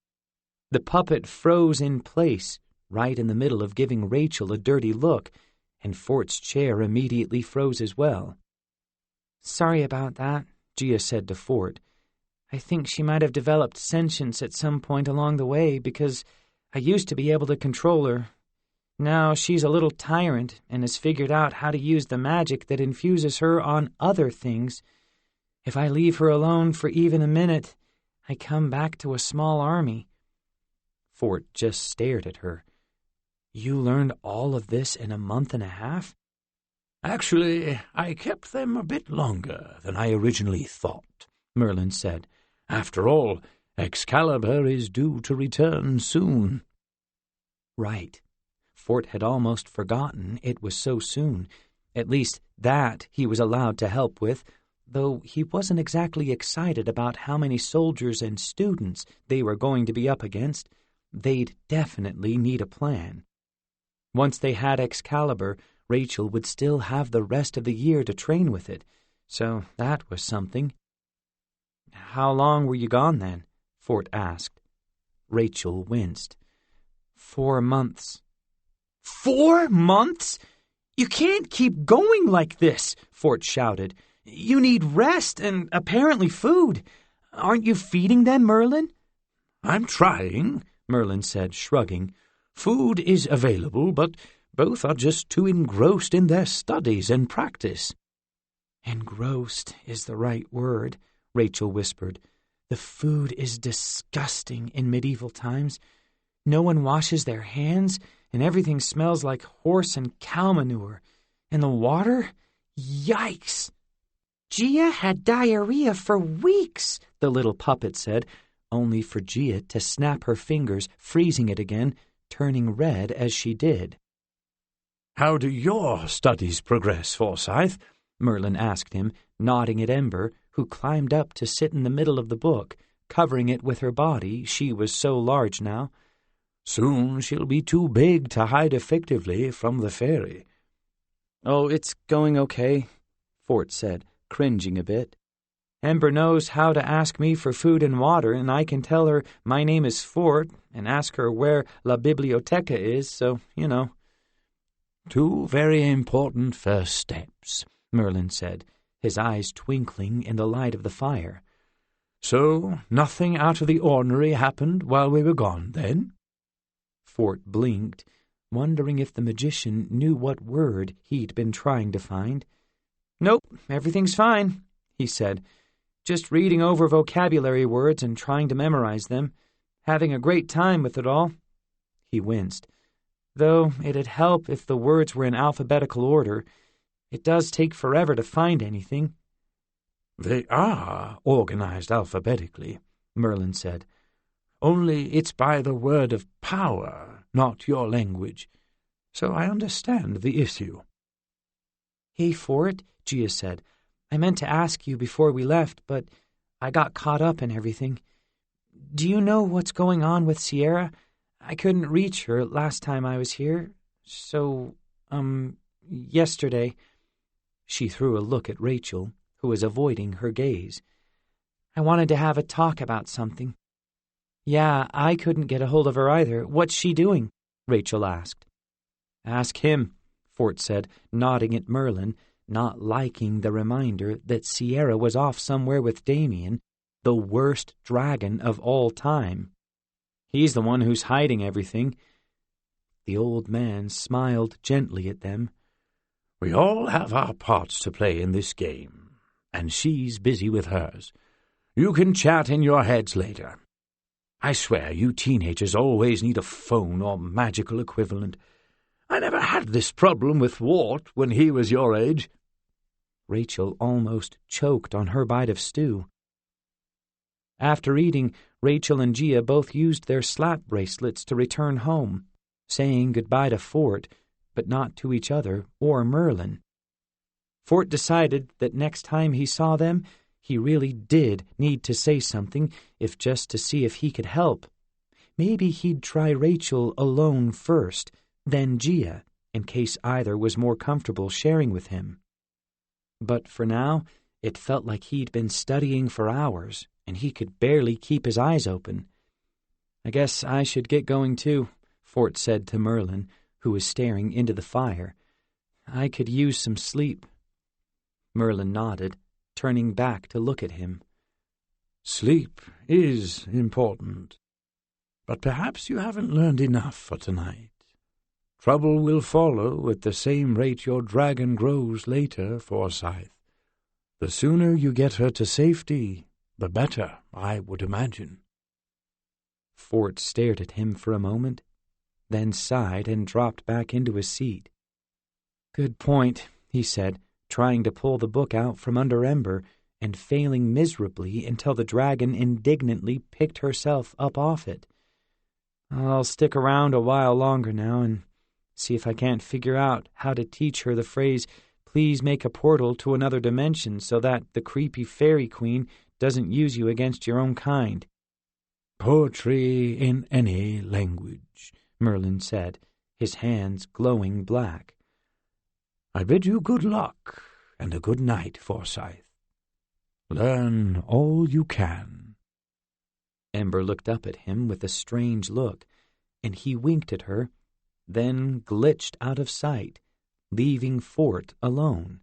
The puppet froze in place, right in the middle of giving Rachel a dirty look, and Fort's chair immediately froze as well. "Sorry about that," Gia said to Fort. "I think she might have developed sentience at some point along the way, because I used to be able to control her. Now she's a little tyrant and has figured out how to use the magic that infuses her on other things. If I leave her alone for even a minute, I come back to a small army." Fort just stared at her. "You learned all of this in a month and a half?" "Actually, I kept them a bit longer than I originally thought," Merlin said. "After all, Excalibur is due to return soon." Right. Fort had almost forgotten it was so soon. At least that he was allowed to help with, though he wasn't exactly excited about how many soldiers and students they were going to be up against. They'd definitely need a plan. Once they had Excalibur, Rachel would still have the rest of the year to train with it, so that was something. "How long were you gone then?" Fort asked. Rachel winced. 4 months. 4 months? You can't keep going like this, Fort shouted. You need rest and apparently food. Aren't you feeding them, Merlin? "I'm trying," Merlin said, shrugging. "Food is available, but both are just too engrossed in their studies and practice." "Engrossed is the right word," Rachel whispered. "The food is disgusting in medieval times. No one washes their hands, and everything smells like horse and cow manure. And the water? Yikes!" "Gia had diarrhea for weeks," the little puppet said, only for Gia to snap her fingers, freezing it again, turning red as she did. "How do your studies progress, Forsyth?" Merlin asked him, nodding at Ember, who climbed up to sit in the middle of the book, covering it with her body, she was so large now. Soon she'll be too big to hide effectively from the fairy. Oh, it's going okay, Fort said, cringing a bit. Ember knows how to ask me for food and water, and I can tell her my name is Fort and ask her where La Biblioteca is, so, you know. Two very important first steps, Merlin said, his eyes twinkling in the light of the fire. So, nothing out of the ordinary happened while we were gone, then? Fort blinked, wondering if the magician knew what word he'd been trying to find. Nope, everything's fine, he said. Just reading over vocabulary words and trying to memorize them. Having a great time with it all. He winced. Though it'd help if the words were in alphabetical order. It does take forever to find anything. They are organized alphabetically, Merlin said. Only it's by the word of power, not your language. So I understand the issue. Hey, Fort, Gia said. I meant to ask you before we left, but I got caught up in everything. Do you know what's going on with Sierra? I couldn't reach her last time I was here, so, yesterday. She threw a look at Rachel, who was avoiding her gaze. I wanted to have a talk about something. Yeah, I couldn't get a hold of her either. What's she doing? Rachel asked. Ask him, Fort said, nodding at Merlin, not liking the reminder that Sierra was off somewhere with Damien, the worst dragon of all time. He's the one who's hiding everything. The old man smiled gently at them. We all have our parts to play in this game, and she's busy with hers. You can chat in your heads later. I swear you teenagers always need a phone or magical equivalent. I never had this problem with Wart when he was your age. Rachel almost choked on her bite of stew. After eating, Rachel and Gia both used their slap bracelets to return home, saying goodbye to Fort, but not to each other or Merlin. Fort decided that next time he saw them, he really did need to say something, if just to see if he could help. Maybe he'd try Rachel alone first, then Gia, in case either was more comfortable sharing with him. But for now, it felt like he'd been studying for hours, and he could barely keep his eyes open. I guess I should get going too, Fort said to Merlin, who was staring into the fire. I could use some sleep. Merlin nodded, turning back to look at him. Sleep is important, but perhaps you haven't learned enough for tonight. Trouble will follow at the same rate your dragon grows later, Forsyth. The sooner you get her to safety, the better, I would imagine. Fort stared at him for a moment, then sighed and dropped back into his seat. Good point, he said, trying to pull the book out from under Ember and failing miserably until the dragon indignantly picked herself up off it. I'll stick around a while longer now and see if I can't figure out how to teach her the phrase, please make a portal to another dimension so that the creepy fairy queen doesn't use you against your own kind. Poetry in any language, Merlin said, his hands glowing black. I bid you good luck and a good night, Forsyth. Learn all you can. Ember looked up at him with a strange look, and he winked at her, then glitched out of sight, leaving Fort alone.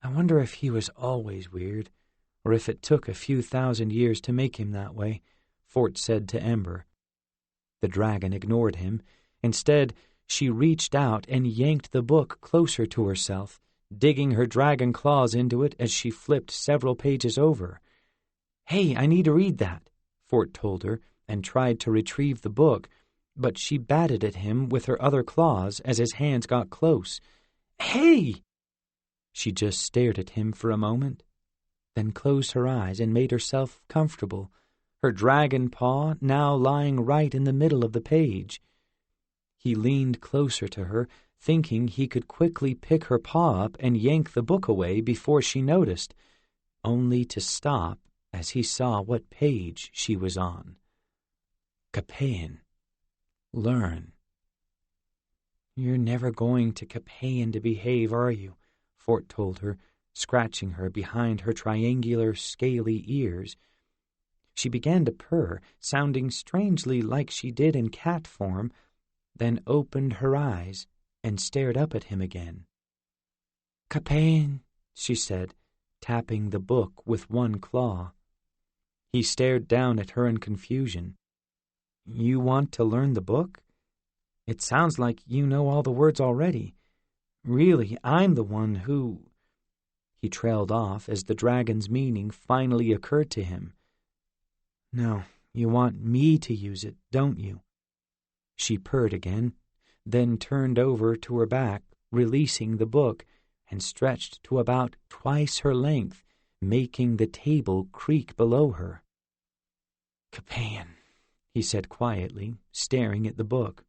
I wonder if he was always weird, or if it took a few thousand years to make him that way, Fort said to Ember. The dragon ignored him. Instead, she reached out and yanked the book closer to herself, digging her dragon claws into it as she flipped several pages over. Hey, I need to read that, Fort told her, and tried to retrieve the book, but she batted at him with her other claws as his hands got close. Hey! She just stared at him for a moment, then closed her eyes and made herself comfortable, her dragon paw now lying right in the middle of the page. He leaned closer to her, thinking he could quickly pick her paw up and yank the book away before she noticed, only to stop as he saw what page she was on. Capain, Learn. You're never going to Capaean to behave, are you? Fort told her, scratching her behind her triangular, scaly ears. She began to purr, sounding strangely like she did in cat form, then opened her eyes and stared up at him again. Capaean, she said, tapping the book with one claw. He stared down at her in confusion. You want to learn the book? It sounds like you know all the words already. Really, I'm the one who... He trailed off as the dragon's meaning finally occurred to him. No, you want me to use it, don't you? She purred again, then turned over to her back, releasing the book, and stretched to about twice her length, making the table creak below her. Capaean, he said quietly, staring at the book.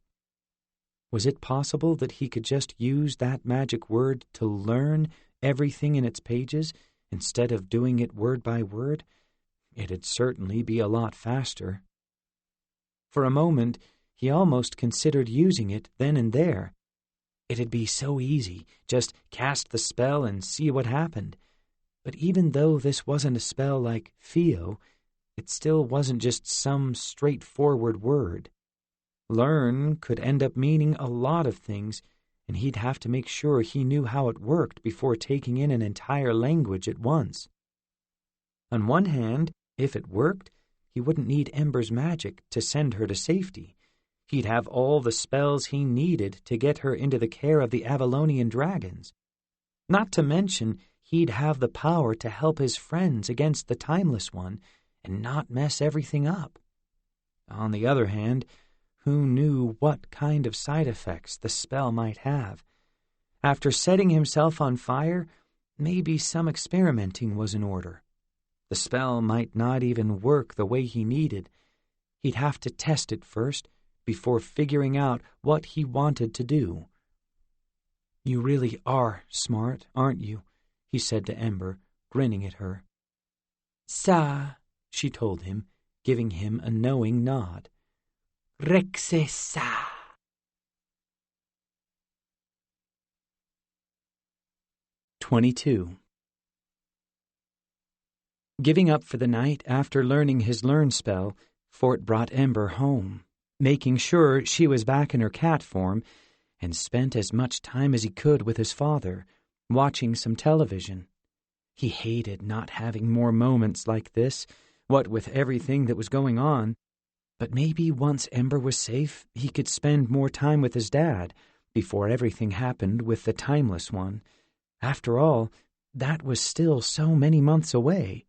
Was it possible that he could just use that magic word to learn everything in its pages instead of doing it word by word? It'd certainly be a lot faster. For a moment, he almost considered using it then and there. It'd be so easy, just cast the spell and see what happened. But even though this wasn't a spell like Theo, it still wasn't just some straightforward word. Learn could end up meaning a lot of things, and he'd have to make sure he knew how it worked before taking in an entire language at once. On one hand, if it worked, he wouldn't need Ember's magic to send her to safety. He'd have all the spells he needed to get her into the care of the Avalonian dragons. Not to mention, he'd have the power to help his friends against the Timeless One and not mess everything up. On the other hand, who knew what kind of side effects the spell might have? After setting himself on fire, maybe some experimenting was in order. The spell might not even work the way he needed. He'd have to test it first, before figuring out what he wanted to do. You really are smart, aren't you? He said to Ember, grinning at her. Sa, she told him, giving him a knowing nod. Rexe sa. "22. Giving up for the night after learning his learn spell, Fort brought Ember home, making sure she was back in her cat form, and spent as much time as he could with his father, watching some television. He hated not having more moments like this, what with everything that was going on. But maybe once Ember was safe, he could spend more time with his dad before everything happened with the Timeless One. After all, that was still so many months away.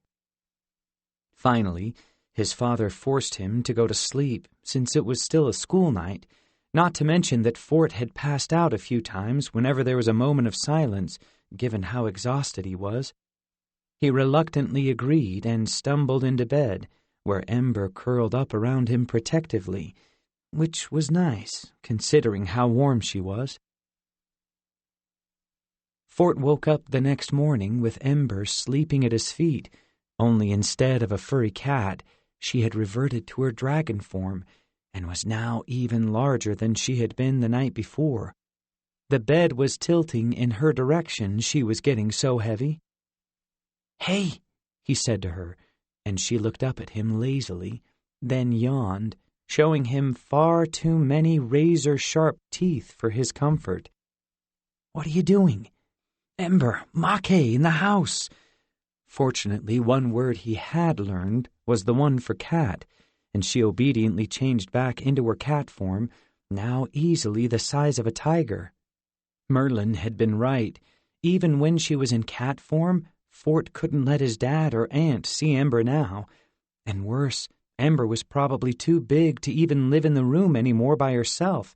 Finally, his father forced him to go to sleep since it was still a school night, not to mention that Fort had passed out a few times whenever there was a moment of silence, given how exhausted he was. He reluctantly agreed and stumbled into bed, where Ember curled up around him protectively, which was nice, considering how warm she was. Fort woke up the next morning with Ember sleeping at his feet, only instead of a furry cat, she had reverted to her dragon form and was now even larger than she had been the night before. The bed was tilting in her direction, she was getting so heavy. "Hey," he said to her, and she looked up at him lazily, then yawned, showing him far too many razor-sharp teeth for his comfort. "What are you doing?" "Ember, Make in the house." Fortunately, one word he had learned was the one for cat, and she obediently changed back into her cat form, now easily the size of a tiger. Merlin had been right. Even when she was in cat form, Fort couldn't let his dad or aunt see Ember now. And worse, Ember was probably too big to even live in the room anymore by herself,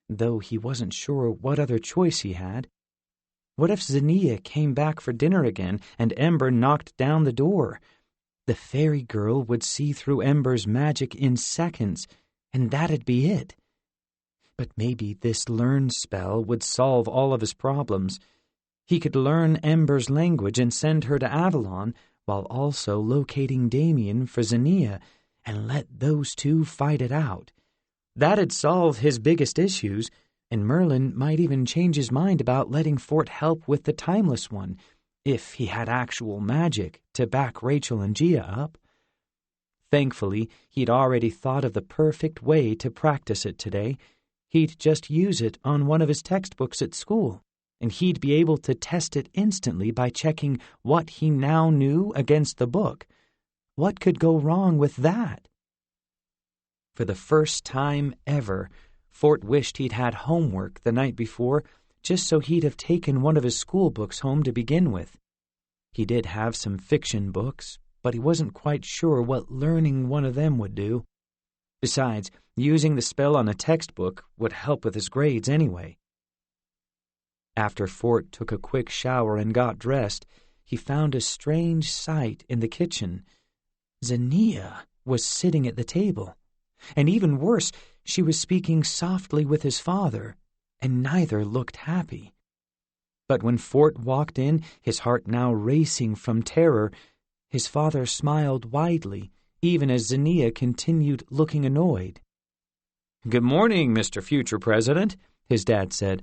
though he wasn't sure what other choice he had. What if Zinnia came back for dinner again and Ember knocked down the door? The fairy girl would see through Ember's magic in seconds, and that'd be it. But maybe this learn spell would solve all of his problems. He could learn Ember's language and send her to Avalon, while also locating Damien for Zinnia, and let those two fight it out. That'd solve his biggest issues, and Merlin might even change his mind about letting Fort help with the timeless one, if he had actual magic to back Rachel and Gia up. Thankfully, he'd already thought of the perfect way to practice it today. He'd just use it on one of his textbooks at school, and he'd be able to test it instantly by checking what he now knew against the book. What could go wrong with that? For the first time ever, Fort wished he'd had homework the night before, just so he'd have taken one of his school books home to begin with. He did have some fiction books, but he wasn't quite sure what learning one of them would do. Besides, using the spell on a textbook would help with his grades anyway. After Fort took a quick shower and got dressed, he found a strange sight in the kitchen. Zinnia was sitting at the table. And even worse, she was speaking softly with his father, and neither looked happy. But when Fort walked in, his heart now racing from terror, his father smiled widely, even as Zinnia continued looking annoyed. "Good morning, Mr. Future President," his dad said.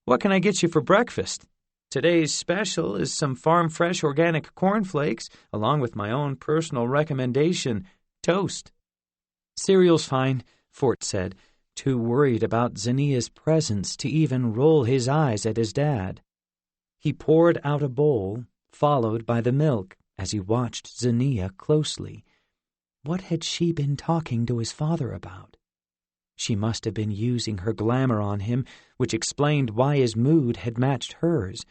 "What can I get you for breakfast? Today's special is some farm-fresh organic cornflakes, along with my own personal recommendation, toast." "Cereal's fine," Fort said, too worried about Zinnia's presence to even roll his eyes at his dad. He poured out a bowl, followed by the milk, as he watched Zinnia closely. What had she been talking to his father about? She must have been using her glamour on him, which explained why his mood had matched hers.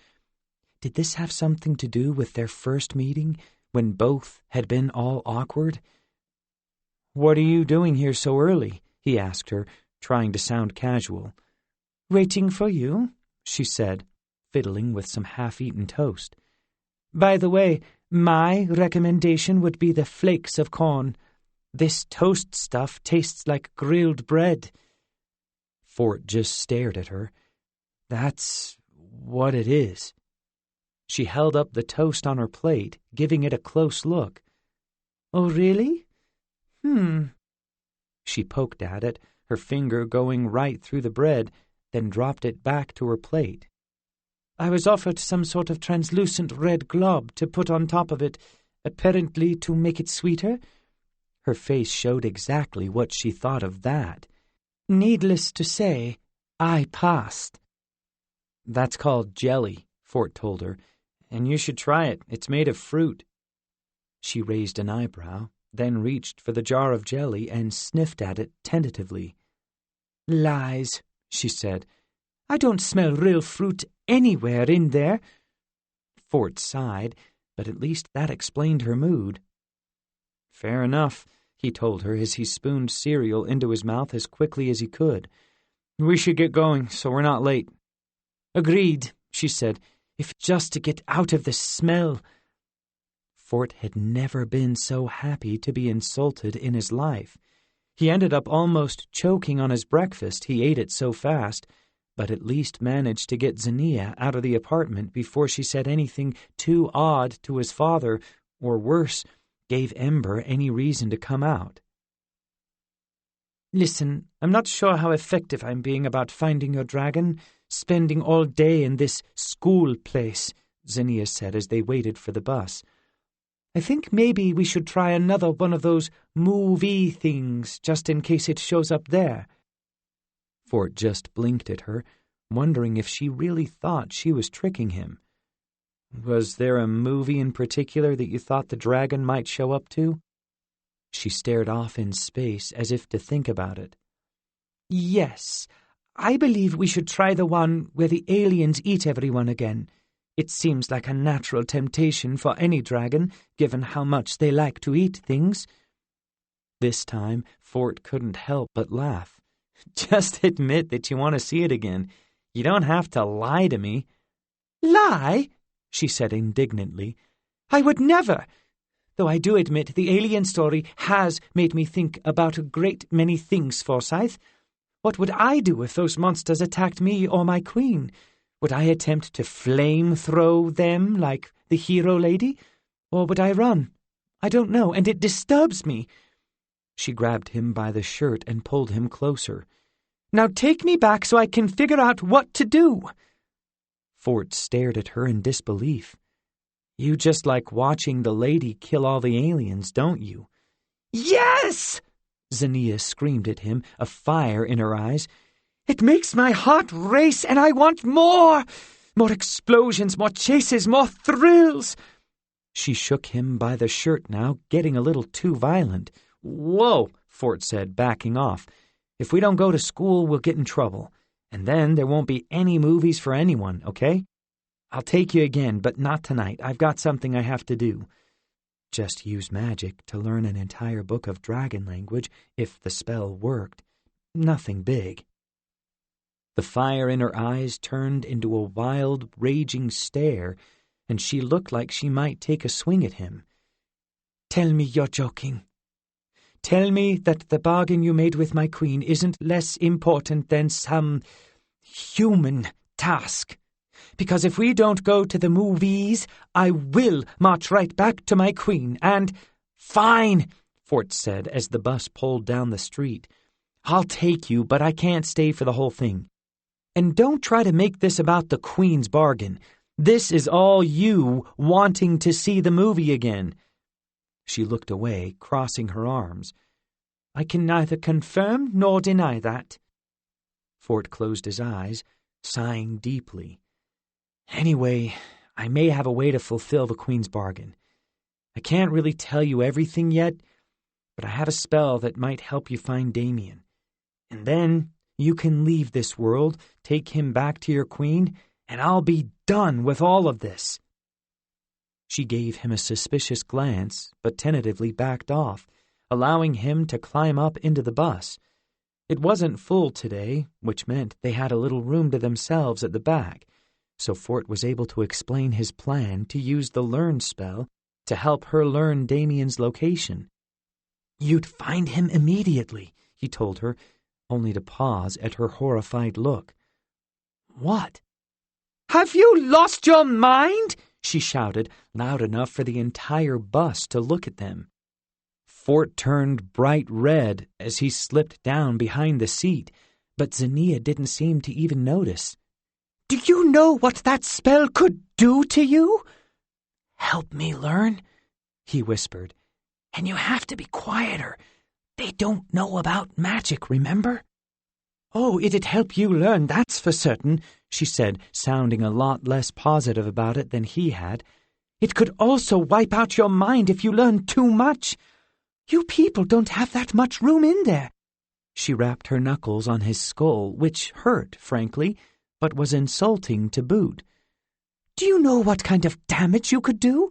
Did this have something to do with their first meeting, when both had been all awkward? "What are you doing here so early?" he asked her, trying to sound casual. "Waiting for you," she said, fiddling with some half-eaten toast. "By the way, my recommendation would be the flakes of corn. This toast stuff tastes like grilled bread." Fort just stared at her. "That's what it is." She held up the toast on her plate, giving it a close look. "Oh, really? She poked at it, her finger going right through the bread, then dropped it back to her plate. "I was offered some sort of translucent red glob to put on top of it, apparently to make it sweeter." Her face showed exactly what she thought of that. "Needless to say, I passed." "That's called jelly," Fort told her, "and you should try it. It's made of fruit." She raised an eyebrow, then reached for the jar of jelly and sniffed at it tentatively. "Lies," she said. "I don't smell real fruit anywhere in there." Fort sighed, but at least that explained her mood. "Fair enough," he told her as he spooned cereal into his mouth as quickly as he could. "We should get going so we're not late." "Agreed," she said, "if just to get out of the smell." Fort had never been so happy to be insulted in his life. He ended up almost choking on his breakfast, he ate it so fast, but at least managed to get Zinnia out of the apartment before she said anything too odd to his father, or worse, gave Ember any reason to come out. "Listen, I'm not sure how effective I'm being about finding your dragon, spending all day in this school place," Zinnia said as they waited for the bus. "I think maybe we should try another one of those movie things, just in case it shows up there." Fort just blinked at her, wondering if she really thought she was tricking him. "Was there a movie in particular that you thought the dragon might show up to?" She stared off in space as if to think about it. "Yes, I believe we should try the one where the aliens eat everyone again. It seems like a natural temptation for any dragon, given how much they like to eat things." This time, Fort couldn't help but laugh. "Just admit that you want to see it again. You don't have to lie to me." "Lie?" she said indignantly. "I would never. Though I do admit the alien story has made me think about a great many things, Forsyth. What would I do if those monsters attacked me or my queen? Would I attempt to flame-throw them like the hero lady? Or would I run? I don't know, and it disturbs me. She grabbed him by the shirt and pulled him closer. "Now take me back so I can figure out what to do." Fort stared at her in disbelief. "You just like watching the lady kill all the aliens, don't you?" "Yes!" Zinnia screamed at him, a fire in her eyes. "It makes my heart race, and I want more! More explosions, more chases, more thrills!" She shook him by the shirt now, getting a little too violent. "Whoa," Fort said, backing off. "If we don't go to school, we'll get in trouble. And then there won't be any movies for anyone, okay? I'll take you again, but not tonight. I've got something I have to do." Just use magic to learn an entire book of dragon language if the spell worked. Nothing big. The fire in her eyes turned into a wild, raging stare, and she looked like she might take a swing at him. "Tell me you're joking. Tell me that the bargain you made with my queen isn't less important than some human task. Because if we don't go to the movies, I will march right back to my queen and—" "Fine," Fort said as the bus pulled down the street. "I'll take you, but I can't stay for the whole thing. And don't try to make this about the queen's bargain. This is all you wanting to see the movie again." She looked away, crossing her arms. "I can neither confirm nor deny that." Fort closed his eyes, sighing deeply. "Anyway, I may have a way to fulfill the queen's bargain. I can't really tell you everything yet, but I have a spell that might help you find Damien. And then you can leave this world, take him back to your queen, and I'll be done with all of this." She gave him a suspicious glance, but tentatively backed off, allowing him to climb up into the bus. It wasn't full today, which meant they had a little room to themselves at the back, so Fort was able to explain his plan to use the learn spell to help her learn Damien's location. "You'd find him immediately," he told her, only to pause at her horrified look. "What?" "Have you lost your mind?" she shouted, loud enough for the entire bus to look at them. Fort turned bright red as he slipped down behind the seat, but Zinnia didn't seem to even notice. "Do you know what that spell could do to you?" "Help me learn," he whispered. "And you have to be quieter. They don't know about magic, remember?" "Oh, it'd help you learn, that's for certain," she said, sounding a lot less positive about it than he had. "It could also wipe out your mind if you learned too much. You people don't have that much room in there." She rapped her knuckles on his skull, which hurt, frankly, but was insulting to boot. "Do you know what kind of damage you could do?"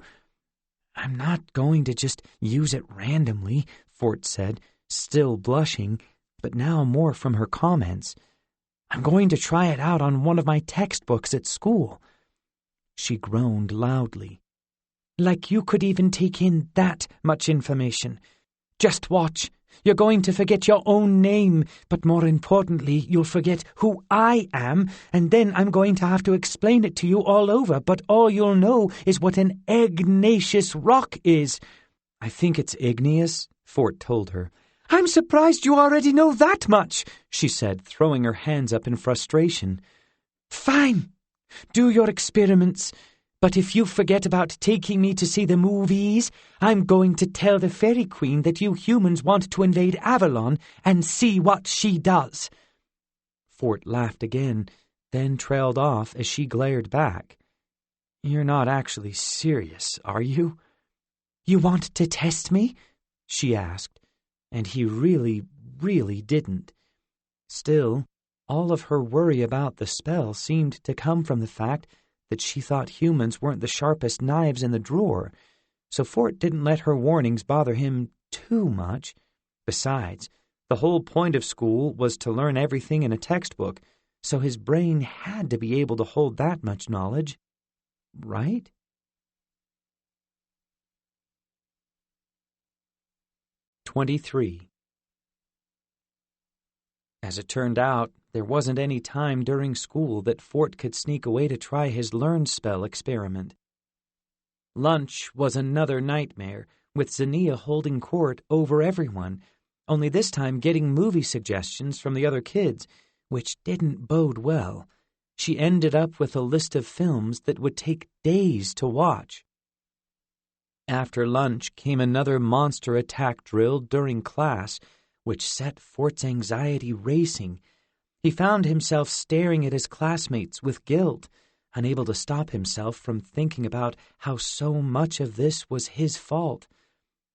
"I'm not going to just use it randomly," Fort said, still blushing, but now more from her comments. "I'm going to try it out on one of my textbooks at school." She groaned loudly. "Like you could even take in that much information. Just watch. You're going to forget your own name, but more importantly, you'll forget who I am, and then I'm going to have to explain it to you all over, but all you'll know is what an igneous rock is." "I think it's igneous," Fort told her. "I'm surprised you already know that much," she said, throwing her hands up in frustration. "Fine. Do your experiments. But if you forget about taking me to see the movies, I'm going to tell the Fairy Queen that you humans want to invade Avalon and see what she does." Fort laughed again, then trailed off as she glared back. "You're not actually serious, are you?" "You want to test me?" she asked, and he really didn't. Still, all of her worry about the spell seemed to come from the fact that she thought humans weren't the sharpest knives in the drawer, so Fort didn't let her warnings bother him too much. Besides, the whole point of school was to learn everything in a textbook, so his brain had to be able to hold that much knowledge, right? "23. As it turned out, there wasn't any time during school that Fort could sneak away to try his learn spell experiment. Lunch was another nightmare, with Zinnia holding court over everyone, only this time getting movie suggestions from the other kids, which didn't bode well. She ended up with a list of films that would take days to watch. After lunch came another monster attack drill during class, which set Fort's anxiety racing. He found himself staring at his classmates with guilt, unable to stop himself from thinking about how so much of this was his fault.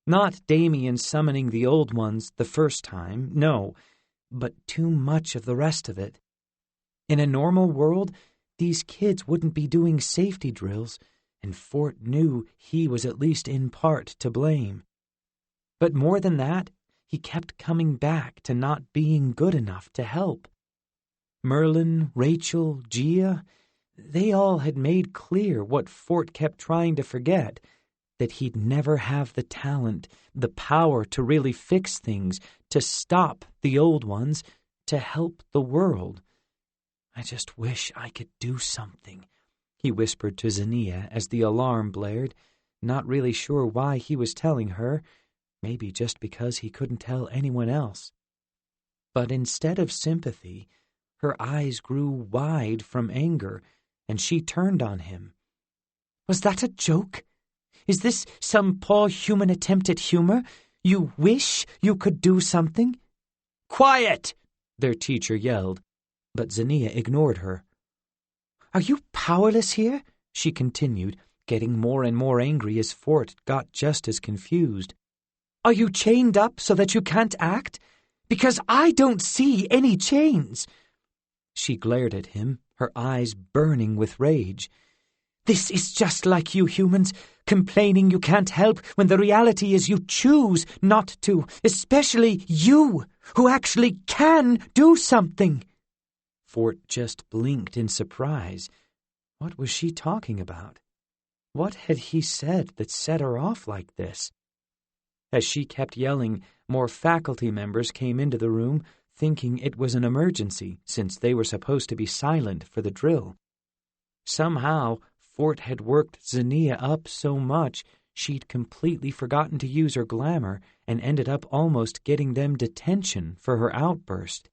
Not Damien summoning the old ones the first time, no, but too much of the rest of it. In a normal world, these kids wouldn't be doing safety drills, and Fort knew he was at least in part to blame. But more than that, he kept coming back to not being good enough to help. Merlin, Rachel, Gia, they all had made clear what Fort kept trying to forget, that he'd never have the talent, the power to really fix things, to stop the old ones, to help the world. "I just wish I could do something," he whispered to Zinnia as the alarm blared, not really sure why he was telling her, maybe just because he couldn't tell anyone else. But instead of sympathy, her eyes grew wide from anger, and she turned on him. "Was that a joke? Is this some poor human attempt at humor? You wish you could do something?" "Quiet!" their teacher yelled, but Zinnia ignored her. "Are you powerless here?" she continued, getting more and more angry as Fort got just as confused. "Are you chained up so that you can't act? Because I don't see any chains." She glared at him, her eyes burning with rage. "This is just like you humans, complaining you can't help when the reality is you choose not to, especially you, who actually can do something." Fort just blinked in surprise. What was she talking about? What had he said that set her off like this? As she kept yelling, more faculty members came into the room, thinking it was an emergency, since they were supposed to be silent for the drill. Somehow, Fort had worked Zinnia up so much she'd completely forgotten to use her glamour and ended up almost getting them detention for her outburst.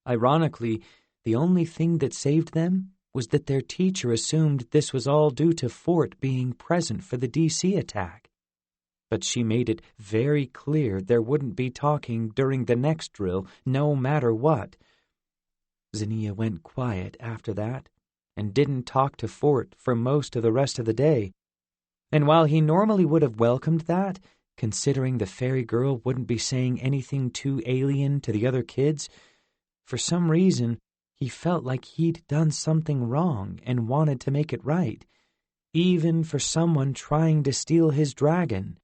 Ironically, the only thing that saved them was that their teacher assumed this was all due to Fort being present for the DC attack. But she made it very clear there wouldn't be talking during the next drill, no matter what. Zinnia went quiet after that, and didn't talk to Fort for most of the rest of the day. And while he normally would have welcomed that, considering the fairy girl wouldn't be saying anything too alien to the other kids, for some reason he felt like he'd done something wrong and wanted to make it right, even for someone trying to steal his dragon.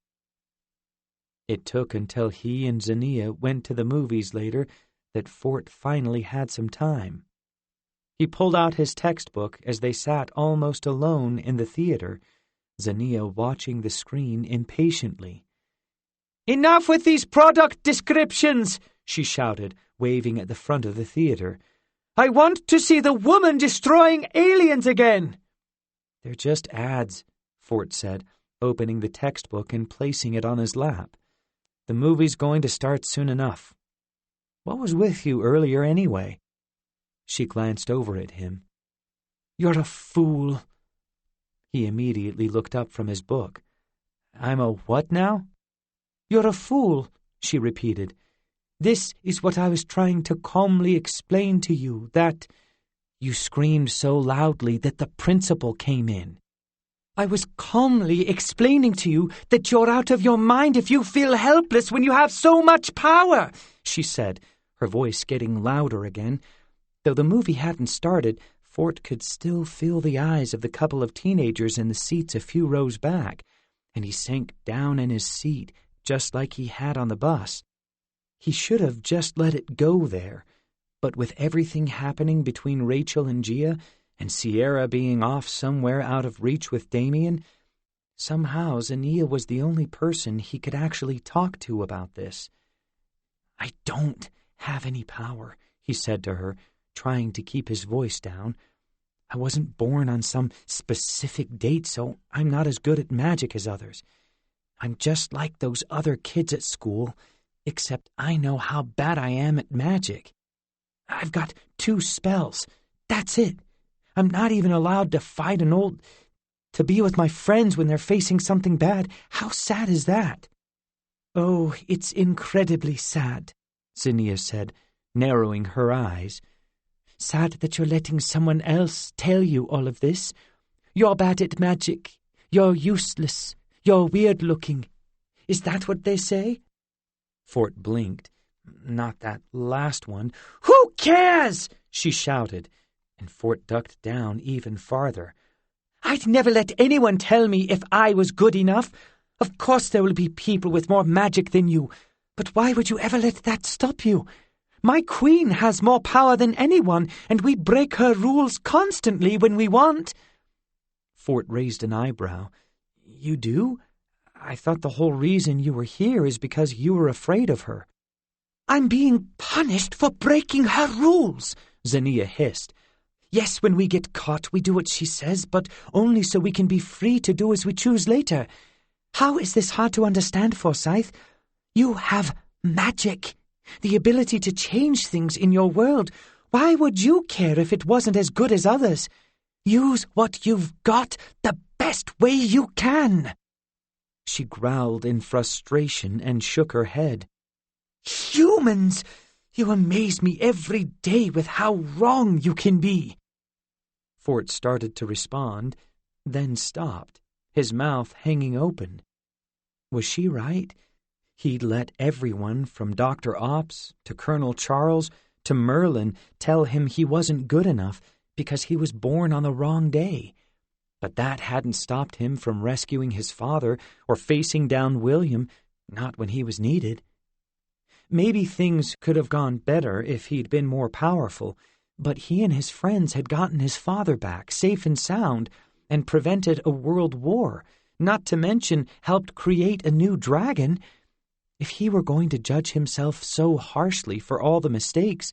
It took until he and Zinnia went to the movies later that Fort finally had some time. He pulled out his textbook as they sat almost alone in the theater, Zinnia watching the screen impatiently. "Enough with these product descriptions!" she shouted, waving at the front of the theater. "I want to see the woman destroying aliens again!" "They're just ads," Fort said, opening the textbook and placing it on his lap. "The movie's going to start soon enough. What was with you earlier anyway?" She glanced over at him. "You're a fool." He immediately looked up from his book. "I'm a what now?" "You're a fool," she repeated. "This is what I was trying to calmly explain to you, that—" You screamed so loudly that the principal came in. "I was calmly explaining to you that you're out of your mind if you feel helpless when you have so much power," she said, her voice getting louder again. Though the movie hadn't started, Fort could still feel the eyes of the couple of teenagers in the seats a few rows back, and he sank down in his seat, just like he had on the bus. He should have just let it go there, but with everything happening between Rachel and Gia, and Sierra being off somewhere out of reach with Damien, somehow Zinnia was the only person he could actually talk to about this. "I don't have any power," he said to her, trying to keep his voice down. "I wasn't born on some specific date, so I'm not as good at magic as others. I'm just like those other kids at school, Except I know how bad I am at magic. I've got 2 spells. That's it. I'm not even allowed to fight to be with my friends when they're facing something bad. How sad is that? Oh, it's incredibly sad, Zinnia said, narrowing her eyes. Sad that you're letting someone else tell you all of this. You're bad at magic. You're useless. You're weird-looking. Is that what they say? Fort blinked. Not that last one. Who cares? She shouted, and Fort ducked down even farther. I'd never let anyone tell me if I was good enough. Of course there will be people with more magic than you, but why would you ever let that stop you? My queen has more power than anyone, and we break her rules constantly when we want. Fort raised an eyebrow. You do? I thought the whole reason you were here is because you were afraid of her. I'm being punished for breaking her rules, Zinnia hissed. Yes, when we get caught, we do what she says, but only so we can be free to do as we choose later. How is this hard to understand, Forsyth? You have magic, the ability to change things in your world. Why would you care if it wasn't as good as others? Use what you've got the best way you can. She growled in frustration and shook her head. Humans! You amaze me every day with how wrong you can be. Fort started to respond, then stopped, his mouth hanging open. Was she right? He'd let everyone from Dr. Ops to Colonel Charles to Merlin tell him he wasn't good enough because he was born on the wrong day. But that hadn't stopped him from rescuing his father or facing down William, not when he was needed. Maybe things could have gone better if he'd been more powerful, but he and his friends had gotten his father back, safe and sound, and prevented a world war, not to mention helped create a new dragon. If he were going to judge himself so harshly for all the mistakes,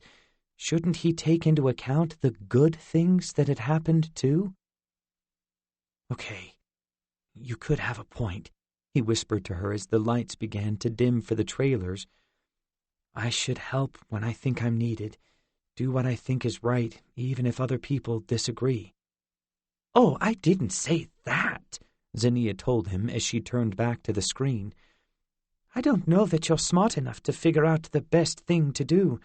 shouldn't he take into account the good things that had happened too? Okay, you could have a point, he whispered to her as the lights began to dim for the trailers. I should help when I think I'm needed, do what I think is right, even if other people disagree. Oh, I didn't say that, Zinnia told him as she turned back to the screen. I don't know that you're smart enough to figure out the best thing to do.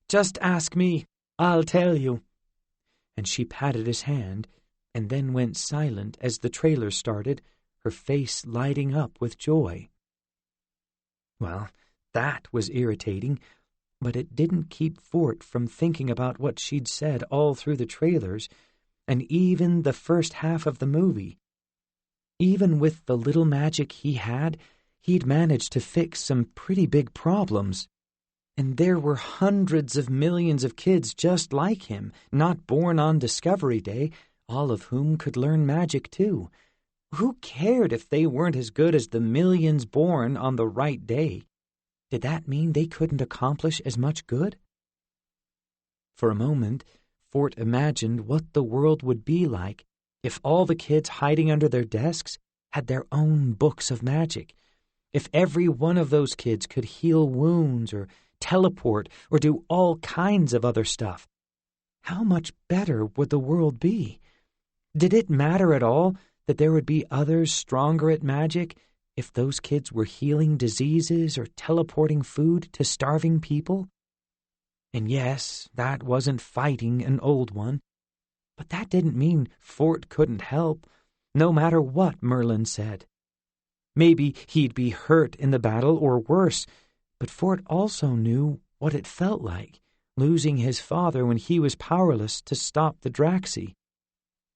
Just ask me, I'll tell you. And she patted his hand, and then went silent as the trailer started, her face lighting up with joy. Well, that was irritating, but it didn't keep Fort from thinking about what she'd said all through the trailers, and even the first half of the movie. Even with the little magic he had, he'd managed to fix some pretty big problems. And there were hundreds of millions of kids just like him, not born on Discovery Day, all of whom could learn magic too. Who cared if they weren't as good as the millions born on the right day? Did that mean they couldn't accomplish as much good? For a moment, Fort imagined what the world would be like if all the kids hiding under their desks had their own books of magic, if every one of those kids could heal wounds or teleport or do all kinds of other stuff. How much better would the world be? Did it matter at all that there would be others stronger at magic if those kids were healing diseases or teleporting food to starving people? And yes, that wasn't fighting an old one, but that didn't mean Fort couldn't help, no matter what Merlin said. Maybe he'd be hurt in the battle or worse, but Fort also knew what it felt like, losing his father when he was powerless to stop the Draxi.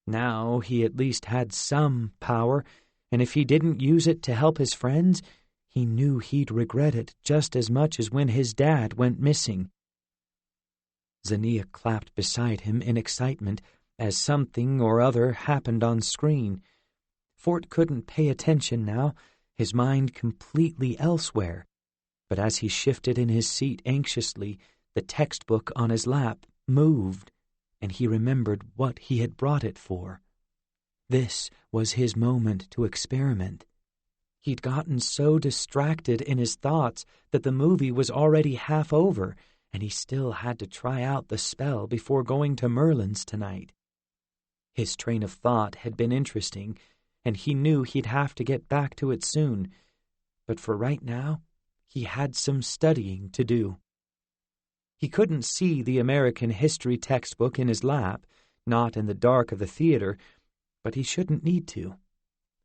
Now he at least had some power, and if he didn't use it to help his friends, he knew he'd regret it just as much as when his dad went missing. Zinnia clapped beside him in excitement as something or other happened on screen. Fort couldn't pay attention now, his mind completely elsewhere. But as he shifted in his seat anxiously, the textbook on his lap moved, and he remembered what he had brought it for. This was his moment to experiment. He'd gotten so distracted in his thoughts that the movie was already half over, and he still had to try out the spell before going to Merlin's tonight. His train of thought had been interesting, and he knew he'd have to get back to it soon, but for right now, he had some studying to do. He couldn't see the American history textbook in his lap, not in the dark of the theater, but he shouldn't need to.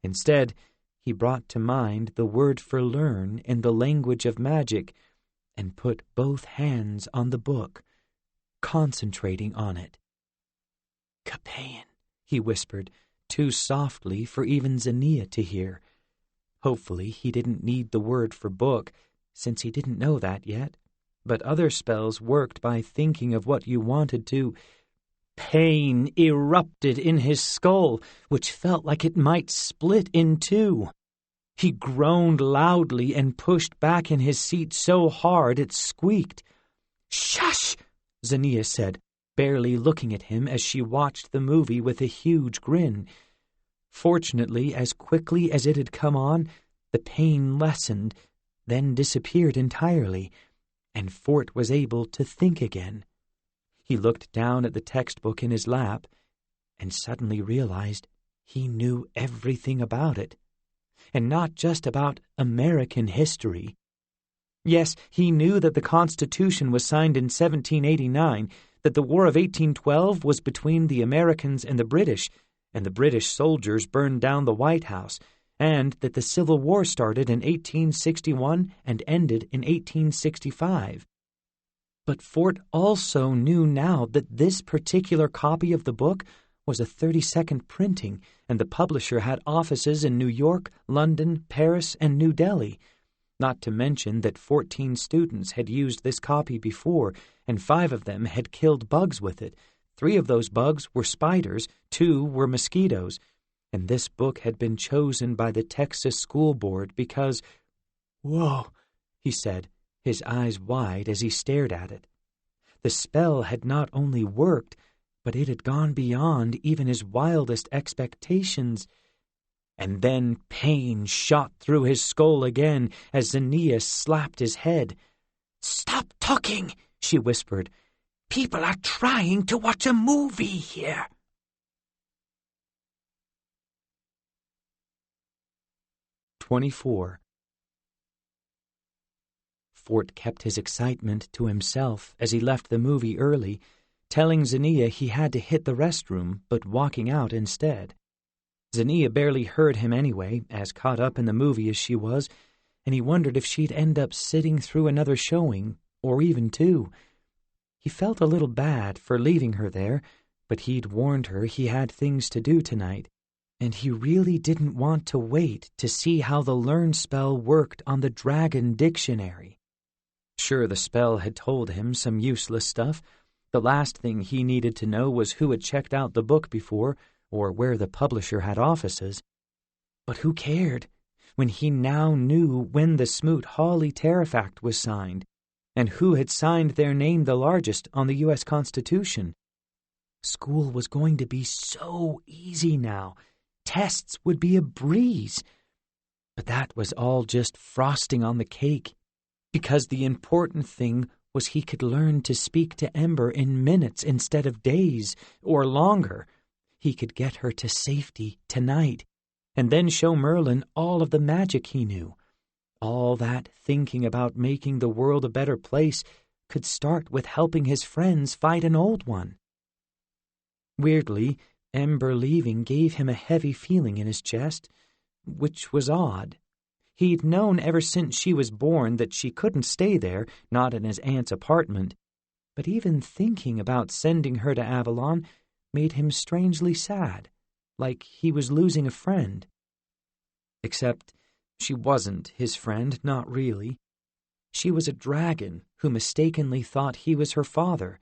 Instead, he brought to mind the word for learn in the language of magic and put both hands on the book, concentrating on it. "Capain," he whispered, too softly for even Zinnia to hear. Hopefully he didn't need the word for book, since he didn't know that yet, but other spells worked by thinking of what you wanted to. Pain erupted in his skull, which felt like it might split in two. He groaned loudly and pushed back in his seat so hard it squeaked. "Shush!" Zinnia said, barely looking at him as she watched the movie with a huge grin. Fortunately, as quickly as it had come on, the pain lessened, then disappeared entirely, and Fort was able to think again. He looked down at the textbook in his lap and suddenly realized he knew everything about it. And not just about American history. Yes, he knew that the Constitution was signed in 1789, that the War of 1812 was between the Americans and the British soldiers burned down the White House, and that the Civil War started in 1861 and ended in 1865. But Fort also knew now that this particular copy of the book was a 32nd printing, and the publisher had offices in New York, London, Paris, and New Delhi. Not to mention that 14 students had used this copy before, and 5 of them had killed bugs with it. 3 of those bugs were spiders, 2 were mosquitoes, and this book had been chosen by the Texas School Board because— "Whoa," he said, his eyes wide as he stared at it. The spell had not only worked, but it had gone beyond even his wildest expectations. And then pain shot through his skull again as Zinnia slapped his head. "Stop talking," she whispered. "People are trying to watch a movie here." "24. Fort kept his excitement to himself as he left the movie early, telling Zinnia he had to hit the restroom, but walking out instead. Zinnia barely heard him anyway, as caught up in the movie as she was, and he wondered if she'd end up sitting through another showing, or even 2. He felt a little bad for leaving her there, but he'd warned her he had things to do tonight, and he really didn't want to wait to see how the learn spell worked on the Dragon Dictionary. Sure, the spell had told him some useless stuff. The last thing he needed to know was who had checked out the book before, or where the publisher had offices. But who cared, when he now knew when the Smoot-Hawley Tariff Act was signed, and who had signed their name the largest on the U.S. Constitution. School was going to be so easy now. Tests would be a breeze. But that was all just frosting on the cake, because the important thing was he could learn to speak to Ember in minutes instead of days, or longer. He could get her to safety tonight, and then show Merlin all of the magic he knew. All that thinking about making the world a better place could start with helping his friends fight an old one. Weirdly, Ember leaving gave him a heavy feeling in his chest, which was odd. He'd known ever since she was born that she couldn't stay there, not in his aunt's apartment, but even thinking about sending her to Avalon made him strangely sad, like he was losing a friend. Except she wasn't his friend, not really. She was a dragon who mistakenly thought he was her father,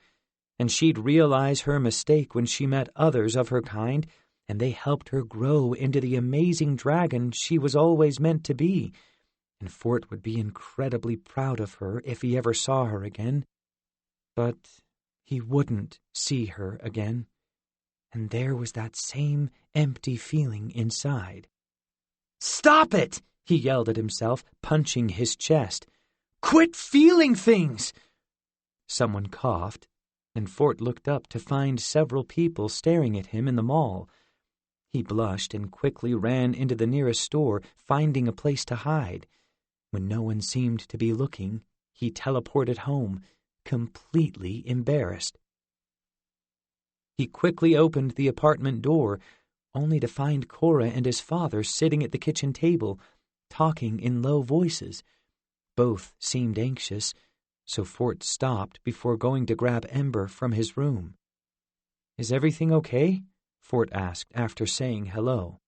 and she'd realize her mistake when she met others of her kind, and they helped her grow into the amazing dragon she was always meant to be, and Fort would be incredibly proud of her if he ever saw her again. But he wouldn't see her again, and there was that same empty feeling inside. "Stop it!" He yelled at himself, punching his chest. "Quit feeling things!" Someone coughed, and Fort looked up to find several people staring at him in the mall. He blushed and quickly ran into the nearest store, finding a place to hide. When no one seemed to be looking, he teleported home, completely embarrassed. He quickly opened the apartment door, only to find Cora and his father sitting at the kitchen table, talking in low voices. Both seemed anxious, so Fort stopped before going to grab Ember from his room. "Is everything okay?" Fort asked after saying hello.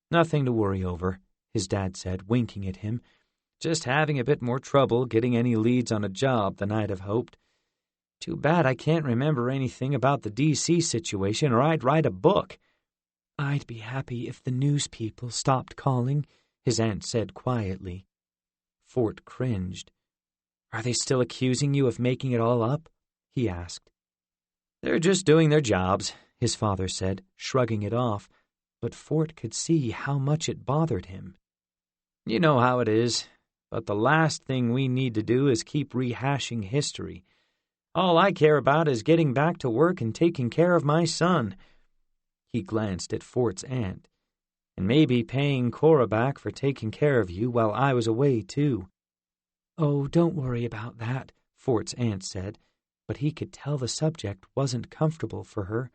"Nothing to worry over," his dad said, winking at him. "Just having a bit more trouble getting any leads on a job than I'd have hoped. Too bad I can't remember anything about the D.C. situation, or I'd write a book." "I'd be happy if the news people stopped calling," his aunt said quietly. Fort cringed. "Are they still accusing you of making it all up?" he asked. "They're just doing their jobs," his father said, shrugging it off, but Fort could see how much it bothered him. "You know how it is, but the last thing we need to do is keep rehashing history. All I care about is getting back to work and taking care of my son." He glanced at Fort's aunt. "And maybe paying Cora back for taking care of you while I was away, too." "Oh, don't worry about that," Fort's aunt said, but he could tell the subject wasn't comfortable for her.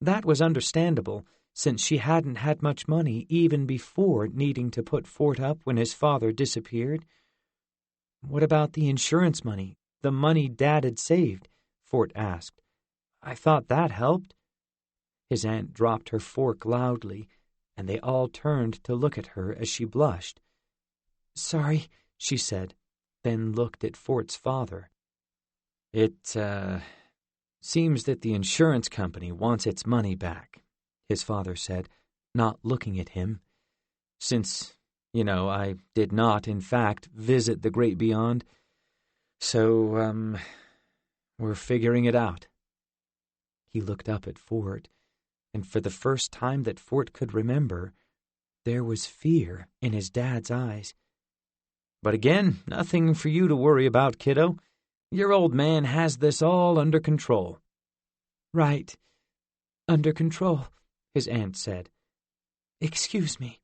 That was understandable, since she hadn't had much money even before needing to put Fort up when his father disappeared. "What about the insurance money, the money Dad had saved?" Fort asked. "I thought that helped." His aunt dropped her fork loudly, and they all turned to look at her as she blushed. "Sorry," she said, then looked at Fort's father. It seems that the insurance company wants its money back," his father said, not looking at him. "Since, I did not, in fact, visit the great beyond. So, we're figuring it out." He looked up at Fort, and for the first time that Fort could remember, there was fear in his dad's eyes. "But again, nothing for you to worry about, kiddo. Your old man has this all under control." "Right. Under control," his aunt said. "Excuse me."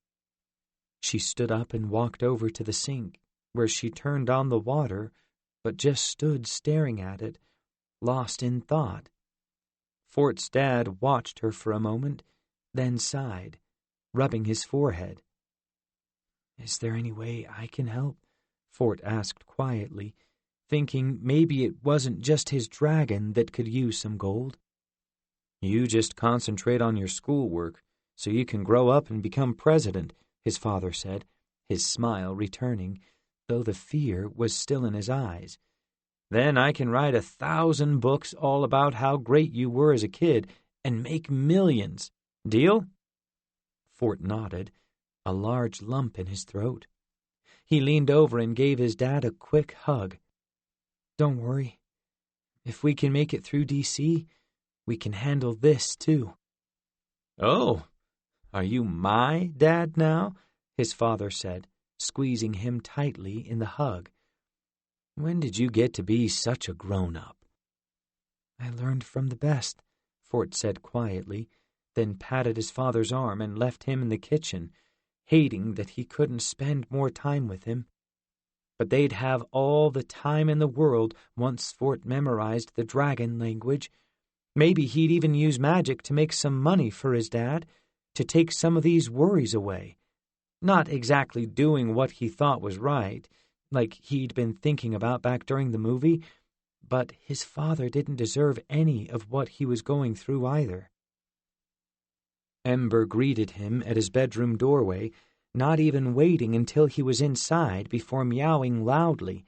She stood up and walked over to the sink, where she turned on the water, but just stood staring at it, lost in thought. Fort's dad watched her for a moment, then sighed, rubbing his forehead. "Is there any way I can help?" Fort asked quietly, thinking maybe it wasn't just his dragon that could use some gold. "You just concentrate on your schoolwork so you can grow up and become president," his father said, his smile returning, though the fear was still in his eyes. "Then I can write 1,000 books all about how great you were as a kid and make millions. Deal?" Fort nodded, a large lump in his throat. He leaned over and gave his dad a quick hug. "Don't worry. If we can make it through D.C., we can handle this, too." "Oh, are you my dad now?" his father said, squeezing him tightly in the hug. "When did you get to be such a grown-up?" "I learned from the best," Fort said quietly, then patted his father's arm and left him in the kitchen, hating that he couldn't spend more time with him. But they'd have all the time in the world once Fort memorized the dragon language. Maybe he'd even use magic to make some money for his dad, to take some of these worries away. Not exactly doing what he thought was right, like he'd been thinking about back during the movie, but his father didn't deserve any of what he was going through either. Ember greeted him at his bedroom doorway, not even waiting until he was inside before meowing loudly.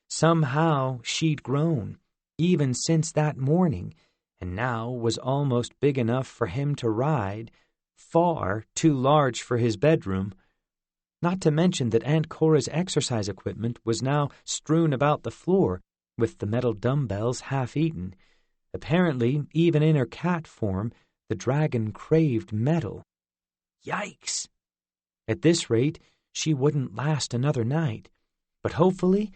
Somehow she'd grown, even since that morning, and now was almost big enough for him to ride, far too large for his bedroom. Not to mention that Aunt Cora's exercise equipment was now strewn about the floor, with the metal dumbbells half-eaten. Apparently, even in her cat form, the dragon craved metal. Yikes! At this rate, she wouldn't last another night, but hopefully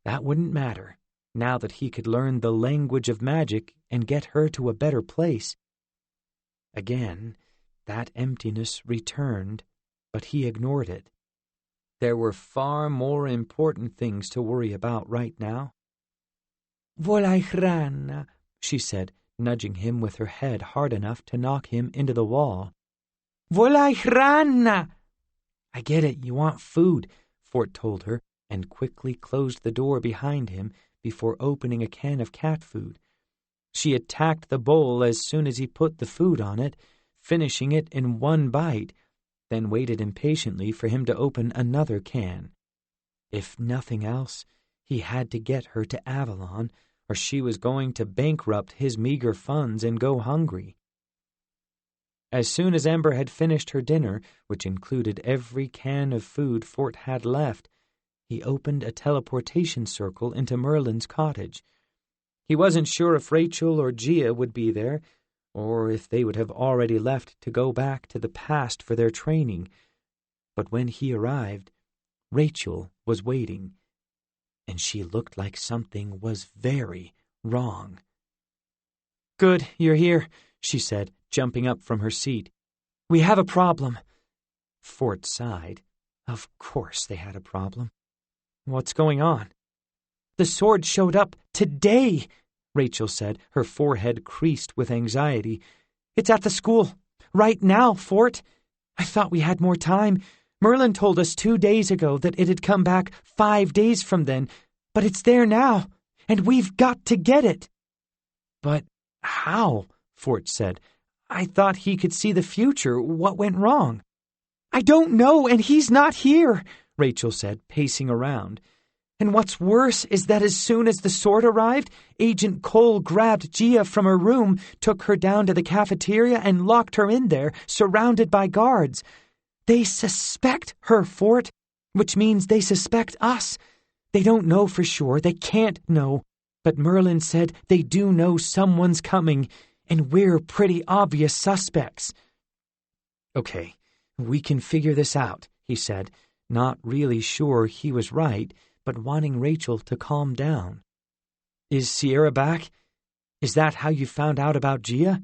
that wouldn't matter, now that he could learn the language of magic and get her to a better place. Again, that emptiness returned, but he ignored it. There were far more important things to worry about right now. Volajrana, she said, nudging him with her head hard enough to knock him into the wall. Volajrana! I get it, you want food, Fort told her, and quickly closed the door behind him before opening a can of cat food. She attacked the bowl as soon as he put the food on it, finishing it in one bite, then waited impatiently for him to open another can. If nothing else, he had to get her to Avalon, or she was going to bankrupt his meager funds and go hungry. As soon as Ember had finished her dinner, which included every can of food Fort had left, he opened a teleportation circle into Merlin's cottage. He wasn't sure if Rachel or Gia would be there, or if they would have already left to go back to the past for their training. But when he arrived, Rachel was waiting, and she looked like something was very wrong. "Good, you're here," she said, jumping up from her seat. "We have a problem." Fort sighed. Of course they had a problem. "What's going on?" "The sword showed up today," Rachel said, her forehead creased with anxiety. "It's at the school. Right now, Fort. I thought we had more time. Merlin told us 2 days ago that it had come back 5 days from then, but it's there now, and we've got to get it." "But how?" Fort said. "I thought he could see the future. What went wrong?" "I don't know, and he's not here," Rachel said, pacing around. "And what's worse is that as soon as the sword arrived, Agent Cole grabbed Gia from her room, took her down to the cafeteria, and locked her in there, surrounded by guards. They suspect her, Fort, which means they suspect us. They don't know for sure, they can't know, but Merlin said they do know someone's coming, and we're pretty obvious suspects." "Okay, we can figure this out," he said, not really sure he was right, but wanting Rachel to calm down. "Is Sierra back? Is that how you found out about Gia?"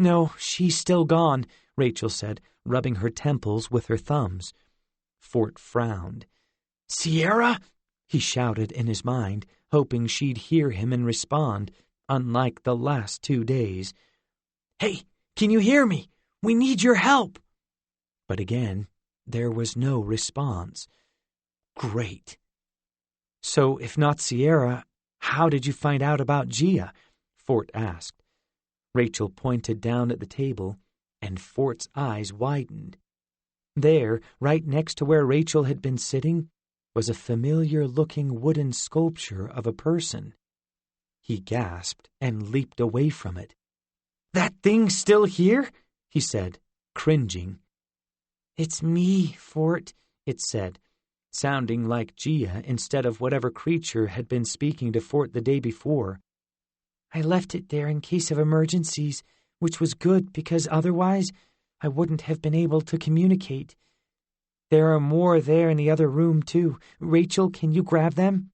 "No, she's still gone," Rachel said, rubbing her temples with her thumbs. Fort frowned. "Sierra?" he shouted in his mind, hoping she'd hear him and respond, unlike the last 2 days. "Hey, can you hear me? We need your help." But again, there was no response. Great. "So, if not Sierra, how did you find out about Gia?" Fort asked. Rachel pointed down at the table, and Fort's eyes widened. There, right next to where Rachel had been sitting, was a familiar-looking wooden sculpture of a person. He gasped and leaped away from it. "That thing's still here?" he said, cringing. "It's me, Fort," it said, sounding like Gia instead of whatever creature had been speaking to Fort the day before. "I left it there in case of emergencies, which was good because otherwise I wouldn't have been able to communicate. There are more there in the other room, too. Rachel, can you grab them?"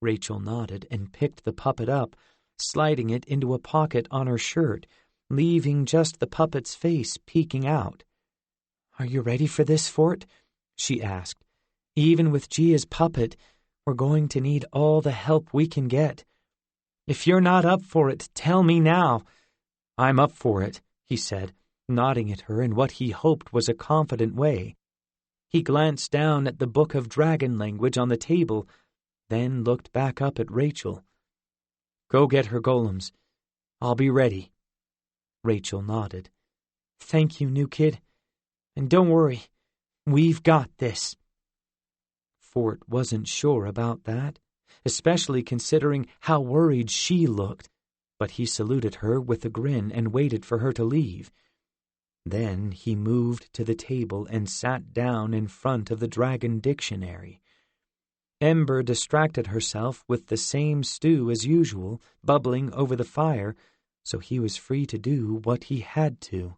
Rachel nodded and picked the puppet up, sliding it into a pocket on her shirt, leaving just the puppet's face peeking out. "Are you ready for this, Fort?" she asked. "Even with Gia's puppet, we're going to need all the help we can get. If you're not up for it, tell me now." "I'm up for it," he said, nodding at her in what he hoped was a confident way. He glanced down at the book of dragon language on the table, then looked back up at Rachel. "Go get her golems. I'll be ready." Rachel nodded. "Thank you, new kid. And don't worry, we've got this." Fort wasn't sure about that, especially considering how worried she looked, but he saluted her with a grin and waited for her to leave. Then he moved to the table and sat down in front of the dragon dictionary. Ember distracted herself with the same stew as usual, bubbling over the fire, so he was free to do what he had to.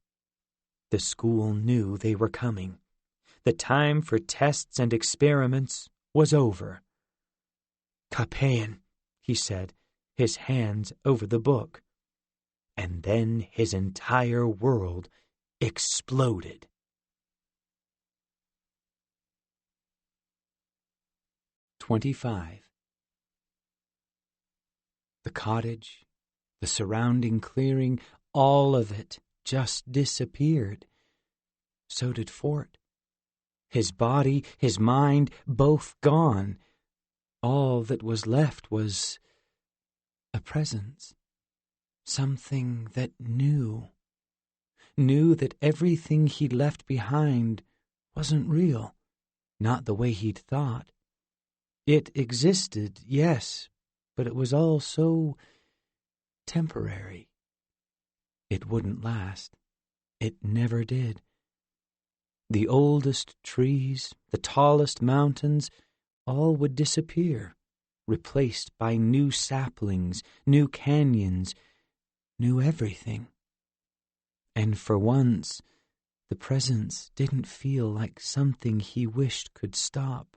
The school knew they were coming. The time for tests and experiments was over. "Capaean," he said, his hands over the book. And then his entire world exploded. "25. The cottage, the surrounding clearing, all of it just disappeared. So did Fort. His body, his mind, both gone. All that was left was a presence. Something that knew that everything he'd left behind wasn't real, not the way he'd thought. It existed, yes, but it was all so temporary. It wouldn't last. It never did. The oldest trees, the tallest mountains, all would disappear, replaced by new saplings, new canyons, new everything. And for once, the presence didn't feel like something he wished could stop,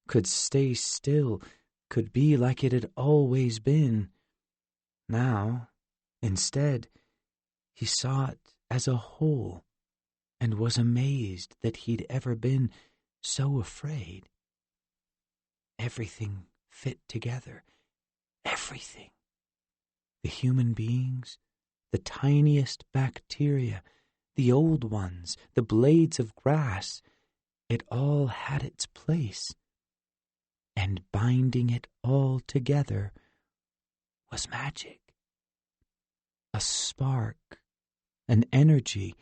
could stay still, could be like it had always been. Now, instead, he saw it as a whole, and was amazed that he'd ever been so afraid. Everything fit together. Everything. The human beings, the tiniest bacteria, the old ones, the blades of grass, it all had its place. And binding it all together was magic. A spark, an energy,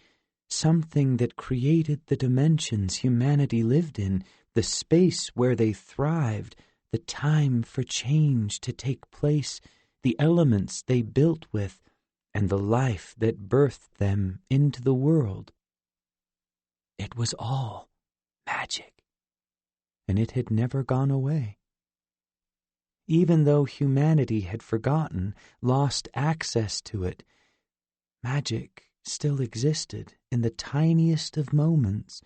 something that created the dimensions humanity lived in, the space where they thrived, the time for change to take place, the elements they built with, and the life that birthed them into the world. It was all magic, and it had never gone away. Even though humanity had forgotten, lost access to it, magic still existed in the tiniest of moments,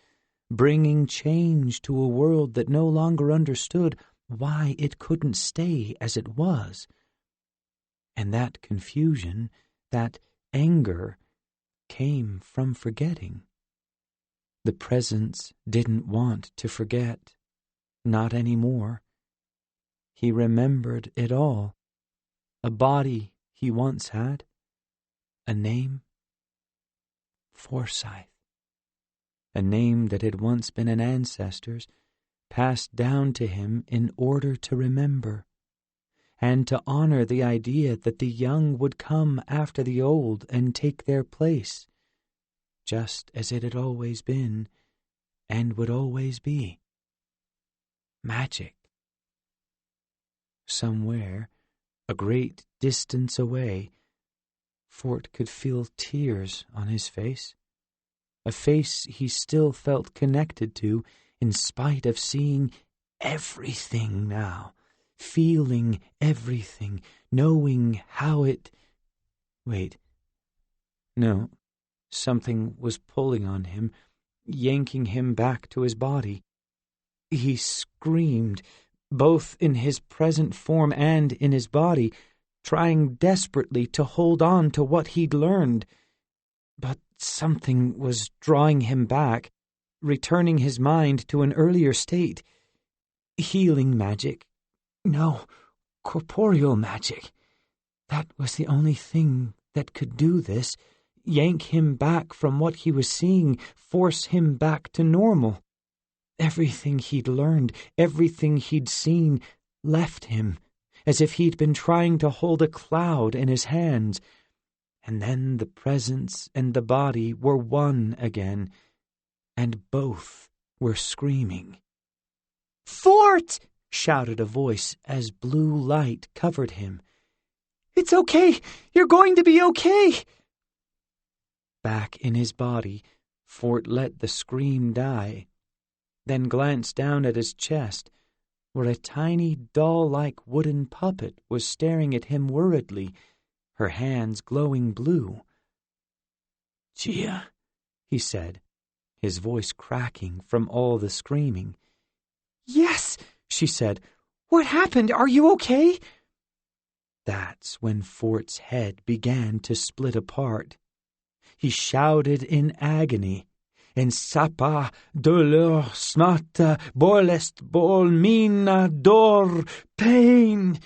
bringing change to a world that no longer understood why it couldn't stay as it was. And that confusion, that anger, came from forgetting. The presence didn't want to forget, not anymore. He remembered it all. A body he once had, a name, Forsyth, a name that had once been an ancestor's, passed down to him in order to remember, and to honor the idea that the young would come after the old and take their place, just as it had always been and would always be. Magic. Somewhere, a great distance away, Fort could feel tears on his face, a face he still felt connected to in spite of seeing everything now, feeling everything, knowing how it... Wait. No, something was pulling on him, yanking him back to his body. He screamed, both in his present form and in his body, trying desperately to hold on to what he'd learned. But something was drawing him back, returning his mind to an earlier state. Healing magic. No, corporeal magic. That was the only thing that could do this, yank him back from what he was seeing, force him back to normal. Everything he'd learned, everything he'd seen, left him, as if he'd been trying to hold a cloud in his hands. And then the presence and the body were one again, and both were screaming. "Fort!" shouted a voice as blue light covered him. "It's okay! You're going to be okay!" Back in his body, Fort let the scream die, then glanced down at his chest, where a tiny doll-like wooden puppet was staring at him worriedly, her hands glowing blue. "Gia," he said, his voice cracking from all the screaming. "Yes," she said. "What happened? Are you okay?" That's when Fort's head began to split apart. He shouted in agony, "En sapa douleur smata bolest bol mina dor pain."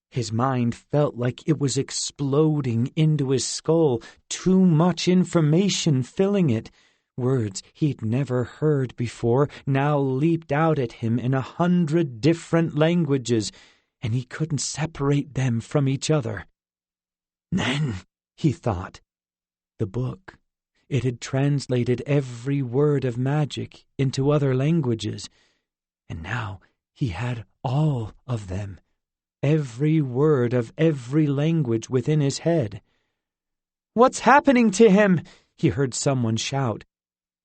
His mind felt like it was exploding into his skull, too much information filling it. Words he'd never heard before now leaped out at him in 100 different languages, and he couldn't separate them from each other. Then, he thought, the book. It had translated every word of magic into other languages, and now he had all of them, every word of every language within his head. "What's happening to him?" he heard someone shout.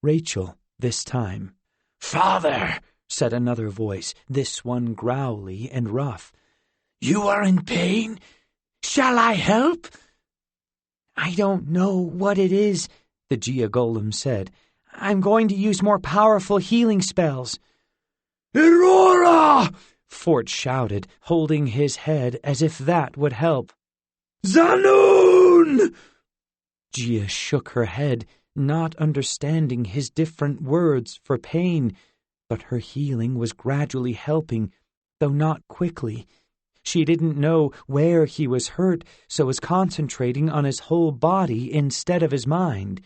Rachel, this time. "Father," said another voice, this one growly and rough. "You are in pain? Shall I help?" "I don't know what it is," the Gia Golem said. "I'm going to use more powerful healing spells." "Aurora!" Fort shouted, holding his head as if that would help. "Zanoon!" Gia shook her head, not understanding his different words for pain, but her healing was gradually helping, though not quickly. She didn't know where he was hurt, so was concentrating on his whole body instead of his mind.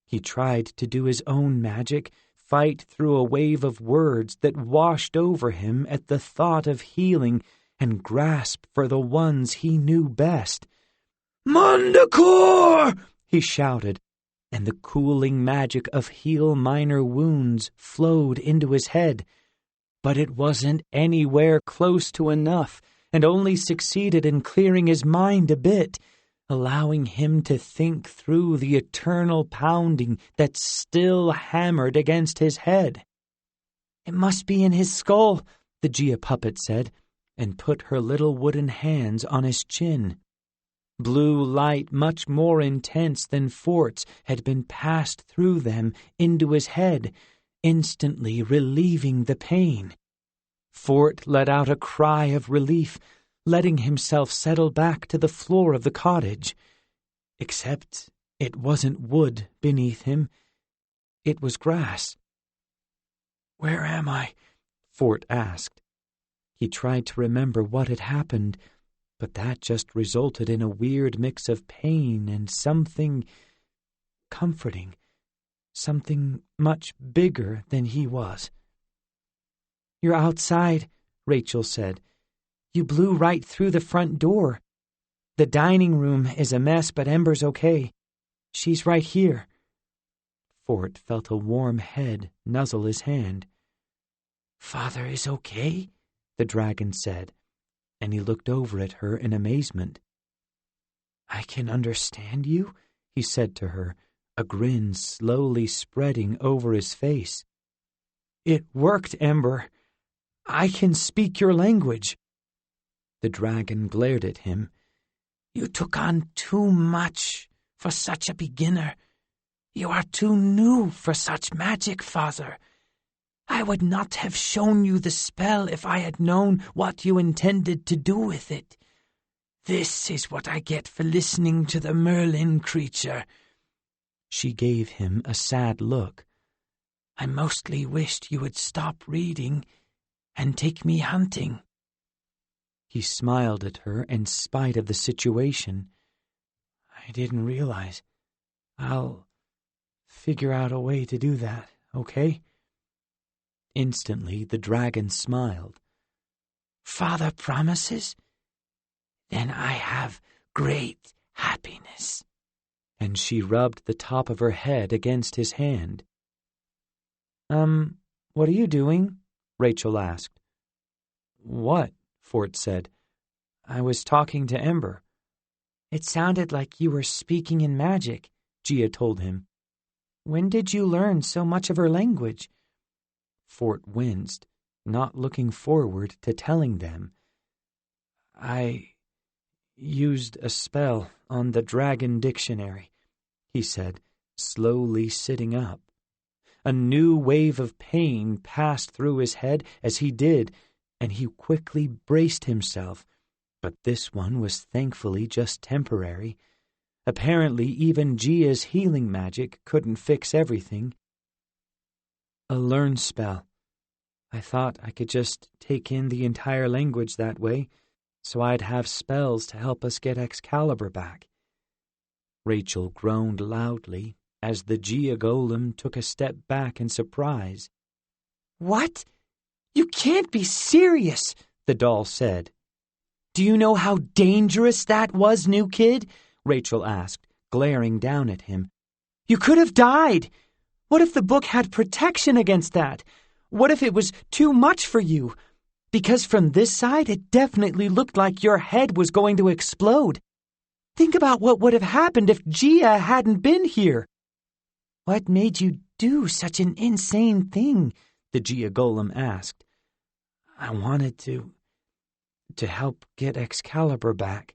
He tried to do his own magic, fight through a wave of words that washed over him at the thought of healing, and grasp for the ones he knew best. "Mandacor!" he shouted, and the cooling magic of heal minor wounds flowed into his head. But it wasn't anywhere close to enough, and only succeeded in clearing his mind a bit, allowing him to think through the eternal pounding that still hammered against his head. "It must be in his skull," the Gia puppet said, and put her little wooden hands on his chin. Blue light much more intense than Fort's had been passed through them into his head, instantly relieving the pain. Fort let out a cry of relief, letting himself settle back to the floor of the cottage. Except it wasn't wood beneath him. It was grass. "Where am I?" Fort asked. He tried to remember what had happened, but that just resulted in a weird mix of pain and something comforting, something much bigger than he was. "You're outside," Rachel said. "You blew right through the front door. The dining room is a mess, but Ember's okay. She's right here." Fort felt a warm head nuzzle his hand. "Father is okay?" the dragon said, and he looked over at her in amazement. "I can understand you," he said to her, a grin slowly spreading over his face. "It worked, Ember. I can speak your language." The dragon glared at him. "You took on too much for such a beginner. You are too new for such magic, Father. I would not have shown you the spell if I had known what you intended to do with it. This is what I get for listening to the Merlin creature." She gave him a sad look. "I mostly wished you would stop reading and take me hunting." He smiled at her in spite of the situation. "I didn't realize. I'll figure out a way to do that, okay?" Instantly, the dragon smiled. "Father promises? Then I have great happiness." And she rubbed the top of her head against his hand. What are you doing?" Rachel asked. "What?" Fort said. "I was talking to Ember." "It sounded like you were speaking in magic," Gia told him. "When did you learn so much of her language?" Fort winced, not looking forward to telling them. "I used a spell on the dragon dictionary," he said, slowly sitting up. A new wave of pain passed through his head as he did, and he quickly braced himself. But this one was thankfully just temporary. Apparently, even Gia's healing magic couldn't fix everything. A learn spell. I thought I could just take in the entire language that way, so I'd have spells to help us get Excalibur back. Rachel groaned loudly as the Gia golem took a step back in surprise. What? You can't be serious, the doll said. Do you know how dangerous that was, new kid? Rachel asked, glaring down at him. You could have died. What if the book had protection against that? What if it was too much for you? Because from this side, it definitely looked like your head was going to explode. Think about what would have happened if Gia hadn't been here. What made you do such an insane thing? The Gia golem asked. I wanted to help get Excalibur back,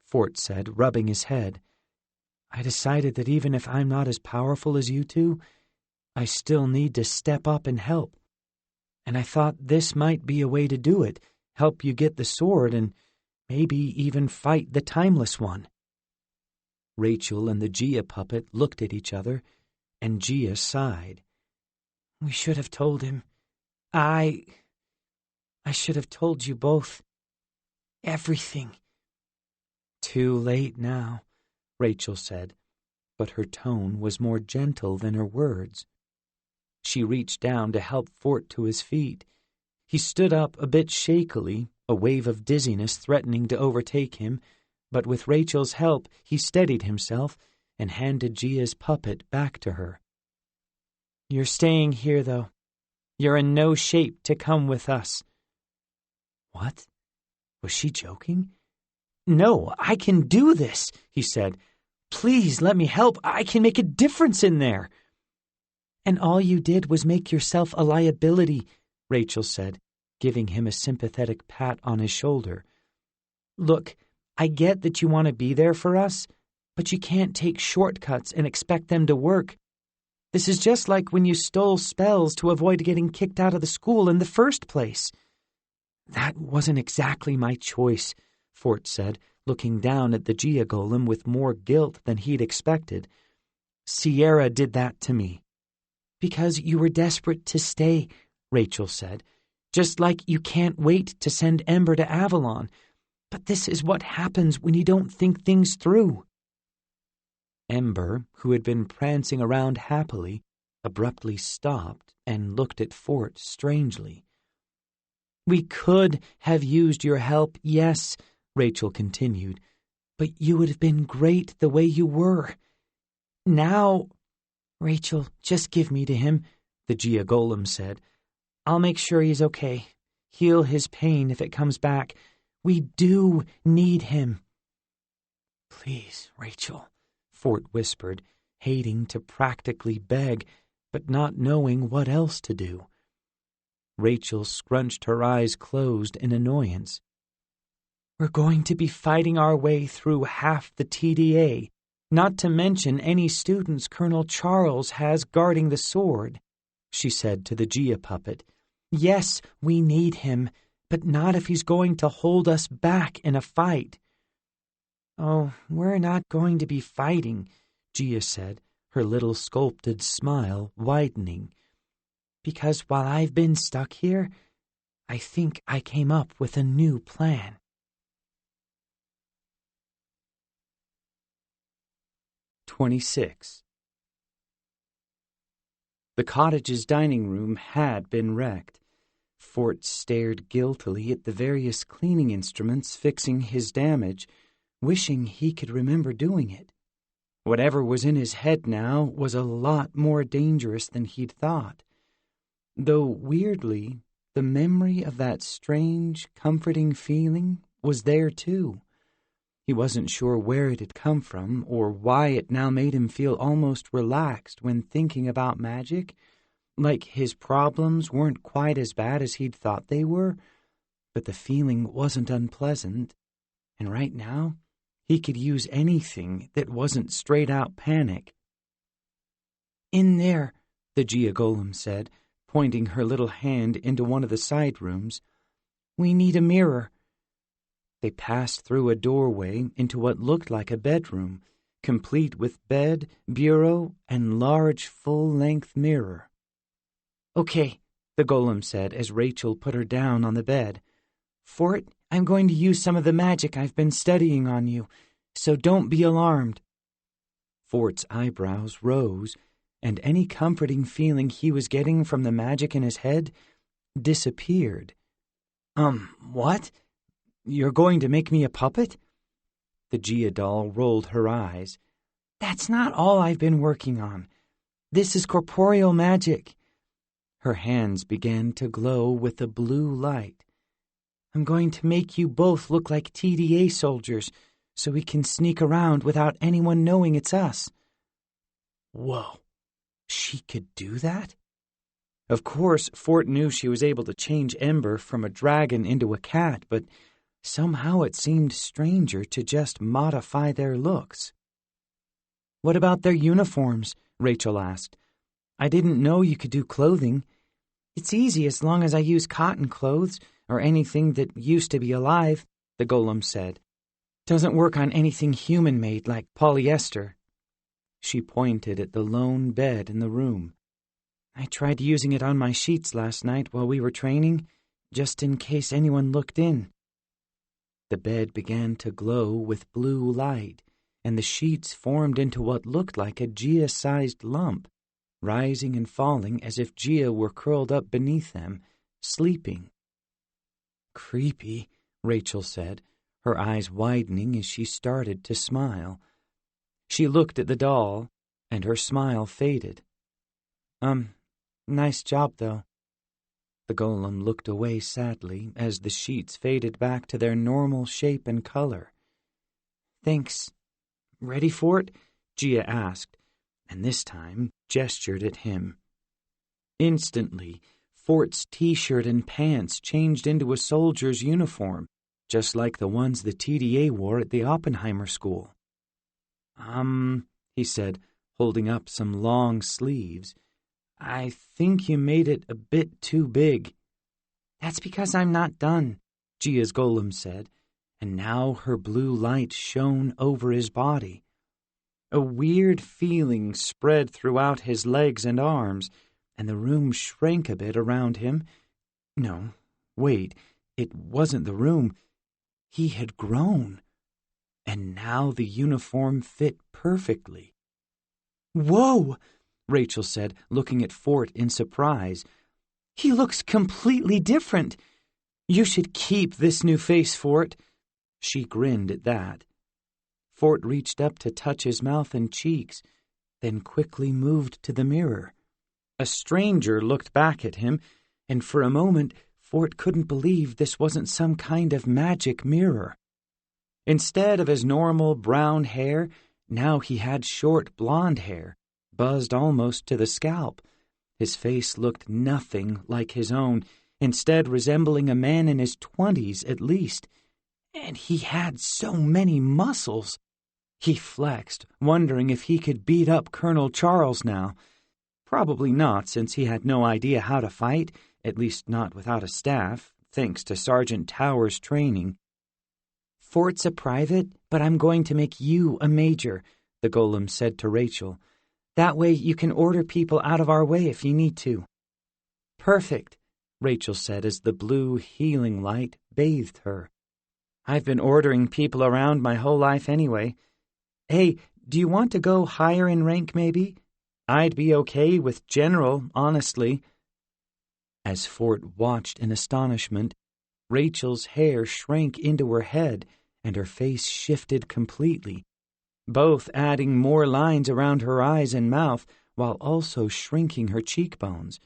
Fort said, rubbing his head. I decided that even if I'm not as powerful as you two, I still need to step up and help. And I thought this might be a way to do it, help you get the sword and maybe even fight the Timeless One. Rachel and the Gia puppet looked at each other, and Gia sighed. We should have told him. I should have told you both. Everything. Too late now, Rachel said, but her tone was more gentle than her words. She reached down to help Fort to his feet. He stood up a bit shakily, a wave of dizziness threatening to overtake him, but with Rachel's help he steadied himself and handed Gia's puppet back to her. You're staying here, though. You're in no shape to come with us. What? Was she joking? No, I can do this, he said. Please let me help. I can make a difference in there. And all you did was make yourself a liability, Rachel said, giving him a sympathetic pat on his shoulder. Look, I get that you want to be there for us, but you can't take shortcuts and expect them to work. This is just like when you stole spells to avoid getting kicked out of the school in the first place. That wasn't exactly my choice, Fort said, looking down at the Gia golem with more guilt than he'd expected. Sierra did that to me. Because you were desperate to stay, Rachel said, just like you can't wait to send Ember to Avalon. But this is what happens when you don't think things through. Ember, who had been prancing around happily, abruptly stopped and looked at Fort strangely. We could have used your help, yes, Rachel continued, but you would have been great the way you were. Now, Rachel, just give me to him, the Gia golem said. I'll make sure he's okay. Heal his pain if it comes back. We do need him. Please, Rachel, Fort whispered, hating to practically beg, but not knowing what else to do. Rachel scrunched her eyes closed in annoyance. We're going to be fighting our way through half the TDA, not to mention any students Colonel Charles has guarding the sword, she said to the Gia puppet. Yes, we need him, but not if he's going to hold us back in a fight. Oh, we're not going to be fighting, Gia said, her little sculpted smile widening. Because while I've been stuck here, I think I came up with a new plan. "26. The cottage's dining room had been wrecked. Fort stared guiltily at the various cleaning instruments fixing his damage, wishing he could remember doing it. Whatever was in his head now was a lot more dangerous than he'd thought. Though, weirdly, the memory of that strange, comforting feeling was there too. He wasn't sure where it had come from or why it now made him feel almost relaxed when thinking about magic, like his problems weren't quite as bad as he'd thought they were, but the feeling wasn't unpleasant, and right now he could use anything that wasn't straight-out panic. In there, the Gia Golem said, pointing her little hand into one of the side rooms. "We need a mirror." They passed through a doorway into what looked like a bedroom, complete with bed, bureau, and large full-length mirror. "Okay," the Golem said as Rachel put her down on the bed. "Fort, I'm going to use some of the magic I've been studying on you, so don't be alarmed." Fort's eyebrows rose, and any comforting feeling he was getting from the magic in his head disappeared. What? You're going to make me a puppet?" The Gia doll rolled her eyes. "That's not all I've been working on. This is corporeal magic." Her hands began to glow with the blue light. "I'm going to make you both look like TDA soldiers so we can sneak around without anyone knowing it's us." Whoa, she could do that? Of course, Fort knew she was able to change Ember from a dragon into a cat, but somehow it seemed stranger to just modify their looks. "What about their uniforms?" Rachel asked. "I didn't know you could do clothing." "It's easy as long as I use cotton clothes or anything that used to be alive," the Golem said. "Doesn't work on anything human-made like polyester." She pointed at the lone bed in the room. "I tried using it on my sheets last night while we were training, just in case anyone looked in." The bed began to glow with blue light, and the sheets formed into what looked like a Gia-sized lump, rising and falling as if Gia were curled up beneath them, sleeping. "Creepy," Rachel said, her eyes widening as she started to smile. She looked at the doll, and her smile faded. Nice job, though." The Golem looked away sadly as the sheets faded back to their normal shape and color. "Thanks. Ready for it?" Gia asked, and this time gestured at him. Instantly, Fort's T-shirt and pants changed into a soldier's uniform, just like the ones the TDA wore at the Oppenheimer School. He said, holding up some long sleeves. "I think you made it a bit too big." "That's because I'm not done," Gia's Golem said, and now her blue light shone over his body. A weird feeling spread throughout his legs and arms, and the room shrank a bit around him. No, wait, it wasn't the room. He had grown, and now the uniform fit perfectly. "Whoa!" Rachel said, looking at Fort in surprise. "He looks completely different. You should keep this new face, Fort." She grinned at that. Fort reached up to touch his mouth and cheeks, then quickly moved to the mirror. A stranger looked back at him, and for a moment Fort couldn't believe this wasn't some kind of magic mirror. Instead of his normal brown hair, now he had short blonde hair, buzzed almost to the scalp. His face looked nothing like his own, instead resembling a man in his 20s at least. And he had so many muscles. He flexed, wondering if he could beat up Colonel Charles now. Probably not, since he had no idea how to fight, at least not without a staff, thanks to Sergeant Towers' training. "Fort's a private, but I'm going to make you a major," the Golem said to Rachel. "That way you can order people out of our way if you need to." "Perfect," Rachel said as the blue healing light bathed her. "I've been ordering people around my whole life anyway. Hey, do you want to go higher in rank maybe? I'd be okay with general, honestly." As Fort watched in astonishment, Rachel's hair shrank into her head and her face shifted completely, both adding more lines around her eyes and mouth while also shrinking her cheekbones.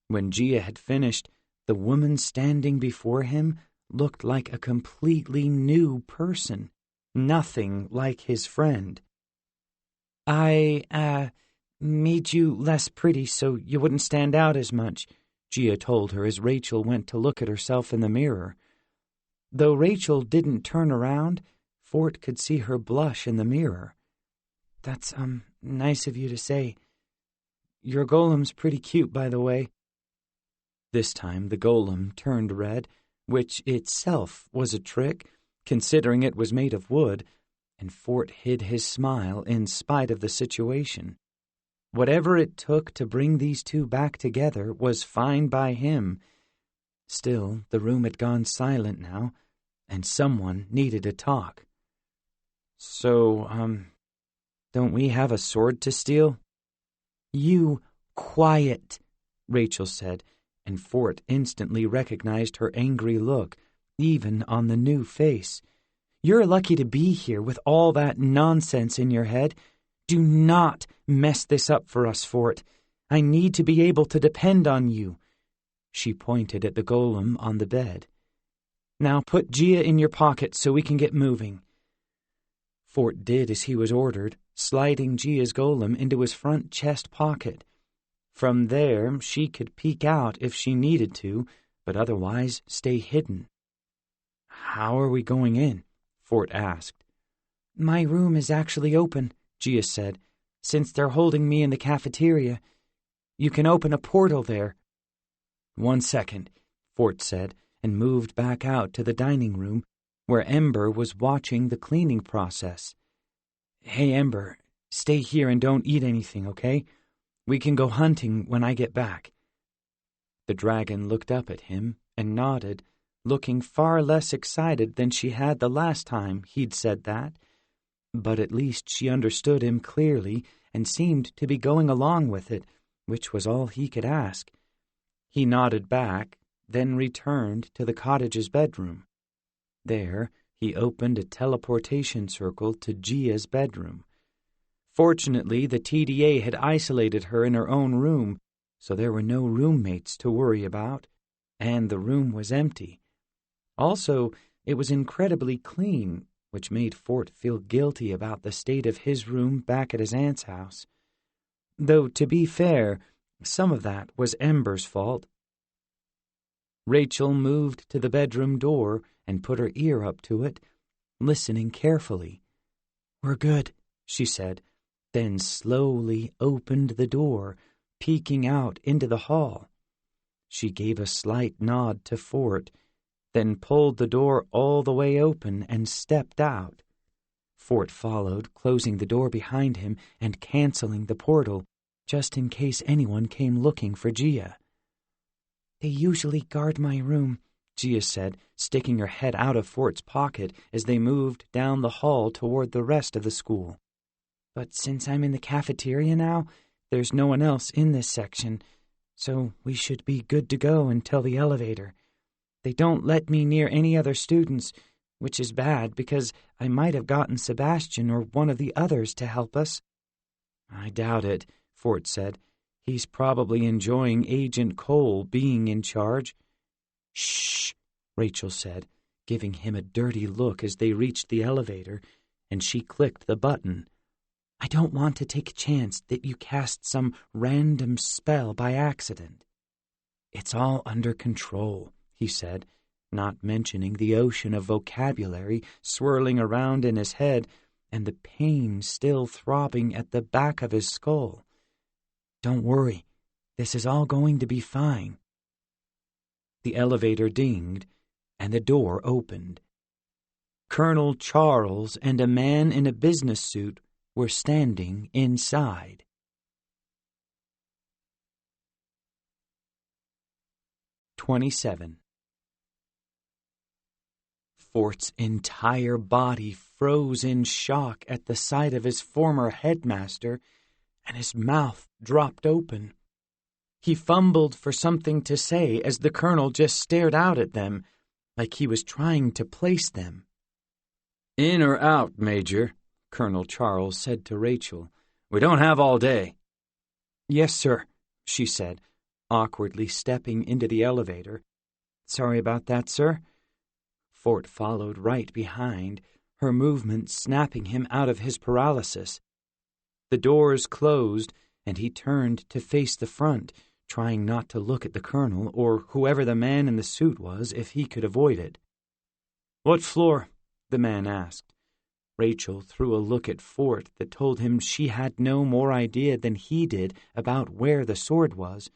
When Gia had finished, the woman standing before him looked like a completely new person, nothing like his friend. "I, made you less pretty so you wouldn't stand out as much," Gia told her as Rachel went to look at herself in the mirror. Though Rachel didn't turn around, Fort could see her blush in the mirror. "That's, nice of you to say. Your golem's pretty cute, by the way." This time the golem turned red, which itself was a trick, considering it was made of wood, and Fort hid his smile in spite of the situation. Whatever it took to bring these two back together was fine by him. Still, the room had gone silent now, and someone needed to talk. "So, don't we have a sword to steal?" "You quiet," Rachel said, and Fort instantly recognized her angry look, even on the new face. "You're lucky to be here with all that nonsense in your head. Do not mess this up for us, Fort. I need to be able to depend on you." She pointed at the golem on the bed. "Now put Gia in your pocket so we can get moving." Fort did as he was ordered, sliding Gia's golem into his front chest pocket. From there, she could peek out if she needed to, but otherwise stay hidden. "How are we going in?" Fort asked. "My room is actually open," Gia said, "since they're holding me in the cafeteria. You can open a portal there." "1 second," Fort said, and moved back out to the dining room, where Ember was watching the cleaning process. "Hey, Ember, stay here and don't eat anything, okay? We can go hunting when I get back." The dragon looked up at him and nodded, looking far less excited than she had the last time he'd said that. But at least she understood him clearly and seemed to be going along with it, which was all he could ask. He nodded back, then returned to the cottage's bedroom. There, he opened a teleportation circle to Gia's bedroom. Fortunately, the TDA had isolated her in her own room, so there were no roommates to worry about, and the room was empty. Also, it was incredibly clean, which made Fort feel guilty about the state of his room back at his aunt's house. Though, to be fair, some of that was Ember's fault. Rachel moved to the bedroom door and put her ear up to it, listening carefully. "We're good," she said, then slowly opened the door, peeking out into the hall. She gave a slight nod to Fort, then pulled the door all the way open and stepped out. Fort followed, closing the door behind him and canceling the portal, just in case anyone came looking for Gia. "They usually guard my room," Gia said, sticking her head out of Fort's pocket as they moved down the hall toward the rest of the school. "But since I'm in the cafeteria now, there's no one else in this section, so we should be good to go until the elevator. They don't let me near any other students, which is bad because I might have gotten Sebastian or one of the others to help us." "I doubt it," Fort said. "He's probably enjoying Agent Cole being in charge." "Shh," Rachel said, giving him a dirty look as they reached the elevator, and she clicked the button. "I don't want to take a chance that you cast some random spell by accident." "It's all under control," he said, not mentioning the ocean of vocabulary swirling around in his head and the pain still throbbing at the back of his skull. "Don't worry, this is all going to be fine." The elevator dinged, and the door opened. Colonel Charles and a man in a business suit were standing inside. "27. Fort's entire body froze in shock at the sight of his former headmaster, and his mouth dropped open. He fumbled for something to say as the colonel just stared out at them, like he was trying to place them. "In or out, Major?" Colonel Charles said to Rachel. "We don't have all day." "Yes, sir," she said, awkwardly stepping into the elevator. "Sorry about that, sir." Fort followed right behind, her movement snapping him out of his paralysis. The doors closed, and he turned to face the front, trying not to look at the colonel or whoever the man in the suit was if he could avoid it. "What floor?" the man asked. Rachel threw a look at Fort that told him she had no more idea than he did about where the sword was.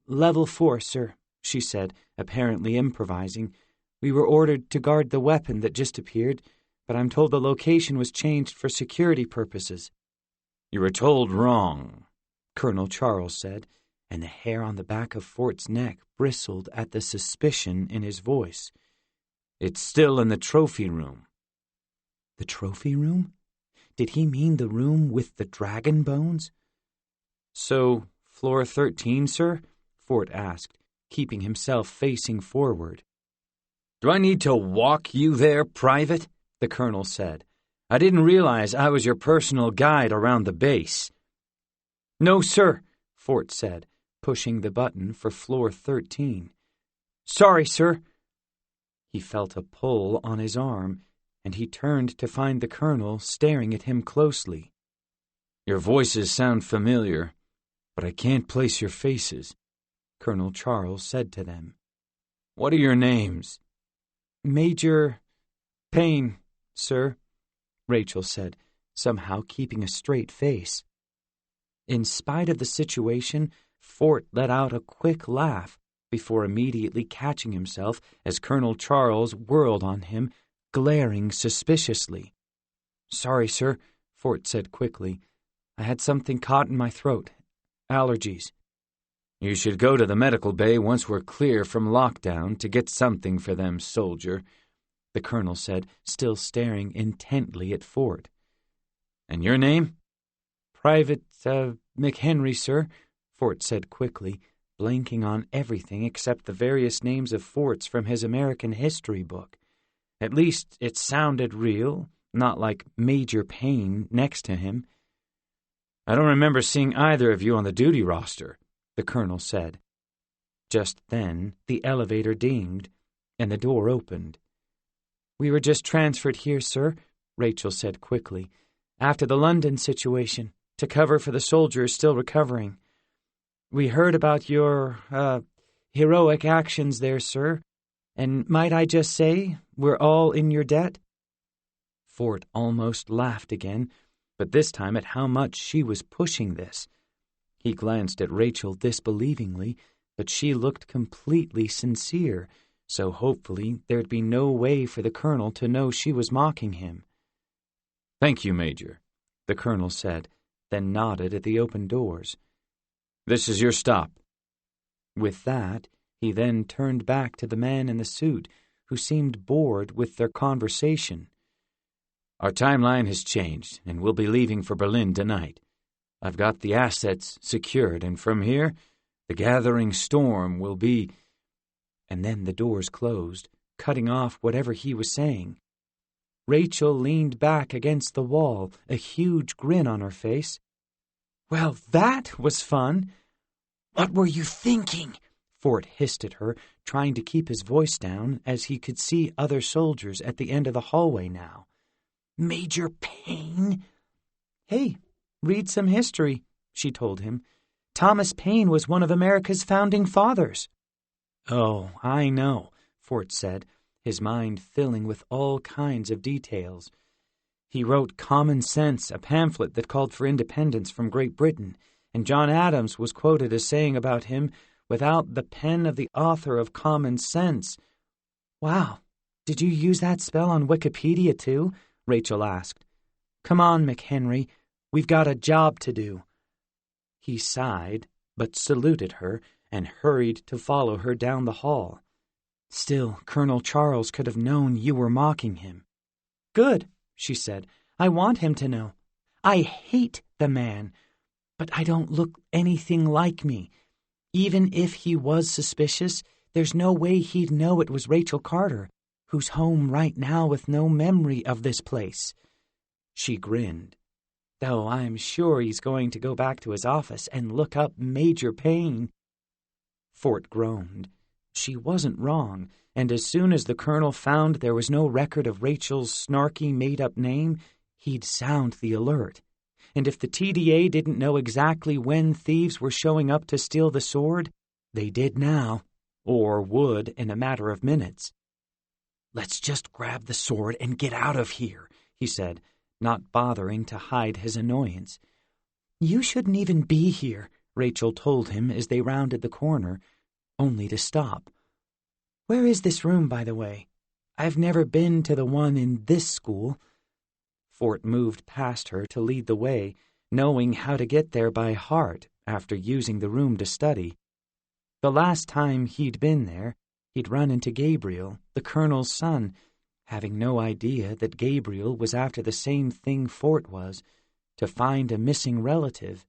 "Level 4, sir," she said, apparently improvising. "We were ordered to guard the weapon that just appeared, but I'm told the location was changed for security purposes." "You were told wrong," Colonel Charles said, and the hair on the back of Fort's neck bristled at the suspicion in his voice. "It's still in the trophy room." The trophy room? Did he mean the room with the dragon bones? "So, floor 13, sir?" Fort asked, keeping himself facing forward. "Do I need to walk you there, Private?" the colonel said. "I didn't realize I was your personal guide around the base." "No, sir," Fort said, pushing the button for floor 13. "Sorry, sir." He felt a pull on his arm, and he turned to find the colonel staring at him closely. "Your voices sound familiar, but I can't place your faces," Colonel Charles said to them. "What are your names?" "Major Payne, sir," Rachel said, somehow keeping a straight face. In spite of the situation, Fort let out a quick laugh before immediately catching himself as Colonel Charles whirled on him, glaring suspiciously. "Sorry, sir," Fort said quickly. "I had something caught in my throat. Allergies." "You should go to the medical bay once we're clear from lockdown to get something for them, soldier," the colonel said, still staring intently at Fort. "And your name?" "Private, McHenry, sir," Fort said quickly, blanking on everything except the various names of forts from his American history book. At least it sounded real, not like Major Payne next to him. "I don't remember seeing either of you on the duty roster," the colonel said. Just then, the elevator dinged, and the door opened. "We were just transferred here, sir," Rachel said quickly, "after the London situation, to cover for the soldiers still recovering. We heard about your, heroic actions there, sir, and might I just say, we're all in your debt?" Fort almost laughed again, but this time at how much she was pushing this. He glanced at Rachel disbelievingly, but she looked completely sincere, so hopefully there'd be no way for the colonel to know she was mocking him. "Thank you, Major," the colonel said, then nodded at the open doors. "This is your stop." With that, he then turned back to the man in the suit, who seemed bored with their conversation. "Our timeline has changed, and we'll be leaving for Berlin tonight. I've got the assets secured, and from here, the gathering storm will be—" And then the doors closed, cutting off whatever he was saying. Rachel leaned back against the wall, a huge grin on her face. "Well, that was fun." "What were you thinking?" Fort hissed at her, trying to keep his voice down as he could see other soldiers at the end of the hallway now. "Major Payne?" "Hey, read some history," she told him. "Thomas Paine was one of America's founding fathers." "Oh, I know," Fort said, his mind filling with all kinds of details. "He wrote Common Sense, a pamphlet that called for independence from Great Britain, and John Adams was quoted as saying about him, 'Without the pen of the author of Common Sense.'" "Wow, did you use that spell on Wikipedia too?" Rachel asked. "Come on, McHenry, we've got a job to do." He sighed, but saluted her and hurried to follow her down the hall. "Still, Colonel Charles could have known you were mocking him." "Good," she said. "I want him to know. I hate the man, but I don't look anything like me. Even if he was suspicious, there's no way he'd know it was Rachel Carter, who's home right now with no memory of this place." She grinned. "Though I'm sure he's going to go back to his office and look up Major Payne." Fort groaned. She wasn't wrong, and as soon as the colonel found there was no record of Rachel's snarky made-up name, he'd sound the alert. And if the TDA didn't know exactly when thieves were showing up to steal the sword, they did now, or would in a matter of minutes. "Let's just grab the sword and get out of here," he said, not bothering to hide his annoyance. "You shouldn't even be here," Rachel told him as they rounded the corner, only to stop. "Where is this room, by the way? I've never been to the one in this school." Fort moved past her to lead the way, knowing how to get there by heart after using the room to study. The last time he'd been there, he'd run into Gabriel, the colonel's son, having no idea that Gabriel was after the same thing Fort was, to find a missing relative.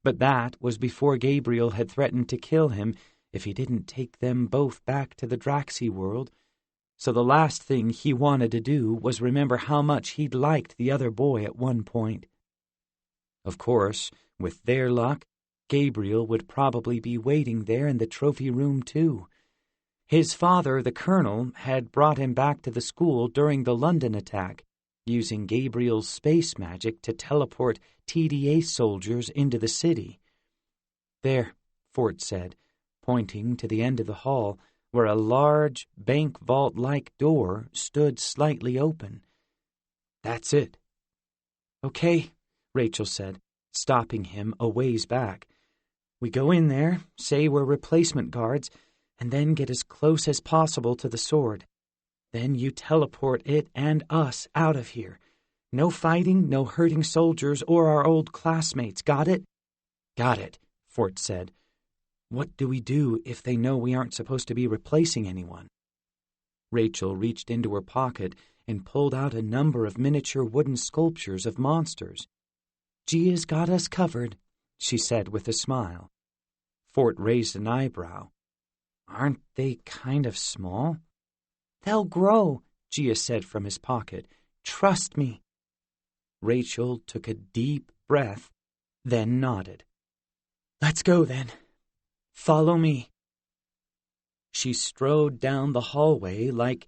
But that was before Gabriel had threatened to kill him if he didn't take them both back to the Draxi world, so the last thing he wanted to do was remember how much he'd liked the other boy at one point. Of course, with their luck, Gabriel would probably be waiting there in the trophy room too. His father, the colonel, had brought him back to the school during the London attack, using Gabriel's space magic to teleport TDA soldiers into the city. "There," Fort said, pointing to the end of the hall, where a large, bank vault-like door stood slightly open. "That's it." "Okay," Rachel said, stopping him a ways back. "We go in there, say we're replacement guards, and then get as close as possible to the sword. Then you teleport it and us out of here. No fighting, no hurting soldiers or our old classmates, got it?" "Got it," Fort said. "What do we do if they know we aren't supposed to be replacing anyone?" Rachel reached into her pocket and pulled out a number of miniature wooden sculptures of monsters. "Gia's got us covered," she said with a smile. Fort raised an eyebrow. "Aren't they kind of small?" "They'll grow," Gia said from his pocket. "Trust me." Rachel took a deep breath, then nodded. "Let's go, then. Follow me." She strode down the hallway like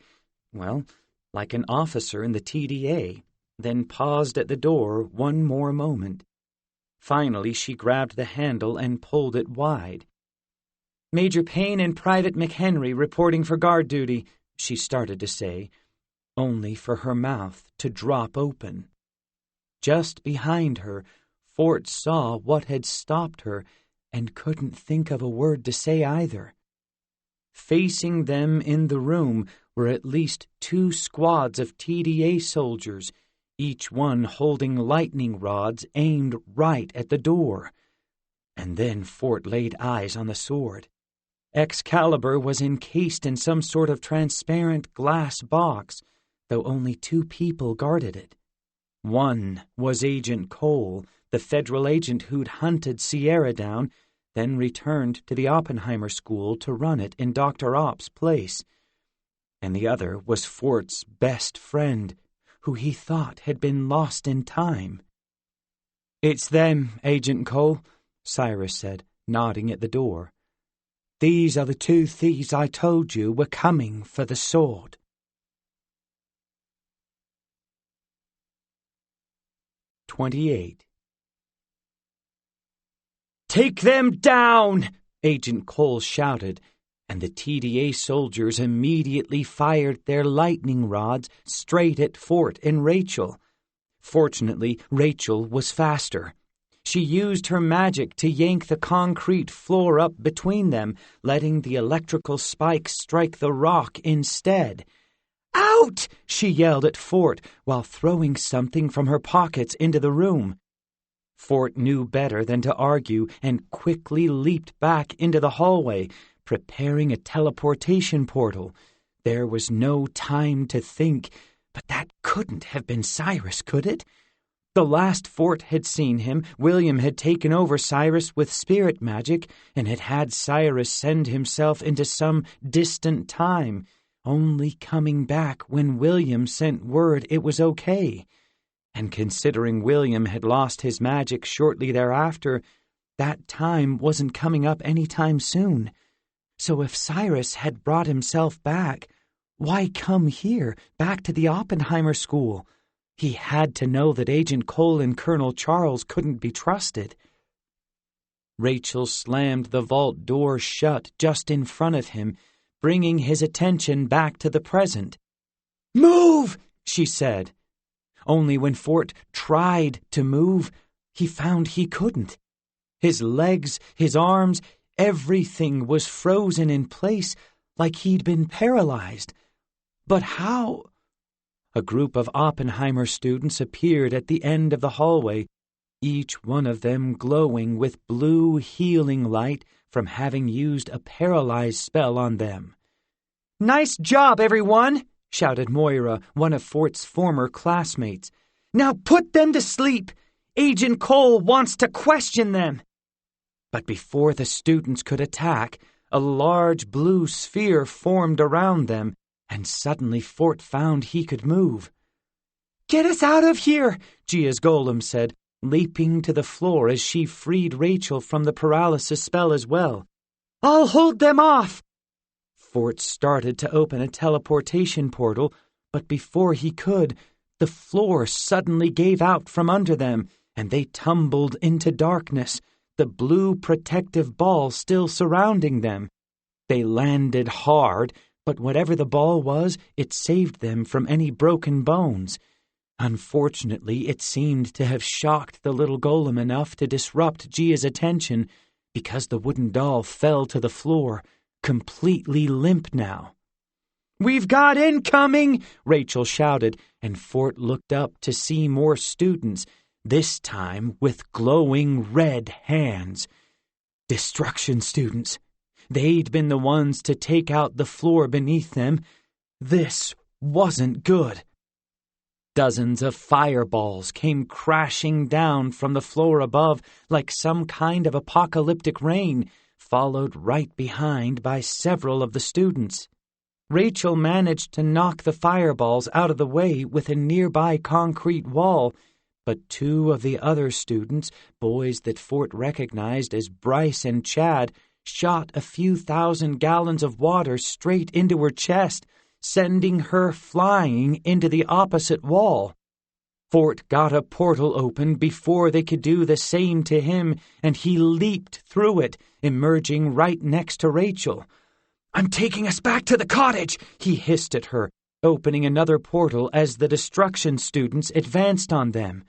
an officer in the TDA, then paused at the door one more moment. Finally, she grabbed the handle and pulled it wide. "Major Payne and Private McHenry reporting for guard duty," she started to say, only for her mouth to drop open. Just behind her, Fort saw what had stopped her and couldn't think of a word to say either. Facing them in the room were at least 2 squads of TDA soldiers, each one holding lightning rods aimed right at the door. And then Fort laid eyes on the sword. Excalibur was encased in some sort of transparent glass box, though only 2 people guarded it. One was Agent Cole, the federal agent who'd hunted Sierra down, then returned to the Oppenheimer School to run it in Dr. Opp's place. And the other was Fort's best friend, who he thought had been lost in time. "It's them, Agent Cole," Cyrus said, nodding at the door. "These are the 2 thieves I told you were coming for the sword." "28. "Take them down!" Agent Cole shouted, and the TDA soldiers immediately fired their lightning rods straight at Fort and Rachel. Fortunately, Rachel was faster. She used her magic to yank the concrete floor up between them, letting the electrical spikes strike the rock instead. "Out!" she yelled at Fort while throwing something from her pockets into the room. Fort knew better than to argue and quickly leaped back into the hallway, preparing a teleportation portal. There was no time to think, but that couldn't have been Cyrus, could it? The last Fort had seen him, William had taken over Cyrus with spirit magic and had had Cyrus send himself into some distant time, only coming back when William sent word it was okay. And considering William had lost his magic shortly thereafter, that time wasn't coming up any time soon. So if Cyrus had brought himself back, why come here, back to the Oppenheimer School? He had to know that Agent Cole and Colonel Charles couldn't be trusted. Rachel slammed the vault door shut just in front of him, bringing his attention back to the present. "Move!" she said. Only when Fort tried to move, he found he couldn't. His legs, his arms, everything was frozen in place like he'd been paralyzed. But how? A group of Oppenheimer students appeared at the end of the hallway, each one of them glowing with blue healing light from having used a paralyzed spell on them. "Nice job, everyone!" shouted Moira, one of Fort's former classmates. "Now put them to sleep! Agent Cole wants to question them!" But before the students could attack, a large blue sphere formed around them, and suddenly Fort found he could move. "Get us out of here," Gia's golem said, leaping to the floor as she freed Rachel from the paralysis spell as well. "I'll hold them off." Fort started to open a teleportation portal, but before he could, the floor suddenly gave out from under them, and they tumbled into darkness, the blue protective ball still surrounding them. They landed hard, but whatever the ball was, it saved them from any broken bones. Unfortunately, it seemed to have shocked the little golem enough to disrupt Gia's attention, because the wooden doll fell to the floor, completely limp now. "We've got incoming!" Rachel shouted, and Fort looked up to see more students, this time with glowing red hands. Destruction students. They'd been the ones to take out the floor beneath them. This wasn't good. Dozens of fireballs came crashing down from the floor above like some kind of apocalyptic rain, followed right behind by several of the students. Rachel managed to knock the fireballs out of the way with a nearby concrete wall, but two of the other students, boys that Fort recognized as Bryce and Chad, shot a few thousand gallons of water straight into her chest, sending her flying into the opposite wall. Fort got a portal open before they could do the same to him, and he leaped through it, emerging right next to Rachel. "I'm taking us back to the cottage," he hissed at her, opening another portal as the destruction students advanced on them.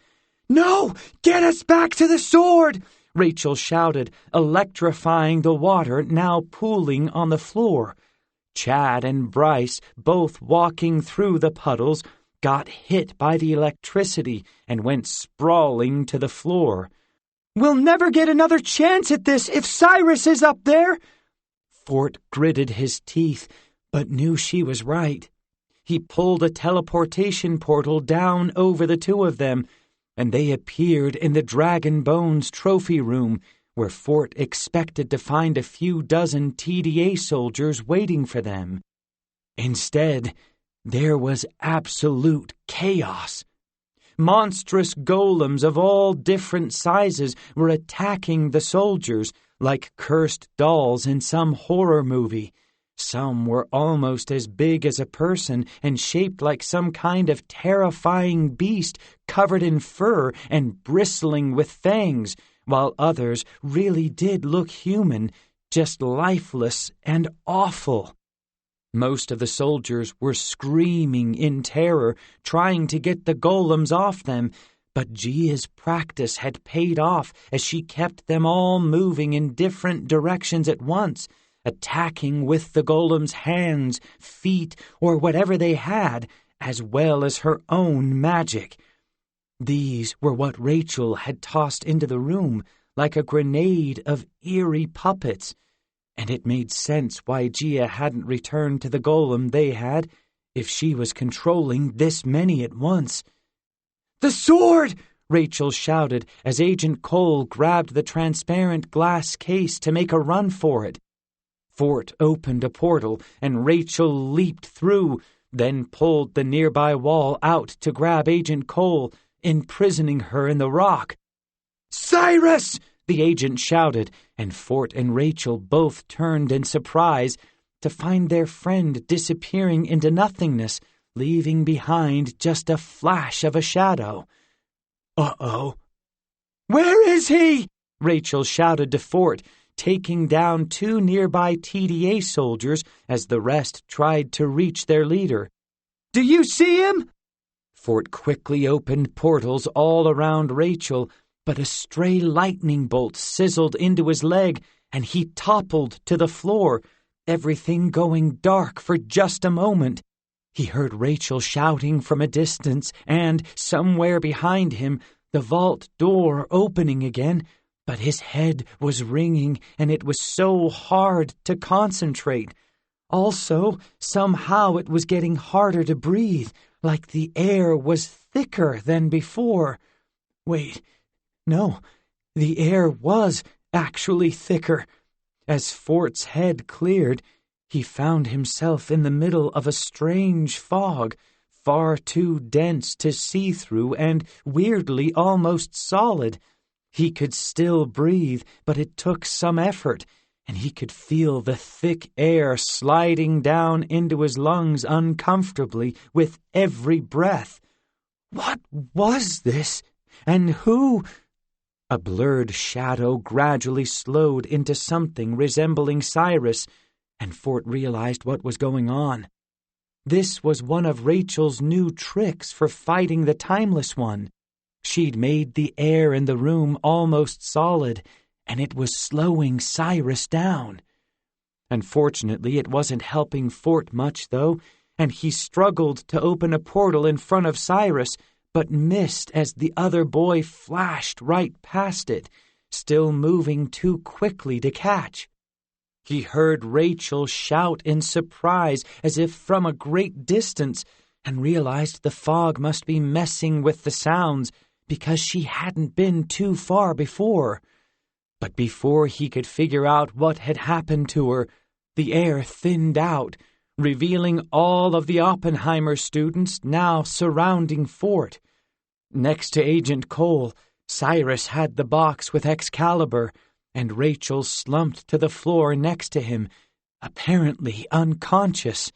"No! Get us back to the sword!" Rachel shouted, electrifying the water now pooling on the floor. Chad and Bryce, both walking through the puddles, got hit by the electricity and went sprawling to the floor. "We'll never get another chance at this if Cyrus is up there!" Fort gritted his teeth, but knew she was right. He pulled a teleportation portal down over the two of them, and they appeared in the Dragon Bones trophy room, where Fort expected to find a few dozen TDA soldiers waiting for them. Instead, there was absolute chaos. Monstrous golems of all different sizes were attacking the soldiers like cursed dolls in some horror movie. Some were almost as big as a person and shaped like some kind of terrifying beast covered in fur and bristling with fangs, while others really did look human, just lifeless and awful. Most of the soldiers were screaming in terror, trying to get the golems off them, but Gia's practice had paid off as she kept them all moving in different directions at once, attacking with the golem's hands, feet, or whatever they had, as well as her own magic. These were what Rachel had tossed into the room, like a grenade of eerie puppets, and it made sense why Gia hadn't returned to the golem they had, if she was controlling this many at once. "The sword!" Rachel shouted as Agent Cole grabbed the transparent glass case to make a run for it. Fort opened a portal, and Rachel leaped through, then pulled the nearby wall out to grab Agent Cole, imprisoning her in the rock. "Cyrus!" the agent shouted, and Fort and Rachel both turned in surprise to find their friend disappearing into nothingness, leaving behind just a flash of a shadow. "Uh-oh." "Where is he?" Rachel shouted to Fort, taking down two nearby TDA soldiers as the rest tried to reach their leader. "Do you see him?" Fort quickly opened portals all around Rachel, but a stray lightning bolt sizzled into his leg, and he toppled to the floor, everything going dark for just a moment. He heard Rachel shouting from a distance, and, somewhere behind him, the vault door opening again, but his head was ringing, and it was so hard to concentrate. Also, somehow it was getting harder to breathe, like the air was thicker than before. Wait, no, the air was actually thicker. As Fort's head cleared, he found himself in the middle of a strange fog, far too dense to see through and weirdly almost solid. He could still breathe, but it took some effort, and he could feel the thick air sliding down into his lungs uncomfortably with every breath. What was this? And who? A blurred shadow gradually slowed into something resembling Cyrus, and Fort realized what was going on. This was one of Rachel's new tricks for fighting the Timeless One. She'd made the air in the room almost solid, and it was slowing Cyrus down. Unfortunately, it wasn't helping Fort much, though, and he struggled to open a portal in front of Cyrus, but missed as the other boy flashed right past it, still moving too quickly to catch. He heard Rachel shout in surprise as if from a great distance, and realized the fog must be messing with the sounds because she hadn't been too far before. But before he could figure out what had happened to her, the air thinned out, revealing all of the Oppenheimer students now surrounding Fort. Next to Agent Cole, Cyrus had the box with Excalibur, and Rachel slumped to the floor next to him, apparently unconscious.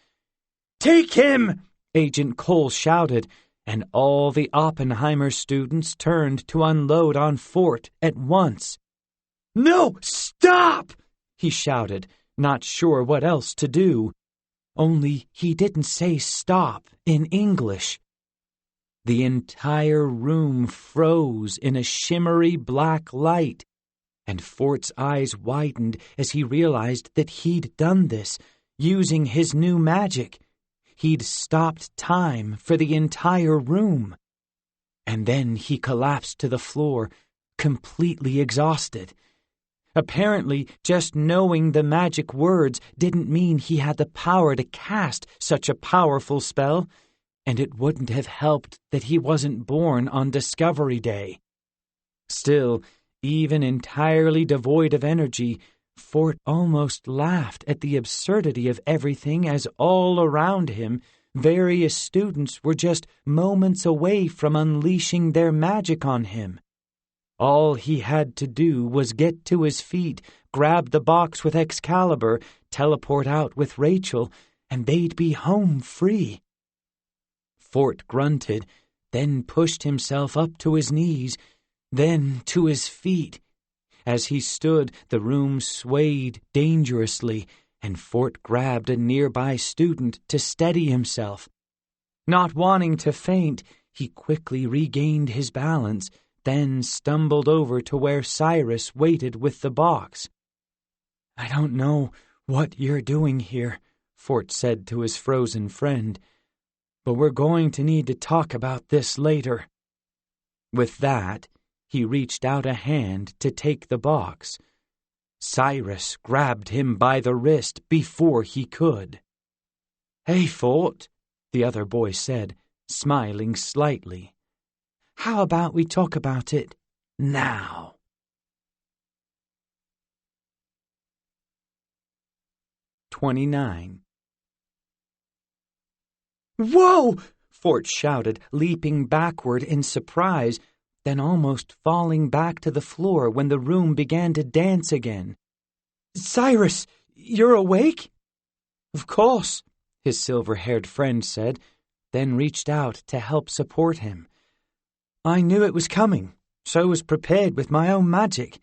"Take him!" Agent Cole shouted, and all the Oppenheimer students turned to unload on Fort at once. "No, stop!" he shouted, not sure what else to do. Only he didn't say stop in English. The entire room froze in a shimmery black light, and Fort's eyes widened as he realized that he'd done this, using his new magic. He'd stopped time for the entire room. And then he collapsed to the floor, completely exhausted. Apparently, just knowing the magic words didn't mean he had the power to cast such a powerful spell, and it wouldn't have helped that he wasn't born on Discovery Day. Still, even entirely devoid of energy, Fort almost laughed at the absurdity of everything as all around him, various students were just moments away from unleashing their magic on him. All he had to do was get to his feet, grab the box with Excalibur, teleport out with Rachel, and they'd be home free. Fort grunted, then pushed himself up to his knees, then to his feet. As he stood, the room swayed dangerously, and Fort grabbed a nearby student to steady himself. Not wanting to faint, he quickly regained his balance, then stumbled over to where Cyrus waited with the box. "I don't know what you're doing here," Fort said to his frozen friend, "but we're going to need to talk about this later." With that, he reached out a hand to take the box. Cyrus grabbed him by the wrist before he could. "Hey, Fort," the other boy said, smiling slightly. "How about we talk about it now?" "29. "Whoa!" Fort shouted, leaping backward in surprise, then almost falling back to the floor when the room began to dance again. "Cyrus, you're awake?" "Of course," his silver-haired friend said, then reached out to help support him. "I knew it was coming, so was prepared with my own magic.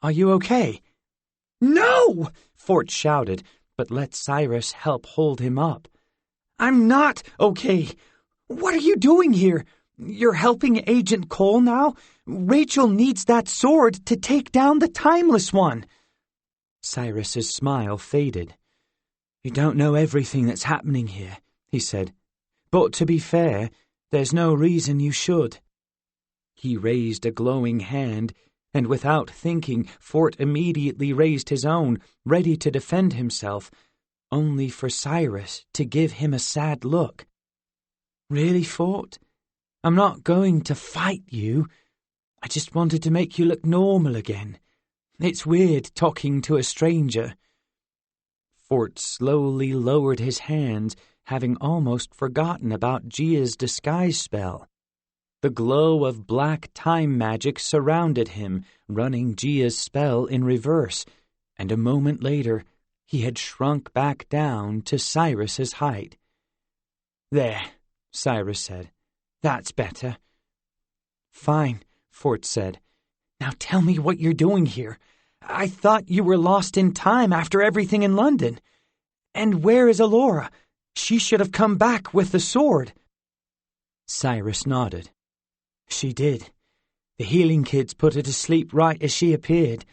Are you okay?" "No!" Fort shouted, but let Cyrus help hold him up. "I'm not okay. What are you doing here? You're helping Agent Cole now? Rachel needs that sword to take down the Timeless One. Cyrus's smile faded. You don't know everything that's happening here, he said. But to be fair, there's no reason you should. He raised a glowing hand, and without thinking, Fort immediately raised his own, ready to defend himself, only for Cyrus to give him a sad look. Really, Fort? I'm not going to fight you. I just wanted to make you look normal again. It's weird talking to a stranger. Fort slowly lowered his hands, having almost forgotten about Gia's disguise spell. The glow of black time magic surrounded him, running Gia's spell in reverse, and a moment later he had shrunk back down to Cyrus's height. There, Cyrus said. That's better. Fine, Fort said. Now tell me what you're doing here. I thought you were lost in time after everything in London. And where is Alora? She should have come back with the sword. Cyrus nodded. She did. The healing kids put her to sleep right as she appeared.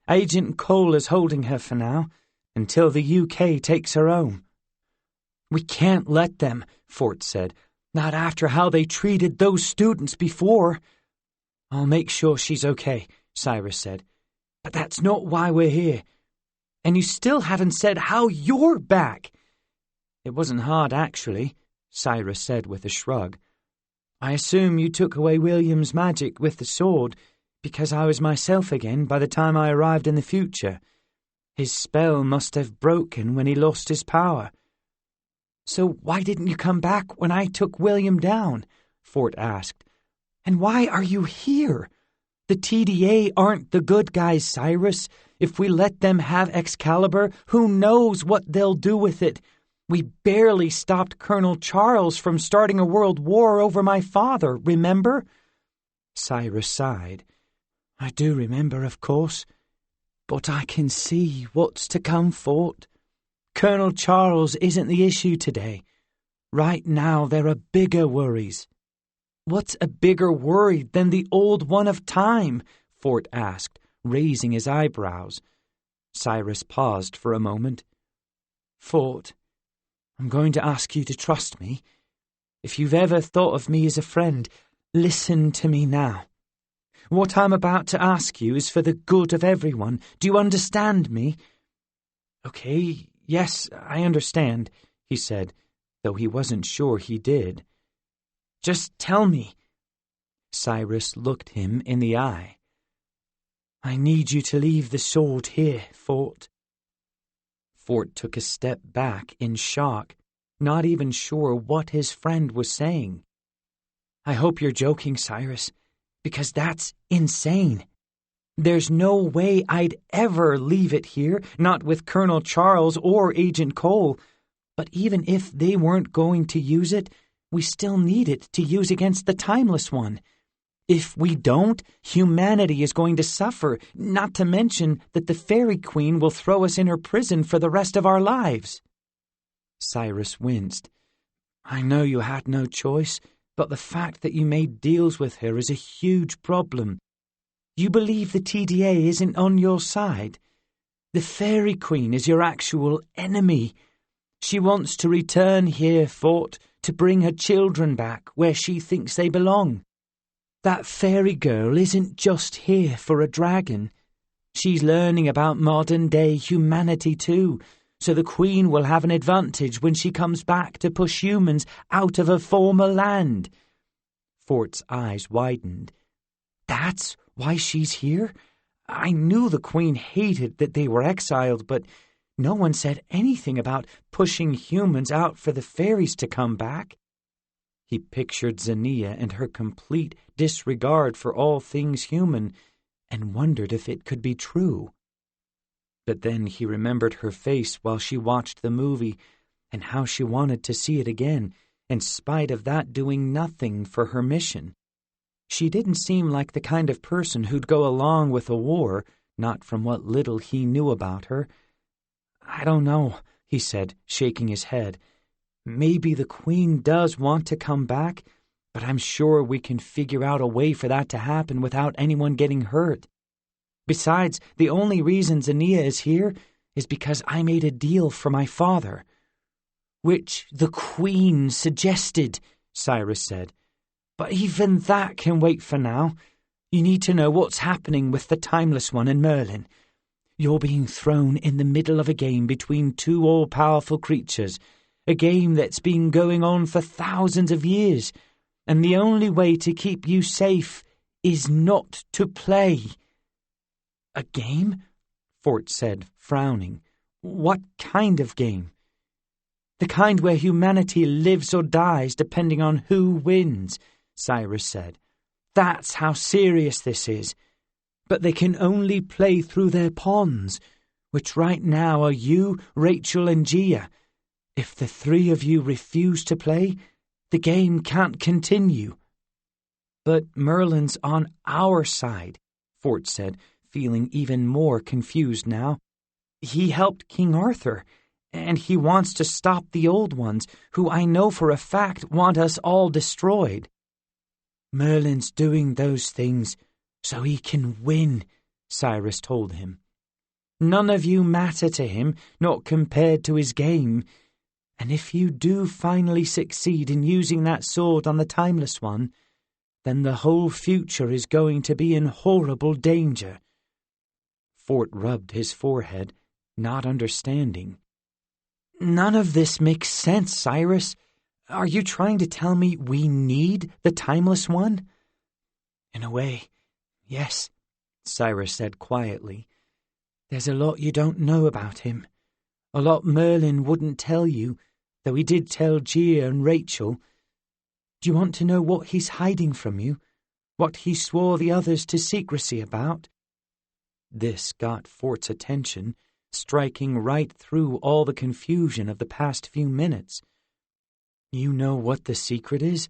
Agent Cole is holding her for now, until the UK takes her home. We can't let them, Fort said. Not after how they treated those students before. I'll make sure she's okay, Cyrus said. But that's not why we're here. And you still haven't said how you're back. It wasn't hard, actually, Cyrus said with a shrug. I assume you took away William's magic with the sword, because I was myself again by the time I arrived in the future. His spell must have broken when he lost his power. So why didn't you come back when I took William down? Fort asked. And why are you here? The TDA aren't the good guys, Cyrus. If we let them have Excalibur, who knows what they'll do with it? We barely stopped Colonel Charles from starting a world war over my father, remember? Cyrus sighed. I do remember, of course. But I can see what's to come, Fort. Colonel Charles isn't the issue today. Right now there are bigger worries. What's a bigger worry than the old one of time? Fort asked, raising his eyebrows. Cyrus paused for a moment. Fort, I'm going to ask you to trust me. If you've ever thought of me as a friend, listen to me now. What I'm about to ask you is for the good of everyone. Do you understand me? Okay, yes, I understand, he said, though he wasn't sure he did. Just tell me. Cyrus looked him in the eye. I need you to leave the sword here, Fort. Fort took a step back in shock, not even sure what his friend was saying. I hope you're joking, Cyrus, because that's insane. There's no way I'd ever leave it here, not with Colonel Charles or Agent Cole. But even if they weren't going to use it, we still need it to use against the Timeless One. If we don't, humanity is going to suffer, not to mention that the Fairy Queen will throw us in her prison for the rest of our lives. Cyrus winced. I know you had no choice, but the fact that you made deals with her is a huge problem. You believe the TDA isn't on your side. The Fairy Queen is your actual enemy. She wants to return here, Fort, to bring her children back where she thinks they belong. That fairy girl isn't just here for a dragon. She's learning about modern-day humanity too, so the Queen will have an advantage when she comes back to push humans out of her former land. Fort's eyes widened. That's why she's here? I knew the Queen hated that they were exiled, but no one said anything about pushing humans out for the fairies to come back. He pictured Xenia and her complete disregard for all things human, and wondered if it could be true. But then he remembered her face while she watched the movie, and how she wanted to see it again, in spite of that doing nothing for her mission. She didn't seem like the kind of person who'd go along with a war, not from what little he knew about her. I don't know, he said, shaking his head. Maybe the Queen does want to come back, but I'm sure we can figure out a way for that to happen without anyone getting hurt. Besides, the only reason Zania is here is because I made a deal for my father." "Which the Queen suggested," Cyrus said. "But even that can wait for now. You need to know what's happening with the Timeless One and Merlin. You're being thrown in the middle of a game between two all-powerful creatures, a game that's been going on for thousands of years, and the only way to keep you safe is not to play." "A game?" Fort said, frowning. "What kind of game?" "The kind where humanity lives or dies depending on who wins," Cyrus said. "That's how serious this is. But they can only play through their pawns, which right now are you, Rachel, and Gia. If the three of you refuse to play, the game can't continue." "But Merlin's on our side," Fort said, feeling even more confused now. "He helped King Arthur, and he wants to stop the Old Ones, who I know for a fact want us all destroyed." "Merlin's doing those things so he can win," Cyrus told him. "None of you matter to him, not compared to his game. And if you do finally succeed in using that sword on the Timeless One, then the whole future is going to be in horrible danger." Fort rubbed his forehead, not understanding. "None of this makes sense, Cyrus. Are you trying to tell me we need the Timeless One?" "In a way, yes," Cyrus said quietly. "There's a lot you don't know about him. A lot Merlin wouldn't tell you, though he did tell Gia and Rachel. Do you want to know what he's hiding from you? What he swore the others to secrecy about?" This got Fort's attention, striking right through all the confusion of the past few minutes. "You know what the secret is?"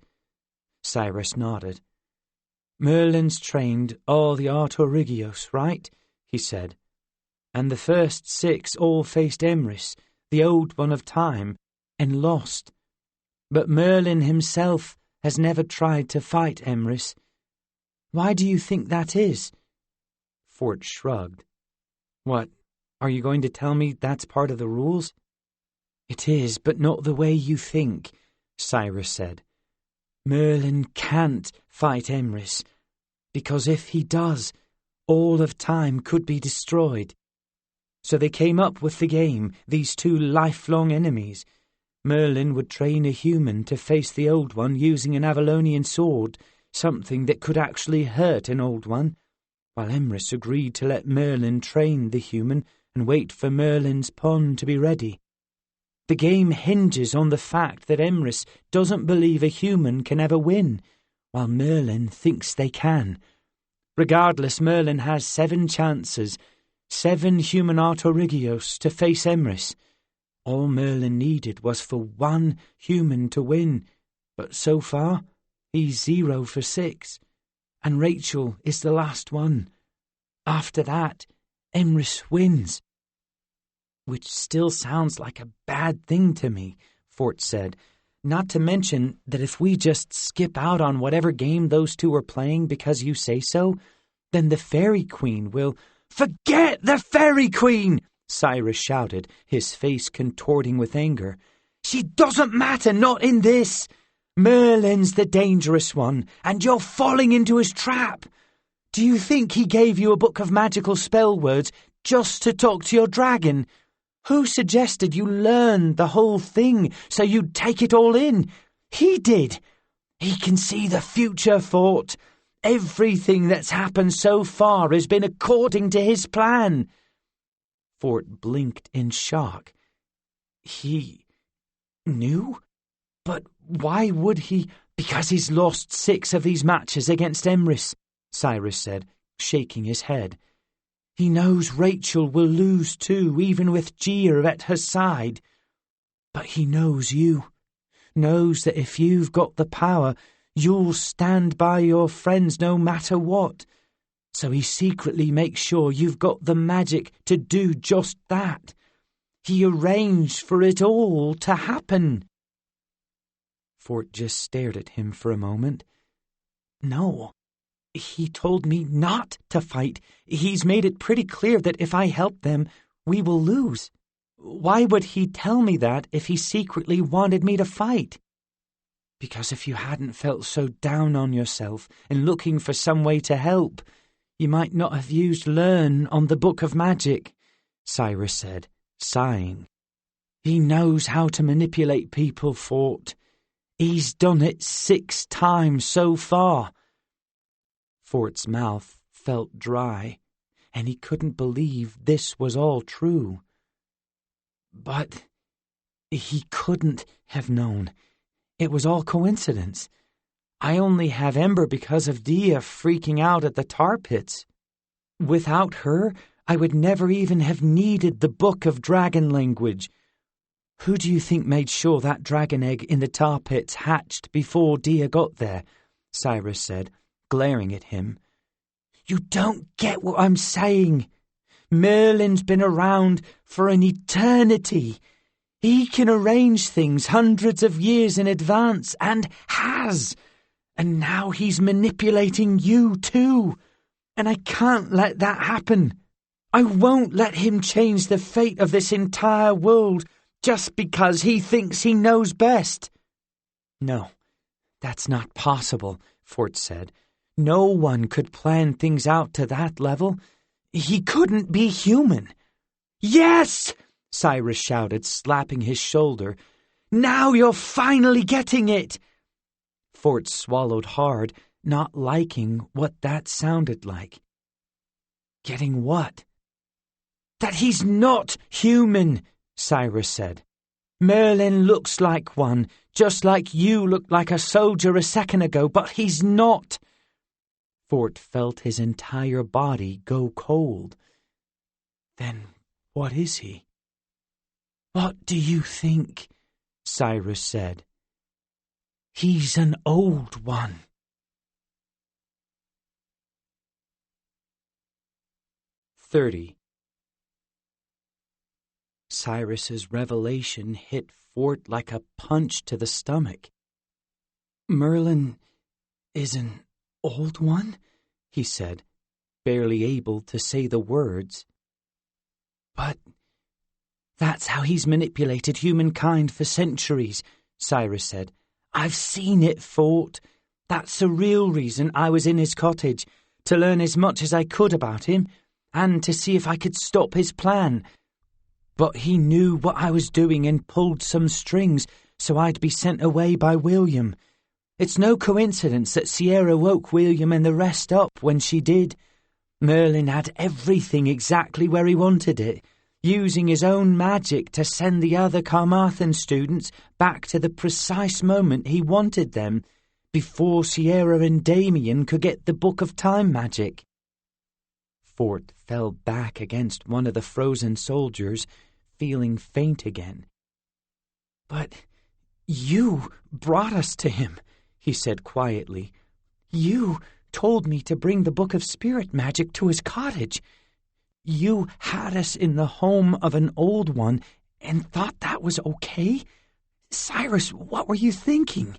Cyrus nodded. "Merlin's trained all the Artorigios, right?" he said. "And the first 6 all faced Emrys, the Old One of Time, and lost. But Merlin himself has never tried to fight Emrys. Why do you think that is?" Fort shrugged. "What, are you going to tell me that's part of the rules?" "It is, but not the way you think," Cyrus said. "Merlin can't fight Emrys, because if he does, all of time could be destroyed. So they came up with the game, these 2 lifelong enemies. Merlin would train a human to face the Old One using an Avalonian sword, something that could actually hurt an Old One, while Emrys agreed to let Merlin train the human and wait for Merlin's pawn to be ready. The game hinges on the fact that Emrys doesn't believe a human can ever win, while Merlin thinks they can. Regardless, Merlin has 7 chances, 7 human Artorigios to face Emrys. All Merlin needed was for 1 human to win, but so far, he's 0 for 6, and Rachel is the last one. After that, Emrys wins." "Which still sounds like a bad thing to me," Fort said. "Not to mention that if we just skip out on whatever game those 2 are playing because you say so, then the Fairy Queen will—" "Forget the Fairy Queen!" Cyrus shouted, his face contorting with anger. "She doesn't matter, not in this. Merlin's the dangerous one, and you're falling into his trap. Do you think he gave you a book of magical spell words just to talk to your dragon? Who suggested you learn the whole thing so you'd take it all in? He did. He can see the future, Fort. Everything that's happened so far has been according to his plan." Fort blinked in shock. "He knew? But why would he—" "Because he's lost 6 of these matches against Emrys," Cyrus said, shaking his head. "He knows Rachel will lose too, even with Gia at her side. But he knows you, knows that if you've got the power, you'll stand by your friends no matter what. So he secretly makes sure you've got the magic to do just that. He arranged for it all to happen." Fort just stared at him for a moment. No, he told me not to fight. He's made it pretty clear that if I help them, we will lose. Why would he tell me that if he secretly wanted me to fight? Because if you hadn't felt so down on yourself and looking for some way to help, you might not have used learn on the Book of Magic, Cyrus said, sighing. He knows how to manipulate people, Fort. He's done it 6 times so far. Fort's mouth felt dry, and he couldn't believe this was all true. But he couldn't have known. It was all coincidence. I only have Ember because of Dia freaking out at the tar pits. Without her, I would never even have needed the Book of Dragon Language. Who do you think made sure that dragon egg in the tar pits hatched before Dia got there? Cyrus said, glaring at him. You don't get what I'm saying. Merlin's been around for an eternity. He can arrange things hundreds of years in advance, and has. And now he's manipulating you too. And I can't let that happen. I won't let him change the fate of this entire world just because he thinks he knows best. No, that's not possible, Fort said. No one could plan things out to that level. He couldn't be human. Yes! Cyrus shouted, slapping his shoulder. Now you're finally getting it! Fort swallowed hard, not liking what that sounded like. Getting what? That he's not human, Cyrus said. Merlin looks like one, just like you looked like a soldier a second ago, but he's not. Fort felt his entire body go cold. Then what is he? What do you think? Cyrus said. He's an old one. Cyrus's revelation hit Fort like a punch to the stomach. Merlin is an old one? He said, barely able to say the words. But that's how he's manipulated humankind for centuries, Cyrus said. I've seen it, Fort. That's the real reason I was in his cottage, to learn as much as I could about him, and to see if I could stop his plan. But he knew what I was doing and pulled some strings, so I'd be sent away by William. It's no coincidence that Sierra woke William and the rest up when she did. Merlin had everything exactly where he wanted it, using his own magic to send the other Carmarthen students back to the precise moment he wanted them, before Sierra and Damien could get the Book of Time magic. Fort fell back against one of the frozen soldiers, feeling faint again. But you brought us to him, he said quietly. You told me to bring the Book of Spirit Magic to his cottage. You had us in the home of an old one and thought that was okay? Cyrus, what were you thinking?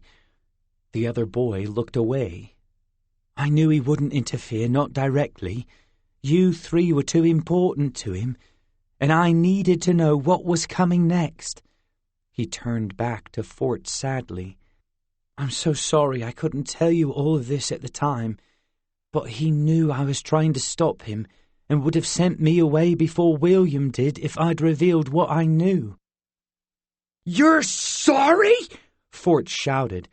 The other boy looked away. I knew he wouldn't interfere, not directly. You 3 were too important to him, and I needed to know what was coming next. He turned back to Fort sadly. I'm so sorry I couldn't tell you all of this at the time, but he knew I was trying to stop him and would have sent me away before William did if I'd revealed what I knew. You're sorry? Fort shouted.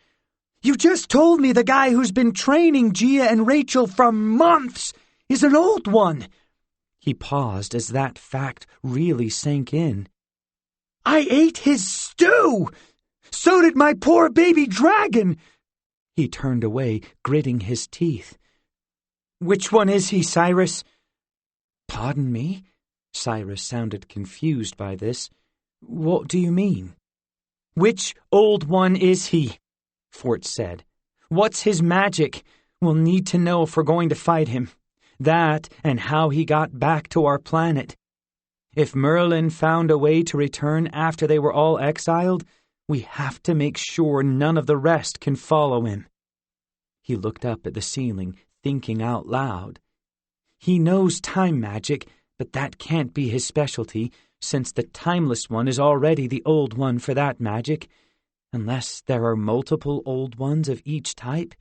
You just told me the guy who's been training Gia and Rachel for months is an old one. He paused as that fact really sank in. I ate his stew! So did my poor baby dragon! He turned away, gritting his teeth. Which one is he, Cyrus? Pardon me? Cyrus sounded confused by this. What do you mean? Which old one is he? Fort said. What's his magic? We'll need to know if we're going to fight him. That and how he got back to our planet. If Merlin found a way to return after they were all exiled, We have to make sure none of the rest can follow him." He looked up at the ceiling, thinking out loud. He knows time magic, but that can't be his specialty, since the timeless one is already the old one for that magic, unless there are multiple old ones of each type.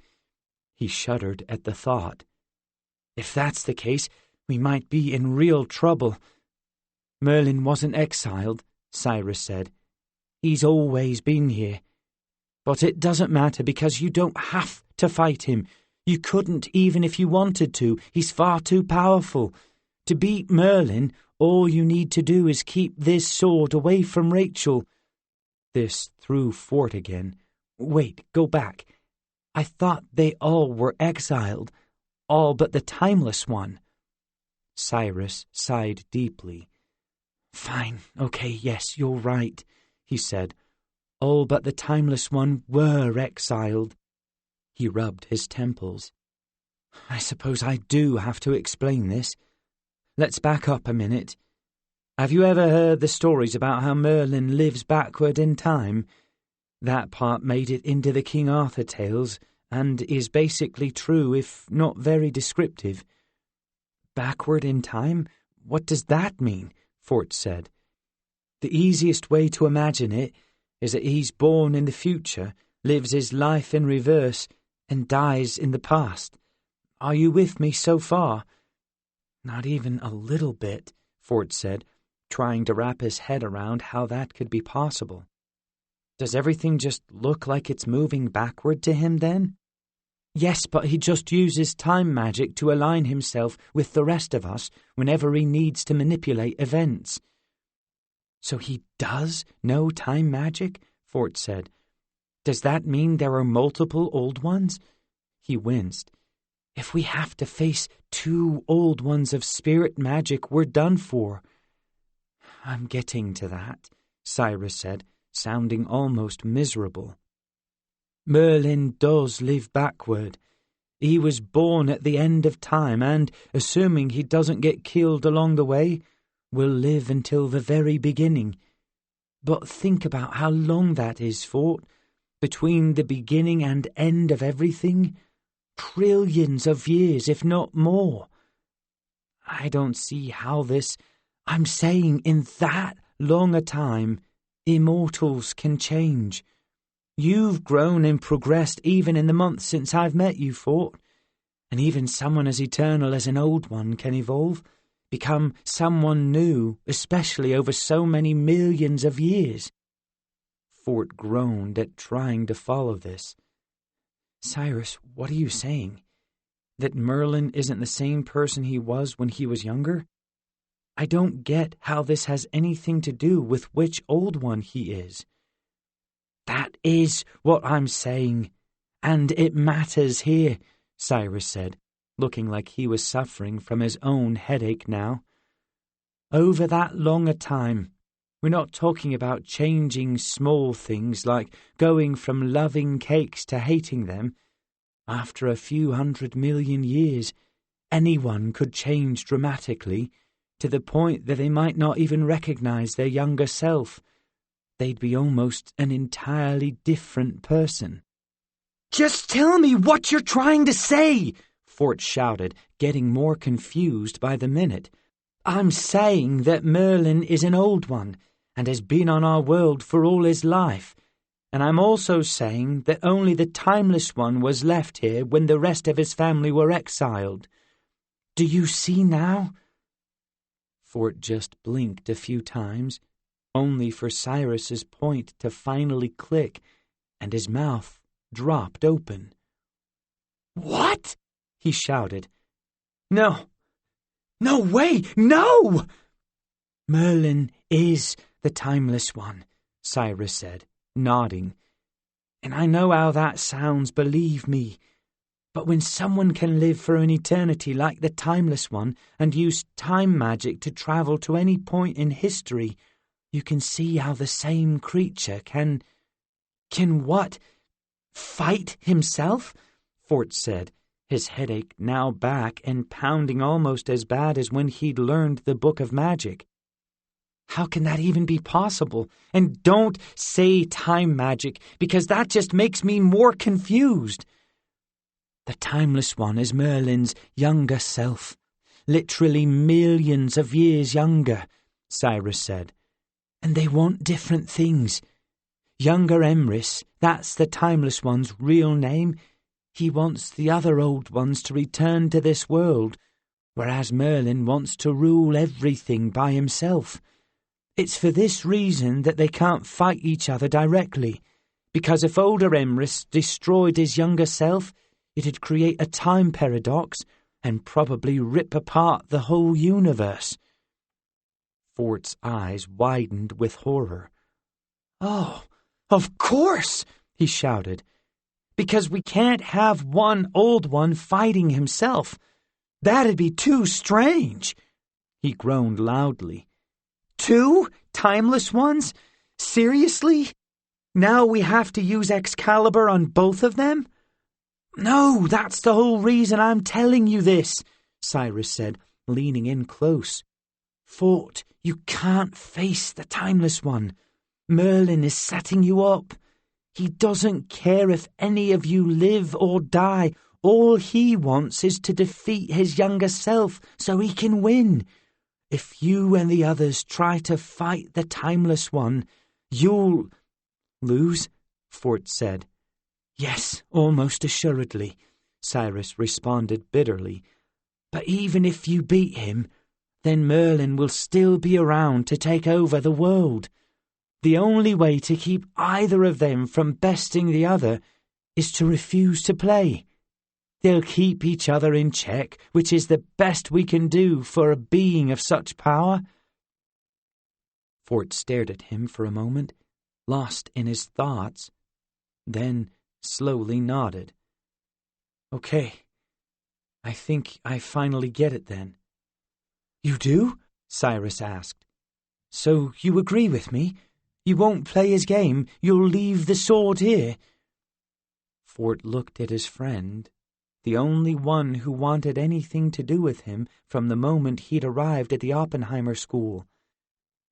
He shuddered at the thought. If that's the case, we might be in real trouble. "Merlin wasn't exiled," Cyrus said. "He's always been here. But it doesn't matter because you don't have to fight him. You couldn't even if you wanted to. He's far too powerful. To beat Merlin, all you need to do is keep this sword away from Rachel." This threw Fort again. "Wait, go back. I thought they all were exiled, all but the timeless one." Cyrus sighed deeply. "Fine, okay, yes, you're right," he said. "All but the timeless one were exiled." He rubbed his temples. "I suppose I do have to explain this. Let's back up a minute. Have you ever heard the stories about how Merlin lives backward in time? That part made it into the King Arthur tales and is basically true, if not very descriptive." "Backward in time? What does that mean?" Fort said. "The easiest way to imagine it is that he's born in the future, lives his life in reverse, and dies in the past. Are you with me so far?" "Not even a little bit," Fort said, trying to wrap his head around how that could be possible. "Does everything just look like it's moving backward to him then?" "Yes, but he just uses time magic to align himself with the rest of us whenever he needs to manipulate events." "So he does know time magic?" Fort said. "Does that mean there are multiple old ones?" He winced. "If we have to face 2 old ones of spirit magic, we're done for." "I'm getting to that," Cyrus said, sounding almost miserable. "Merlin does live backward. He was born at the end of time and, assuming he doesn't get killed along the way, will live until the very beginning. But think about how long that is, Fort. Between the beginning and end of everything, trillions of years, if not more. I don't see how this... I'm saying in that long a time, immortals can change. You've grown and progressed even in the months since I've met you, Fort. And even someone as eternal as an old one can evolve, become someone new, especially over so many millions of years." Fort groaned at trying to follow this. "Cyrus, what are you saying? That Merlin isn't the same person he was when he was younger? I don't get how this has anything to do with which old one he is." "That is what I'm saying, and it matters here," Cyrus said, looking like he was suffering from his own headache now. "Over that long a time, we're not talking about changing small things like going from loving cakes to hating them. After a few 100 million years, anyone could change dramatically, to the point that they might not even recognize their younger self. They'd be almost an entirely different person." Just tell me what you're trying to say, Fort shouted, getting more confused by the minute. "I'm saying that Merlin is an old one and has been on our world for all his life. And I'm also saying that only the timeless one was left here when the rest of his family were exiled. Do you see now?" Fort just blinked a few times, only for Cyrus's point to finally click, and his mouth dropped open. "What?" he shouted. No way, no!" "Merlin is the timeless one," Cyrus said, nodding. "And I know how that sounds, believe me. But when someone can live for an eternity like the timeless one and use time magic to travel to any point in history, you can see how the same creature can what? Fight himself?" Fort said, his headache now back and pounding almost as bad as when he'd learned the Book of Magic. How can that even be possible? And don't say time magic, because that just makes me more confused. The Timeless One is Merlin's younger self, literally millions of years younger, Cyrus said. And they want different things. Younger Emrys, that's the Timeless One's real name. He wants the other old ones to return to this world, whereas Merlin wants to rule everything by himself. It's for this reason that they can't fight each other directly, because if older Emrys destroyed his younger self, it'd create a time paradox and probably rip apart the whole universe. Fort's eyes widened with horror. "Oh, of course!" he shouted. "Because we can't have one old one fighting himself. That'd be too strange." He groaned loudly. "Two timeless ones? Seriously? Now we have to use Excalibur on both of them?" "No, that's the whole reason I'm telling you this," Cyrus said, leaning in close. "Fort, you can't face the Timeless One. Merlin is setting you up. He doesn't care if any of you live or die. All he wants is to defeat his younger self so he can win. If you and the others try to fight the Timeless One, you'll lose," Fort said. "Yes, almost assuredly," Cyrus responded bitterly. "But even if you beat him, then Merlin will still be around to take over the world. The only way to keep either of them from besting the other is to refuse to play. They'll keep each other in check, which is the best we can do for a being of such power." Fort stared at him for a moment, lost in his thoughts, then slowly nodded. "Okay, I think I finally get it then." "You do?" Cyrus asked. "So you agree with me? You won't play his game? You'll leave the sword here?" Fort looked at his friend, the only one who wanted anything to do with him from the moment he'd arrived at the Oppenheimer School.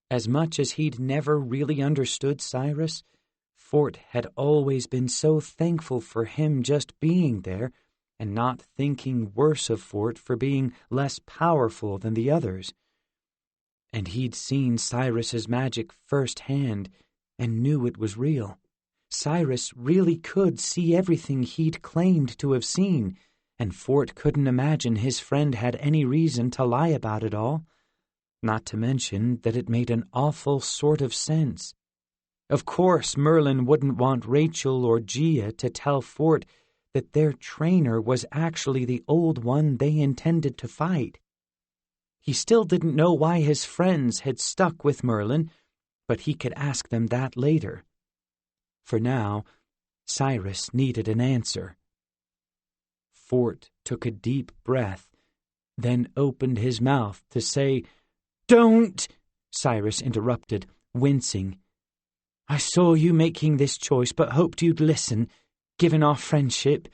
As much as he'd never really understood Cyrus, Fort had always been so thankful for him just being there and not thinking worse of Fort for being less powerful than the others. And he'd seen Cyrus's magic firsthand and knew it was real. Cyrus really could see everything he'd claimed to have seen, and Fort couldn't imagine his friend had any reason to lie about it all. Not to mention that it made an awful sort of sense. Of course, Merlin wouldn't want Rachel or Gia to tell Fort that their trainer was actually the old one they intended to fight. He still didn't know why his friends had stuck with Merlin, but he could ask them that later. For now, Cyrus needed an answer. Fort took a deep breath, then opened his mouth to say, "Don't!" Cyrus interrupted, wincing. "I saw you making this choice, but hoped you'd listen, given our friendship."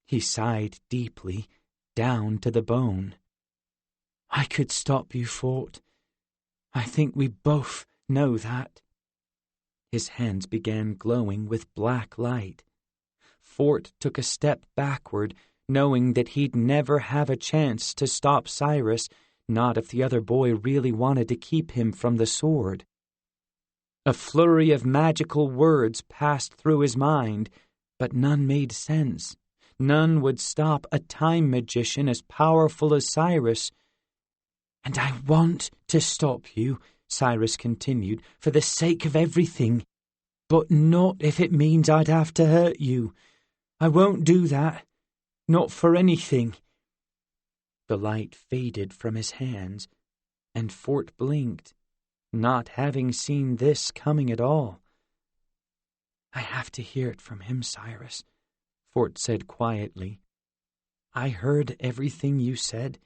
He sighed deeply, down to the bone. "I could stop you, Fort. I think we both know that." His hands began glowing with black light. Fort took a step backward, knowing that he'd never have a chance to stop Cyrus, not if the other boy really wanted to keep him from the sword. A flurry of magical words passed through his mind, but none made sense. None would stop a time magician as powerful as Cyrus. "And I want to stop you," Cyrus continued, "for the sake of everything. But not if it means I'd have to hurt you. I won't do that. Not for anything." The light faded from his hands, and Fort blinked, not having seen this coming at all. "I have to hear it from him, Cyrus," Fort said quietly. "I heard everything you said,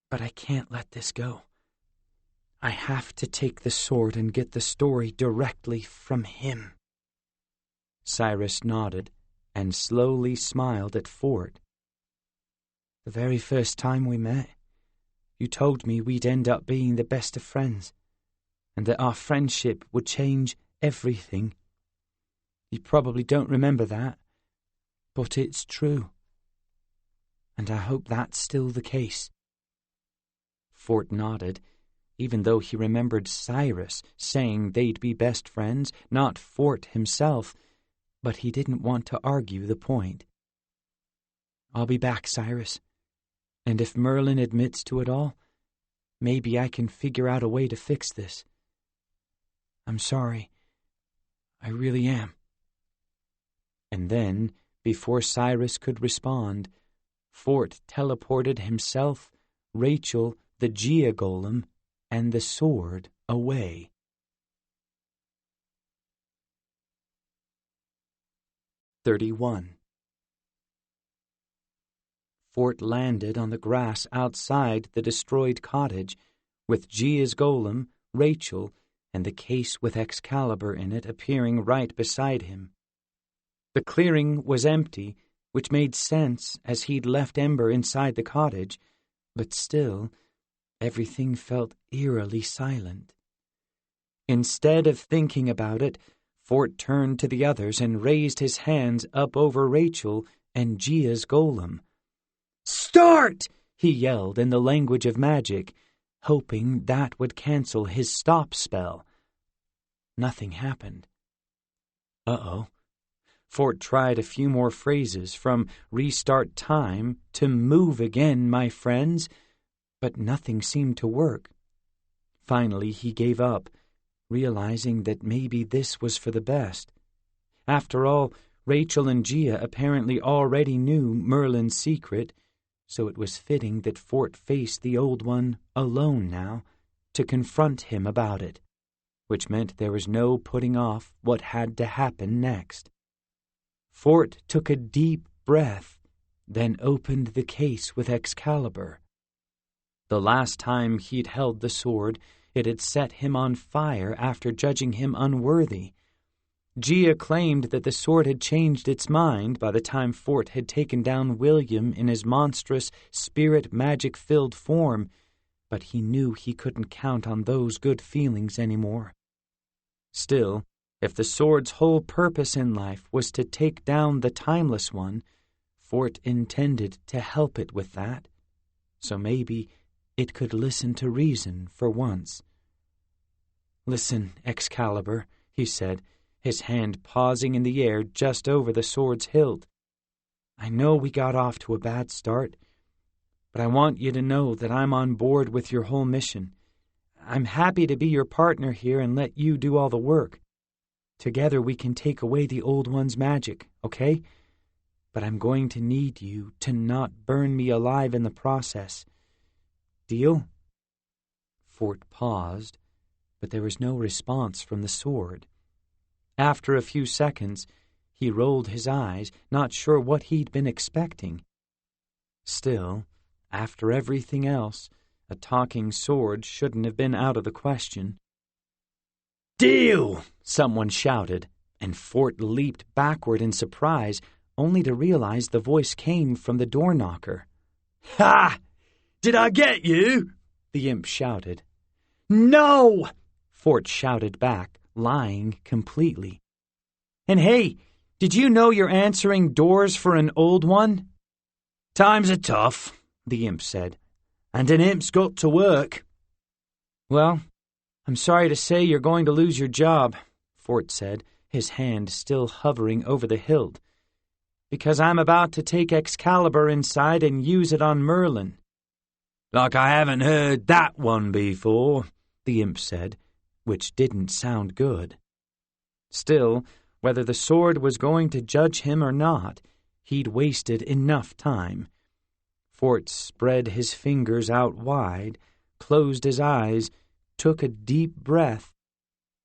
but I can't let this go. I have to take the sword and get the story directly from him." Cyrus nodded and slowly smiled at Fort. "The very first time we met, you told me we'd end up being the best of friends, and that our friendship would change everything. You probably don't remember that, but it's true. And I hope that's still the case." Fort nodded, even though he remembered Cyrus saying they'd be best friends, not Fort himself, but he didn't want to argue the point. "I'll be back, Cyrus, and if Merlin admits to it all, maybe I can figure out a way to fix this. I'm sorry. I really am." And then, before Cyrus could respond, Fort teleported himself, Rachel, the Gia Golem, and the sword away. Fort landed on the grass outside the destroyed cottage, with Gia's golem, Rachel, and the case with Excalibur in it appearing right beside him. The clearing was empty, which made sense as he'd left Ember inside the cottage, but still, everything felt eerily silent. Instead of thinking about it, Fort turned to the others and raised his hands up over Rachel and Gia's golem. "Start!" he yelled in the language of magic, hoping that would cancel his stop spell. Nothing happened. Uh-oh. Fort tried a few more phrases, from "restart time" to "move again, my friends," but nothing seemed to work. Finally, he gave up, realizing that maybe this was for the best. After all, Rachel and Gia apparently already knew Merlin's secret, so it was fitting that Fort faced the Old One alone now to confront him about it, which meant there was no putting off what had to happen next. Fort took a deep breath, then opened the case with Excalibur. The last time he'd held the sword, it had set him on fire after judging him unworthy. Gia claimed that the sword had changed its mind by the time Fort had taken down William in his monstrous, spirit magic-filled form, but he knew he couldn't count on those good feelings anymore. Still, if the sword's whole purpose in life was to take down the Timeless One, Fort intended to help it with that, so maybe it could listen to reason for once. "Listen, Excalibur," he said, his hand pausing in the air just over the sword's hilt. "I know we got off to a bad start, but I want you to know that I'm on board with your whole mission. I'm happy to be your partner here and let you do all the work. Together we can take away the Old One's magic, okay? But I'm going to need you to not burn me alive in the process. Deal?" Fort paused, but there was no response from the sword. After a few seconds, he rolled his eyes, not sure what he'd been expecting. Still, after everything else, a talking sword shouldn't have been out of the question. "Deal!" someone shouted, and Fort leaped backward in surprise, only to realize the voice came from the door knocker. "Ha! Did I get you?" the imp shouted. "No!" Fort shouted back, lying completely. "And hey, did you know you're answering doors for an old one?" "Times are tough," the imp said, "and an imp's got to work." "Well, I'm sorry to say you're going to lose your job," Fort said, his hand still hovering over the hilt, "because I'm about to take Excalibur inside and use it on Merlin." "Like I haven't heard that one before," the imp said, which didn't sound good. Still, whether the sword was going to judge him or not, he'd wasted enough time. Fort spread his fingers out wide, closed his eyes, took a deep breath,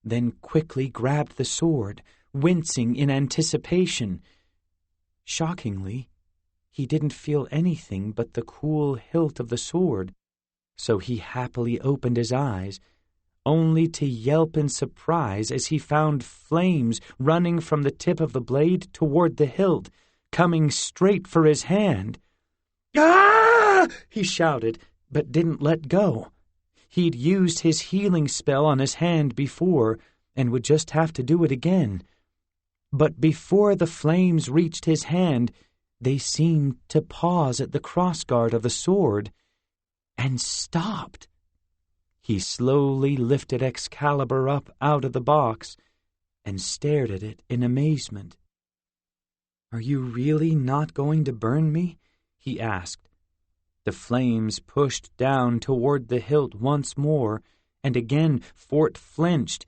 then quickly grabbed the sword, wincing in anticipation. Shockingly, he didn't feel anything but the cool hilt of the sword, so he happily opened his eyes, only to yelp in surprise as he found flames running from the tip of the blade toward the hilt, coming straight for his hand. "Ah!" he shouted, but didn't let go. He'd used his healing spell on his hand before and would just have to do it again. But before the flames reached his hand, they seemed to pause at the crossguard of the sword and stopped. He slowly lifted Excalibur up out of the box and stared at it in amazement. "Are you really not going to burn me?" he asked. The flames pushed down toward the hilt once more, and again Fort flinched,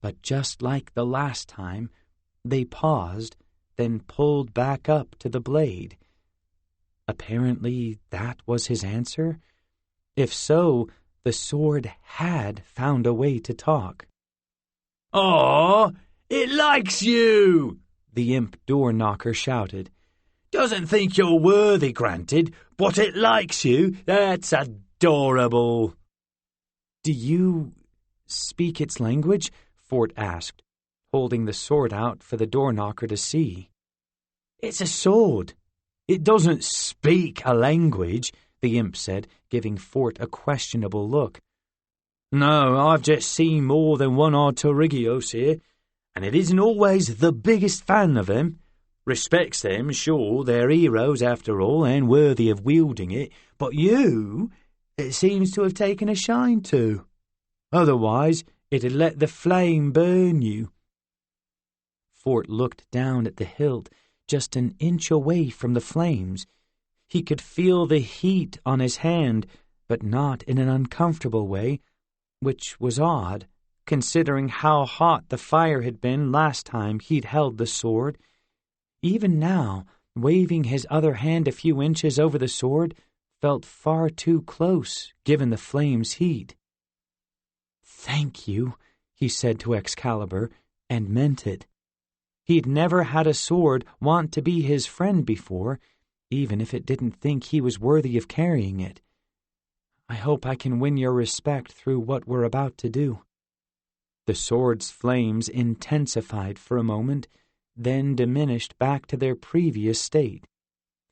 but just like the last time, they paused, then pulled back up to the blade. Apparently that was his answer. If so, the sword had found a way to talk. "Aw, it likes you!" the imp door-knocker shouted. "Doesn't think you're worthy, granted, but it likes you. That's adorable." "Do you speak its language?" Fort asked, holding the sword out for the door-knocker to see. "It's a sword. It doesn't speak a language," the imp said, giving Fort a questionable look. "No, I've just seen more than one Artorigios here, and it isn't always the biggest fan of them. Respects them, sure, they're heroes after all, and worthy of wielding it, but you, it seems to have taken a shine to. Otherwise, it'd let the flame burn you." Fort looked down at the hilt, just an inch away from the flames. He could feel the heat on his hand, but not in an uncomfortable way, which was odd, considering how hot the fire had been last time he'd held the sword. Even now, waving his other hand a few inches over the sword felt far too close, given the flame's heat. "Thank you," he said to Excalibur, and meant it. He'd never had a sword want to be his friend before, even if it didn't think he was worthy of carrying it. "I hope I can win your respect through what we're about to do." The sword's flames intensified for a moment, then diminished back to their previous state.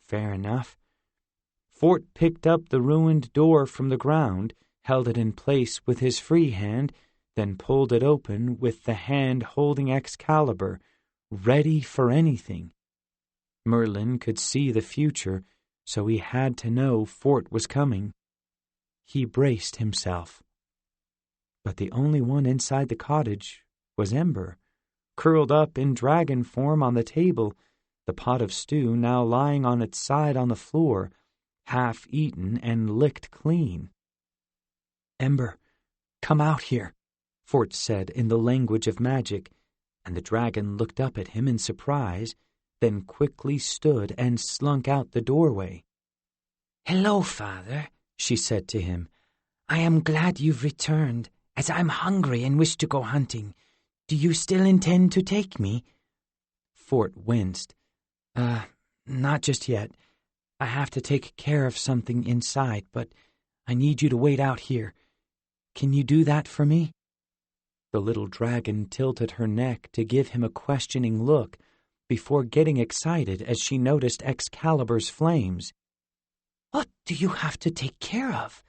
Fair enough. Fort picked up the ruined door from the ground, held it in place with his free hand, then pulled it open with the hand holding Excalibur, ready for anything. Merlin could see the future, so he had to know Fort was coming. He braced himself. But the only one inside the cottage was Ember, curled up in dragon form on the table, the pot of stew now lying on its side on the floor, half eaten and licked clean. "Ember, come out here," Fort said in the language of magic, and the dragon looked up at him in surprise, then quickly stood and slunk out the doorway. "Hello, Father," she said to him. "I am glad you've returned, as I'm hungry and wish to go hunting. Do you still intend to take me?" Fort winced. Not just yet. I have to take care of something inside, but I need you to wait out here. Can you do that for me?" The little dragon tilted her neck to give him a questioning look before getting excited as she noticed Excalibur's flames. "What do you have to take care of?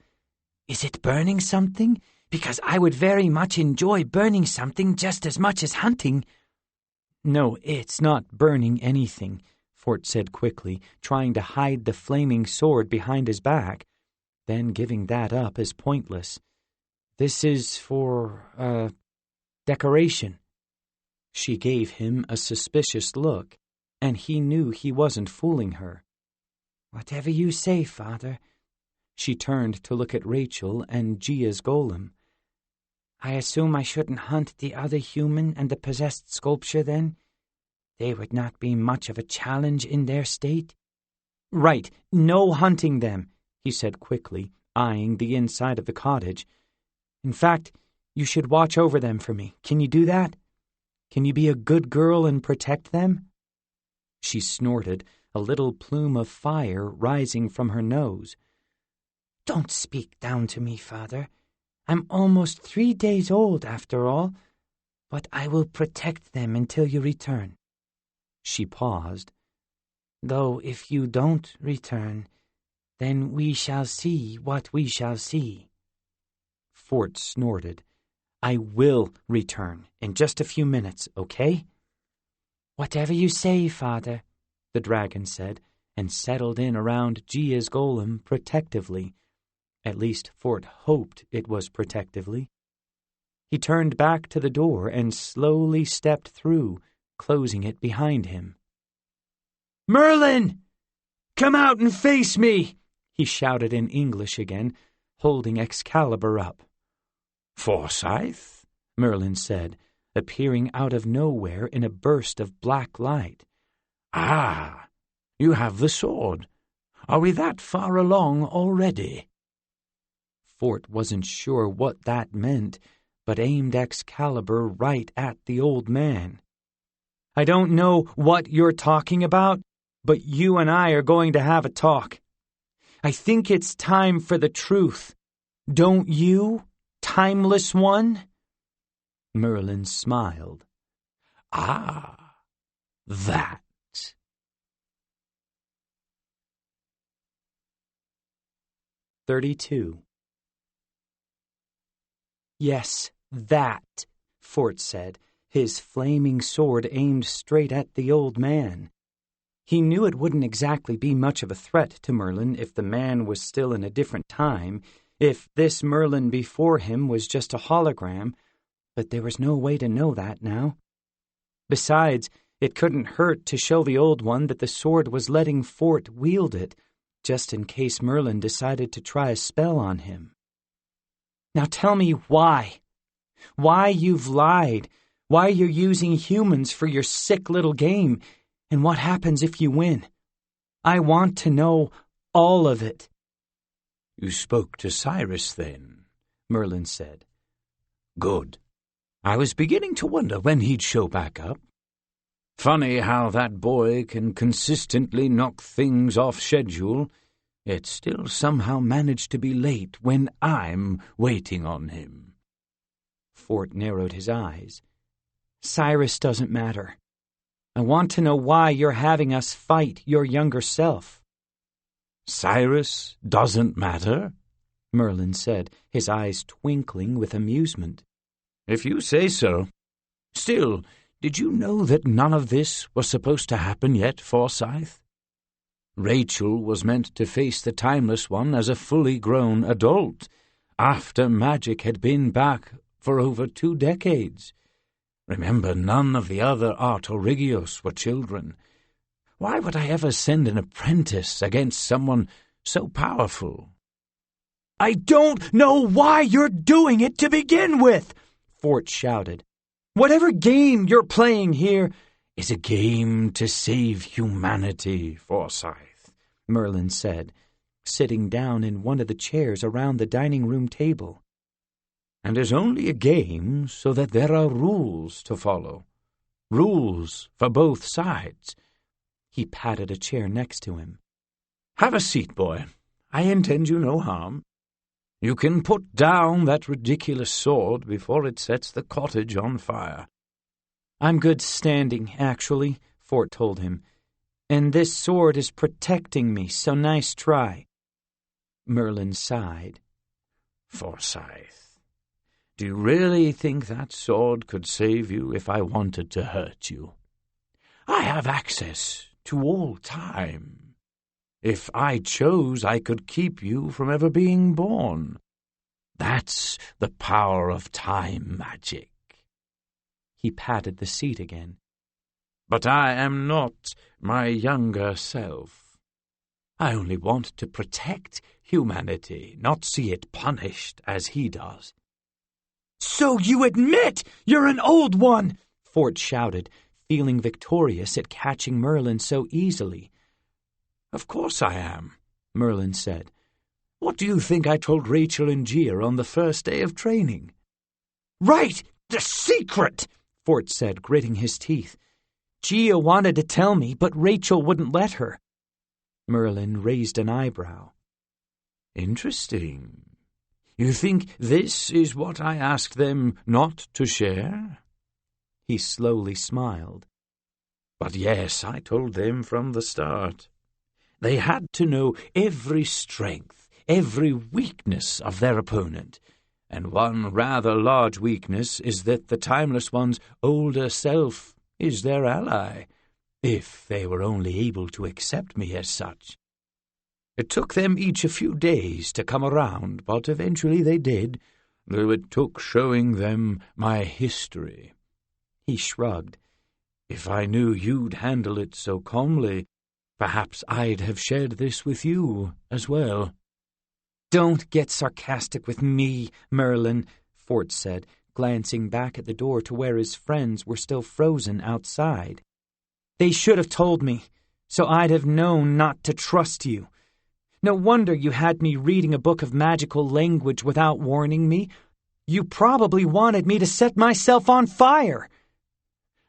Is it burning something? Because I would very much enjoy burning something just as much as hunting." "No, it's not burning anything," Fort said quickly, trying to hide the flaming sword behind his back, then giving that up as pointless. "This is for, decoration." She gave him a suspicious look, and he knew he wasn't fooling her. "Whatever you say, Father." She turned to look at Rachel and Gia's golem. "I assume I shouldn't hunt the other human and the possessed sculpture, then? They would not be much of a challenge in their state." "Right, no hunting them," he said quickly, eyeing the inside of the cottage. "In fact, you should watch over them for me. Can you do that? Can you be a good girl and protect them?" She snorted, a little plume of fire rising from her nose. "Don't speak down to me, Father. I'm almost 3 days old, after all, but I will protect them until you return." She paused. "Though if you don't return, then we shall see what we shall see." Fort snorted. I will return in just a few minutes, okay? Whatever you say, Father, the dragon said, and settled in around Gia's golem protectively. At least Fort hoped it was protectively. He turned back to the door and slowly stepped through, closing it behind him. Merlin! Come out and face me! He shouted in English again, holding Excalibur up. Forsyth? Merlin said, appearing out of nowhere in a burst of black light. Ah, you have the sword. Are we that far along already? Fort wasn't sure what that meant, but aimed Excalibur right at the old man. I don't know what you're talking about, but you and I are going to have a talk. I think it's time for the truth. Don't you, timeless one? Merlin smiled. Ah, that. 32. Yes, that, Fort said, his flaming sword aimed straight at the old man. He knew it wouldn't exactly be much of a threat to Merlin if the man was still in a different time, if this Merlin before him was just a hologram, but there was no way to know that now. Besides, it couldn't hurt to show the old one that the sword was letting Fort wield it, just in case Merlin decided to try a spell on him. Now tell me why. Why you've lied, why you're using humans for your sick little game, and what happens if you win. I want to know all of it. You spoke to Cyrus then, Merlin said. Good. I was beginning to wonder when he'd show back up. Funny how that boy can consistently knock things off schedule, yet still somehow manage to be late when I'm waiting on him. Fort narrowed his eyes. Cyrus doesn't matter. I want to know why you're having us fight your younger self. Cyrus doesn't matter? Merlin said, his eyes twinkling with amusement. If you say so. Still, did you know that none of this was supposed to happen yet, Forsyth? Rachel was meant to face the Timeless One as a fully grown adult, after magic had been back for over 2 decades. Remember, none of the other Artorigios were children. Why would I ever send an apprentice against someone so powerful? I don't know why you're doing it to begin with, Fort shouted. Whatever game you're playing here is a game to save humanity, Forsyth, Merlin said, sitting down in one of the chairs around the dining room table. And is only a game so that there are rules to follow. Rules for both sides. He patted a chair next to him. Have a seat, boy. I intend you no harm. You can put down that ridiculous sword before it sets the cottage on fire. I'm good standing, actually, Fort told him. And this sword is protecting me, so nice try. Merlin sighed. Forsyth, do you really think that sword could save you if I wanted to hurt you? I have access to all time. If I chose, I could keep you from ever being born. That's the power of time magic. He patted the seat again. But I am not my younger self. I only want to protect humanity, not see it punished as he does. So you admit you're an old one, Fort shouted, feeling victorious at catching Merlin so easily. Of course I am, Merlin said. What do you think I told Rachel and Gia on the first day of training? Right, the secret, Fort said, gritting his teeth. Gia wanted to tell me, but Rachel wouldn't let her. Merlin raised an eyebrow. Interesting. You think this is what I asked them not to share? He slowly smiled. But yes, I told them from the start. They had to know every strength, every weakness of their opponent, and one rather large weakness is that the Timeless One's older self is their ally, if they were only able to accept me as such. It took them each a few days to come around, but eventually they did, though it took showing them my history." He shrugged. "If I knew you'd handle it so calmly, perhaps I'd have shared this with you as well." "Don't get sarcastic with me, Merlin," Fort said, glancing back at the door to where his friends were still frozen outside. "They should have told me, so I'd have known not to trust you. No wonder you had me reading a book of magical language without warning me. You probably wanted me to set myself on fire."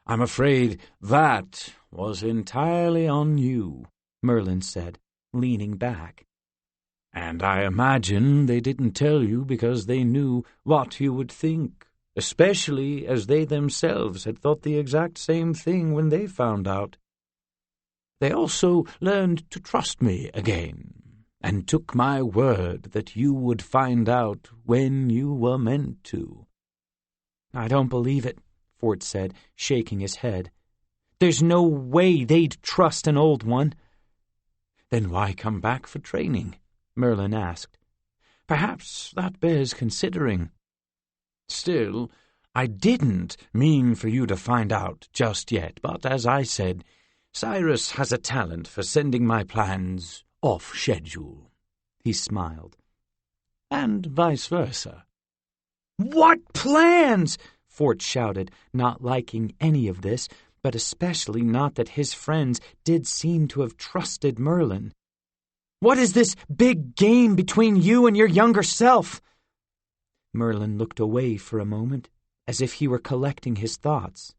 "I'm afraid that was entirely on you," Merlin said, leaning back. "And I imagine they didn't tell you because they knew what you would think, especially as they themselves had thought the exact same thing when they found out. They also learned to trust me again, and took my word that you would find out when you were meant to." "I don't believe it," Fort said, shaking his head. "There's no way they'd trust an old one." "Then why come back for training?" Merlin asked. "Perhaps that bears considering. Still, I didn't mean for you to find out just yet, but as I said, Cyrus has a talent for sending my plans off schedule." He smiled. "And vice versa." "What plans?" Fort shouted, not liking any of this, but especially not that his friends did seem to have trusted Merlin. "What is this big game between you and your younger self?" Merlin looked away for a moment, as if he were collecting his thoughts.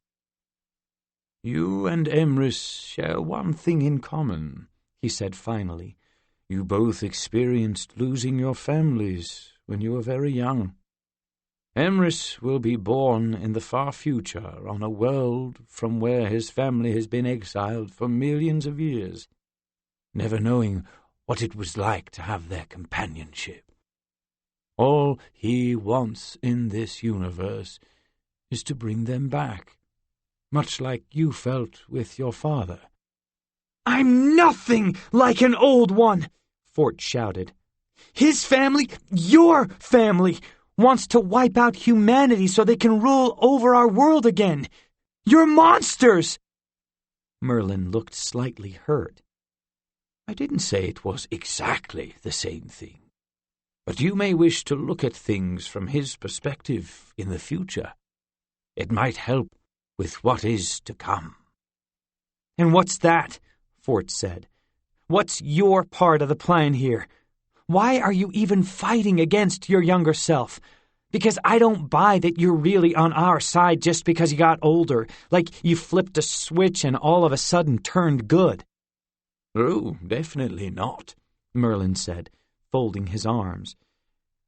"You and Emrys share one thing in common," he said finally. "You both experienced losing your families when you were very young. Emrys will be born in the far future on a world from where his family has been exiled for millions of years, never knowing what it was like to have their companionship. All he wants in this universe is to bring them back, much like you felt with your father." "I'm nothing like an old one," Fort shouted. "His family, your family, wants to wipe out humanity so they can rule over our world again. You're monsters!" Merlin looked slightly hurt. "I didn't say it was exactly the same thing, but you may wish to look at things from his perspective in the future. It might help with what is to come." "And what's that?" Fort said. "What's your part of the plan here? Why are you even fighting against your younger self? Because I don't buy that you're really on our side just because you got older, like you flipped a switch and all of a sudden turned good." "Oh, definitely not," Merlin said, folding his arms.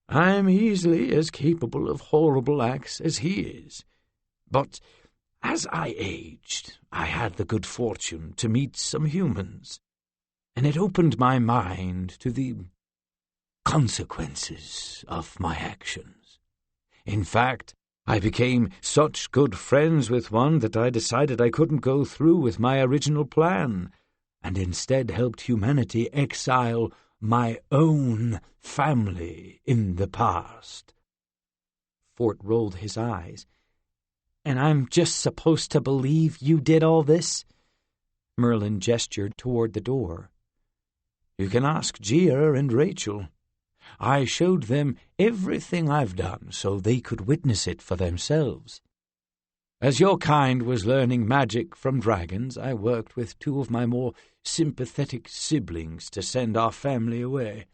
"I'm easily as capable of horrible acts as he is. But as I aged, I had the good fortune to meet some humans, and it opened my mind to the consequences of my actions. In fact, I became such good friends with one that I decided I couldn't go through with my original plan, and instead helped humanity exile my own family in the past." Fort rolled his eyes. "And I'm just supposed to believe you did all this?" Merlin gestured toward the door. "You can ask Gia and Rachel. I showed them everything I've done so they could witness it for themselves. As your kind was learning magic from dragons, I worked with two of my more sympathetic siblings to send our family away.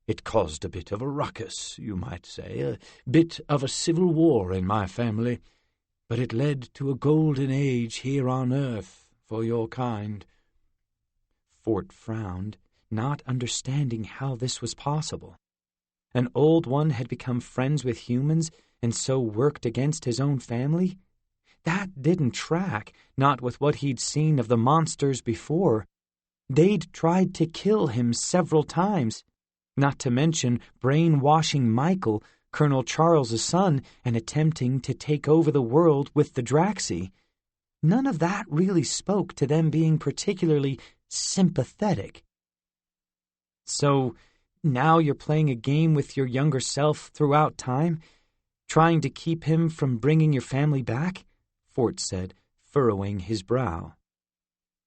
It caused a bit of a ruckus, you might say, a bit of a civil war in my family, but it led to a golden age here on Earth for your kind." Fort frowned, not understanding how this was possible. An old one had become friends with humans and so worked against his own family? That didn't track, not with what he'd seen of the monsters before. They'd tried to kill him several times, not to mention brainwashing Michael, Colonel Charles's son and attempting to take over the world with the Draxi. None of that really spoke to them being particularly sympathetic. So now you're playing a game with your younger self throughout time, trying to keep him from bringing your family back? Fort said, furrowing his brow.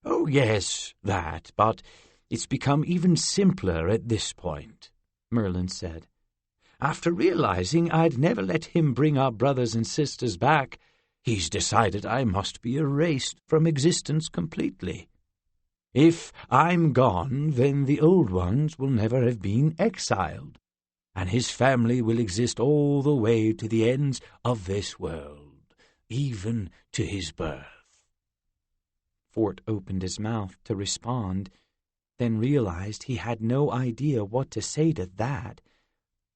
Oh, yes, that, but it's become even simpler at this point, Merlin said. After realizing I'd never let him bring our brothers and sisters back, he's decided I must be erased from existence completely. If I'm gone, then the old ones will never have been exiled, and his family will exist all the way to the ends of this world, even to his birth. Fort opened his mouth to respond, then realized he had no idea what to say to that.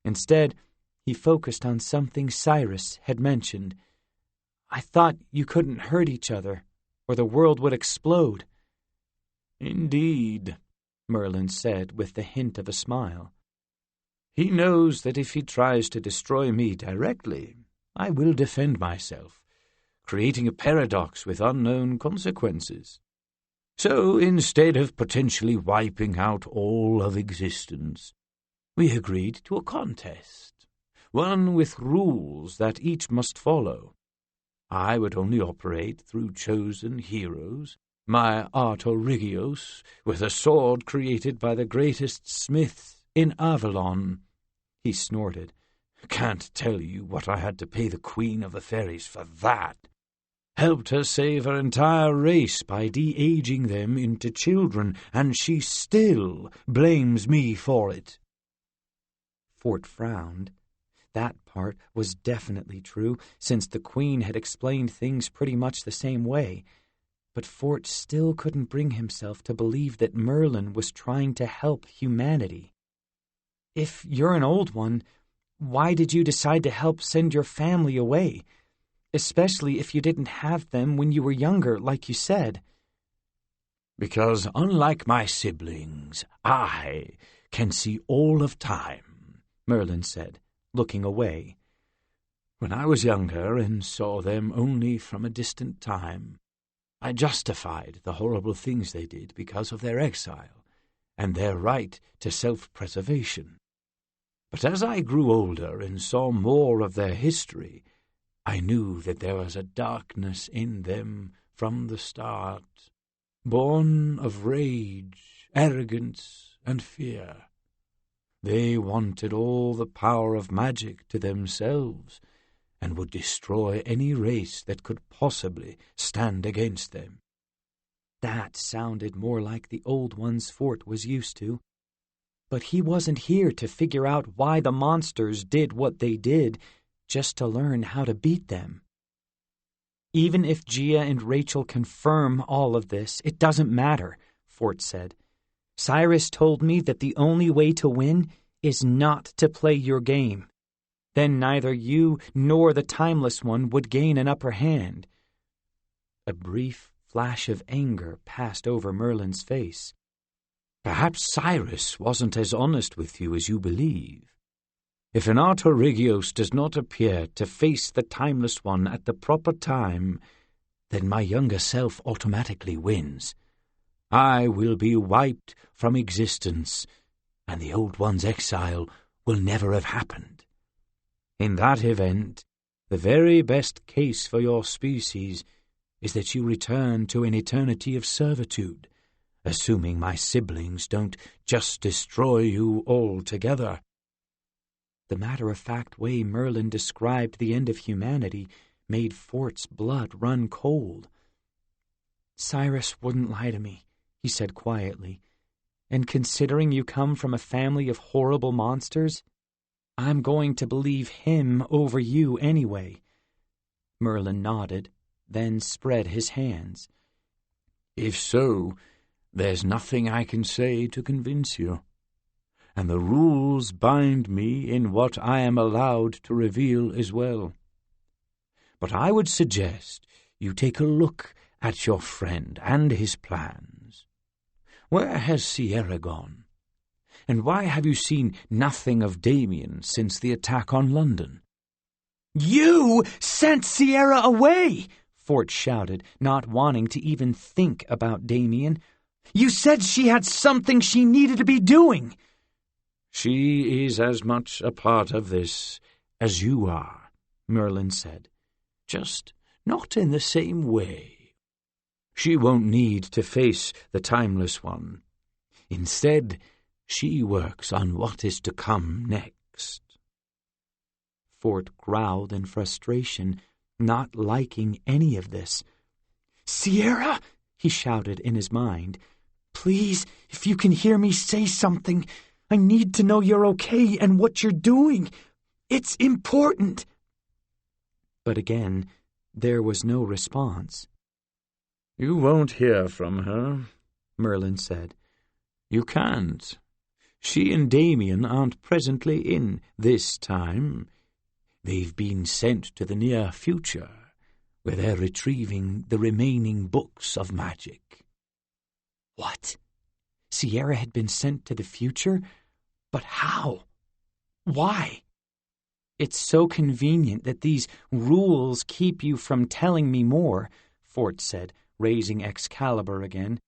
Instead, he focused on something Cyrus had mentioned. I thought you couldn't hurt each other, or the world would explode. Indeed, Merlin said with the hint of a smile. He knows that if he tries to destroy me directly, I will defend myself, creating a paradox with unknown consequences. So instead of potentially wiping out all of existence, we agreed to a contest, one with rules that each must follow. I would only operate through chosen heroes, my Artorigios, with a sword created by the greatest smith in Avalon. He snorted. Can't tell you what I had to pay the Queen of the Fairies for that. Helped her save her entire race by de-aging them into children, and she still blames me for it. Fort frowned. That part was definitely true, since the Queen had explained things pretty much the same way. But Fort still couldn't bring himself to believe that Merlin was trying to help humanity. If you're an old one, why did you decide to help send your family away? Especially if you didn't have them when you were younger, like you said. Because unlike my siblings, I can see all of time, Merlin said, looking away. When I was younger and saw them only from a distant time, I justified the horrible things they did because of their exile and their right to self-preservation. But as I grew older and saw more of their history, I knew that there was a darkness in them from the start, born of rage, arrogance, and fear. They wanted all the power of magic to themselves, and would destroy any race that could possibly stand against them. That sounded more like the old ones Fort was used to. But he wasn't here to figure out why the monsters did what they did, just to learn how to beat them. Even if Gia and Rachel confirm all of this, it doesn't matter, Fort said. Cyrus told me that the only way to win is not to play your game. Then neither you nor the Timeless One would gain an upper hand. A brief flash of anger passed over Merlin's face. Perhaps Cyrus wasn't as honest with you as you believe. If an Artorigios does not appear to face the Timeless One at the proper time, then my younger self automatically wins. I will be wiped from existence, and the Old One's exile will never have happened. In that event, the very best case for your species is that you return to an eternity of servitude, assuming my siblings don't just destroy you altogether. The matter-of-fact way Merlin described the end of humanity made Fort's blood run cold. Cyrus wouldn't lie to me, he said quietly, and considering you come from a family of horrible monsters, I'm going to believe him over you anyway. Merlin nodded, then spread his hands. If so, there's nothing I can say to convince you, and the rules bind me in what I am allowed to reveal as well. But I would suggest you take a look at your friend and his plans. Where has Sierra gone? And why have you seen nothing of Damien since the attack on London?" "You sent Sierra away!" Fort shouted, not wanting to even think about Damien. "You said she had something she needed to be doing." "She is as much a part of this as you are," Merlin said. "Just not in the same way. She won't need to face the Timeless One. Instead, she works on what is to come next." Fort growled in frustration, not liking any of this. "Sierra," he shouted in his mind, "please, if you can hear me, say something. I need to know you're okay and what you're doing. It's important." But again, there was no response. "You won't hear from her," Merlin said. "You can't. She and Damien aren't presently in this time. They've been sent to the near future, where they're retrieving the remaining books of magic." What? Sierra had been sent to the future? But how? Why? "It's so convenient that these rules keep you from telling me more," Fort said, raising Excalibur again.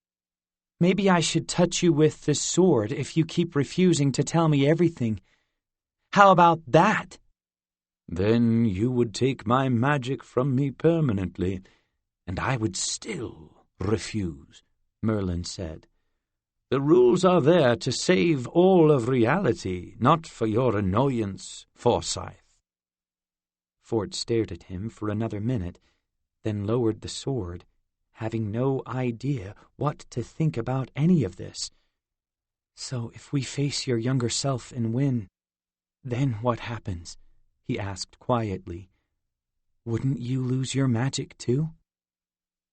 "Maybe I should touch you with this sword if you keep refusing to tell me everything. How about that?" "Then you would take my magic from me permanently, and I would still refuse," Merlin said. "The rules are there to save all of reality, not for your annoyance, Forsyth." Fort stared at him for another minute, then lowered the sword, having no idea what to think about any of this. "So if we face your younger self and win, then what happens?" he asked quietly. "Wouldn't you lose your magic too?"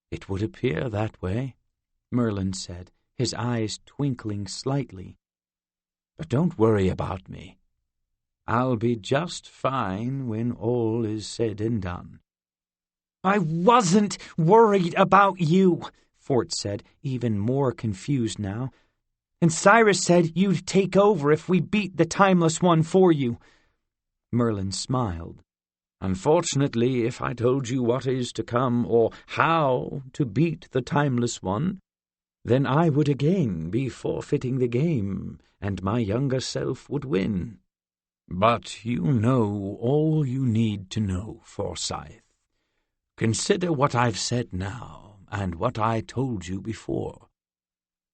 "It would appear that way," Merlin said, his eyes twinkling slightly. "But don't worry about me. I'll be just fine when all is said and done." "I wasn't worried about you," Fort said, even more confused now. "And Cyrus said you'd take over if we beat the Timeless One for you." Merlin smiled. "Unfortunately, if I told you what is to come or how to beat the Timeless One, then I would again be forfeiting the game, and my younger self would win. But you know all you need to know, Forsyth. Consider what I've said now, and what I told you before.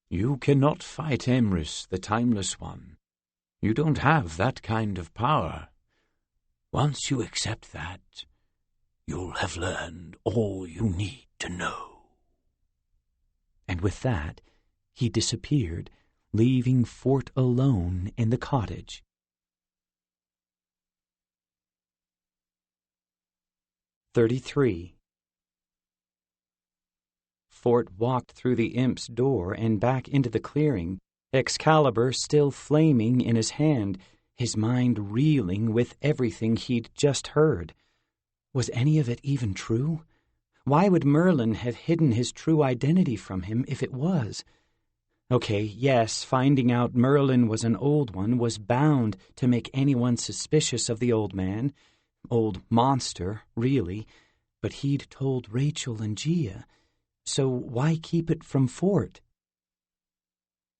You cannot fight Emrys, the Timeless One. You don't have that kind of power. Once you accept that, you'll have learned all you need to know." And with that, he disappeared, leaving Fort alone in the cottage. 33. Fort walked through the imp's door and back into the clearing, Excalibur still flaming in his hand, his mind reeling with everything he'd just heard. Was any of it even true? Why would Merlin have hidden his true identity from him if it was? Okay, yes, finding out Merlin was an old one was bound to make anyone suspicious of the old man. Old monster, really. But he'd told Rachel and Gia. So why keep it from Fort?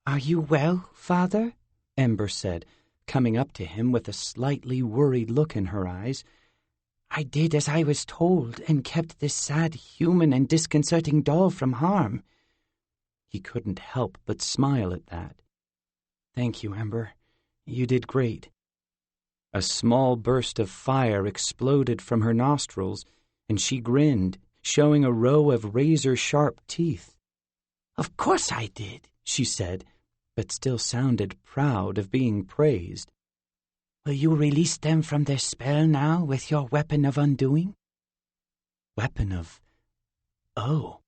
"Are you well, Father?" Ember said, coming up to him with a slightly worried look in her eyes. "I did as I was told and kept this sad human and disconcerting doll from harm." He couldn't help but smile at that. "Thank you, Ember. You did great." A small burst of fire exploded from her nostrils, and she grinned, showing a row of razor-sharp teeth. "Of course I did," she said, but still sounded proud of being praised. "Will you release them from their spell now with your weapon of undoing?" Weapon of... Oh.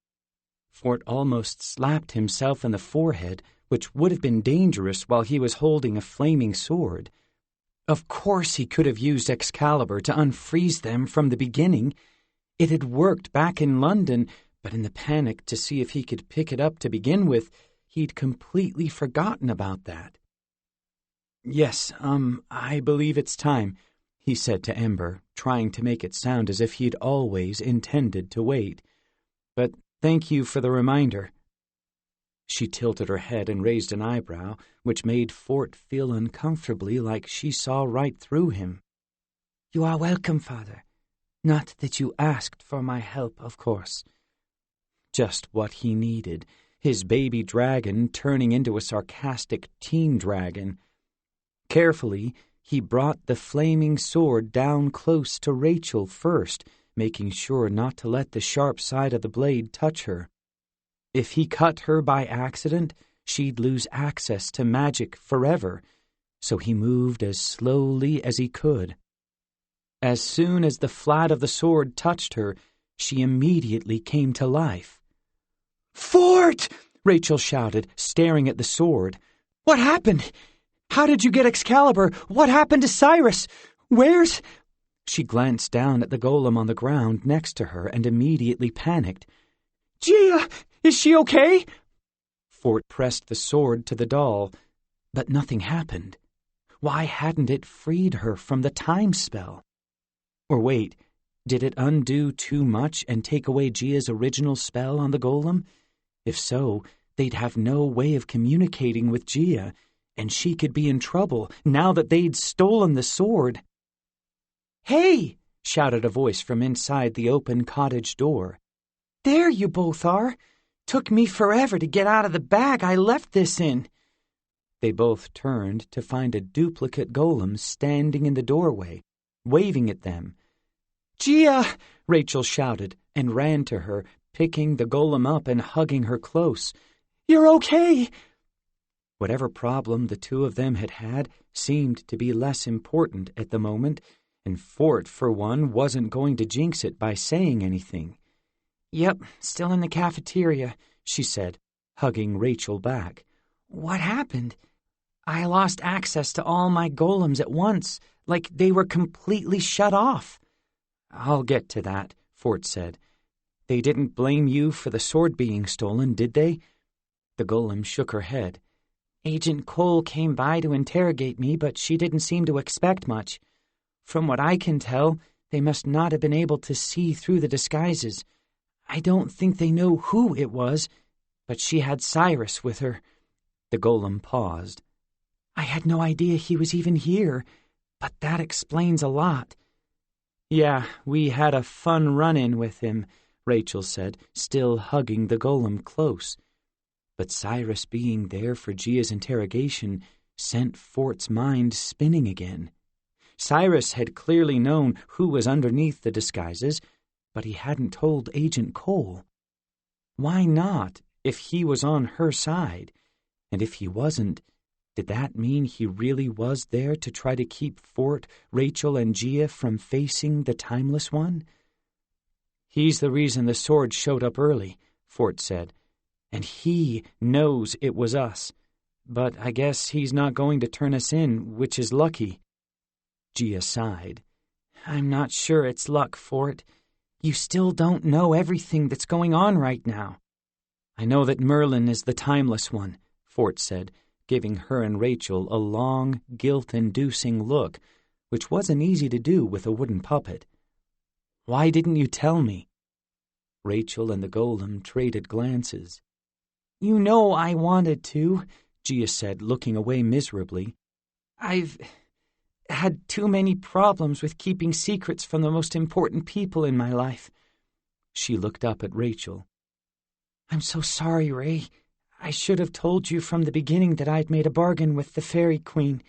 Fort almost slapped himself in the forehead, which would have been dangerous while he was holding a flaming sword. Of course he could have used Excalibur to unfreeze them from the beginning. It had worked back in London, but in the panic to see if he could pick it up to begin with, he'd completely forgotten about that. Yes, I believe it's time, he said to Ember, trying to make it sound as if he'd always intended to wait. But thank you for the reminder. She tilted her head and raised an eyebrow, which made Fort feel uncomfortably like she saw right through him. You are welcome, Father. Not that you asked for my help, of course. Just what he needed, his baby dragon turning into a sarcastic teen dragon. Carefully, he brought the flaming sword down close to Rachel first, making sure not to let the sharp side of the blade touch her. If he cut her by accident, she'd lose access to magic forever, so he moved as slowly as he could. As soon as the flat of the sword touched her, she immediately came to life. "Fort!" Rachel shouted, staring at the sword. "What happened? How did you get Excalibur? What happened to Cyrus? Where's—" She glanced down at the golem on the ground next to her and immediately panicked. "Gia, is she okay?" Fort pressed the sword to the doll, but nothing happened. Why hadn't it freed her from the time spell? Or wait, did it undo too much and take away Gia's original spell on the golem? If so, they'd have no way of communicating with Gia, and she could be in trouble now that they'd stolen the sword. "Hey!" shouted a voice from inside the open cottage door. "There you both are! Took me forever to get out of the bag I left this in." They both turned to find a duplicate golem standing in the doorway, waving at them. "Gia!" Rachel shouted and ran to her, picking the golem up and hugging her close. "You're okay!" Whatever problem the two of them had seemed to be less important at the moment, and Fort, for one, wasn't going to jinx it by saying anything. "Yep, still in the cafeteria," she said, hugging Rachel back. "What happened? I lost access to all my golems at once, like they were completely shut off." "I'll get to that," Fort said. "They didn't blame you for the sword being stolen, did they?" The golem shook her head. "Agent Cole came by to interrogate me, but she didn't seem to expect much. From what I can tell, they must not have been able to see through the disguises. I don't think they know who it was, but she had Cyrus with her." The golem paused. "I had no idea he was even here, but that explains a lot." "Yeah, we had a fun run-in with him," Rachel said, still hugging the golem close. But Cyrus being there for Gia's interrogation sent Fort's mind spinning again. Cyrus had clearly known who was underneath the disguises, but he hadn't told Agent Cole. Why not, if he was on her side? And if he wasn't, did that mean he really was there to try to keep Fort, Rachel, and Gia from facing the Timeless One? "He's the reason the sword showed up early," Fort said, "and he knows it was us. But I guess he's not going to turn us in, which is lucky." Gia sighed. "I'm not sure it's luck, Fort. You still don't know everything that's going on right now." "I know that Merlin is the Timeless One," Fort said, giving her and Rachel a long, guilt-inducing look, which wasn't easy to do with a wooden puppet. "Why didn't you tell me?" Rachel and the golem traded glances. "You know I wanted to," Gia said, looking away miserably. "I've had too many problems with keeping secrets from the most important people in my life." She looked up at Rachel. "I'm so sorry, Ray. I should have told you from the beginning that I'd made a bargain with the Fairy Queen.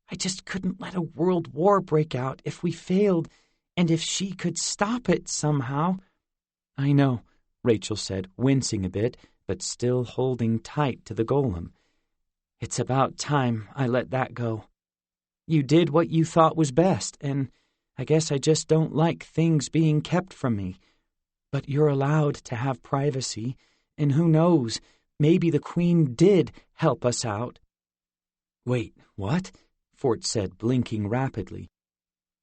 I just couldn't let a world war break out if we failed, and if she could stop it somehow." "I know," Rachel said, wincing a bit, but still holding tight to the golem. "It's about time I let that go. You did what you thought was best, and I guess I just don't like things being kept from me. But you're allowed to have privacy, and who knows, maybe the Queen did help us out." "Wait, what?" Fort said, blinking rapidly.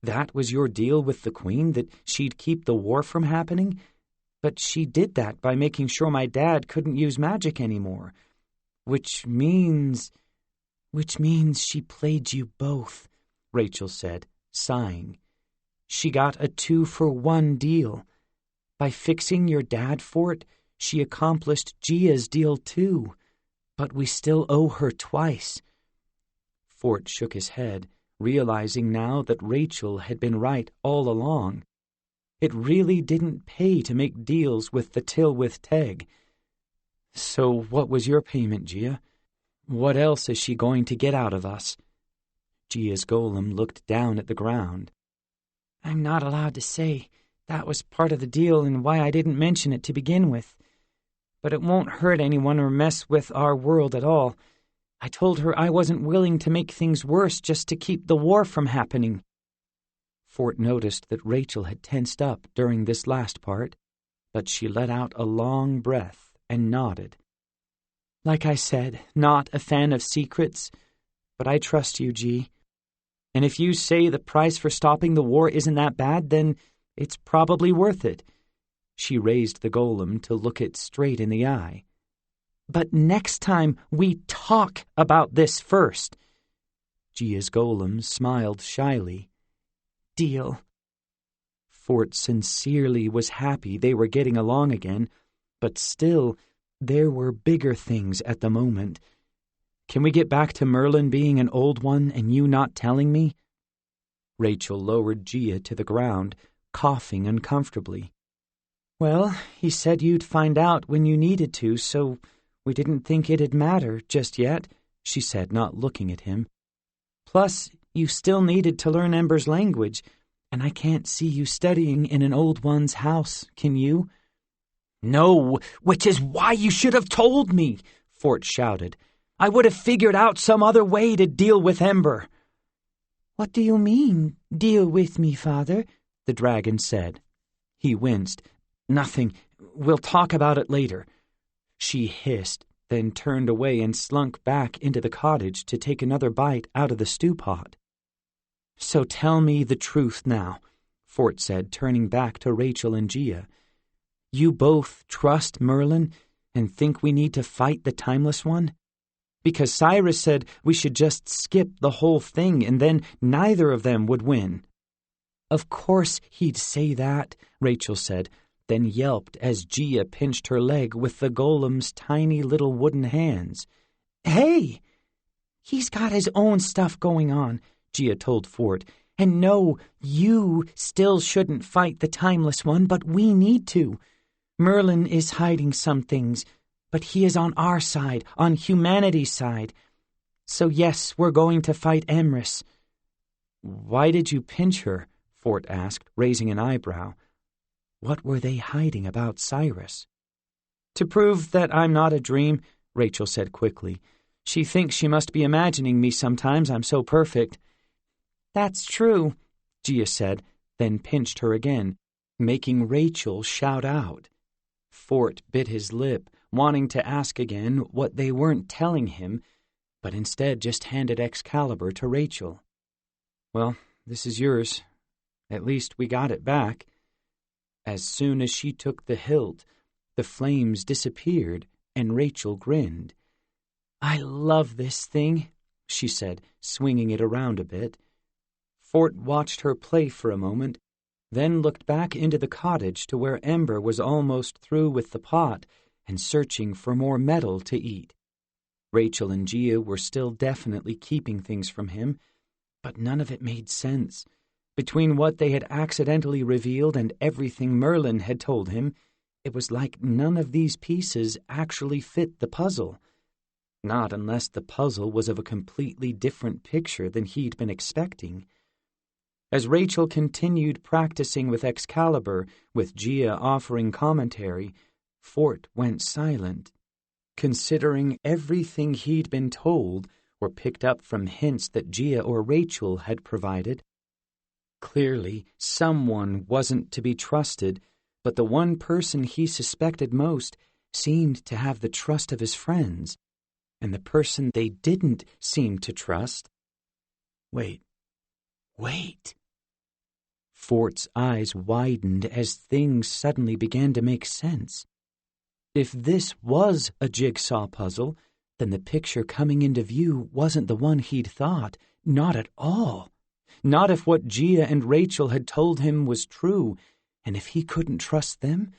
"That was your deal with the Queen, that she'd keep the war from happening? But she did that by making sure my dad couldn't use magic anymore. Which means... Which means she played you both, Rachel said, sighing. She got a 2-for-1 deal. By fixing your dad, Fort, she accomplished Gia's deal too, but we still owe her twice. Fort shook his head, realizing now that Rachel had been right all along. It really didn't pay to make deals with the Tilwith Teg. So what was your payment, Gia? What else is she going to get out of us? Gia's golem looked down at the ground. I'm not allowed to say. That was part of the deal and why I didn't mention it to begin with. But it won't hurt anyone or mess with our world at all. I told her I wasn't willing to make things worse just to keep the war from happening. Fort noticed that Rachel had tensed up during this last part, but she let out a long breath and nodded. Like I said, not a fan of secrets, but I trust you, G. And if you say the price for stopping the war isn't that bad, then it's probably worth it. She raised the golem to look it straight in the eye. But next time we talk about this first. Gia's golem smiled shyly. Deal. Fort sincerely was happy they were getting along again, but still, there were bigger things at the moment. Can we get back to Merlin being an old one and you not telling me? Rachel lowered Gia to the ground, coughing uncomfortably. Well, he said you'd find out when you needed to, so we didn't think it'd matter just yet, she said, not looking at him. Plus, you still needed to learn Ember's language, and I can't see you studying in an old one's house, can you? No, which is why you should have told me, Fort shouted. I would have figured out some other way to deal with Ember. What do you mean, deal with me, Father? The dragon said. He winced. Nothing. We'll talk about it later. She hissed, then turned away and slunk back into the cottage to take another bite out of the stew pot. So tell me the truth now, Fort said, turning back to Rachel and Gia. You both trust Merlin and think we need to fight the Timeless One? Because Cyrus said we should just skip the whole thing and then neither of them would win. Of course he'd say that, Rachel said, then yelped as Gia pinched her leg with the golem's tiny little wooden hands. Hey! He's got his own stuff going on, Gia told Fort. And no, you still shouldn't fight the Timeless One, but we need to. Merlin is hiding some things, but he is on our side, on humanity's side. So yes, we're going to fight Emrys. Why did you pinch her? Fort asked, raising an eyebrow. What were they hiding about Cyrus? To prove that I'm not a dream, Rachel said quickly. She thinks she must be imagining me sometimes. I'm so perfect. That's true, Gia said, then pinched her again, making Rachel shout out. Fort bit his lip, wanting to ask again what they weren't telling him, but instead just handed Excalibur to Rachel. Well, this is yours. At least we got it back. As soon as she took the hilt, the flames disappeared, and Rachel grinned. I love this thing, she said, swinging it around a bit. Fort watched her play for a moment, then looked back into the cottage to where Ember was almost through with the pot and searching for more metal to eat. Rachel and Gia were still definitely keeping things from him, but none of it made sense. Between what they had accidentally revealed and everything Merlin had told him, it was like none of these pieces actually fit the puzzle. Not unless the puzzle was of a completely different picture than he'd been expecting. As Rachel continued practicing with Excalibur, with Gia offering commentary, Fort went silent, considering everything he'd been told or picked up from hints that Gia or Rachel had provided. Clearly, someone wasn't to be trusted, but the one person he suspected most seemed to have the trust of his friends, and the person they didn't seem to trust. Wait. Fort's eyes widened as things suddenly began to make sense. If this was a jigsaw puzzle, then the picture coming into view wasn't the one he'd thought, not at all. Not if what Gia and Rachel had told him was true, and if he couldn't trust them,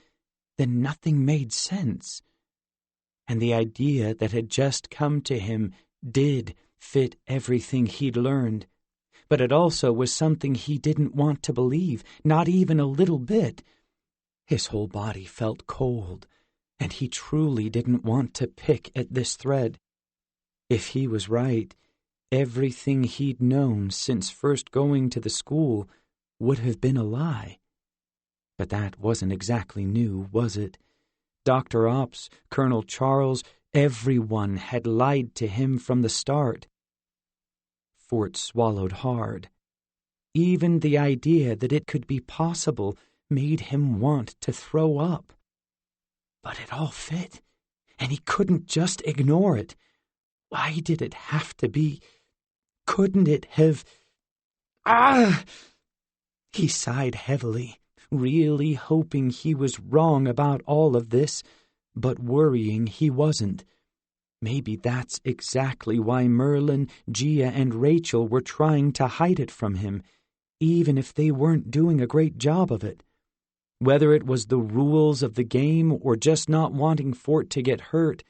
then nothing made sense. And the idea that had just come to him did fit everything he'd learned, but it also was something he didn't want to believe, not even a little bit. His whole body felt cold, and he truly didn't want to pick at this thread. If he was right, everything he'd known since first going to the school would have been a lie. But that wasn't exactly new, was it? Dr. Ops, Colonel Charles, everyone had lied to him from the start. Fort swallowed hard. Even the idea that it could be possible made him want to throw up. But it all fit, and he couldn't just ignore it. Why did it have to be? Couldn't it have... He sighed heavily, really hoping he was wrong about all of this, but worrying he wasn't. Maybe that's exactly why Merlin, Gia, and Rachel were trying to hide it from him, even if they weren't doing a great job of it. Whether it was the rules of the game or just not wanting Fort to get hurt,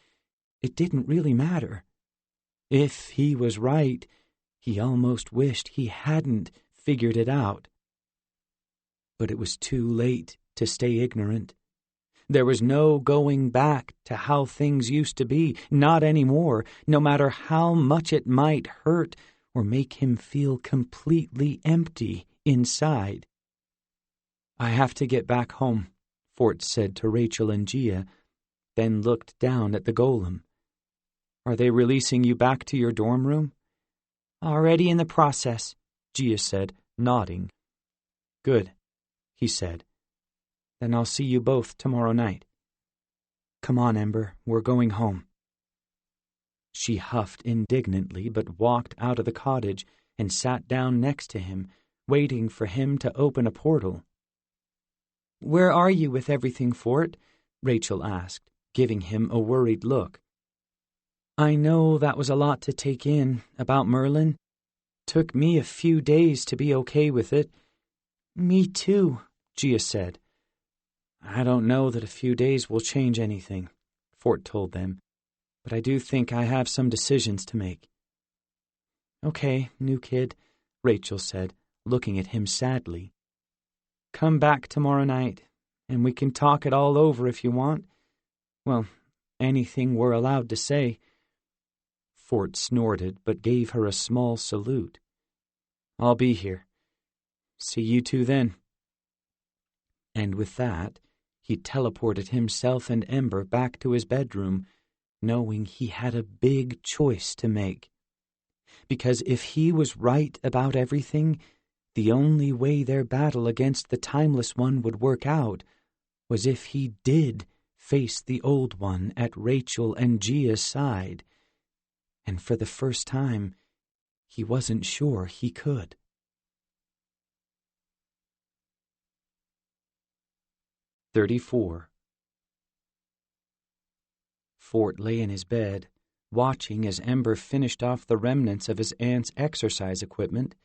it didn't really matter. If he was right, he almost wished he hadn't figured it out. But it was too late to stay ignorant. There was no going back to how things used to be, not anymore, no matter how much it might hurt or make him feel completely empty inside. "I have to get back home," Fort said to Rachel and Gia, then looked down at the golem. "Are they releasing you back to your dorm room?" "Already in the process," Gia said, nodding. "Good," he said. "Then I'll see you both tomorrow night. Come on, Ember, we're going home." She huffed indignantly but walked out of the cottage and sat down next to him, waiting for him to open a portal. "Where are you with everything, Fort?" Rachel asked, giving him a worried look. "I know that was a lot to take in, about Merlin. Took me a few days to be okay with it." "Me too," Gia said. "I don't know that a few days will change anything," Fort told them, "but I do think I have some decisions to make." "Okay, new kid," Rachel said, looking at him sadly. "Come back tomorrow night, and we can talk it all over if you want. Well, anything we're allowed to say." Fort snorted, but gave her a small salute. "I'll be here. See you two then." And with that, he teleported himself and Ember back to his bedroom, knowing he had a big choice to make. Because if he was right about everything, the only way their battle against the Timeless One would work out was if he did face the Old One at Rachel and Gia's side. And for the first time, he wasn't sure he could. 34. Fort lay in his bed, watching as Ember finished off the remnants of his aunt's exercise equipment.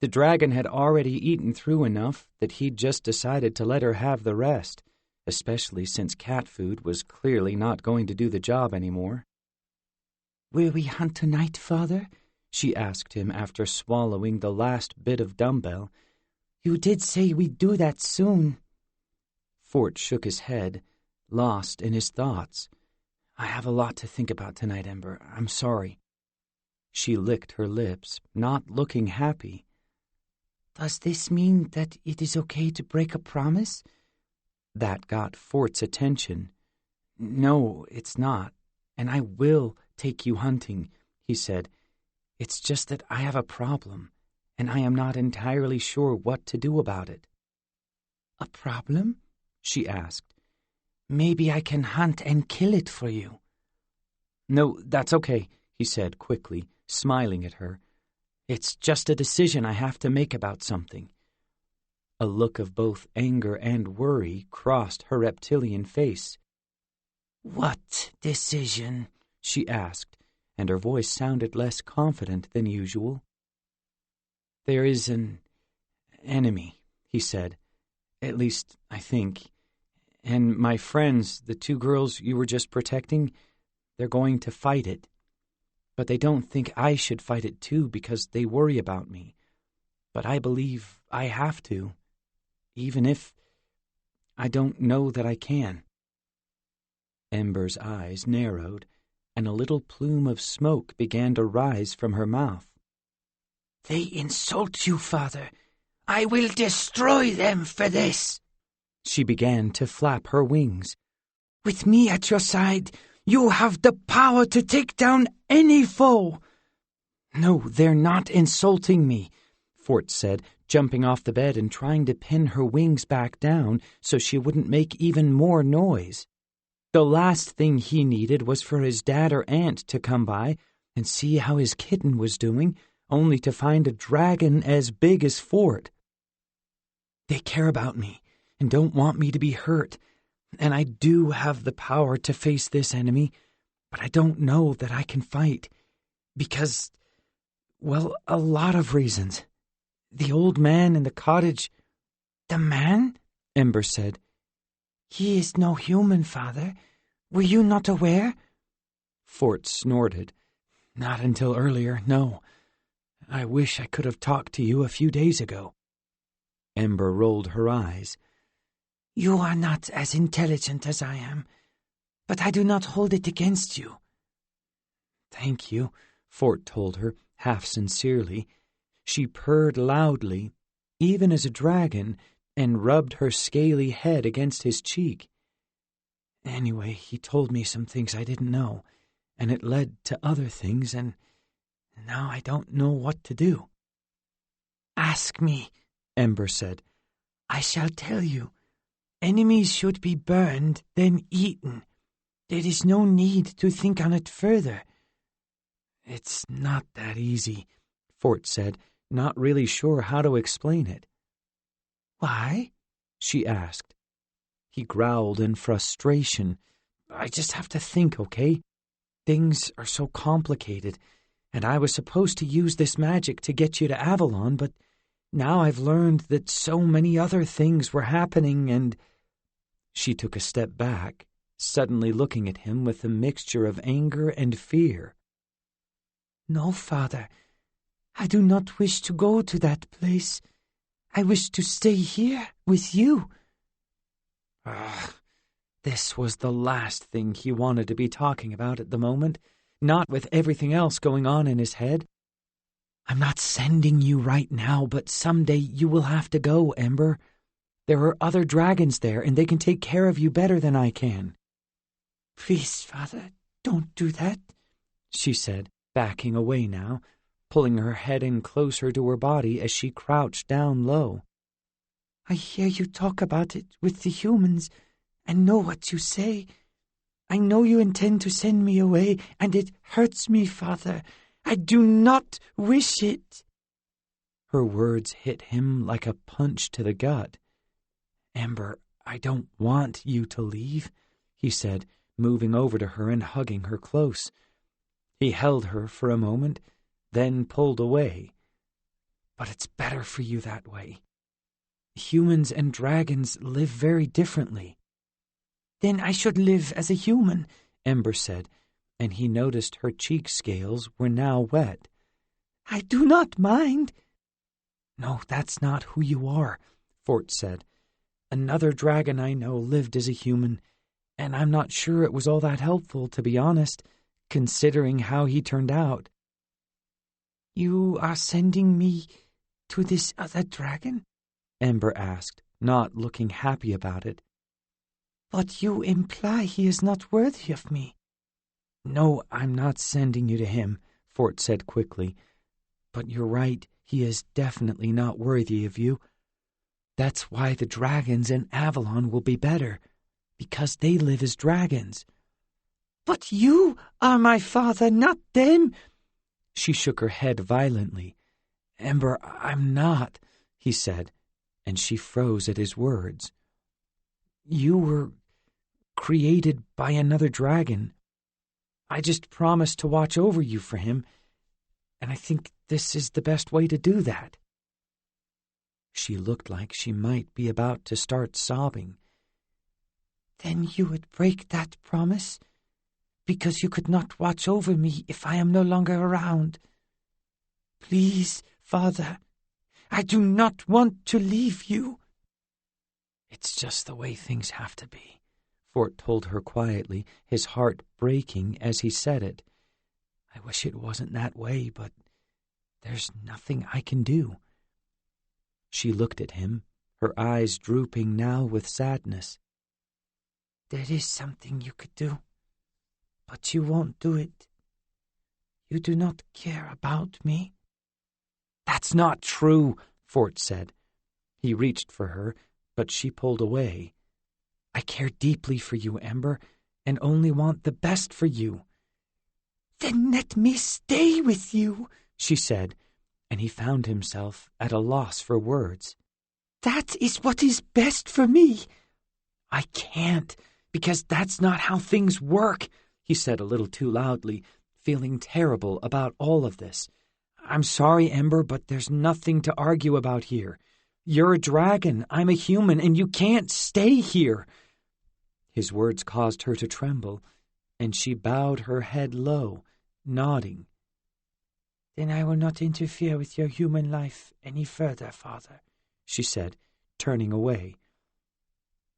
The dragon had already eaten through enough that he'd just decided to let her have the rest, especially since cat food was clearly not going to do the job anymore. "Will we hunt tonight, Father?" she asked him after swallowing the last bit of dumbbell. "You did say we'd do that soon." Fort shook his head, lost in his thoughts. "I have a lot to think about tonight, Ember. I'm sorry." She licked her lips, not looking happy. "Does this mean that it is okay to break a promise?" That got Fort's attention. "No, it's not, and I will take you hunting," he said. "It's just that I have a problem, and I am not entirely sure what to do about it." "A problem?" she asked. "Maybe I can hunt and kill it for you." "No, that's okay," he said quickly, smiling at her. "It's just a decision I have to make about something." A look of both anger and worry crossed her reptilian face. "What decision?" she asked, and her voice sounded less confident than usual. "There is an enemy," he said. "At least, I think. And my friends, the two girls you were just protecting, they're going to fight it. But they don't think I should fight it too because they worry about me. But I believe I have to, even if I don't know that I can." Ember's eyes narrowed, and a little plume of smoke began to rise from her mouth. "They insult you, Father. I will destroy them for this." She began to flap her wings. "With me at your side, you have the power to take down any foe." "No, they're not insulting me," Fort said, jumping off the bed and trying to pin her wings back down so she wouldn't make even more noise. The last thing he needed was for his dad or aunt to come by and see how his kitten was doing, only to find a dragon as big as Fort. "They care about me and don't want me to be hurt, and I do have the power to face this enemy, but I don't know that I can fight, because, well, a lot of reasons. The old man in the cottage—" "The man?" Ember said. "He is no human, Father. Were you not aware?" Fort snorted. "Not until earlier, no. I wish I could have talked to you a few days ago." Ember rolled her eyes. "You are not as intelligent as I am, but I do not hold it against you." "Thank you," Fort told her, half sincerely. She purred loudly, even as a dragon, and rubbed her scaly head against his cheek. "Anyway, he told me some things I didn't know, and it led to other things, and now I don't know what to do." "Ask me," Ember said. "I shall tell you. Enemies should be burned, then eaten. There is no need to think on it further." "It's not that easy," Fort said, not really sure how to explain it. "Why?" she asked. He growled in frustration. "I just have to think, okay? Things are so complicated, and I was supposed to use this magic to get you to Avalon, but now I've learned that so many other things were happening, and—" She took a step back, suddenly looking at him with a mixture of anger and fear. "No, Father. I do not wish to go to that place. I wish to stay here with you." This was the last thing he wanted to be talking about at the moment, not with everything else going on in his head. "I'm not sending you right now, but someday you will have to go, Ember. There are other dragons there, and they can take care of you better than I can." "Please, Father, don't do that," she said, backing away now, pulling her head in closer to her body as she crouched down low. "I hear you talk about it with the humans, and know what you say. I know you intend to send me away, and it hurts me, Father. I do not wish it." Her words hit him like a punch to the gut. "Ember, I don't want you to leave," he said, moving over to her and hugging her close. He held her for a moment, then pulled away. "But it's better for you that way. Humans and dragons live very differently." "Then I should live as a human," Ember said, and he noticed her cheek scales were now wet. "I do not mind." "No, that's not who you are," Fort said. "Another dragon I know lived as a human, and I'm not sure it was all that helpful, to be honest, considering how he turned out." "You are sending me to this other dragon?" Ember asked, not looking happy about it. "But you imply he is not worthy of me." "No, I'm not sending you to him," Fort said quickly. "But you're right, he is definitely not worthy of you. That's why the dragons in Avalon will be better, because they live as dragons." "But you are my father, not them." She shook her head violently. "Ember, I'm not," he said, and she froze at his words. "You were created by another dragon. I just promised to watch over you for him, and I think this is the best way to do that." She looked like she might be about to start sobbing. "Then you would break that promise? Because you could not watch over me if I am no longer around. Please, Father, I do not want to leave you." "It's just the way things have to be," Fort told her quietly, his heart breaking as he said it. "I wish it wasn't that way, but there's nothing I can do." She looked at him, her eyes drooping now with sadness. "There is something you could do, but you won't do it. You do not care about me." "That's not true," Fort said. He reached for her, but she pulled away. "I care deeply for you, Ember, and only want the best for you." "Then let me stay with you," she said, and he found himself at a loss for words. "That is what is best for me." "I can't, because that's not how things work," he said a little too loudly, feeling terrible about all of this. "I'm sorry, Ember, but there's nothing to argue about here. You're a dragon, I'm a human, and you can't stay here." His words caused her to tremble, and she bowed her head low, nodding. "Then I will not interfere with your human life any further, Father," she said, turning away.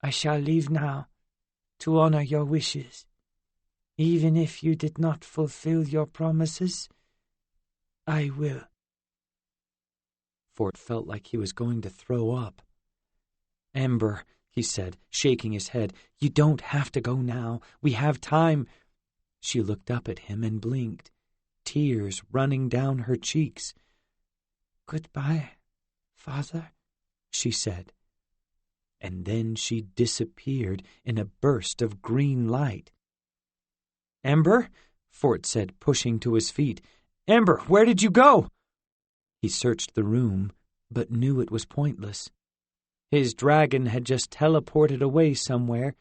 "I shall leave now to honor your wishes. Even if you did not fulfill your promises, I will." Fort felt like he was going to throw up. "Ember," he said, shaking his head, "you don't have to go now. We have time." She looked up at him and blinked, tears running down her cheeks. "Goodbye, Father," she said. And then she disappeared in a burst of green light. "Ember," Fort said, pushing to his feet. "Ember, where did you go?" He searched the room, but knew it was pointless. His dragon had just teleported away somewhere,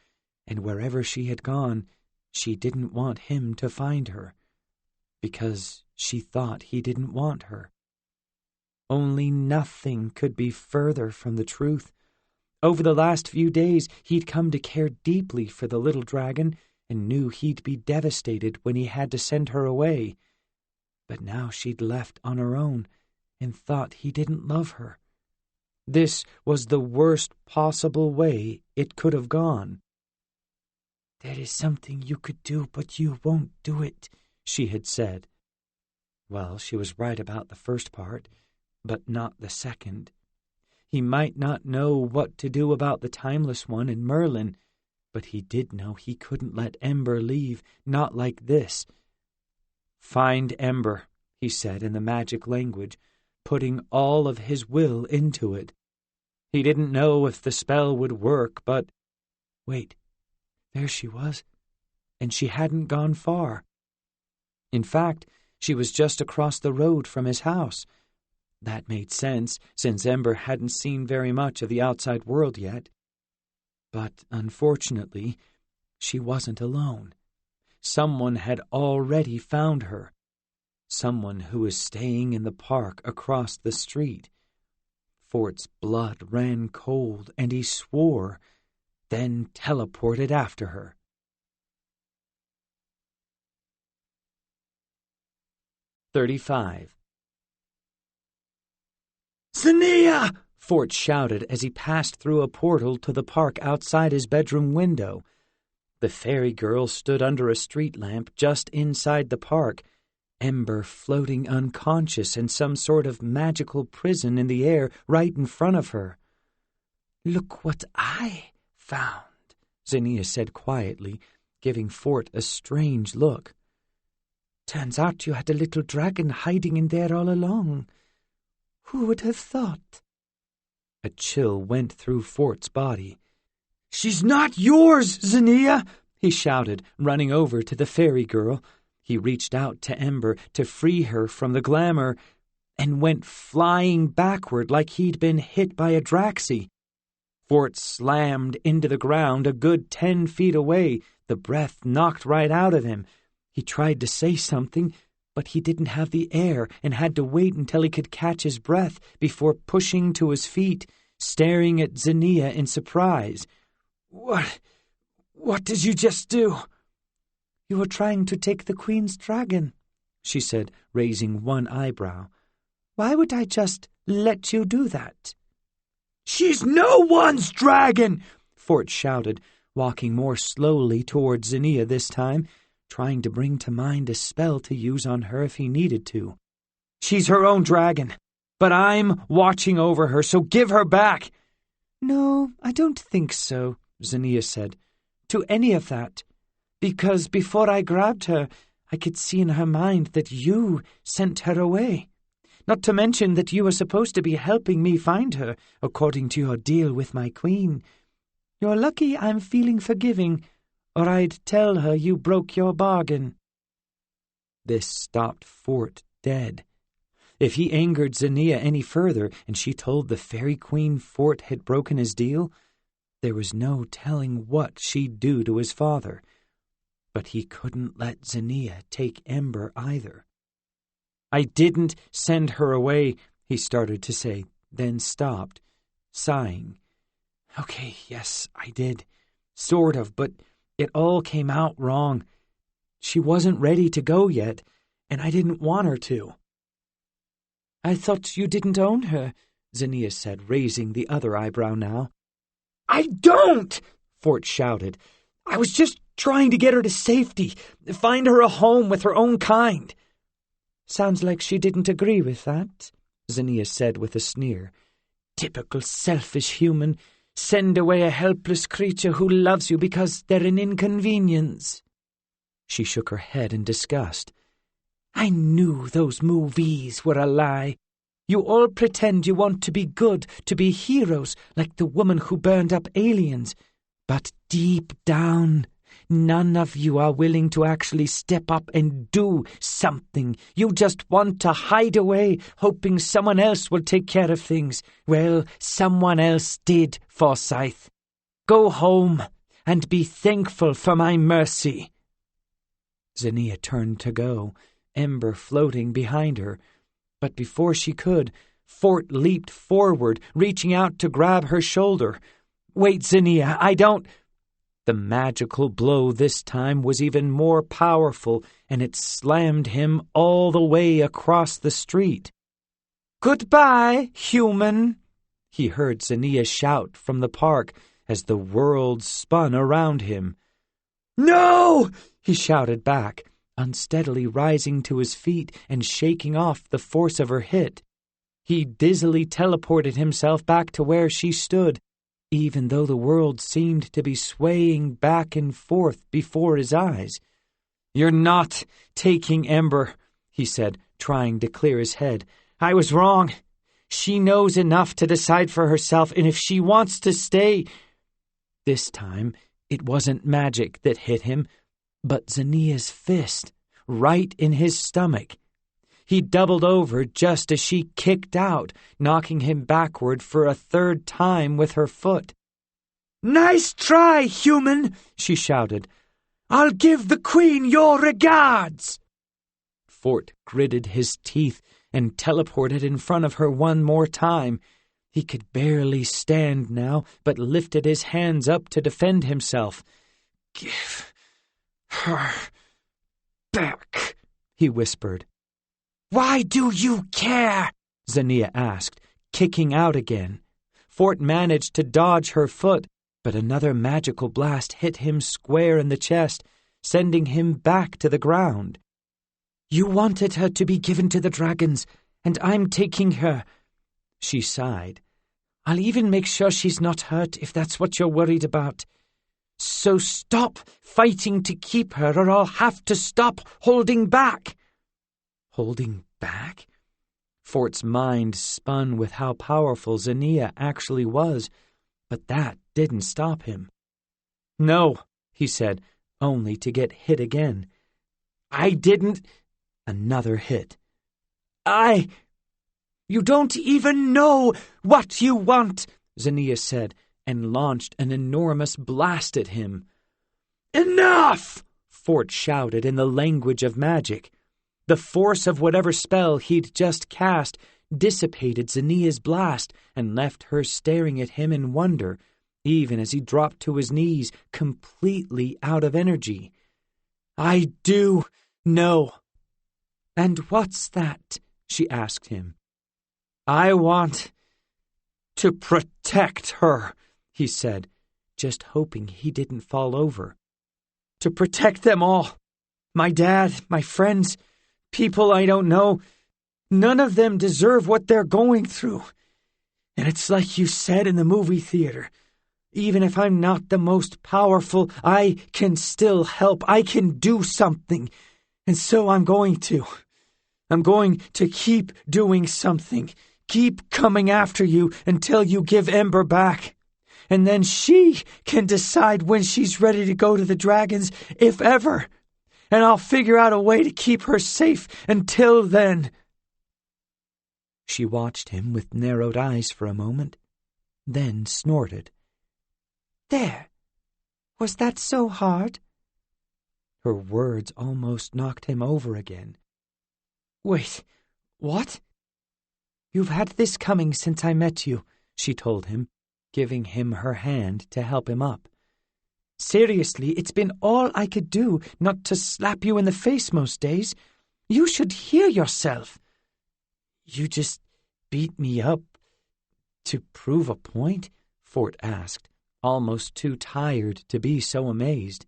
and wherever she had gone, she didn't want him to find her, because she thought he didn't want her. Only nothing could be further from the truth. Over the last few days, he'd come to care deeply for the little dragon and knew he'd be devastated when he had to send her away. But now she'd left on her own and thought he didn't love her. This was the worst possible way it could have gone. "There is something you could do, but you won't do it," she had said. Well, she was right about the first part, but not the second. He might not know what to do about the Timeless One and Merlin, but he did know he couldn't let Ember leave, not like this. "Find Ember," he said in the magic language, putting all of his will into it. He didn't know if the spell would work, but... Wait, there she was, and she hadn't gone far. In fact, she was just across the road from his house. That made sense, since Ember hadn't seen very much of the outside world yet. But unfortunately, she wasn't alone. Someone had already found her. Someone who was staying in the park across the street. Fort's blood ran cold, and he swore, then teleported after her. "35. "Zania!" Fort shouted as he passed through a portal to the park outside his bedroom window. The fairy girl stood under a street lamp just inside the park, Ember floating unconscious in some sort of magical prison in the air right in front of her. "Look what I found," Zania said quietly, giving Fort a strange look. "Turns out you had a little dragon hiding in there all along. Who would have thought?" A chill went through Fort's body. "She's not yours, Zania!" he shouted, running over to the fairy girl. He reached out to Ember to free her from the glamour and went flying backward like he'd been hit by a draxie. Fort slammed into the ground a good 10 feet away, the breath knocked right out of him. He He tried to say something, but he didn't have the air and had to wait until he could catch his breath before pushing to his feet, staring at Zinnia in surprise. What did you just do? You were trying to take the Queen's dragon, she said, raising one eyebrow. Why would I just let you do that? She's no one's dragon, Fort shouted, walking more slowly towards Zinnia this time, trying to bring to mind a spell to use on her if he needed to. She's her own dragon, but I'm watching over her, so give her back. No, I don't think so, Zinnia said, to any of that, because before I grabbed her, I could see in her mind that you sent her away. Not to mention that you were supposed to be helping me find her, according to your deal with my queen. You're lucky I'm feeling forgiving, or I'd tell her you broke your bargain. This stopped Fort dead. If he angered Zinnia any further and she told the fairy queen Fort had broken his deal, there was no telling what she'd do to his father. But he couldn't let Zinnia take Ember either. I didn't send her away, he started to say, then stopped, sighing. Okay, yes, I did. Sort of, but it all came out wrong. She wasn't ready to go yet, and I didn't want her to. I thought you didn't own her, Zinnia said, raising the other eyebrow now. I don't, Fort shouted. I was just trying to get her to safety, find her a home with her own kind. Sounds like she didn't agree with that, Zinnia said with a sneer. Typical selfish human. Send away a helpless creature who loves you because they're an inconvenience. She shook her head in disgust. I knew those movies were a lie. You all pretend you want to be good, to be heroes, like the woman who burned up aliens. But deep down, none of you are willing to actually step up and do something. You just want to hide away, hoping someone else will take care of things. Well, someone else did, Forsyth. Go home and be thankful for my mercy. Zinnia turned to go, Ember floating behind her. But before she could, Fort leaped forward, reaching out to grab her shoulder. Wait, Zinnia, I don't... The magical blow this time was even more powerful, and it slammed him all the way across the street. Goodbye, human, he heard Zinnia shout from the park as the world spun around him. No! He shouted back, unsteadily rising to his feet and shaking off the force of her hit. He dizzily teleported himself back to where she stood, even though the world seemed to be swaying back and forth before his eyes. You're not taking Ember, he said, trying to clear his head. I was wrong. She knows enough to decide for herself, and if she wants to stay... This time, it wasn't magic that hit him, but Zinnia's fist, right in his stomach. He doubled over just as she kicked out, knocking him backward for a third time with her foot. Nice try, human, she shouted. I'll give the Queen your regards. Fort gritted his teeth and teleported in front of her one more time. He could barely stand now, but lifted his hands up to defend himself. Give her back, he whispered. Why do you care? Zinnia asked, kicking out again. Fort managed to dodge her foot, but another magical blast hit him square in the chest, sending him back to the ground. You wanted her to be given to the dragons, and I'm taking her. She sighed. I'll even make sure she's not hurt if that's what you're worried about. So stop fighting to keep her, or I'll have to stop holding back. Holding back? Fort's mind spun with how powerful Zinnia actually was, but that didn't stop him. No, he said, only to get hit again. I didn't... Another hit. You don't even know what you want, Zinnia said, and launched an enormous blast at him. Enough! Fort shouted in the language of magic. The force of whatever spell he'd just cast dissipated Zinnia's blast and left her staring at him in wonder, even as he dropped to his knees, completely out of energy. "I do know." "And what's that?" she asked him. "I want to protect her," he said, just hoping he didn't fall over. "To protect them all. My dad, my friends, people I don't know. None of them deserve what they're going through. And it's like you said in the movie theater. Even if I'm not the most powerful, I can still help. I can do something. And so I'm going to. I'm going to keep doing something. Keep coming after you until you give Ember back. And then she can decide when she's ready to go to the dragons, if ever. And I'll figure out a way to keep her safe until then." She watched him with narrowed eyes for a moment, then snorted. "There. Was that so hard?" Her words almost knocked him over again. "Wait, what?" "You've had this coming since I met you," she told him, giving him her hand to help him up. "Seriously, it's been all I could do not to slap you in the face most days. You should hear yourself." "You just beat me up to prove a point?" Fort asked, almost too tired to be so amazed.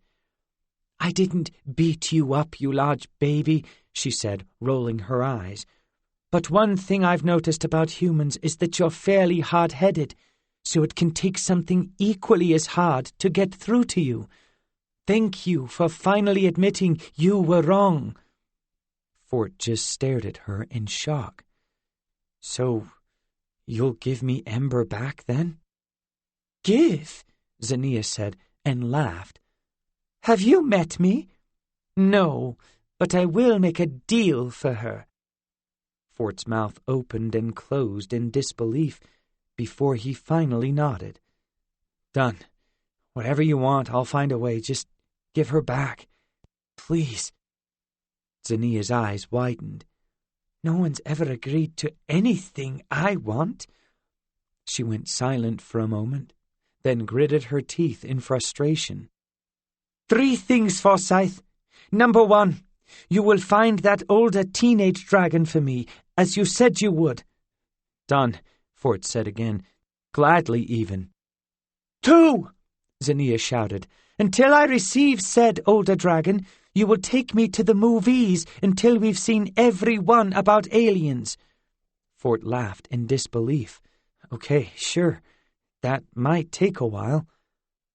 "I didn't beat you up, you large baby," she said, rolling her eyes. "But one thing I've noticed about humans is that you're fairly hard-headed, so it can take something equally as hard to get through to you. Thank you for finally admitting you were wrong." Fort just stared at her in shock. "So, you'll give me Ember back, then?" "Give?" Zinnia said, and laughed. "Have you met me?" "No, but I will make a deal for her." Fort's mouth opened and closed in disbelief before he finally nodded. "Done. Whatever you want, I'll find a way. Just give her back. Please." Zinnia's eyes widened. "No one's ever agreed to anything I want." She went silent for a moment, then gritted her teeth in frustration. 3 things, Forsyth. Number 1, you will find that older teenage dragon for me, as you said you would." "Done," Fort said again, gladly even. 2, Zinnia shouted. "Until I receive said older dragon, you will take me to the movies until we've seen every one about aliens." Fort laughed in disbelief. "Okay, sure. That might take a while."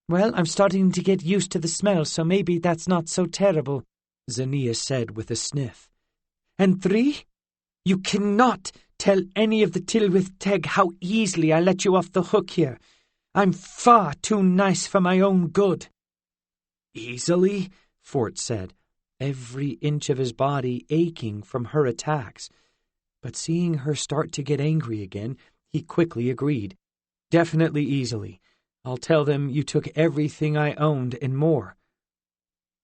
"Well, I'm starting to get used to the smell, so maybe that's not so terrible," Zinnia said with a sniff. "And 3, you cannot tell any of the Tilwith Teg how easily I let you off the hook here. I'm far too nice for my own good." "Easily?" Fort said, every inch of his body aching from her attacks. But seeing her start to get angry again, he quickly agreed. "Definitely easily. I'll tell them you took everything I owned and more."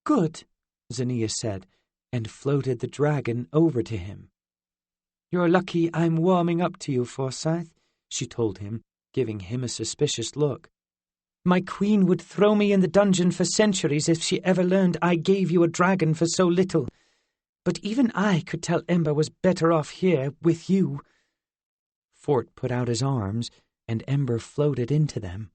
"Good," Zinnia said, and floated the dragon over to him. "You're lucky I'm warming up to you, Forsyth," she told him, giving him a suspicious look. "My queen would throw me in the dungeon for centuries if she ever learned I gave you a dragon for so little. But even I could tell Ember was better off here with you." Fort put out his arms, and Ember floated into them.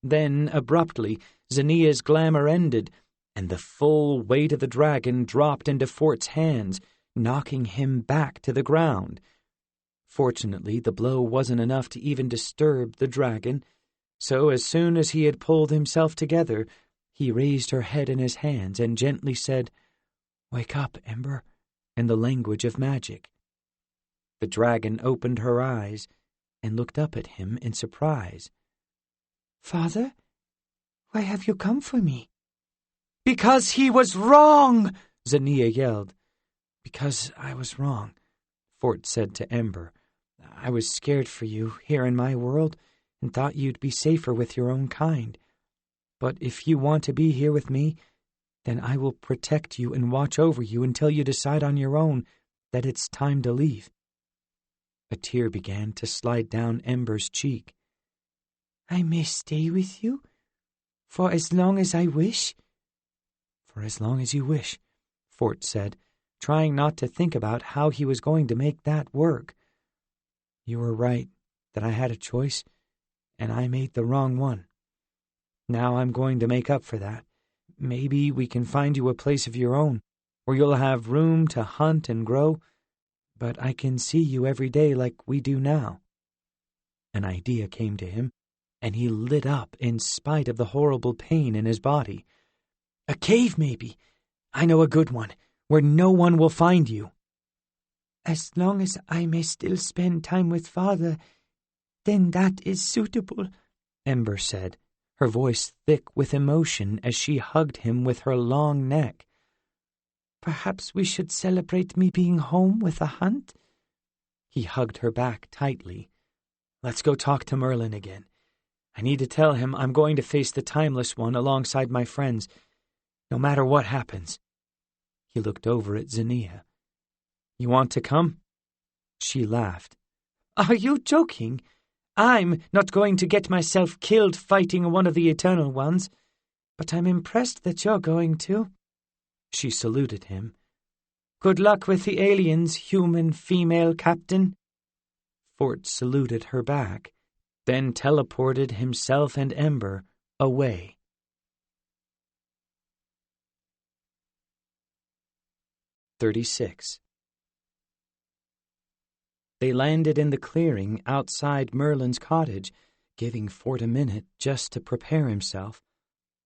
Then, abruptly, Zinnia's glamour ended, and the full weight of the dragon dropped into Fort's hands, knocking him back to the ground. Fortunately, the blow wasn't enough to even disturb the dragon, so as soon as he had pulled himself together, he raised her head in his hands and gently said, "Wake up, Ember," in the language of magic. The dragon opened her eyes and looked up at him in surprise. "Father, why have you come for me?" "Because he was wrong!" Zinnia yelled. "Because I was wrong," Fort said to Ember. "I was scared for you here in my world and thought you'd be safer with your own kind. But if you want to be here with me, Then I will protect you and watch over you until you decide on your own that it's time to leave. A tear began to slide down Ember's cheek. I may stay with you? For as long as I wish? For as long as you wish, Fort said, trying not to think about how he was going to make that work. You were right that I had a choice, and I made the wrong one. Now I'm going to make up for that. Maybe we can find you a place of your own, where you'll have room to hunt and grow, but I can see you every day like we do now. An idea came to him, and he lit up in spite of the horrible pain in his body. A cave, maybe. I know a good one, where no one will find you. As long as I may still spend time with Father, then that is suitable, Ember said, her voice thick with emotion as she hugged him with her long neck. Perhaps we should celebrate me being home with a hunt? He hugged her back tightly. Let's go talk to Merlin again. I need to tell him I'm going to face the Timeless One alongside my friends, no matter what happens. He looked over at Zinnia. You want to come? She laughed. Are you joking? I'm not going to get myself killed fighting one of the Eternal Ones, but I'm impressed that you're going to. She saluted him. Good luck with the aliens, human female captain. Fort saluted her back, then teleported himself and Ember away. 36. They landed in the clearing outside Merlin's cottage, giving Fort a minute just to prepare himself.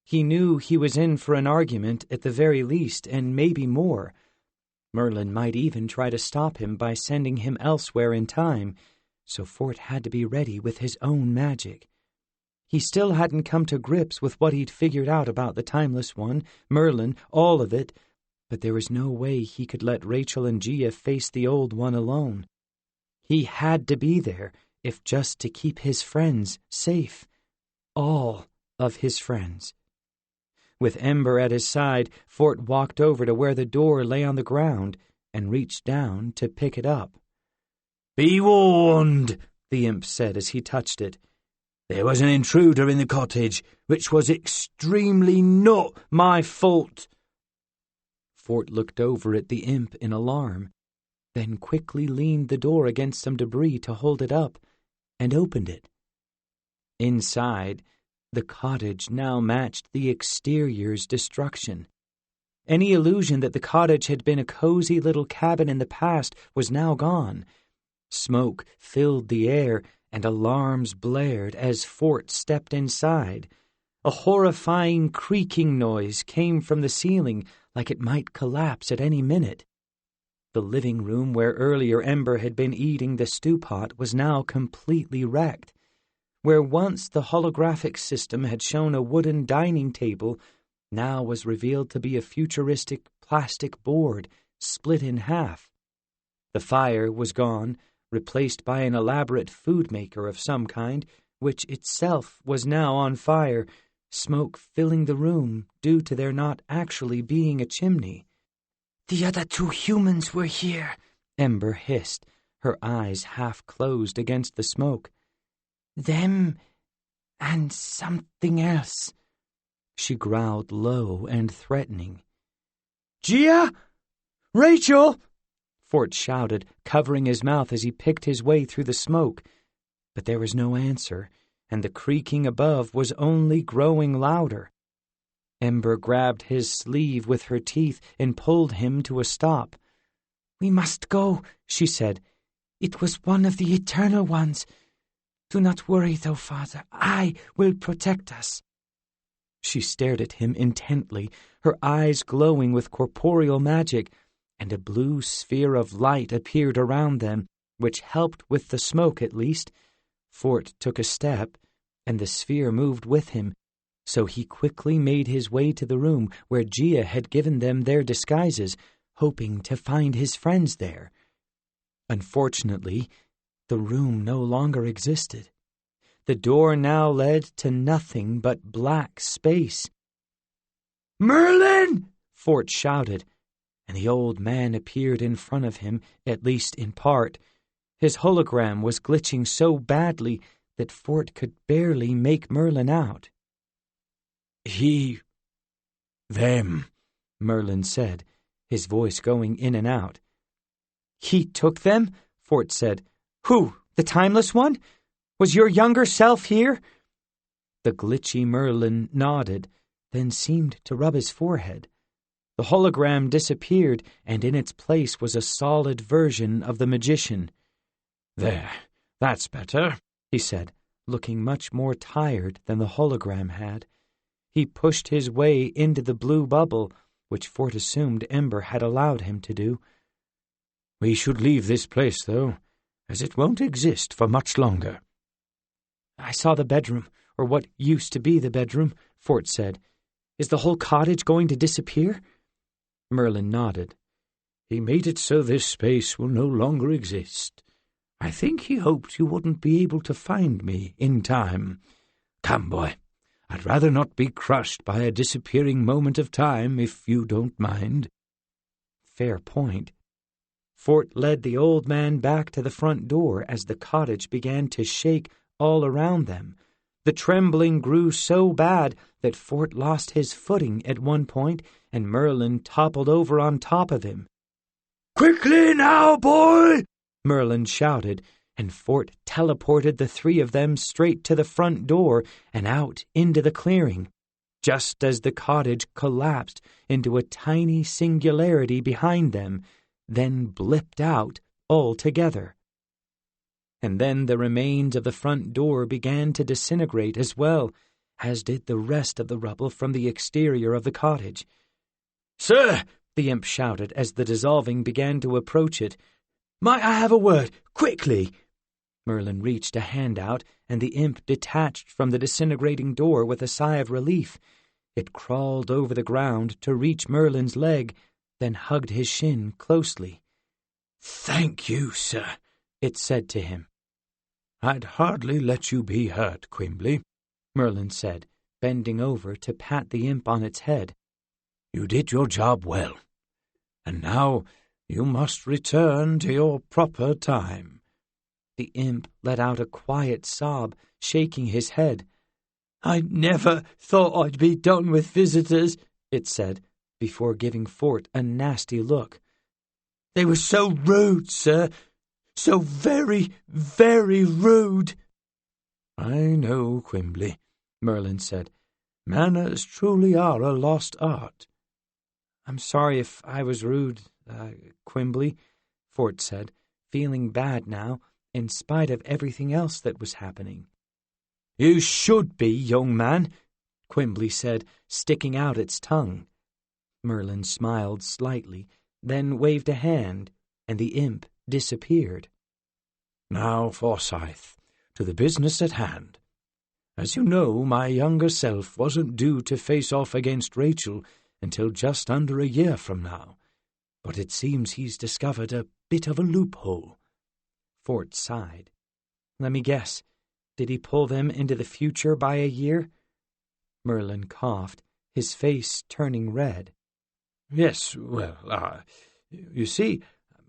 He knew he was in for an argument at the very least, and maybe more. Merlin might even try to stop him by sending him elsewhere in time, so Fort had to be ready with his own magic. He still hadn't come to grips with what he'd figured out about the Timeless One, Merlin, all of it, but there was no way he could let Rachel and Gia face the Old One alone. He had to be there, if just to keep his friends safe. All of his friends. With Ember at his side, Fort walked over to where the door lay on the ground and reached down to pick it up. Be warned, the imp said as he touched it. There was an intruder in the cottage, which was extremely not my fault. Fort looked over at the imp in alarm, then quickly leaned the door against some debris to hold it up, and opened it. Inside, the cottage now matched the exterior's destruction. Any illusion that the cottage had been a cozy little cabin in the past was now gone. Smoke filled the air, and alarms blared as Fort stepped inside. A horrifying creaking noise came from the ceiling, like it might collapse at any minute. The living room where earlier Ember had been eating the stew pot was now completely wrecked. Where once the holographic system had shown a wooden dining table, now was revealed to be a futuristic plastic board split in half. The fire was gone, replaced by an elaborate food maker of some kind, which itself was now on fire, smoke filling the room due to there not actually being a chimney. The other two humans were here, Ember hissed, her eyes half closed against the smoke. Them and something else, she growled low and threatening. Gia! Rachel! Fort shouted, covering his mouth as he picked his way through the smoke. But there was no answer, and the creaking above was only growing louder. Ember grabbed his sleeve with her teeth and pulled him to a stop. We must go, she said. It was one of the Eternal Ones. Do not worry, though, Father. I will protect us. She stared at him intently, her eyes glowing with corporeal magic, and a blue sphere of light appeared around them, which helped with the smoke at least. Fort took a step, and the sphere moved with him, so he quickly made his way to the room where Gia had given them their disguises, hoping to find his friends there. Unfortunately, the room no longer existed. The door now led to nothing but black space. Merlin! Fort shouted, and the old man appeared in front of him, at least in part. His hologram was glitching so badly that Fort could barely make Merlin out. Them, Merlin said, his voice going in and out. He took them? Fort said. Who, the timeless one? Was your younger self here? The glitchy Merlin nodded, then seemed to rub his forehead. The hologram disappeared, and in its place was a solid version of the magician. There, that's better, he said, looking much more tired than the hologram had. He pushed his way into the blue bubble, which Fort assumed Ember had allowed him to do. We should leave this place, though, as it won't exist for much longer. I saw the bedroom, or what used to be the bedroom, Fort said. Is the whole cottage going to disappear? Merlin nodded. He made it so this space will no longer exist. I think he hoped you wouldn't be able to find me in time. Come, boy. I'd rather not be crushed by a disappearing moment of time, if you don't mind. Fair point. Fort led the old man back to the front door as the cottage began to shake all around them. The trembling grew so bad that Fort lost his footing at one point, and Merlin toppled over on top of him. Quickly now, boy! Merlin shouted, and Fort teleported the three of them straight to the front door and out into the clearing, just as the cottage collapsed into a tiny singularity behind them, then blipped out altogether. And then the remains of the front door began to disintegrate as well, as did the rest of the rubble from the exterior of the cottage. Sir, the imp shouted as the dissolving began to approach it. Might I have a word, quickly? Merlin reached a hand out, and the imp detached from the disintegrating door with a sigh of relief. It crawled over the ground to reach Merlin's leg, then hugged his shin closely. Thank you, sir, it said to him. I'd hardly let you be hurt, Quimbley, Merlin said, bending over to pat the imp on its head. You did your job well, and now you must return to your proper time. The imp let out a quiet sob, shaking his head. I never thought I'd be done with visitors, it said, before giving Fort a nasty look. They were so rude, sir. So very, very rude. I know, Quimbley, Merlin said. Manners truly are a lost art. I'm sorry if I was rude, Quimbley, Fort said, feeling bad now, in spite of everything else that was happening. You should be, young man, Quimbley said, sticking out its tongue. Merlin smiled slightly, then waved a hand, and the imp disappeared. Now, Forsyth, to the business at hand. As you know, my younger self wasn't due to face off against Rachel until just under a year from now, but it seems he's discovered a bit of a loophole. Fort sighed. Let me guess, did he pull them into the future by a year? Merlin coughed, his face turning red. Yes, well, you see,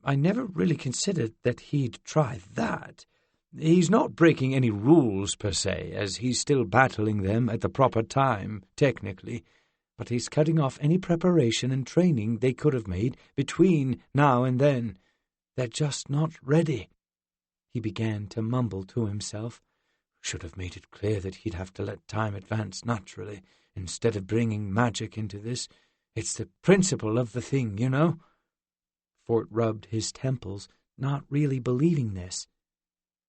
I never really considered that he'd try that. He's not breaking any rules, per se, as he's still battling them at the proper time, technically, but he's cutting off any preparation and training they could have made between now and then. They're just not ready. He began to mumble to himself. Should have made it clear that he'd have to let time advance naturally, instead of bringing magic into this. It's the principle of the thing, you know. Fort rubbed his temples, not really believing this.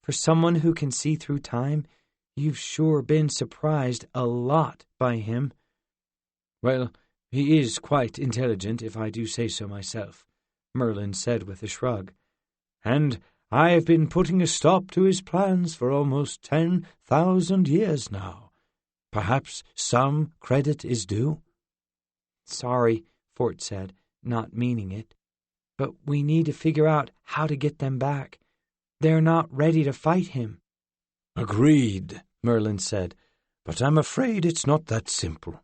For someone who can see through time, you've sure been surprised a lot by him. Well, he is quite intelligent, if I do say so myself, Merlin said with a shrug. And I have been putting a stop to his plans for almost 10,000 years now. Perhaps some credit is due? Sorry, Fort said, not meaning it. But we need to figure out how to get them back. They're not ready to fight him. Agreed, Merlin said, but I'm afraid it's not that simple.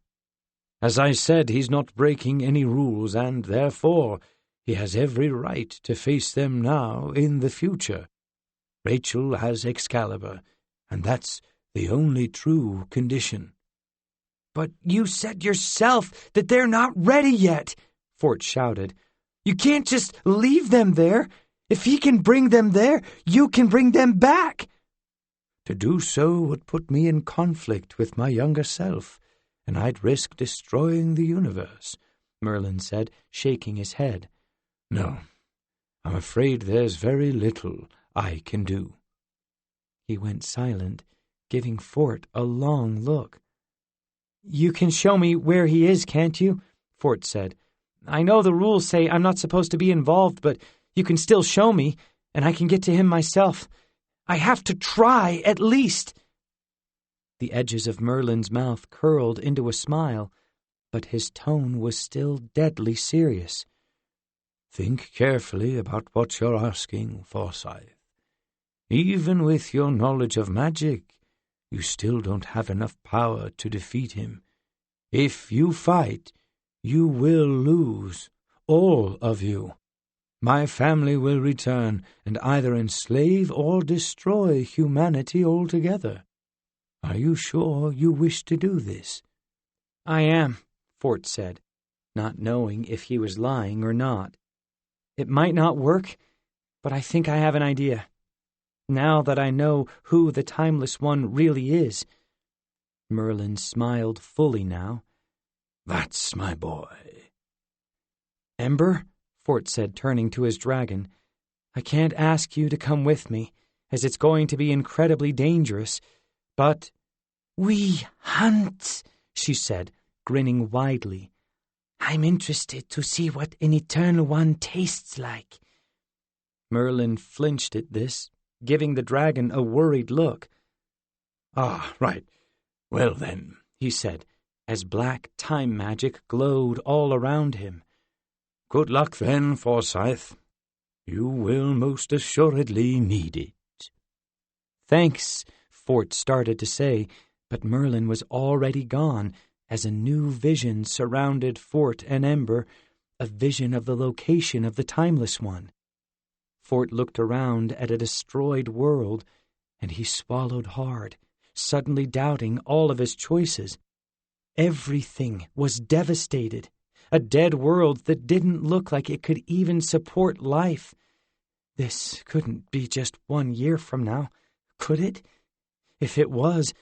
As I said, he's not breaking any rules, and therefore he has every right to face them now in the future. Rachel has Excalibur, and that's the only true condition." "But you said yourself that they're not ready yet," Fort shouted. "You can't just leave them there. If he can bring them there, you can bring them back." "To do so would put me in conflict with my younger self, and I'd risk destroying the universe," Merlin said, shaking his head. "No, I'm afraid there's very little I can do." He went silent, giving Fort a long look. "You can show me where he is, can't you?" Fort said. "I know the rules say I'm not supposed to be involved, but you can still show me, and I can get to him myself. I have to try, at least." The edges of Merlin's mouth curled into a smile, but his tone was still deadly serious. "Think carefully about what you're asking, Forsyth. Even with your knowledge of magic, you still don't have enough power to defeat him. If you fight, you will lose, all of you. My family will return and either enslave or destroy humanity altogether. Are you sure you wish to do this?" "I am," Fort said, not knowing if he was lying or not. "It might not work, but I think I have an idea. Now that I know who the Timeless One really is." Merlin smiled fully now. "That's my boy." "Ember," Fort said, turning to his dragon, "I can't ask you to come with me, as it's going to be incredibly dangerous, but—" "We hunt," she said, grinning widely. "I'm interested to see what an Eternal One tastes like." Merlin flinched at this, giving the dragon a worried look. "Ah, right. Well then," he said, as black time magic glowed all around him. "Good luck then, Forsyth. You will most assuredly need it." "Thanks," Fort started to say, but Merlin was already gone as a new vision surrounded Fort and Ember, a vision of the location of the Timeless One. Fort looked around at a destroyed world, and he swallowed hard, suddenly doubting all of his choices. Everything was devastated, a dead world that didn't look like it could even support life. This couldn't be just 1 year from now, could it? If it was,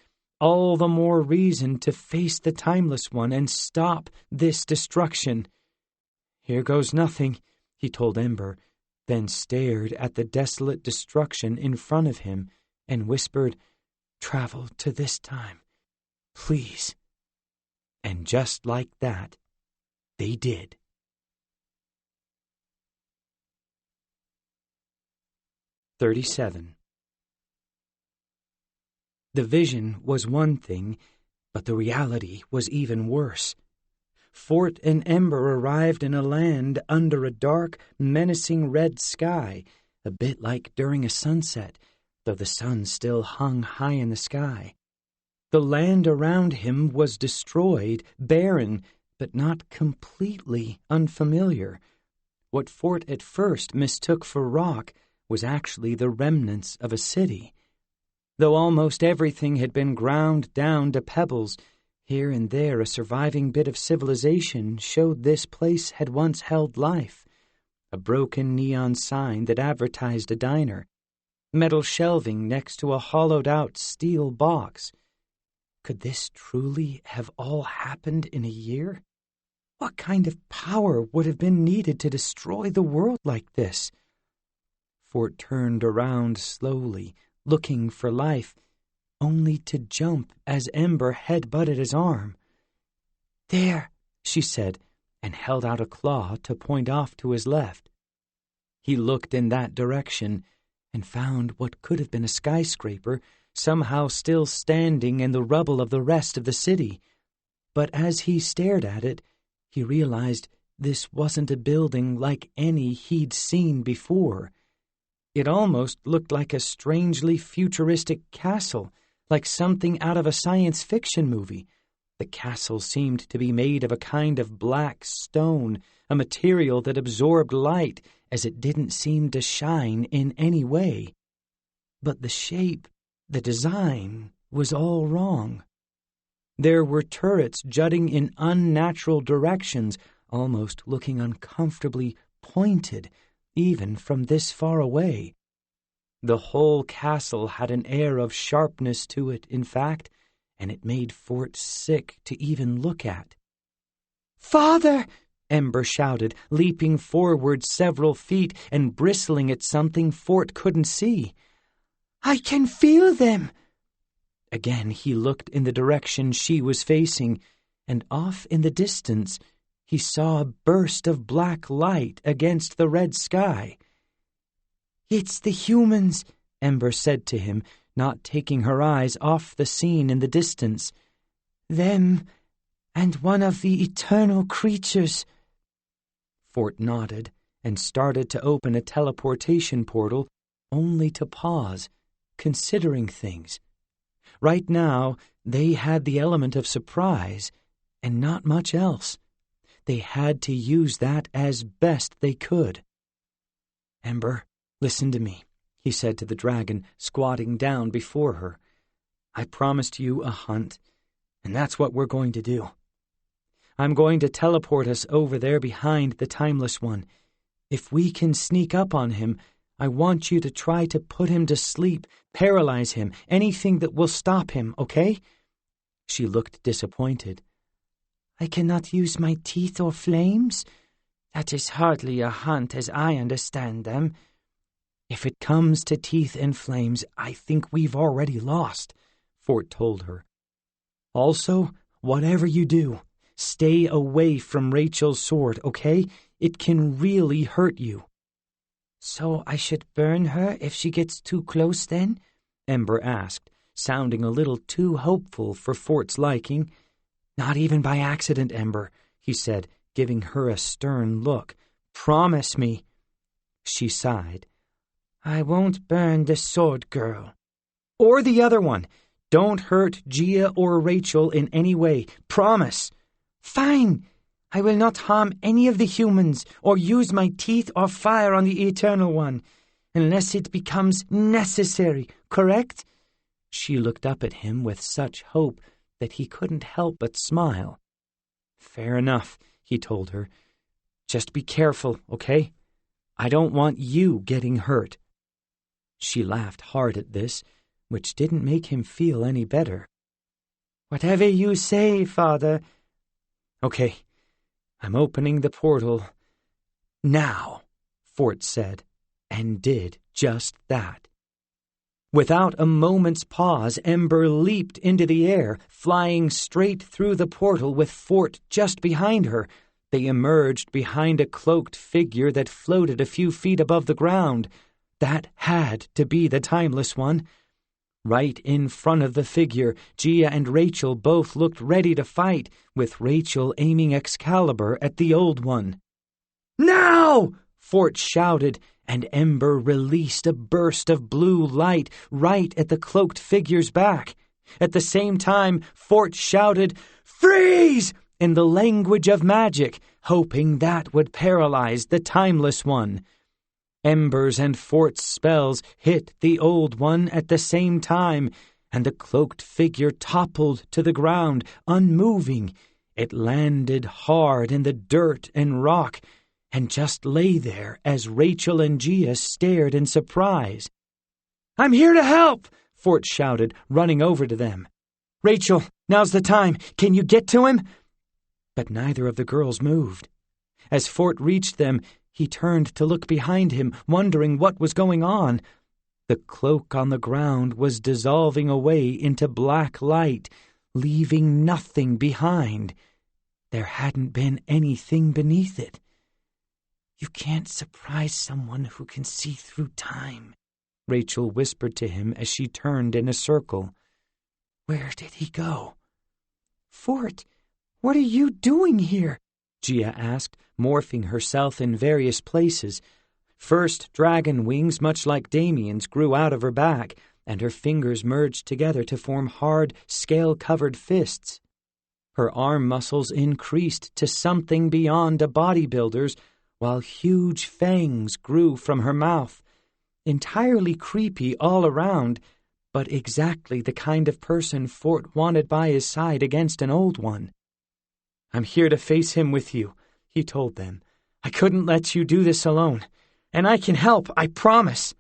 all the more reason to face the Timeless One and stop this destruction. "Here goes nothing," he told Ember, then stared at the desolate destruction in front of him and whispered, "Travel to this time, please." And just like that, they did. 37. The vision was one thing, but the reality was even worse. Fort and Ember arrived in a land under a dark, menacing red sky, a bit like during a sunset, though the sun still hung high in the sky. The land around him was destroyed, barren, but not completely unfamiliar. What Fort at first mistook for rock was actually the remnants of a city. Though almost everything had been ground down to pebbles, here and there a surviving bit of civilization showed this place had once held life. A broken neon sign that advertised a diner, metal shelving next to a hollowed-out steel box. Could this truly have all happened in a year? What kind of power would have been needed to destroy the world like this? Fort turned around slowly, looking for life, only to jump as Ember head-butted his arm. "There," she said, and held out a claw to point off to his left. He looked in that direction and found what could have been a skyscraper somehow still standing in the rubble of the rest of the city. But as he stared at it, he realized this wasn't a building like any he'd seen before. It almost looked like a strangely futuristic castle, like something out of a science fiction movie. The castle seemed to be made of a kind of black stone, a material that absorbed light as it didn't seem to shine in any way. But the shape, the design, was all wrong. There were turrets jutting in unnatural directions, almost looking uncomfortably pointed, even from this far away. The whole castle had an air of sharpness to it, in fact, and it made Fort sick to even look at. "Father!" Ember shouted, leaping forward several feet and bristling at something Fort couldn't see. "I can feel them!" Again he looked in the direction she was facing, and off in the distance he saw a burst of black light against the red sky. "It's the humans," Ember said to him, not taking her eyes off the scene in the distance. "Them, and one of the eternal creatures." Fort nodded and started to open a teleportation portal, only to pause, considering things. Right now, they had the element of surprise, and not much else. They had to use that as best they could. "Ember, listen to me," he said to the dragon, squatting down before her. "I promised you a hunt, and that's what we're going to do. I'm going to teleport us over there behind the Timeless One. If we can sneak up on him, I want you to try to put him to sleep, paralyze him, anything that will stop him, okay?" She looked disappointed. "I cannot use my teeth or flames? That is hardly a hunt as I understand them." "If it comes to teeth and flames, I think we've already lost," Fort told her. "Also, whatever you do, stay away from Rachel's sword, okay? It can really hurt you." "So I should burn her if she gets too close, then?" Ember asked, sounding a little too hopeful for Fort's liking. "Not even by accident, Ember," he said, giving her a stern look. "Promise me." She sighed. "I won't burn the sword girl." "Or the other one. Don't hurt Gia or Rachel in any way. Promise." "Fine. I will not harm any of the humans or use my teeth or fire on the Eternal One, unless it becomes necessary, correct?" She looked up at him with such hope that he couldn't help but smile. "Fair enough," he told her. "Just be careful, okay? I don't want you getting hurt." She laughed hard at this, which didn't make him feel any better. "Whatever you say, Father." "Okay, I'm opening the portal now," Fort said, and did just that. Without a moment's pause, Ember leaped into the air, flying straight through the portal with Fort just behind her. They emerged behind a cloaked figure that floated a few feet above the ground. That had to be the Timeless One. Right in front of the figure, Gia and Rachel both looked ready to fight, with Rachel aiming Excalibur at the Old One. "Now!" Fort shouted, and Ember released a burst of blue light right at the cloaked figure's back. At the same time, Fort shouted, "Freeze!" in the language of magic, hoping that would paralyze the Timeless One. Ember's and Fort's spells hit the Old One at the same time, and the cloaked figure toppled to the ground, unmoving. It landed hard in the dirt and rock, and just lay there as Rachel and Gia stared in surprise. "I'm here to help!" Fort shouted, running over to them. "Rachel, now's the time. Can you get to him?" But neither of the girls moved. As Fort reached them, he turned to look behind him, wondering what was going on. The cloak on the ground was dissolving away into black light, leaving nothing behind. There hadn't been anything beneath it. "You can't surprise someone who can see through time," Rachel whispered to him as she turned in a circle. "Where did he go?" "Fort, what are you doing here?" Gia asked, morphing herself in various places. First, dragon wings, much like Damien's, grew out of her back, and her fingers merged together to form hard, scale-covered fists. Her arm muscles increased to something beyond a bodybuilder's, while huge fangs grew from her mouth. Entirely creepy all around, but exactly the kind of person Fort wanted by his side against an old one. "I'm here to face him with you," he told them. "I couldn't let you do this alone, and I can help, I promise."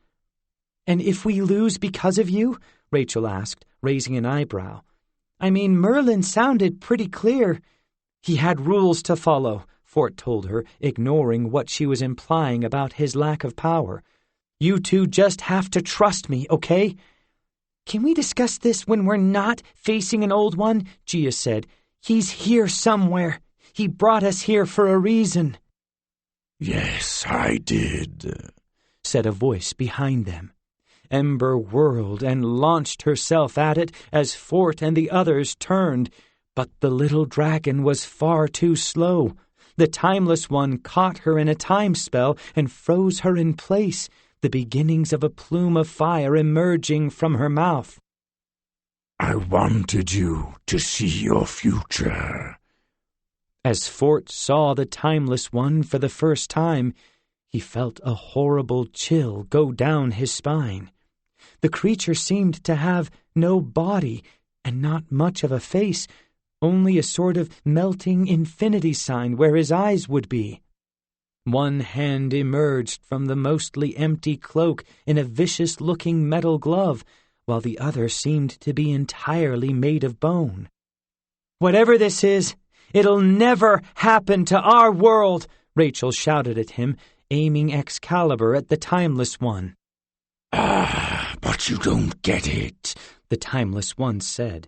"And if we lose because of you?" Rachel asked, raising an eyebrow. "I mean, Merlin sounded pretty clear." "He had rules to follow," Fort told her, ignoring what she was implying about his lack of power. "You two just have to trust me, okay?" "Can we discuss this when we're not facing an old one?" Gia said. "He's here somewhere. He brought us here for a reason." "Yes, I did," said a voice behind them. Ember whirled and launched herself at it as Fort and the others turned, but the little dragon was far too slow. The Timeless One caught her in a time spell and froze her in place, the beginnings of a plume of fire emerging from her mouth. "I wanted you to see your future." As Fort saw the Timeless One for the first time, he felt a horrible chill go down his spine. The creature seemed to have no body and not much of a face, only a sort of melting infinity sign where his eyes would be. One hand emerged from the mostly empty cloak in a vicious-looking metal glove, while the other seemed to be entirely made of bone. "Whatever this is, it'll never happen to our world!" Rachel shouted at him, aiming Excalibur at the Timeless One. But you don't get it," the Timeless One said.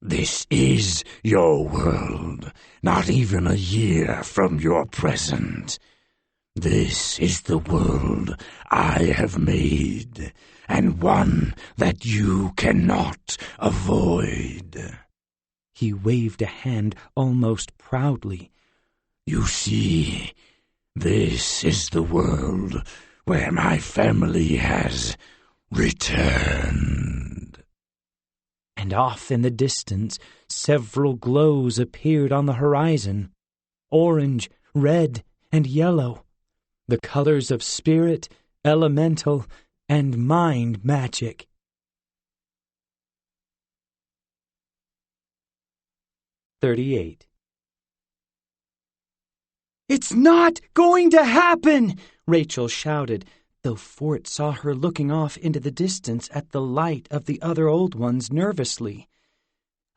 "This is your world, not even a year from your present. This is the world I have made, and one that you cannot avoid." He waved a hand almost proudly. "You see, this is the world where my family has returned." And off in the distance, several glows appeared on the horizon. Orange, red, and yellow. The colors of spirit, elemental, and mind magic. "38. "It's not going to happen!" Rachel shouted, though Fort saw her looking off into the distance at the light of the other old ones nervously.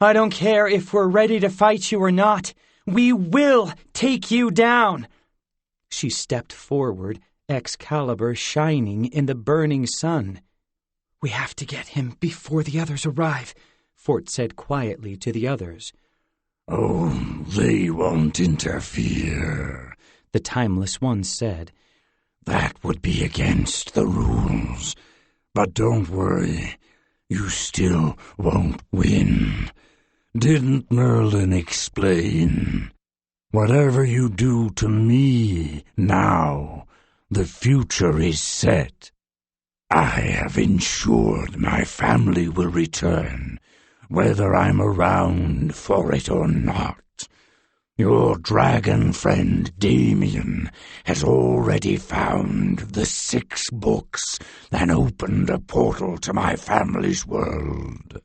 "I don't care if we're ready to fight you or not. We will take you down!" She stepped forward, Excalibur shining in the burning sun. "We have to get him before the others arrive," Fort said quietly to the others. "Oh, they won't interfere," the Timeless One said. "That would be against the rules. But don't worry, you still won't win. Didn't Merlin explain? Whatever you do to me now, the future is set. I have ensured my family will return, whether I'm around for it or not. Your dragon friend Damien has already found the 6 books and opened a portal to my family's world.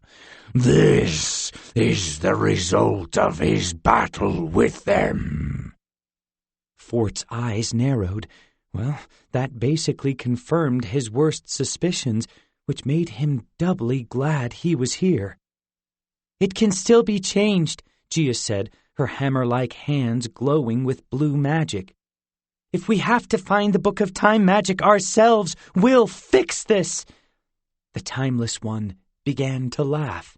This is the result of his battle with them." Fort's eyes narrowed. Well, that basically confirmed his worst suspicions, which made him doubly glad he was here. "It can still be changed," Gia said, her hammer-like hands glowing with blue magic. "If we have to find the Book of Time magic ourselves, we'll fix this!" The Timeless One began to laugh.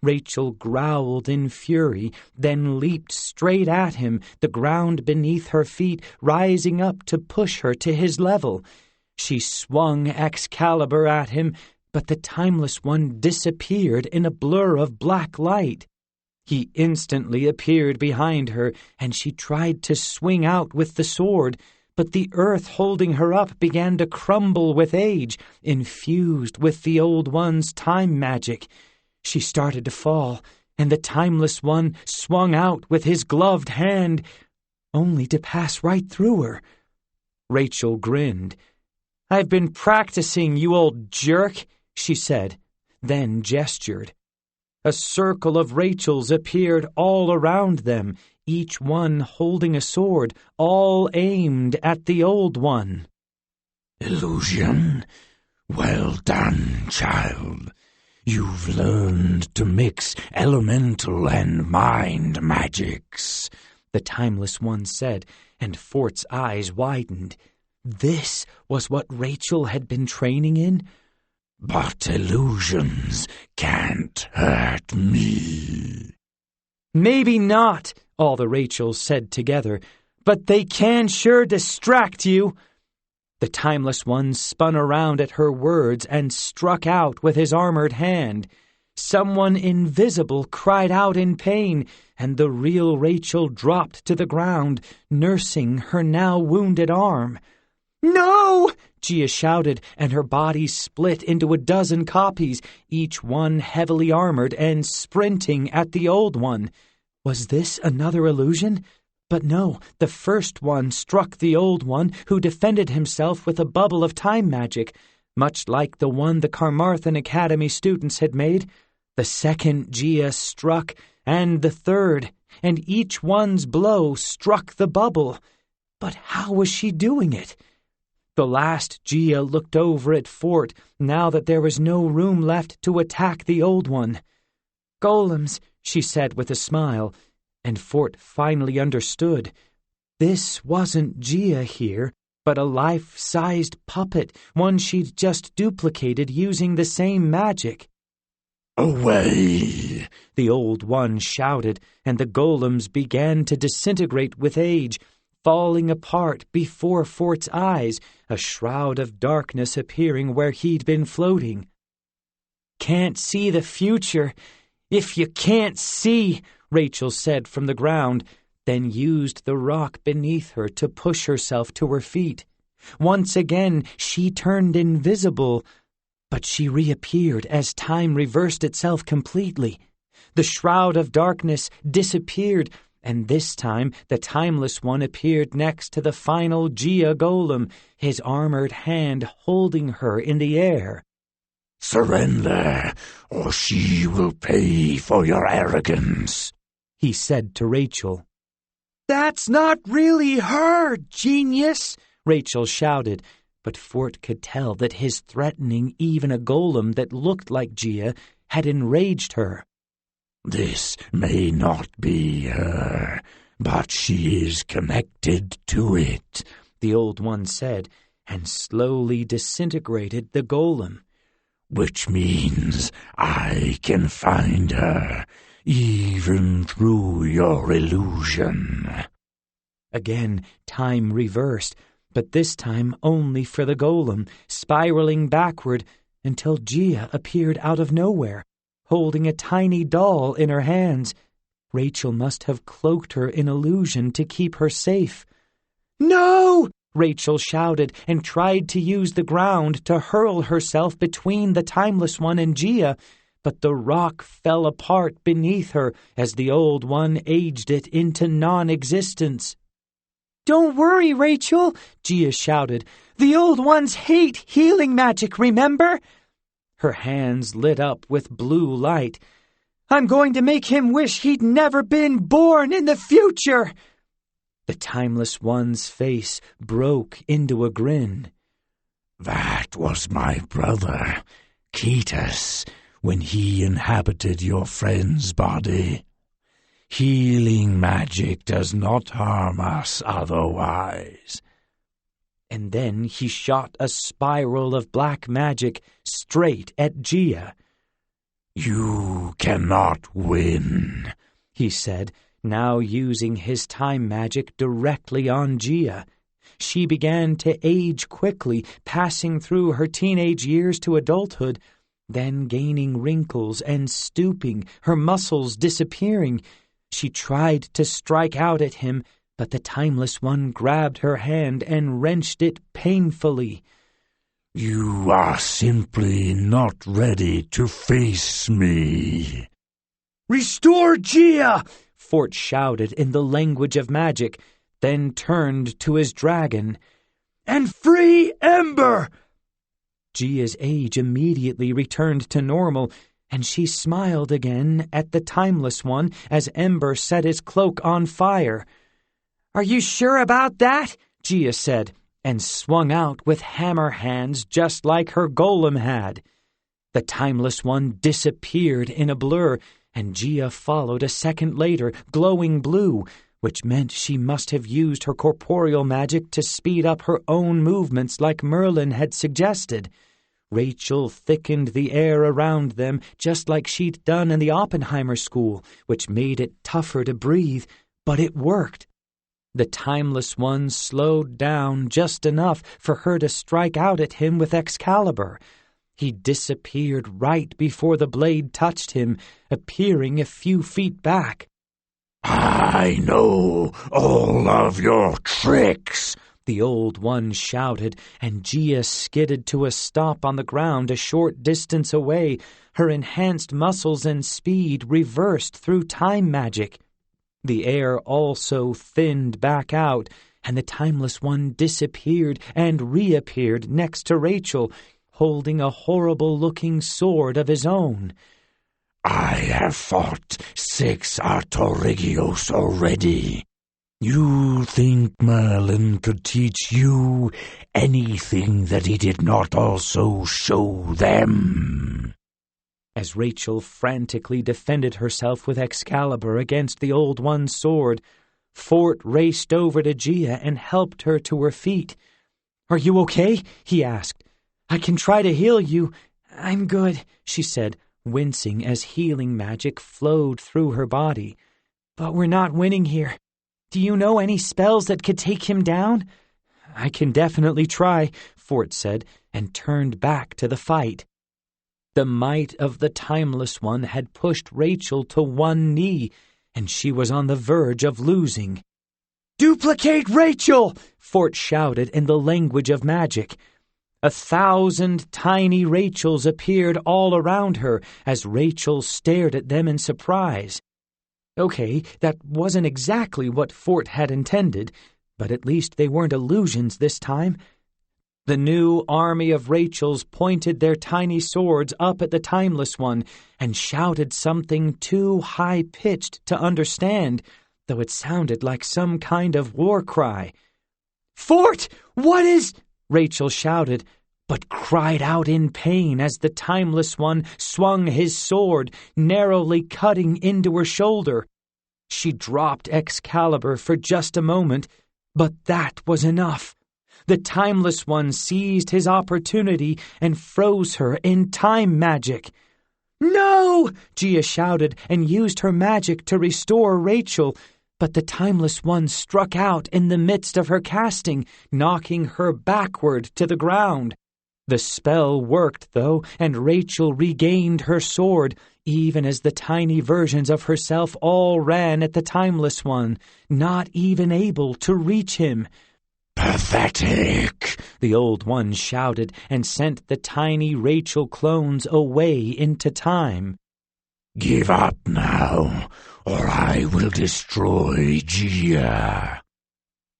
Rachel growled in fury, then leaped straight at him, the ground beneath her feet rising up to push her to his level. She swung Excalibur at him, but the Timeless One disappeared in a blur of black light. He instantly appeared behind her, and she tried to swing out with the sword, but the earth holding her up began to crumble with age, infused with the Old One's time magic. She started to fall, and the Timeless One swung out with his gloved hand, only to pass right through her. Rachel grinned. "I've been practicing, you old jerk," she said, then gestured. A circle of Rachels appeared all around them, each one holding a sword, all aimed at the old one. "Illusion? Well done, child. You've learned to mix elemental and mind magics," the Timeless One said, and Fort's eyes widened. This was what Rachel had been training in? "But illusions can't hurt me." "Maybe not," all the Rachels said together, "but they can sure distract you." The Timeless One spun around at her words and struck out with his armored hand. Someone invisible cried out in pain, and the real Rachel dropped to the ground, nursing her now wounded arm. "No!" Gia shouted, and her body split into a dozen copies, each one heavily armored and sprinting at the old one. Was this another illusion? But no, the first one struck the old one, who defended himself with a bubble of time magic, much like the one the Carmarthen Academy students had made. The second Gia struck, and the third, and each one's blow struck the bubble. But how was she doing it? The last Gia looked over at Fort, now that there was no room left to attack the old one. "Golems," she said with a smile, and Fort finally understood. This wasn't Gia here, but a life-sized puppet, one she'd just duplicated using the same magic. "Away!" the old one shouted, and the golems began to disintegrate with age, falling apart before Fort's eyes, a shroud of darkness appearing where he'd been floating. "Can't see the future, if you can't see," Rachel said from the ground, then used the rock beneath her to push herself to her feet. Once again she turned invisible, but she reappeared as time reversed itself completely. The shroud of darkness disappeared, and this time the Timeless One appeared next to the final Gia golem, his armored hand holding her in the air. "Surrender, or she will pay for your arrogance," he said to Rachel. "That's not really her, genius!" Rachel shouted, but Fort could tell that his threatening even a golem that looked like Gia had enraged her. "This may not be her, but she is connected to it," the old one said, and slowly disintegrated the golem. "Which means I can find her, even through your illusion." Again, time reversed, but this time only for the golem, spiraling backward until Gia appeared out of nowhere, holding a tiny doll in her hands. Rachel must have cloaked her in illusion to keep her safe. "No!" Rachel shouted and tried to use the ground to hurl herself between the Timeless One and Gia, but the rock fell apart beneath her as the old one aged it into non-existence. "Don't worry, Rachel," Gia shouted. "The old ones hate healing magic, remember?" Her hands lit up with blue light. "I'm going to make him wish he'd never been born in the future!" The Timeless One's face broke into a grin. "That was my brother, Ketus, when he inhabited your friend's body. Healing magic does not harm us otherwise." And then he shot a spiral of black magic straight at Gia. "You cannot win," he said, now using his time magic directly on Gia. She began to age quickly, passing through her teenage years to adulthood, then gaining wrinkles and stooping, her muscles disappearing. She tried to strike out at him, but the Timeless One grabbed her hand and wrenched it painfully. "You are simply not ready to face me." Restore Gia! Fort shouted in the language of magic, then turned to his dragon. And free Ember! Gia's age immediately returned to normal, and she smiled again at the Timeless One as Ember set his cloak on fire. "Are you sure about that?" Gia said, and swung out with hammer hands just like her golem had. The Timeless One disappeared in a blur, and Gia followed a second later, glowing blue, which meant she must have used her corporeal magic to speed up her own movements like Merlin had suggested. Rachel thickened the air around them just like she'd done in the Oppenheimer School, which made it tougher to breathe, but it worked. The Timeless One slowed down just enough for her to strike out at him with Excalibur. He disappeared right before the blade touched him, appearing a few feet back. "I know all of your tricks," the Old One shouted, and Gia skidded to a stop on the ground a short distance away, her enhanced muscles and speed reversed through time magic. The air also thinned back out, and the Timeless One disappeared and reappeared next to Rachel, holding a horrible-looking sword of his own. "I have fought 6 Artorigios already. You think Merlin could teach you anything that he did not also show them?" As Rachel frantically defended herself with Excalibur against the Old One's sword, Fort raced over to Gia and helped her to her feet. "Are you okay?" he asked. "I can try to heal you. I'm good," she said, wincing as healing magic flowed through her body. "But we're not winning here. Do you know any spells that could take him down?" "I can definitely try," Fort said, and turned back to the fight. The might of the Timeless One had pushed Rachel to one knee, and she was on the verge of losing. "Duplicate Rachel!" Fort shouted in the language of magic. 1,000 tiny Rachels appeared all around her as Rachel stared at them in surprise. Okay, that wasn't exactly what Fort had intended, but at least they weren't illusions this time. The new army of Rachels pointed their tiny swords up at the Timeless One and shouted something too high-pitched to understand, though it sounded like some kind of war cry. "Fort, what is—" Rachel shouted, but cried out in pain as the Timeless One swung his sword, narrowly cutting into her shoulder. She dropped Excalibur for just a moment, but that was enough. The Timeless One seized his opportunity and froze her in time magic. "No!" Gia shouted and used her magic to restore Rachel, but the Timeless One struck out in the midst of her casting, knocking her backward to the ground. The spell worked, though, and Rachel regained her sword, even as the tiny versions of herself all ran at the Timeless One, not even able to reach him. "Pathetic!" the Old One shouted and sent the tiny Rachel clones away into time. "Give up now, or I will destroy Gia."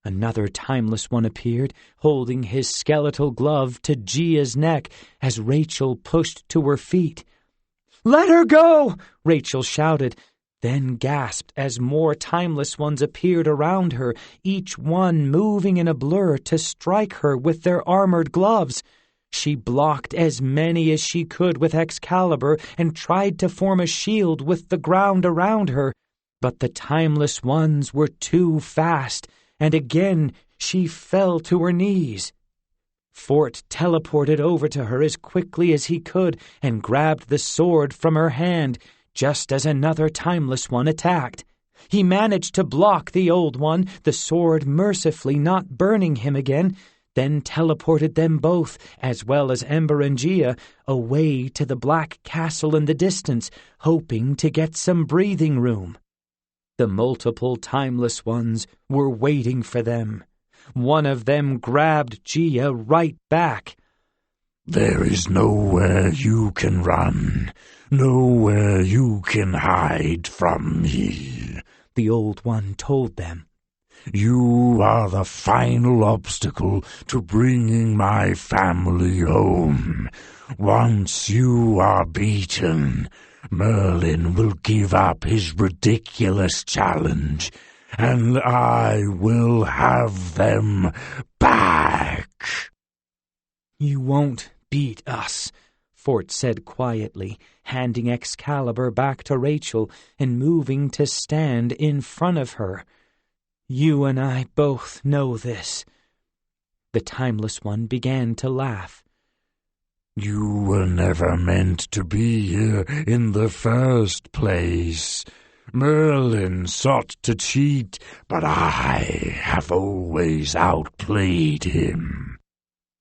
Another Timeless One appeared, holding his skeletal glove to Gia's neck as Rachel pushed to her feet. "Let her go!" Rachel shouted, then gasped as more Timeless Ones appeared around her, each one moving in a blur to strike her with their armored gloves. She blocked as many as she could with Excalibur and tried to form a shield with the ground around her, but the Timeless Ones were too fast, and again she fell to her knees. Fort teleported over to her as quickly as he could and grabbed the sword from her hand, just as another Timeless One attacked. He managed to block the Old One, the sword mercifully not burning him again, then teleported them both, as well as Ember and Gia, away to the black castle in the distance, hoping to get some breathing room. The multiple Timeless Ones were waiting for them. One of them grabbed Gia right back. There is nowhere you can run, nowhere you can hide from me, the Old One told them. You are the final obstacle to bringing my family home. Once you are beaten, Merlin will give up his ridiculous challenge, and I will have them back. You won't beat us, Fort said quietly, handing Excalibur back to Rachel and moving to stand in front of her. You and I both know this. The Timeless One began to laugh. You were never meant to be here in the first place. Merlin sought to cheat, but I have always outplayed him.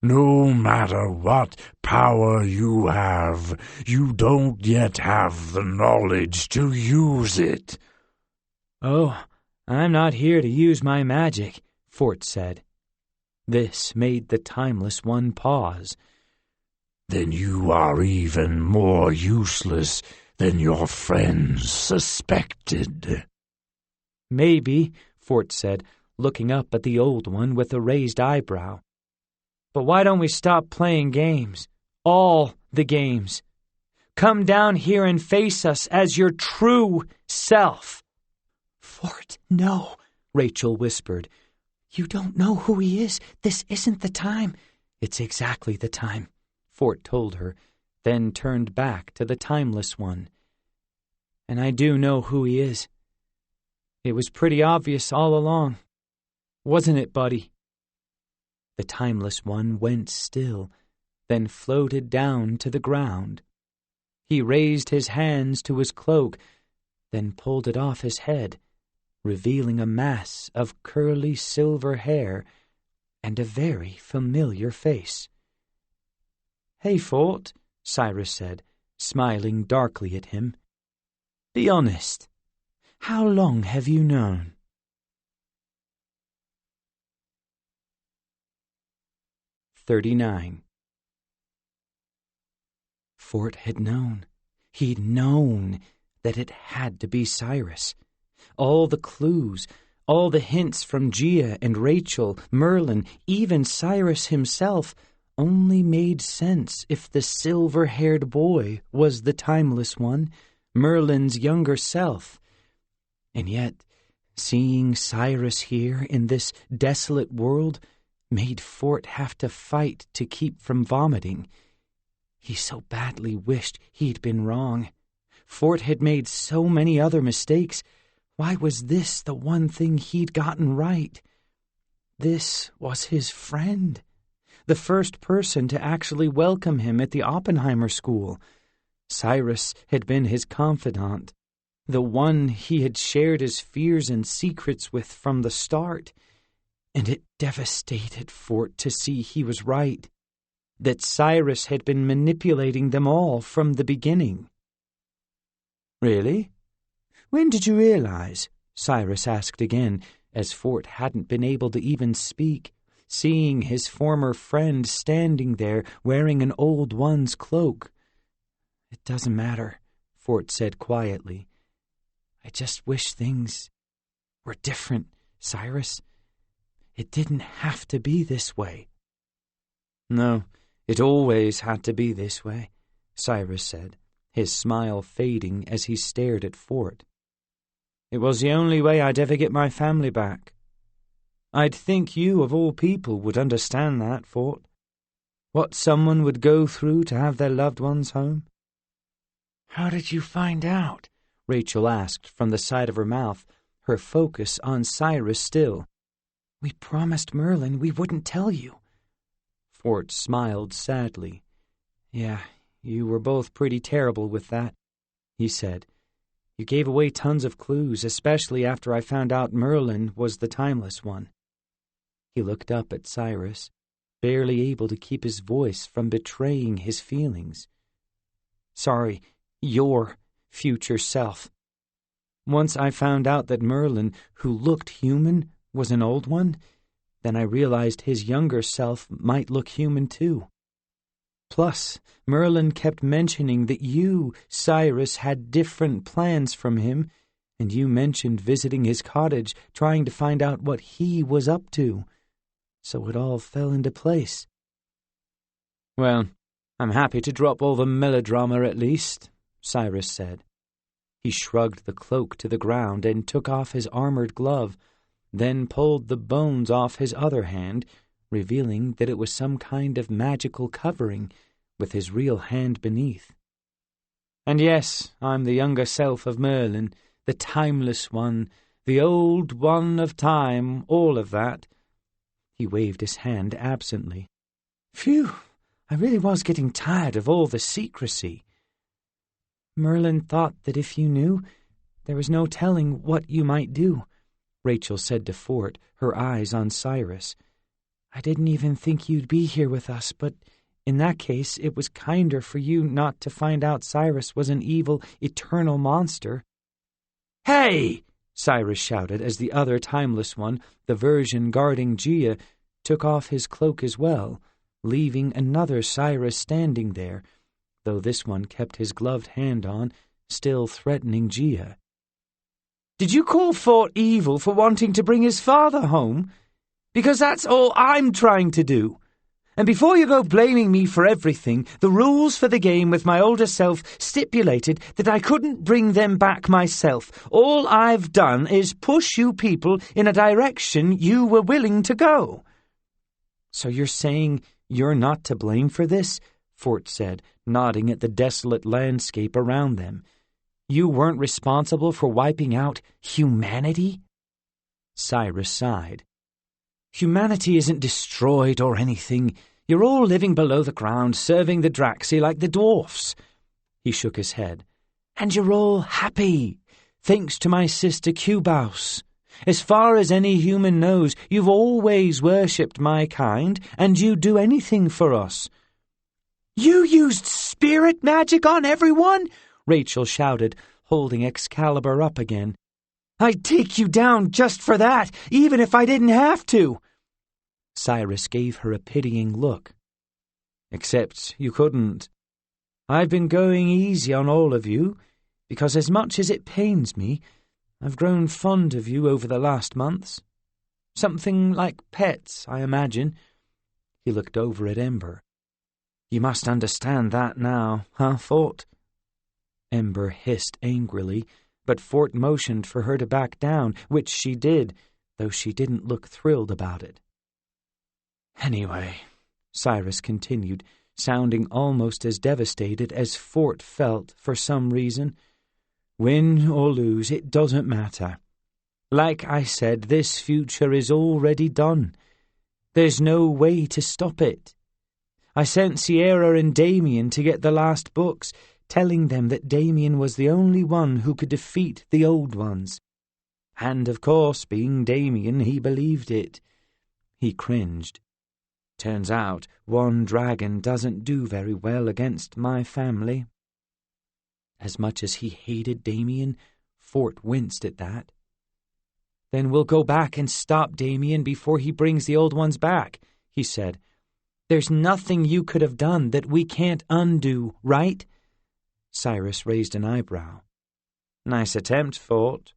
No matter what power you have, you don't yet have the knowledge to use it. Oh, I'm not here to use my magic, Fort said. This made the Timeless One pause. Then you are even more useless than your friends suspected. Maybe, Fort said, looking up at the Old One with a raised eyebrow. But why don't we stop playing games? All the games. Come down here and face us as your true self. Fort, no, Rachel whispered. You don't know who he is. This isn't the time. It's exactly the time, Fort told her, then turned back to the Timeless One. And I do know who he is. It was pretty obvious all along. Wasn't it, buddy? The Timeless One went still, then floated down to the ground. He raised his hands to his cloak, then pulled it off his head, revealing a mass of curly silver hair and a very familiar face. "Hey, Fort," Cyrus said, smiling darkly at him. "Be honest. How long have you known?" "39. Fort had known. He'd known that it had to be Cyrus. All the clues, all the hints from Gia and Rachel, Merlin, even Cyrus himself, only made sense if the silver-haired boy was the Timeless One, Merlin's younger self. And yet, seeing Cyrus here in this desolate world made Fort have to fight to keep from vomiting. He so badly wished he'd been wrong. Fort had made so many other mistakes. Why was this the one thing he'd gotten right? This was his friend, the first person to actually welcome him at the Oppenheimer School. Cyrus had been his confidant, the one he had shared his fears and secrets with from the start. And it devastated Fort to see he was right, that Cyrus had been manipulating them all from the beginning. "Really? When did you realize?" Cyrus asked again, as Fort hadn't been able to even speak, seeing his former friend standing there wearing an Old One's cloak. "It doesn't matter," Fort said quietly. "I just wish things were different, Cyrus. It didn't have to be this way." "No, it always had to be this way," Cyrus said, his smile fading as he stared at Fort. "It was the only way I'd ever get my family back. I'd think you, of all people, would understand that, Fort. What someone would go through to have their loved ones home." "How did you find out?" Rachel asked from the side of her mouth, her focus on Cyrus still. "We promised Merlin we wouldn't tell you." Fort smiled sadly. "Yeah, you were both pretty terrible with that," he said. "You gave away tons of clues, especially after I found out Merlin was the Timeless One." He looked up at Cyrus, barely able to keep his voice from betraying his feelings. "Sorry, your future self. Once I found out that Merlin, who looked human, was an Old One, then I realized his younger self might look human too." Plus, Merlin kept mentioning that you, Cyrus, had different plans from him, and you mentioned visiting his cottage, trying to find out what he was up to. So it all fell into place. Well, I'm happy to drop all the melodrama at least, Cyrus said. He shrugged the cloak to the ground and took off his armored glove, then pulled the bones off his other hand, revealing that it was some kind of magical covering, with his real hand beneath. And yes, I'm the younger self of Merlin, the timeless one, the old one of time, all of that. He waved his hand absently. Phew, I really was getting tired of all the secrecy. Merlin thought that if you knew, there was no telling what you might do, Rachel said to Fort, her eyes on Cyrus. I didn't even think you'd be here with us, but in that case it was kinder for you not to find out Cyrus was an evil, eternal monster. Hey! Cyrus shouted as the other timeless one, the version guarding Gia, took off his cloak as well, leaving another Cyrus standing there, though this one kept his gloved hand on, still threatening Gia. Did you call Fort evil for wanting to bring his father home? Because that's all I'm trying to do. And before you go blaming me for everything, the rules for the game with my older self stipulated that I couldn't bring them back myself. All I've done is push you people in a direction you were willing to go. So you're saying you're not to blame for this? Fort said, nodding at the desolate landscape around them. You weren't responsible for wiping out humanity? Cyrus sighed. Humanity isn't destroyed or anything. You're all living below the ground, serving the Draxi like the dwarfs. He shook his head. And you're all happy, thanks to my sister Cubaus. As far as any human knows, you've always worshipped my kind, and you'd do anything for us. You used spirit magic on everyone? Rachel shouted, holding Excalibur up again. I'd take you down just for that, even if I didn't have to. Cyrus gave her a pitying look. Except you couldn't. I've been going easy on all of you, because as much as it pains me, I've grown fond of you over the last months. Something like pets, I imagine. He looked over at Ember. You must understand that now, huh, Fort? Ember hissed angrily, but Fort motioned for her to back down, which she did, though she didn't look thrilled about it. Anyway, Cyrus continued, sounding almost as devastated as Fort felt for some reason. Win or lose, it doesn't matter. Like I said, this future is already done. There's no way to stop it. I sent Sierra and Damien to get the last books, telling them that Damien was the only one who could defeat the old ones. And, of course, being Damien, he believed it. He cringed. Turns out one dragon doesn't do very well against my family. As much as he hated Damien, Fort winced at that. Then we'll go back and stop Damien before he brings the old ones back, he said. There's nothing you could have done that we can't undo, right? Cyrus raised an eyebrow. Nice attempt, Fort.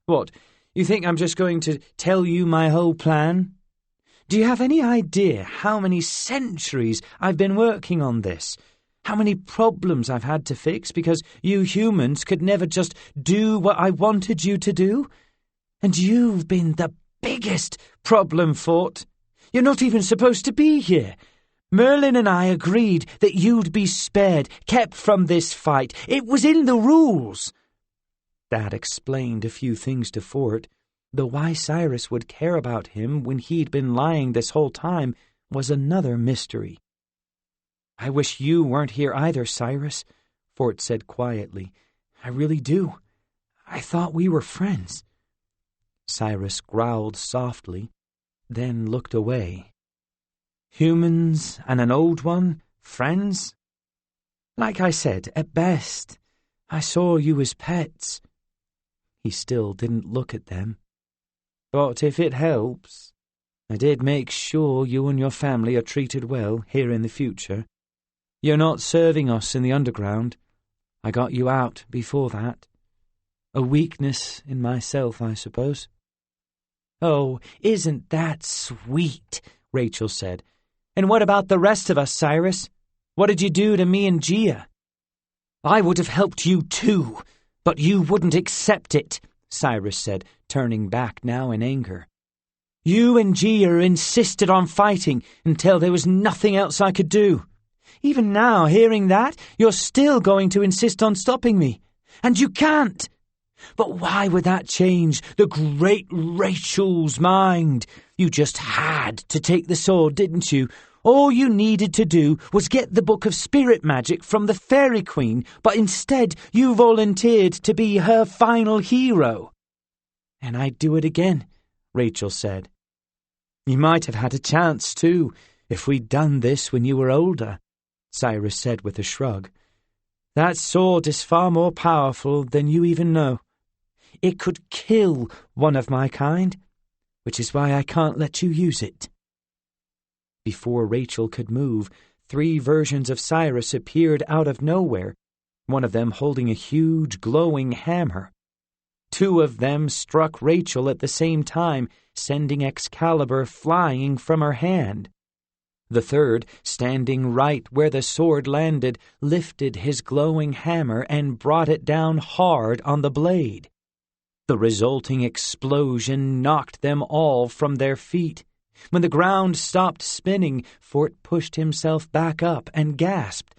What, you think I'm just going to tell you my whole plan? Do you have any idea how many centuries I've been working on this? How many problems I've had to fix because you humans could never just do what I wanted you to do? And you've been the biggest problem, Fort. You're not even supposed to be here. Merlin and I agreed that you'd be spared, kept from this fight. It was in the rules. That explained a few things to Fort, though why Cyrus would care about him when he'd been lying this whole time was another mystery. I wish you weren't here either, Cyrus, Fort said quietly. I really do. I thought we were friends. Cyrus growled softly, then looked away. Humans and an old one, friends? Like I said, at best, I saw you as pets. He still didn't look at them. But if it helps, I did make sure you and your family are treated well here in the future. You're not serving us in the underground. I got you out before that. A weakness in myself, I suppose." "Oh, isn't that sweet," Rachel said. "And what about the rest of us, Cyrus? What did you do to me and Gia?" "I would have helped you too, but you wouldn't accept it," Cyrus said, turning back now in anger. "You and Gia insisted on fighting until there was nothing else I could do. Even now, hearing that, you're still going to insist on stopping me. And you can't. But why would that change the great Rachel's mind? You just had to take the sword, didn't you? All you needed to do was get the book of spirit magic from the Fairy Queen, but instead you volunteered to be her final hero." "And I'd do it again," Rachel said. "You might have had a chance, too, if we'd done this when you were older," Cyrus said with a shrug. "That sword is far more powerful than you even know. It could kill one of my kind, which is why I can't let you use it." Before Rachel could move, 3 versions of Cyrus appeared out of nowhere, one of them holding a huge glowing hammer. 2 of them struck Rachel at the same time, sending Excalibur flying from her hand. The third, standing right where the sword landed, lifted his glowing hammer and brought it down hard on the blade. The resulting explosion knocked them all from their feet. When the ground stopped spinning, Fort pushed himself back up and gasped.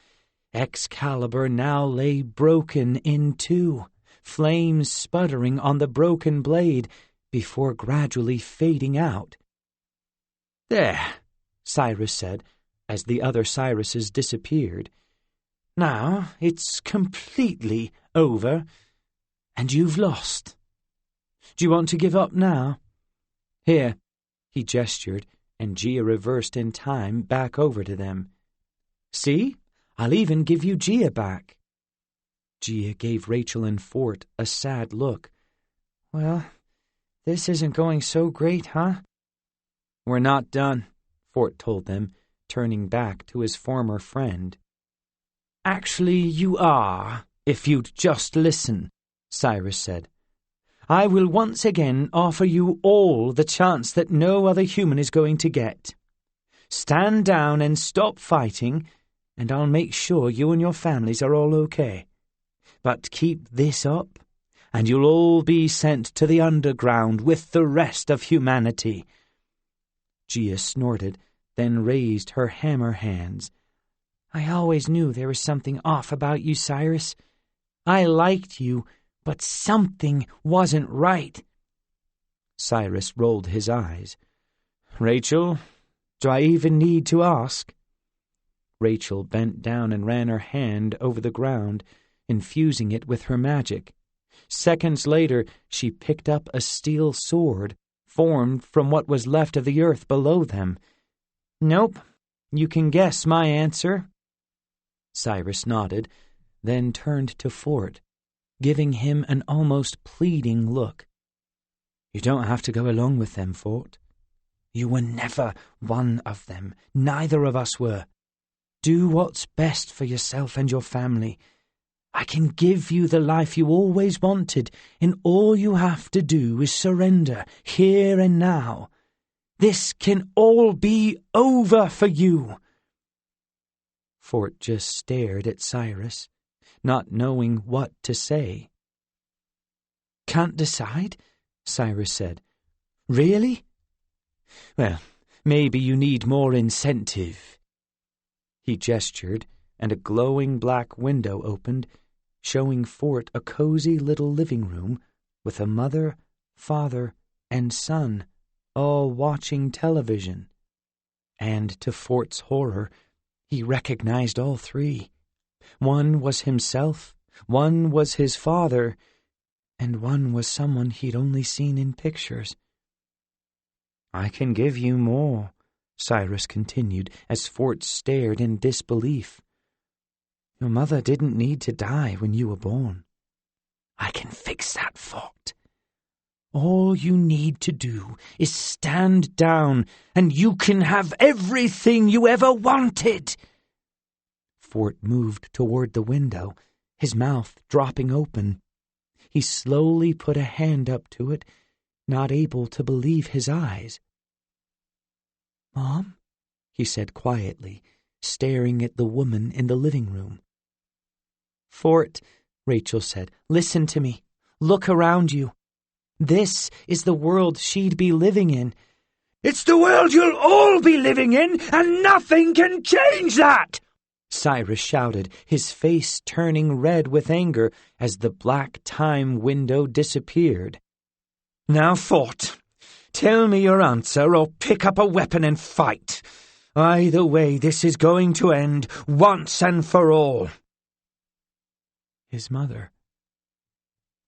Excalibur now lay broken in 2, flames sputtering on the broken blade before gradually fading out. "There," Cyrus said, as the other Cyruses disappeared. "Now it's completely over, and you've lost. Do you want to give up now? Here." He gestured, and Gia reversed in time back over to them. "See? I'll even give you Gia back." Gia gave Rachel and Fort a sad look. "Well, this isn't going so great, huh?" "We're not done," Fort told them, turning back to his former friend. "Actually, you are, if you'd just listen," Cyrus said. "I will once again offer you all the chance that no other human is going to get. Stand down and stop fighting, and I'll make sure you and your families are all okay. But keep this up, and you'll all be sent to the underground with the rest of humanity." Gia snorted, then raised her hammer hands. "I always knew there was something off about you, Cyrus. I liked you, but something wasn't right." Cyrus rolled his eyes. "Rachel, do I even need to ask?" Rachel bent down and ran her hand over the ground, infusing it with her magic. Seconds later, she picked up a steel sword, formed from what was left of the earth below them. "Nope. You can guess my answer." Cyrus nodded, then turned to Fort, giving him an almost pleading look. "You don't have to go along with them, Fort. You were never one of them. Neither of us were. Do what's best for yourself and your family. I can give you the life you always wanted, and all you have to do is surrender, here and now. This can all be over for you." Fort just stared at Cyrus, not knowing what to say. "Can't decide?" Cyrus said. "Really? Well, maybe you need more incentive." He gestured, and a glowing black window opened, showing Fort a cozy little living room with a mother, father, and son all watching television. And to Fort's horror, he recognized all 3. One was himself, one was his father, and one was someone he'd only seen in pictures. "I can give you more," Cyrus continued as Fort stared in disbelief. "Your mother didn't need to die when you were born." "I can fix that, Fort. All you need to do is stand down, and you can have everything you ever wanted." Fort moved toward the window, his mouth dropping open. He slowly put a hand up to it, not able to believe his eyes. "Mom?" he said quietly, staring at the woman in the living room. "Fort," Rachel said, "listen to me. Look around you. This is the world she'd be living in." "It's the world you'll all be living in, and nothing can change that!" Cyrus shouted, his face turning red with anger as the black time window disappeared. "Now, Fort, tell me your answer or pick up a weapon and fight. Either way, this is going to end once and for all." His mother.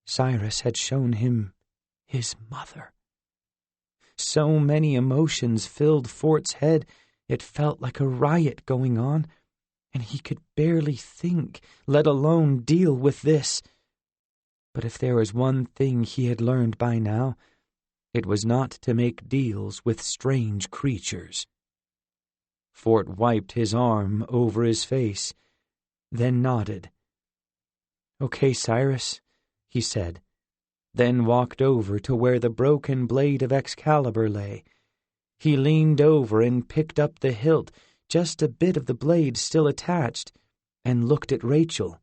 Cyrus had shown him his mother. So many emotions filled Fort's head, it felt like a riot going on, and he could barely think, let alone deal with this. But if there was one thing he had learned by now, it was not to make deals with strange creatures. Fort wiped his arm over his face, then nodded. "Okay, Cyrus," he said, then walked over to where the broken blade of Excalibur lay. He leaned over and picked up the hilt, just a bit of the blade still attached, and looked at Rachel.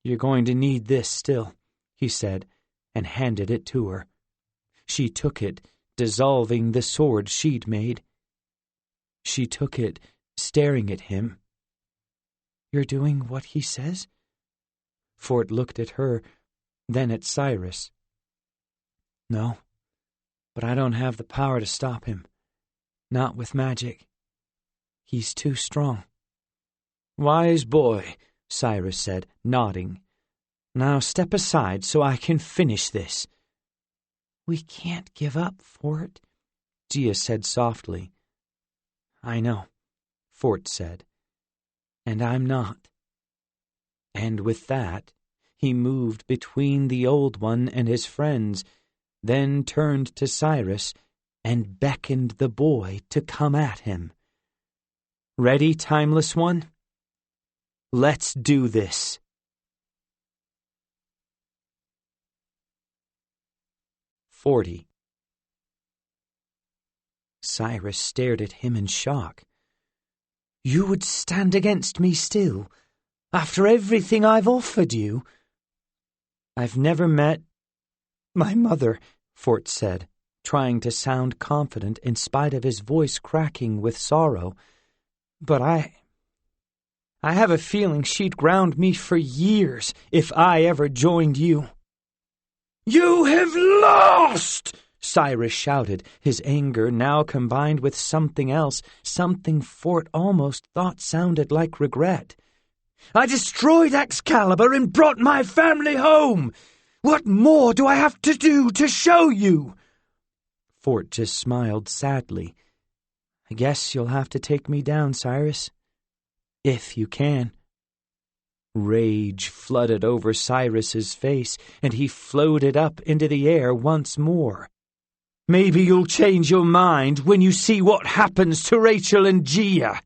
"You're going to need this still," he said, and handed it to her. She took it, dissolving the sword she'd made. She took it, staring at him. "You're doing what he says?" Fort looked at her, then at Cyrus. "No, but I don't have the power to stop him. Not with magic. He's too strong." "Wise boy," Cyrus said, nodding. "Now step aside so I can finish this." "We can't give up, Fort," Gia said softly. "I know," Fort said, "and I'm not." And with that, he moved between the Old One and his friends, then turned to Cyrus and beckoned the boy to come at him. "Ready, Timeless One? Let's do this." "40. Cyrus stared at him in shock. "You would stand against me still, after everything I've offered you?" "I've never met my mother," Fort said, trying to sound confident in spite of his voice cracking with sorrow. "But I have a feeling she'd ground me for years if I ever joined you." "You have lost!" Cyrus shouted, his anger now combined with something else, something Fort almost thought sounded like regret. "I destroyed Excalibur and brought my family home. What more do I have to do to show you?" Fort just smiled sadly. "I guess you'll have to take me down, Cyrus. If you can." Rage flooded over Cyrus's face, and he floated up into the air once more. "Maybe you'll change your mind when you see what happens to Rachel and Gia."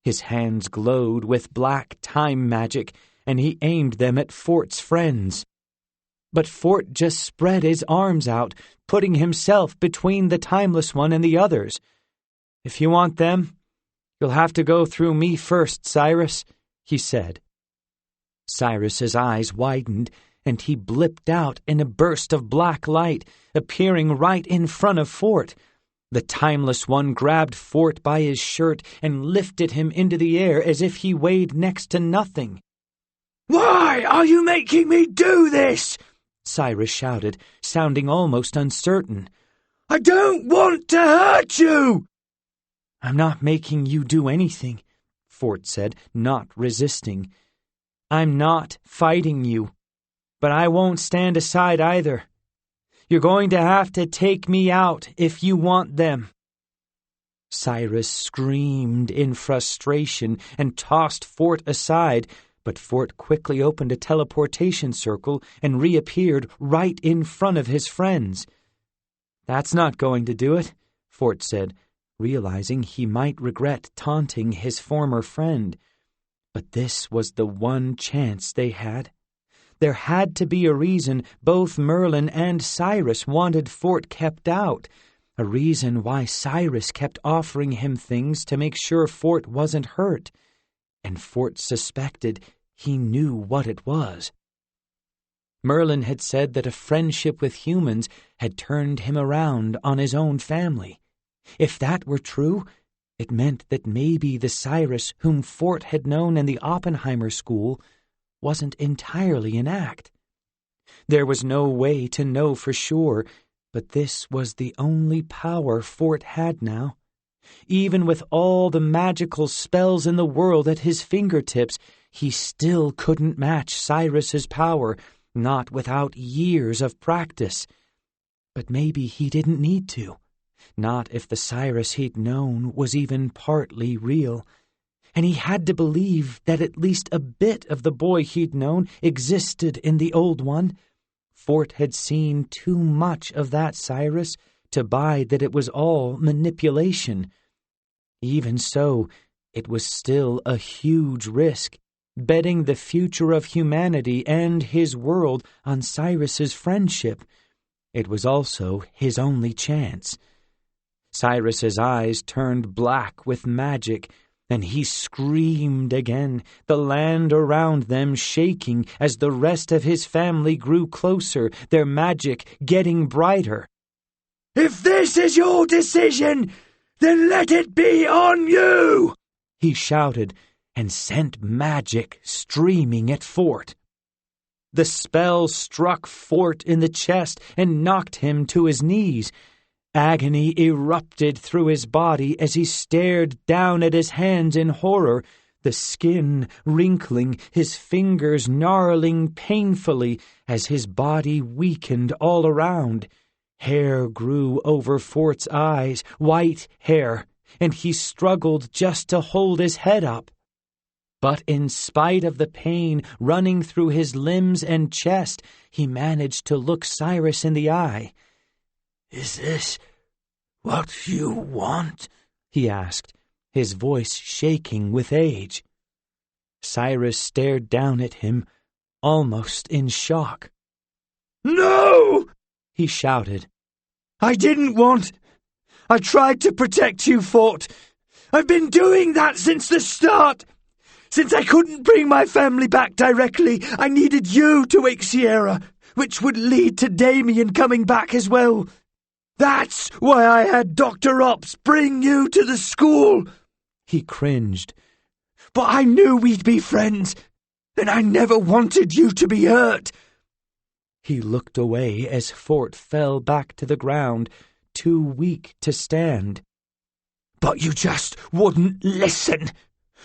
His hands glowed with black time magic, and he aimed them at Fort's friends. But Fort just spread his arms out, putting himself between the Timeless One and the others. "If you want them, you'll have to go through me first, Cyrus," he said. Cyrus's eyes widened, and he blipped out in a burst of black light, appearing right in front of Fort. The Timeless One grabbed Fort by his shirt and lifted him into the air as if he weighed next to nothing. "Why are you making me do this?" Cyrus shouted, sounding almost uncertain. "I don't want to hurt you!" "I'm not making you do anything," Fort said, not resisting. "I'm not fighting you, but I won't stand aside either. You're going to have to take me out if you want them." Cyrus screamed in frustration and tossed Fort aside, but Fort quickly opened a teleportation circle and reappeared right in front of his friends. "That's not going to do it," Fort said, realizing he might regret taunting his former friend. But this was the one chance they had. There had to be a reason both Merlin and Cyrus wanted Fort kept out, a reason why Cyrus kept offering him things to make sure Fort wasn't hurt, and Fort suspected he knew what it was. Merlin had said that a friendship with humans had turned him around on his own family. If that were true, it meant that maybe the Cyrus whom Fort had known in the Oppenheimer School wasn't entirely an act. There was no way to know for sure, but this was the only power Fort had now. Even with all the magical spells in the world at his fingertips, he still couldn't match Cyrus's power, not without years of practice. But maybe he didn't need to. Not if the Cyrus he'd known was even partly real. And he had to believe that at least a bit of the boy he'd known existed in the old one. Fort had seen too much of that Cyrus to buy that it was all manipulation. Even so, it was still a huge risk, betting the future of humanity and his world on Cyrus's friendship. It was also his only chance. Cyrus's eyes turned black with magic, and he screamed again, the land around them shaking as the rest of his family grew closer, their magic getting brighter. "If this is your decision, then let it be on you!" he shouted, and sent magic streaming at Fort. The spell struck Fort in the chest and knocked him to his knees. Agony erupted through his body as he stared down at his hands in horror, the skin wrinkling, his fingers gnarling painfully as his body weakened all around. Hair grew over Fort's eyes, white hair, and he struggled just to hold his head up. But in spite of the pain running through his limbs and chest, he managed to look Cyrus in the eye. "Is this what you want?" he asked, his voice shaking with age. Cyrus stared down at him, almost in shock. "No!" he shouted. "I didn't want. I tried to protect you, Fort. I've been doing that since the start. Since I couldn't bring my family back directly, I needed you to wake Sierra, which would lead to Damien coming back as well. That's why I had Dr. Ops bring you to the school." He cringed. "But I knew we'd be friends, and I never wanted you to be hurt." He looked away as Fort fell back to the ground, too weak to stand. "But you just wouldn't listen.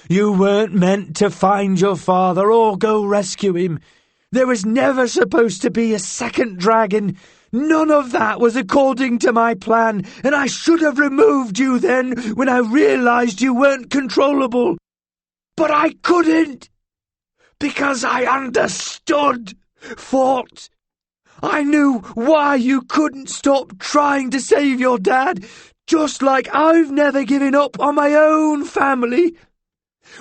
You weren't meant to find your father or go rescue him. There was never supposed to be a second dragon. None of that was according to my plan, and I should have removed you then when I realized you weren't controllable. But I couldn't, because I understood, Fort. I knew why you couldn't stop trying to save your dad, just like I've never given up on my own family.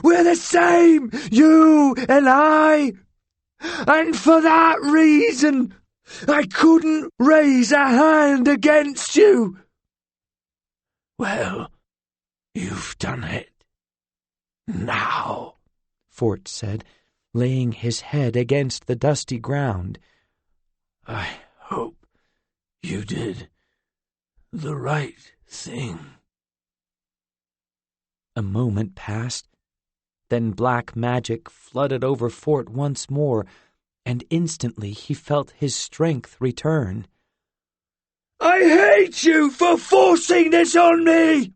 We're the same, you and I. And for that reason, I couldn't raise a hand against you." "Well, you've done it. Now," Fort said, laying his head against the dusty ground. "I hope you did the right thing." A moment passed. Then black magic flooded over Fort once more, and instantly he felt his strength return. "I hate you for forcing this on me!"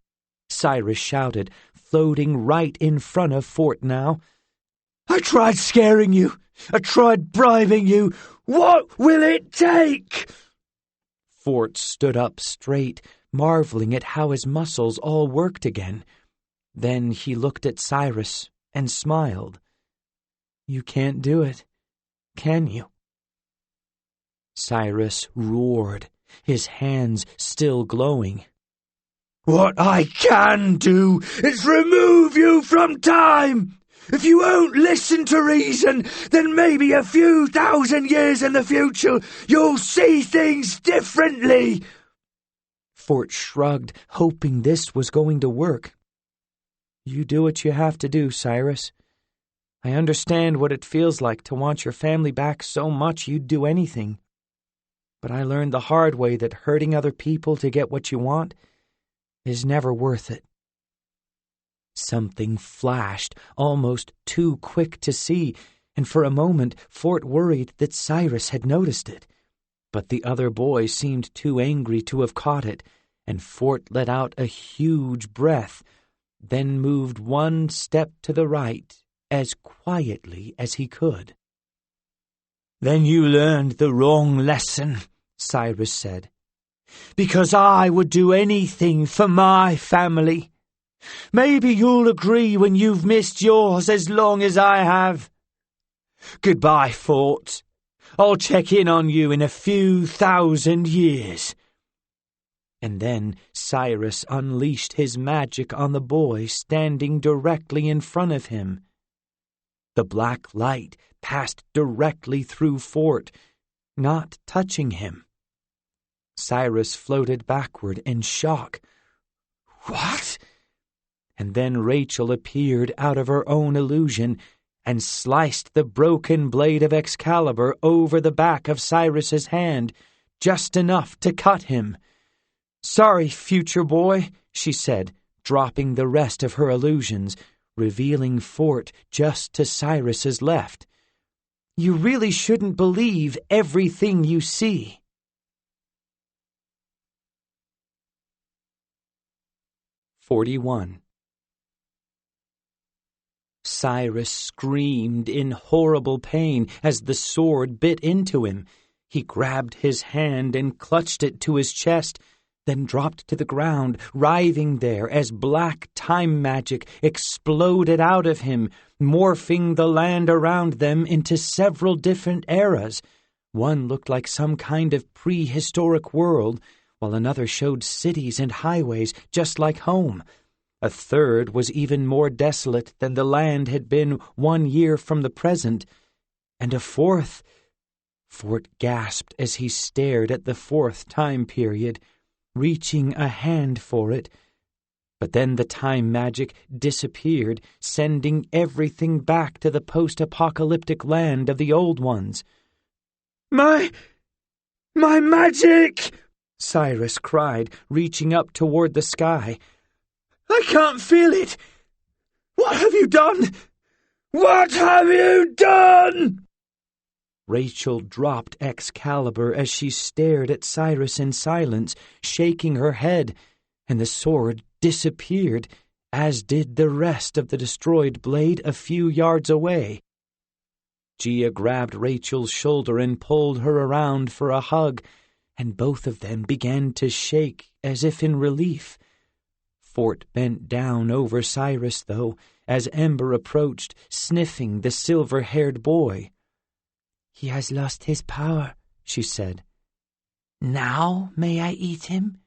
Cyrus shouted, floating right in front of Fort now. "I tried scaring you. I tried bribing you. What will it take?" Fort stood up straight, marveling at how his muscles all worked again. Then he looked at Cyrus and smiled. "You can't do it, can you?" Cyrus roared, his hands still glowing. "What I can do is remove you from time! If you won't listen to reason, then maybe a few thousand years in the future you'll see things differently." Fort shrugged, hoping this was going to work. "You do what you have to do, Cyrus. I understand what it feels like to want your family back so much you'd do anything. But I learned the hard way that hurting other people to get what you want is never worth it." Something flashed, almost too quick to see, and for a moment Fort worried that Cyrus had noticed it. But the other boy seemed too angry to have caught it, and Fort let out a huge breath, then moved one step to the right as quietly as he could. "Then you learned the wrong lesson," Cyrus said, "because I would do anything for my family. Maybe you'll agree when you've missed yours as long as I have. Goodbye, Fort. I'll check in on you in a few thousand years." And then Cyrus unleashed his magic on the boy standing directly in front of him. The black light passed directly through Fort, not touching him. Cyrus floated backward in shock. "What?" And then Rachel appeared out of her own illusion and sliced the broken blade of Excalibur over the back of Cyrus's hand, just enough to cut him. "Sorry, future boy," she said, dropping the rest of her illusions, revealing Fort just to Cyrus's left. "You really shouldn't believe everything you see." (41) Cyrus screamed in horrible pain as the sword bit into him. He grabbed his hand and clutched it to his chest, then dropped to the ground, writhing there as black time magic exploded out of him, morphing the land around them into several different eras. One looked like some kind of prehistoric world, while another showed cities and highways just like home. A third was even more desolate than the land had been 1 year from the present. And a fourth— Fort gasped as he stared at the fourth time period, reaching a hand for it. But then the time magic disappeared, sending everything back to the post-apocalyptic land of the old ones. My magic!" Cyrus cried, reaching up toward the sky. "I can't feel it! What have you done? What have you done?" Rachel dropped Excalibur as she stared at Cyrus in silence, shaking her head, and the sword disappeared, as did the rest of the destroyed blade a few yards away. Gia grabbed Rachel's shoulder and pulled her around for a hug, and both of them began to shake as if in relief. Fort bent down over Cyrus, though, as Ember approached, sniffing the silver-haired boy. "He has lost his power," she said. "Now may I eat him?"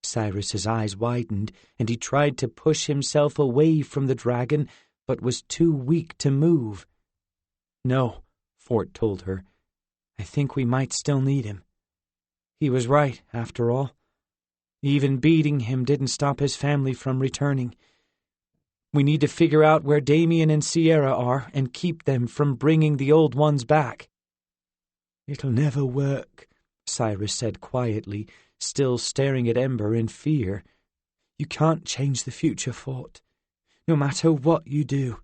Cyrus's eyes widened, and he tried to push himself away from the dragon, but was too weak to move. "No," Fort told her. "I think we might still need him. He was right, after all. Even beating him didn't stop his family from returning. We need to figure out where Damien and Sierra are and keep them from bringing the old ones back." "It'll never work," Cyrus said quietly, still staring at Ember in fear. "You can't change the future, Fort, no matter what you do.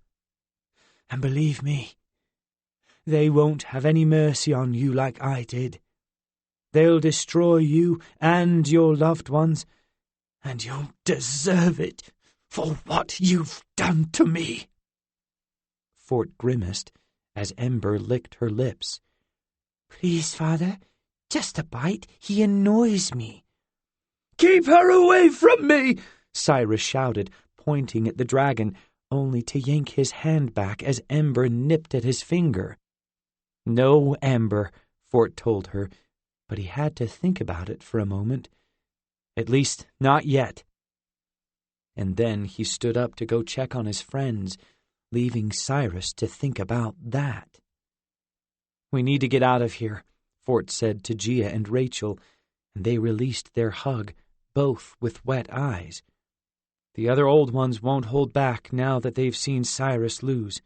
And believe me, they won't have any mercy on you like I did. They'll destroy you and your loved ones, and you'll deserve it for what you've done to me." Fort grimaced as Ember licked her lips. "Please, Father, just a bite. He annoys me." "Keep her away from me!" Cyrus shouted, pointing at the dragon, only to yank his hand back as Ember nipped at his finger. "No, Ember," Fort told her, but he had to think about it for a moment. "At least, not yet." And then he stood up to go check on his friends, leaving Cyrus to think about that. "We need to get out of here," Fort said to Gia and Rachel, and they released their hug, both with wet eyes. "The other old ones won't hold back now that they've seen Cyrus lose."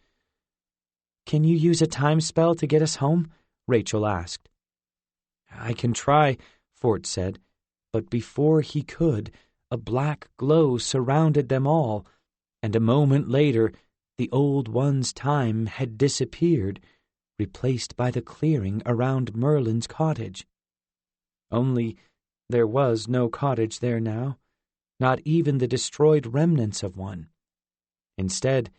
"Can you use a time spell to get us home?" Rachel asked. "I can try," Fort said, but before he could, a black glow surrounded them all, and a moment later the old one's time had disappeared, replaced by the clearing around Merlin's cottage. Only there was no cottage there now, not even the destroyed remnants of one. Instead,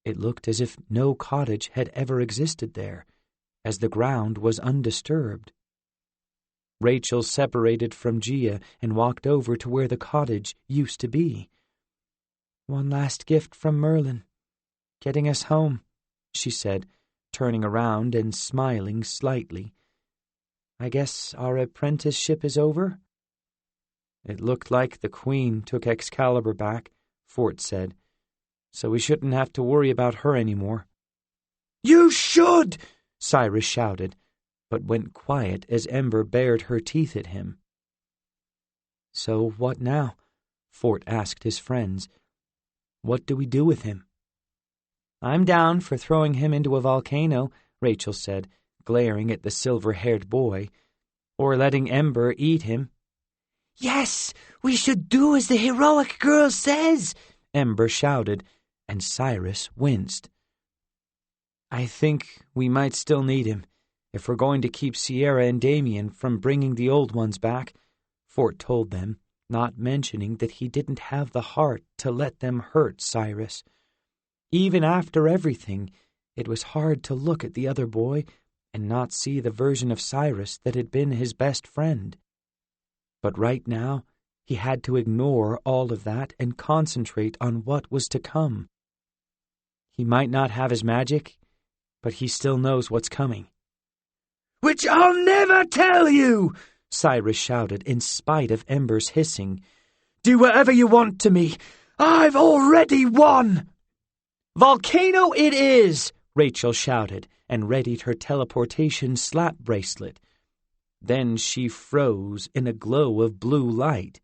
it looked as if no cottage had ever existed there, as the ground was undisturbed. Rachel separated from Gia and walked over to where the cottage used to be. "One last gift from Merlin, getting us home," she said, turning around and smiling slightly. "I guess our apprenticeship is over?" "It looked like the Queen took Excalibur back," Fort said, "so we shouldn't have to worry about her anymore." "You should!" Cyrus shouted, but went quiet as Ember bared her teeth at him. "So what now?" Fort asked his friends. "What do we do with him?" "I'm down for throwing him into a volcano," Rachel said, glaring at the silver-haired boy, "or letting Ember eat him." "Yes, we should do as the heroic girl says," Ember shouted, and Cyrus winced. "I think we might still need him, if we're going to keep Sierra and Damien from bringing the old ones back," Fort told them, not mentioning that he didn't have the heart to let them hurt Cyrus. Even after everything, it was hard to look at the other boy and not see the version of Cyrus that had been his best friend. But right now, he had to ignore all of that and concentrate on what was to come. He might not have his magic, but he still knows what's coming. "Which I'll never tell you!" Cyrus shouted in spite of Ember's hissing. "Do whatever you want to me. I've already won!" "Volcano it is!" Rachel shouted and readied her teleportation slap bracelet. Then she froze in a glow of blue light.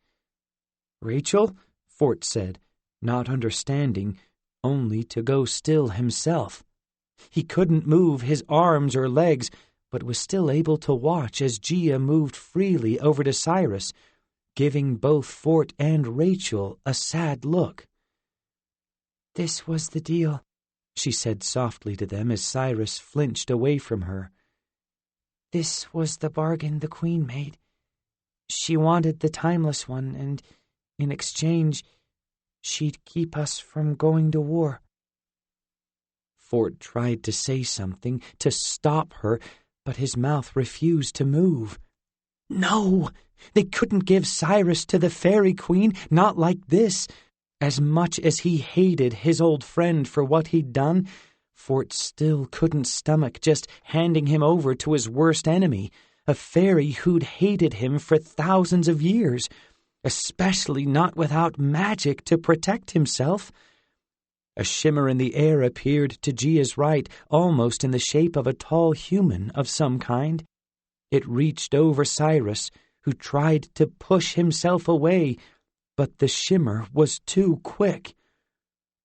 "Rachel?" Fort said, not understanding, only to go still himself. He couldn't move his arms or legs, but was still able to watch as Gia moved freely over to Cyrus, giving both Fort and Rachel a sad look. "This was the deal," she said softly to them as Cyrus flinched away from her. "This was the bargain the Queen made. She wanted the timeless one, and in exchange, she'd keep us from going to war." Fort tried to say something, to stop her, but his mouth refused to move. No, they couldn't give Cyrus to the Fairy Queen, not like this. As much as he hated his old friend for what he'd done, Fort still couldn't stomach just handing him over to his worst enemy, a fairy who'd hated him for thousands of years, especially not without magic to protect himself. A shimmer in the air appeared to Gia's right, almost in the shape of a tall human of some kind. It reached over Cyrus, who tried to push himself away, but the shimmer was too quick.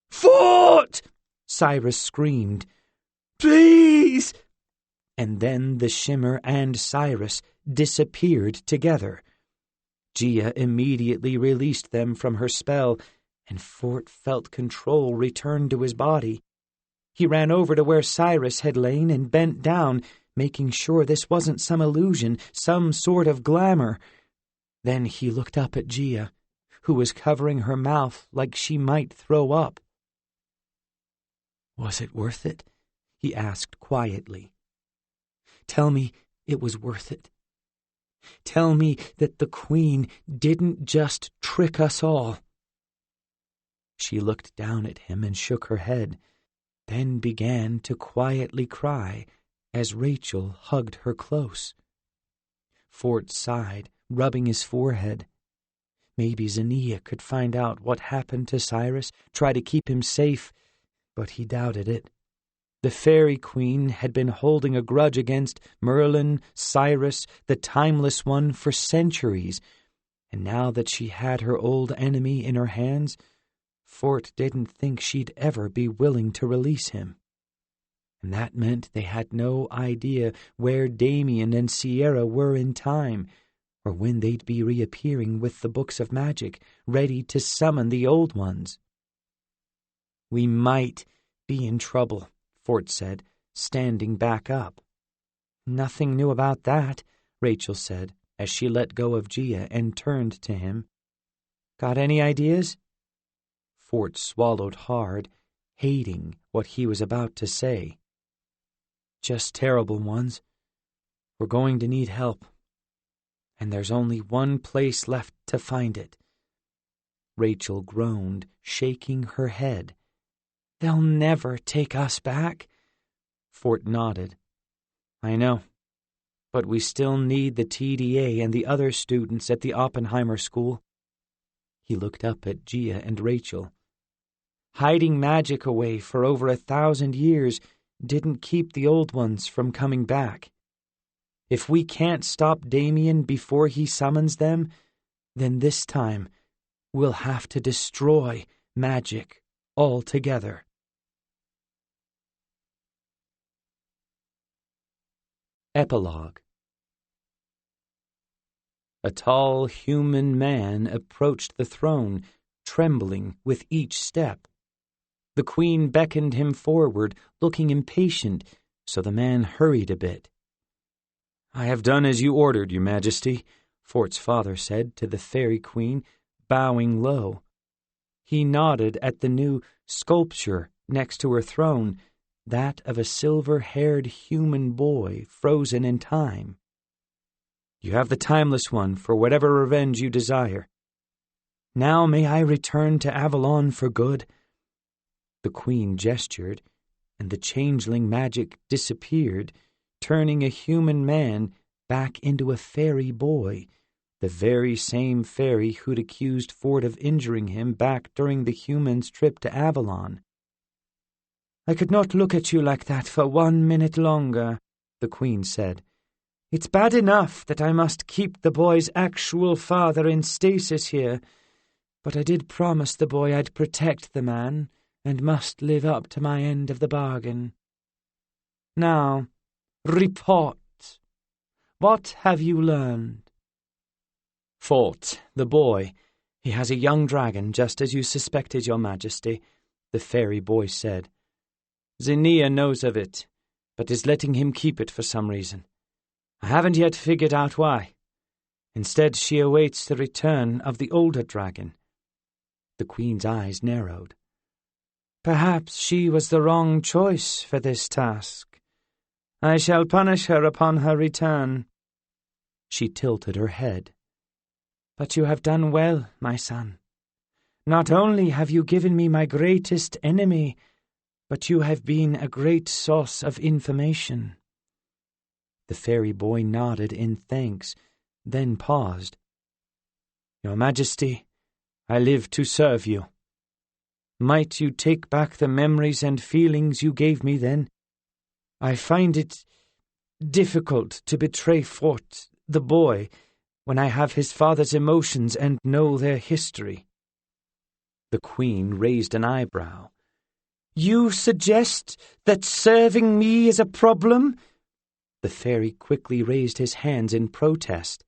"Fort!" Cyrus screamed. "Please!" And then the shimmer and Cyrus disappeared together. Gia immediately released them from her spell, and Fort felt control return to his body. He ran over to where Cyrus had lain and bent down, making sure this wasn't some illusion, some sort of glamour. Then he looked up at Gia, who was covering her mouth like she might throw up. "Was it worth it?" he asked quietly. "Tell me it was worth it. Tell me that the Queen didn't just trick us all." She looked down at him and shook her head, then began to quietly cry as Rachel hugged her close. Fort sighed, rubbing his forehead. Maybe Zinnia could find out what happened to Cyrus, try to keep him safe. But he doubted it. The Fairy Queen had been holding a grudge against Merlin, Cyrus, the Timeless One, for centuries, and now that she had her old enemy in her hands, Fort didn't think she'd ever be willing to release him. And that meant they had no idea where Damien and Sierra were in time, or when they'd be reappearing with the books of magic, ready to summon the old ones. "We might be in trouble," Fort said, standing back up. "Nothing new about that," Rachel said, as she let go of Gia and turned to him. "Got any ideas?" Fort swallowed hard, hating what he was about to say. "Just terrible ones. We're going to need help. And there's only one place left to find it." Rachel groaned, shaking her head. "They'll never take us back." Fort nodded. "I know, but we still need the TDA and the other students at the Oppenheimer School." He looked up at Gia and Rachel. "Hiding magic away for over 1,000 years didn't keep the old ones from coming back. If we can't stop Damien before he summons them, then this time we'll have to destroy magic altogether." Epilogue. A tall human man approached the throne, trembling with each step. The Queen beckoned him forward, looking impatient, so the man hurried a bit. "I have done as you ordered, Your Majesty," Fort's father said to the Fairy Queen, bowing low. He nodded at the new sculpture next to her throne, that of a silver-haired human boy frozen in time. "You have the Timeless One for whatever revenge you desire. Now may I return to Avalon for good?" The Queen gestured, and the changeling magic disappeared, turning a human man back into a fairy boy, the very same fairy who'd accused Fort of injuring him back during the humans' trip to Avalon. "I could not look at you like that for 1 minute longer," the Queen said. "It's bad enough that I must keep the boy's actual father in stasis here, but I did promise the boy I'd protect the man, and must live up to my end of the bargain. Now, report. What have you learned?" "Fort, the boy. He has a young dragon, just as you suspected, Your Majesty," the fairy boy said. "Zinnia knows of it, but is letting him keep it for some reason. I haven't yet figured out why. Instead, she awaits the return of the older dragon." The Queen's eyes narrowed. "Perhaps she was the wrong choice for this task. I shall punish her upon her return." She tilted her head. "But you have done well, my son. Not only have you given me my greatest enemy, but you have been a great source of information." The fairy boy nodded in thanks, then paused. "Your Majesty, I live to serve you. Might you take back the memories and feelings you gave me then? I find it difficult to betray Fort, the boy, when I have his father's emotions and know their history." The Queen raised an eyebrow. "You suggest that serving me is a problem?" The fairy quickly raised his hands in protest.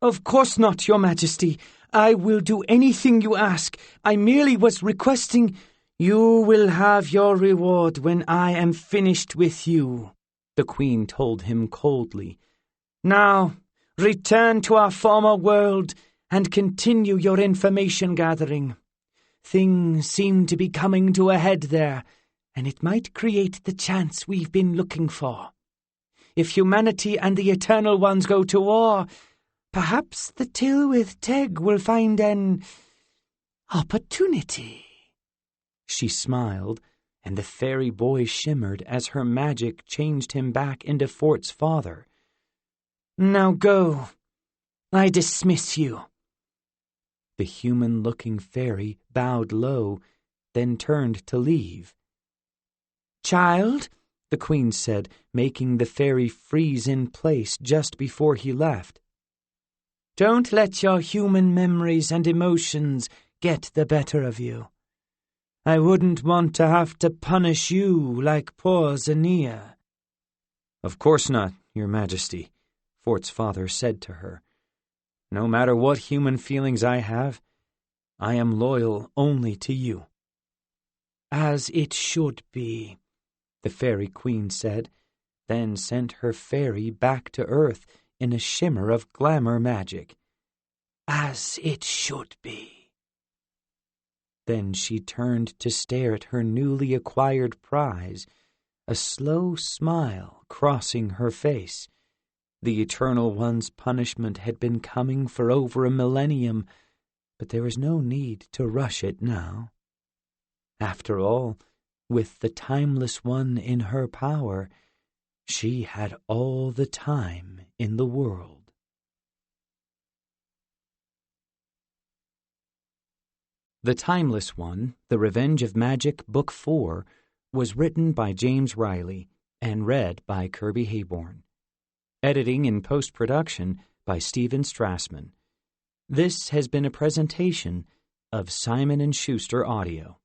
"Of course not, Your Majesty. I will do anything you ask. I merely was requesting—" "You will have your reward when I am finished with you," the Queen told him coldly. "Now, return to our former world and continue your information gathering. Things seem to be coming to a head there, and it might create the chance we've been looking for. If humanity and the Eternal Ones go to war, perhaps the Tilwith Teg will find an opportunity." She smiled, and the fairy boy shimmered as her magic changed him back into Fort's father. "Now go. I dismiss you." The human-looking fairy bowed low, then turned to leave. "Child," the Queen said, making the fairy freeze in place just before he left, "don't let your human memories and emotions get the better of you. I wouldn't want to have to punish you like poor Zania." "Of course not, Your Majesty," Fort's father said to her. "No matter what human feelings I have, I am loyal only to you." "As it should be," the Fairy Queen said, then sent her fairy back to Earth in a shimmer of glamour magic. "As it should be." Then she turned to stare at her newly acquired prize, a slow smile crossing her face. The Eternal One's punishment had been coming for over a millennium, but there was no need to rush it now. After all, with the Timeless One in her power, she had all the time in the world. The Timeless One, The Revenge of Magic, Book 4, was written by James Riley and read by Kirby Hayborn. Editing and post-production by Stephen Strassman. This has been a presentation of Simon & Schuster Audio.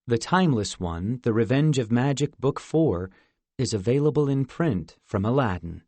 The Timeless One, The Revenge of Magic, Book 4, is available in print from Aladdin.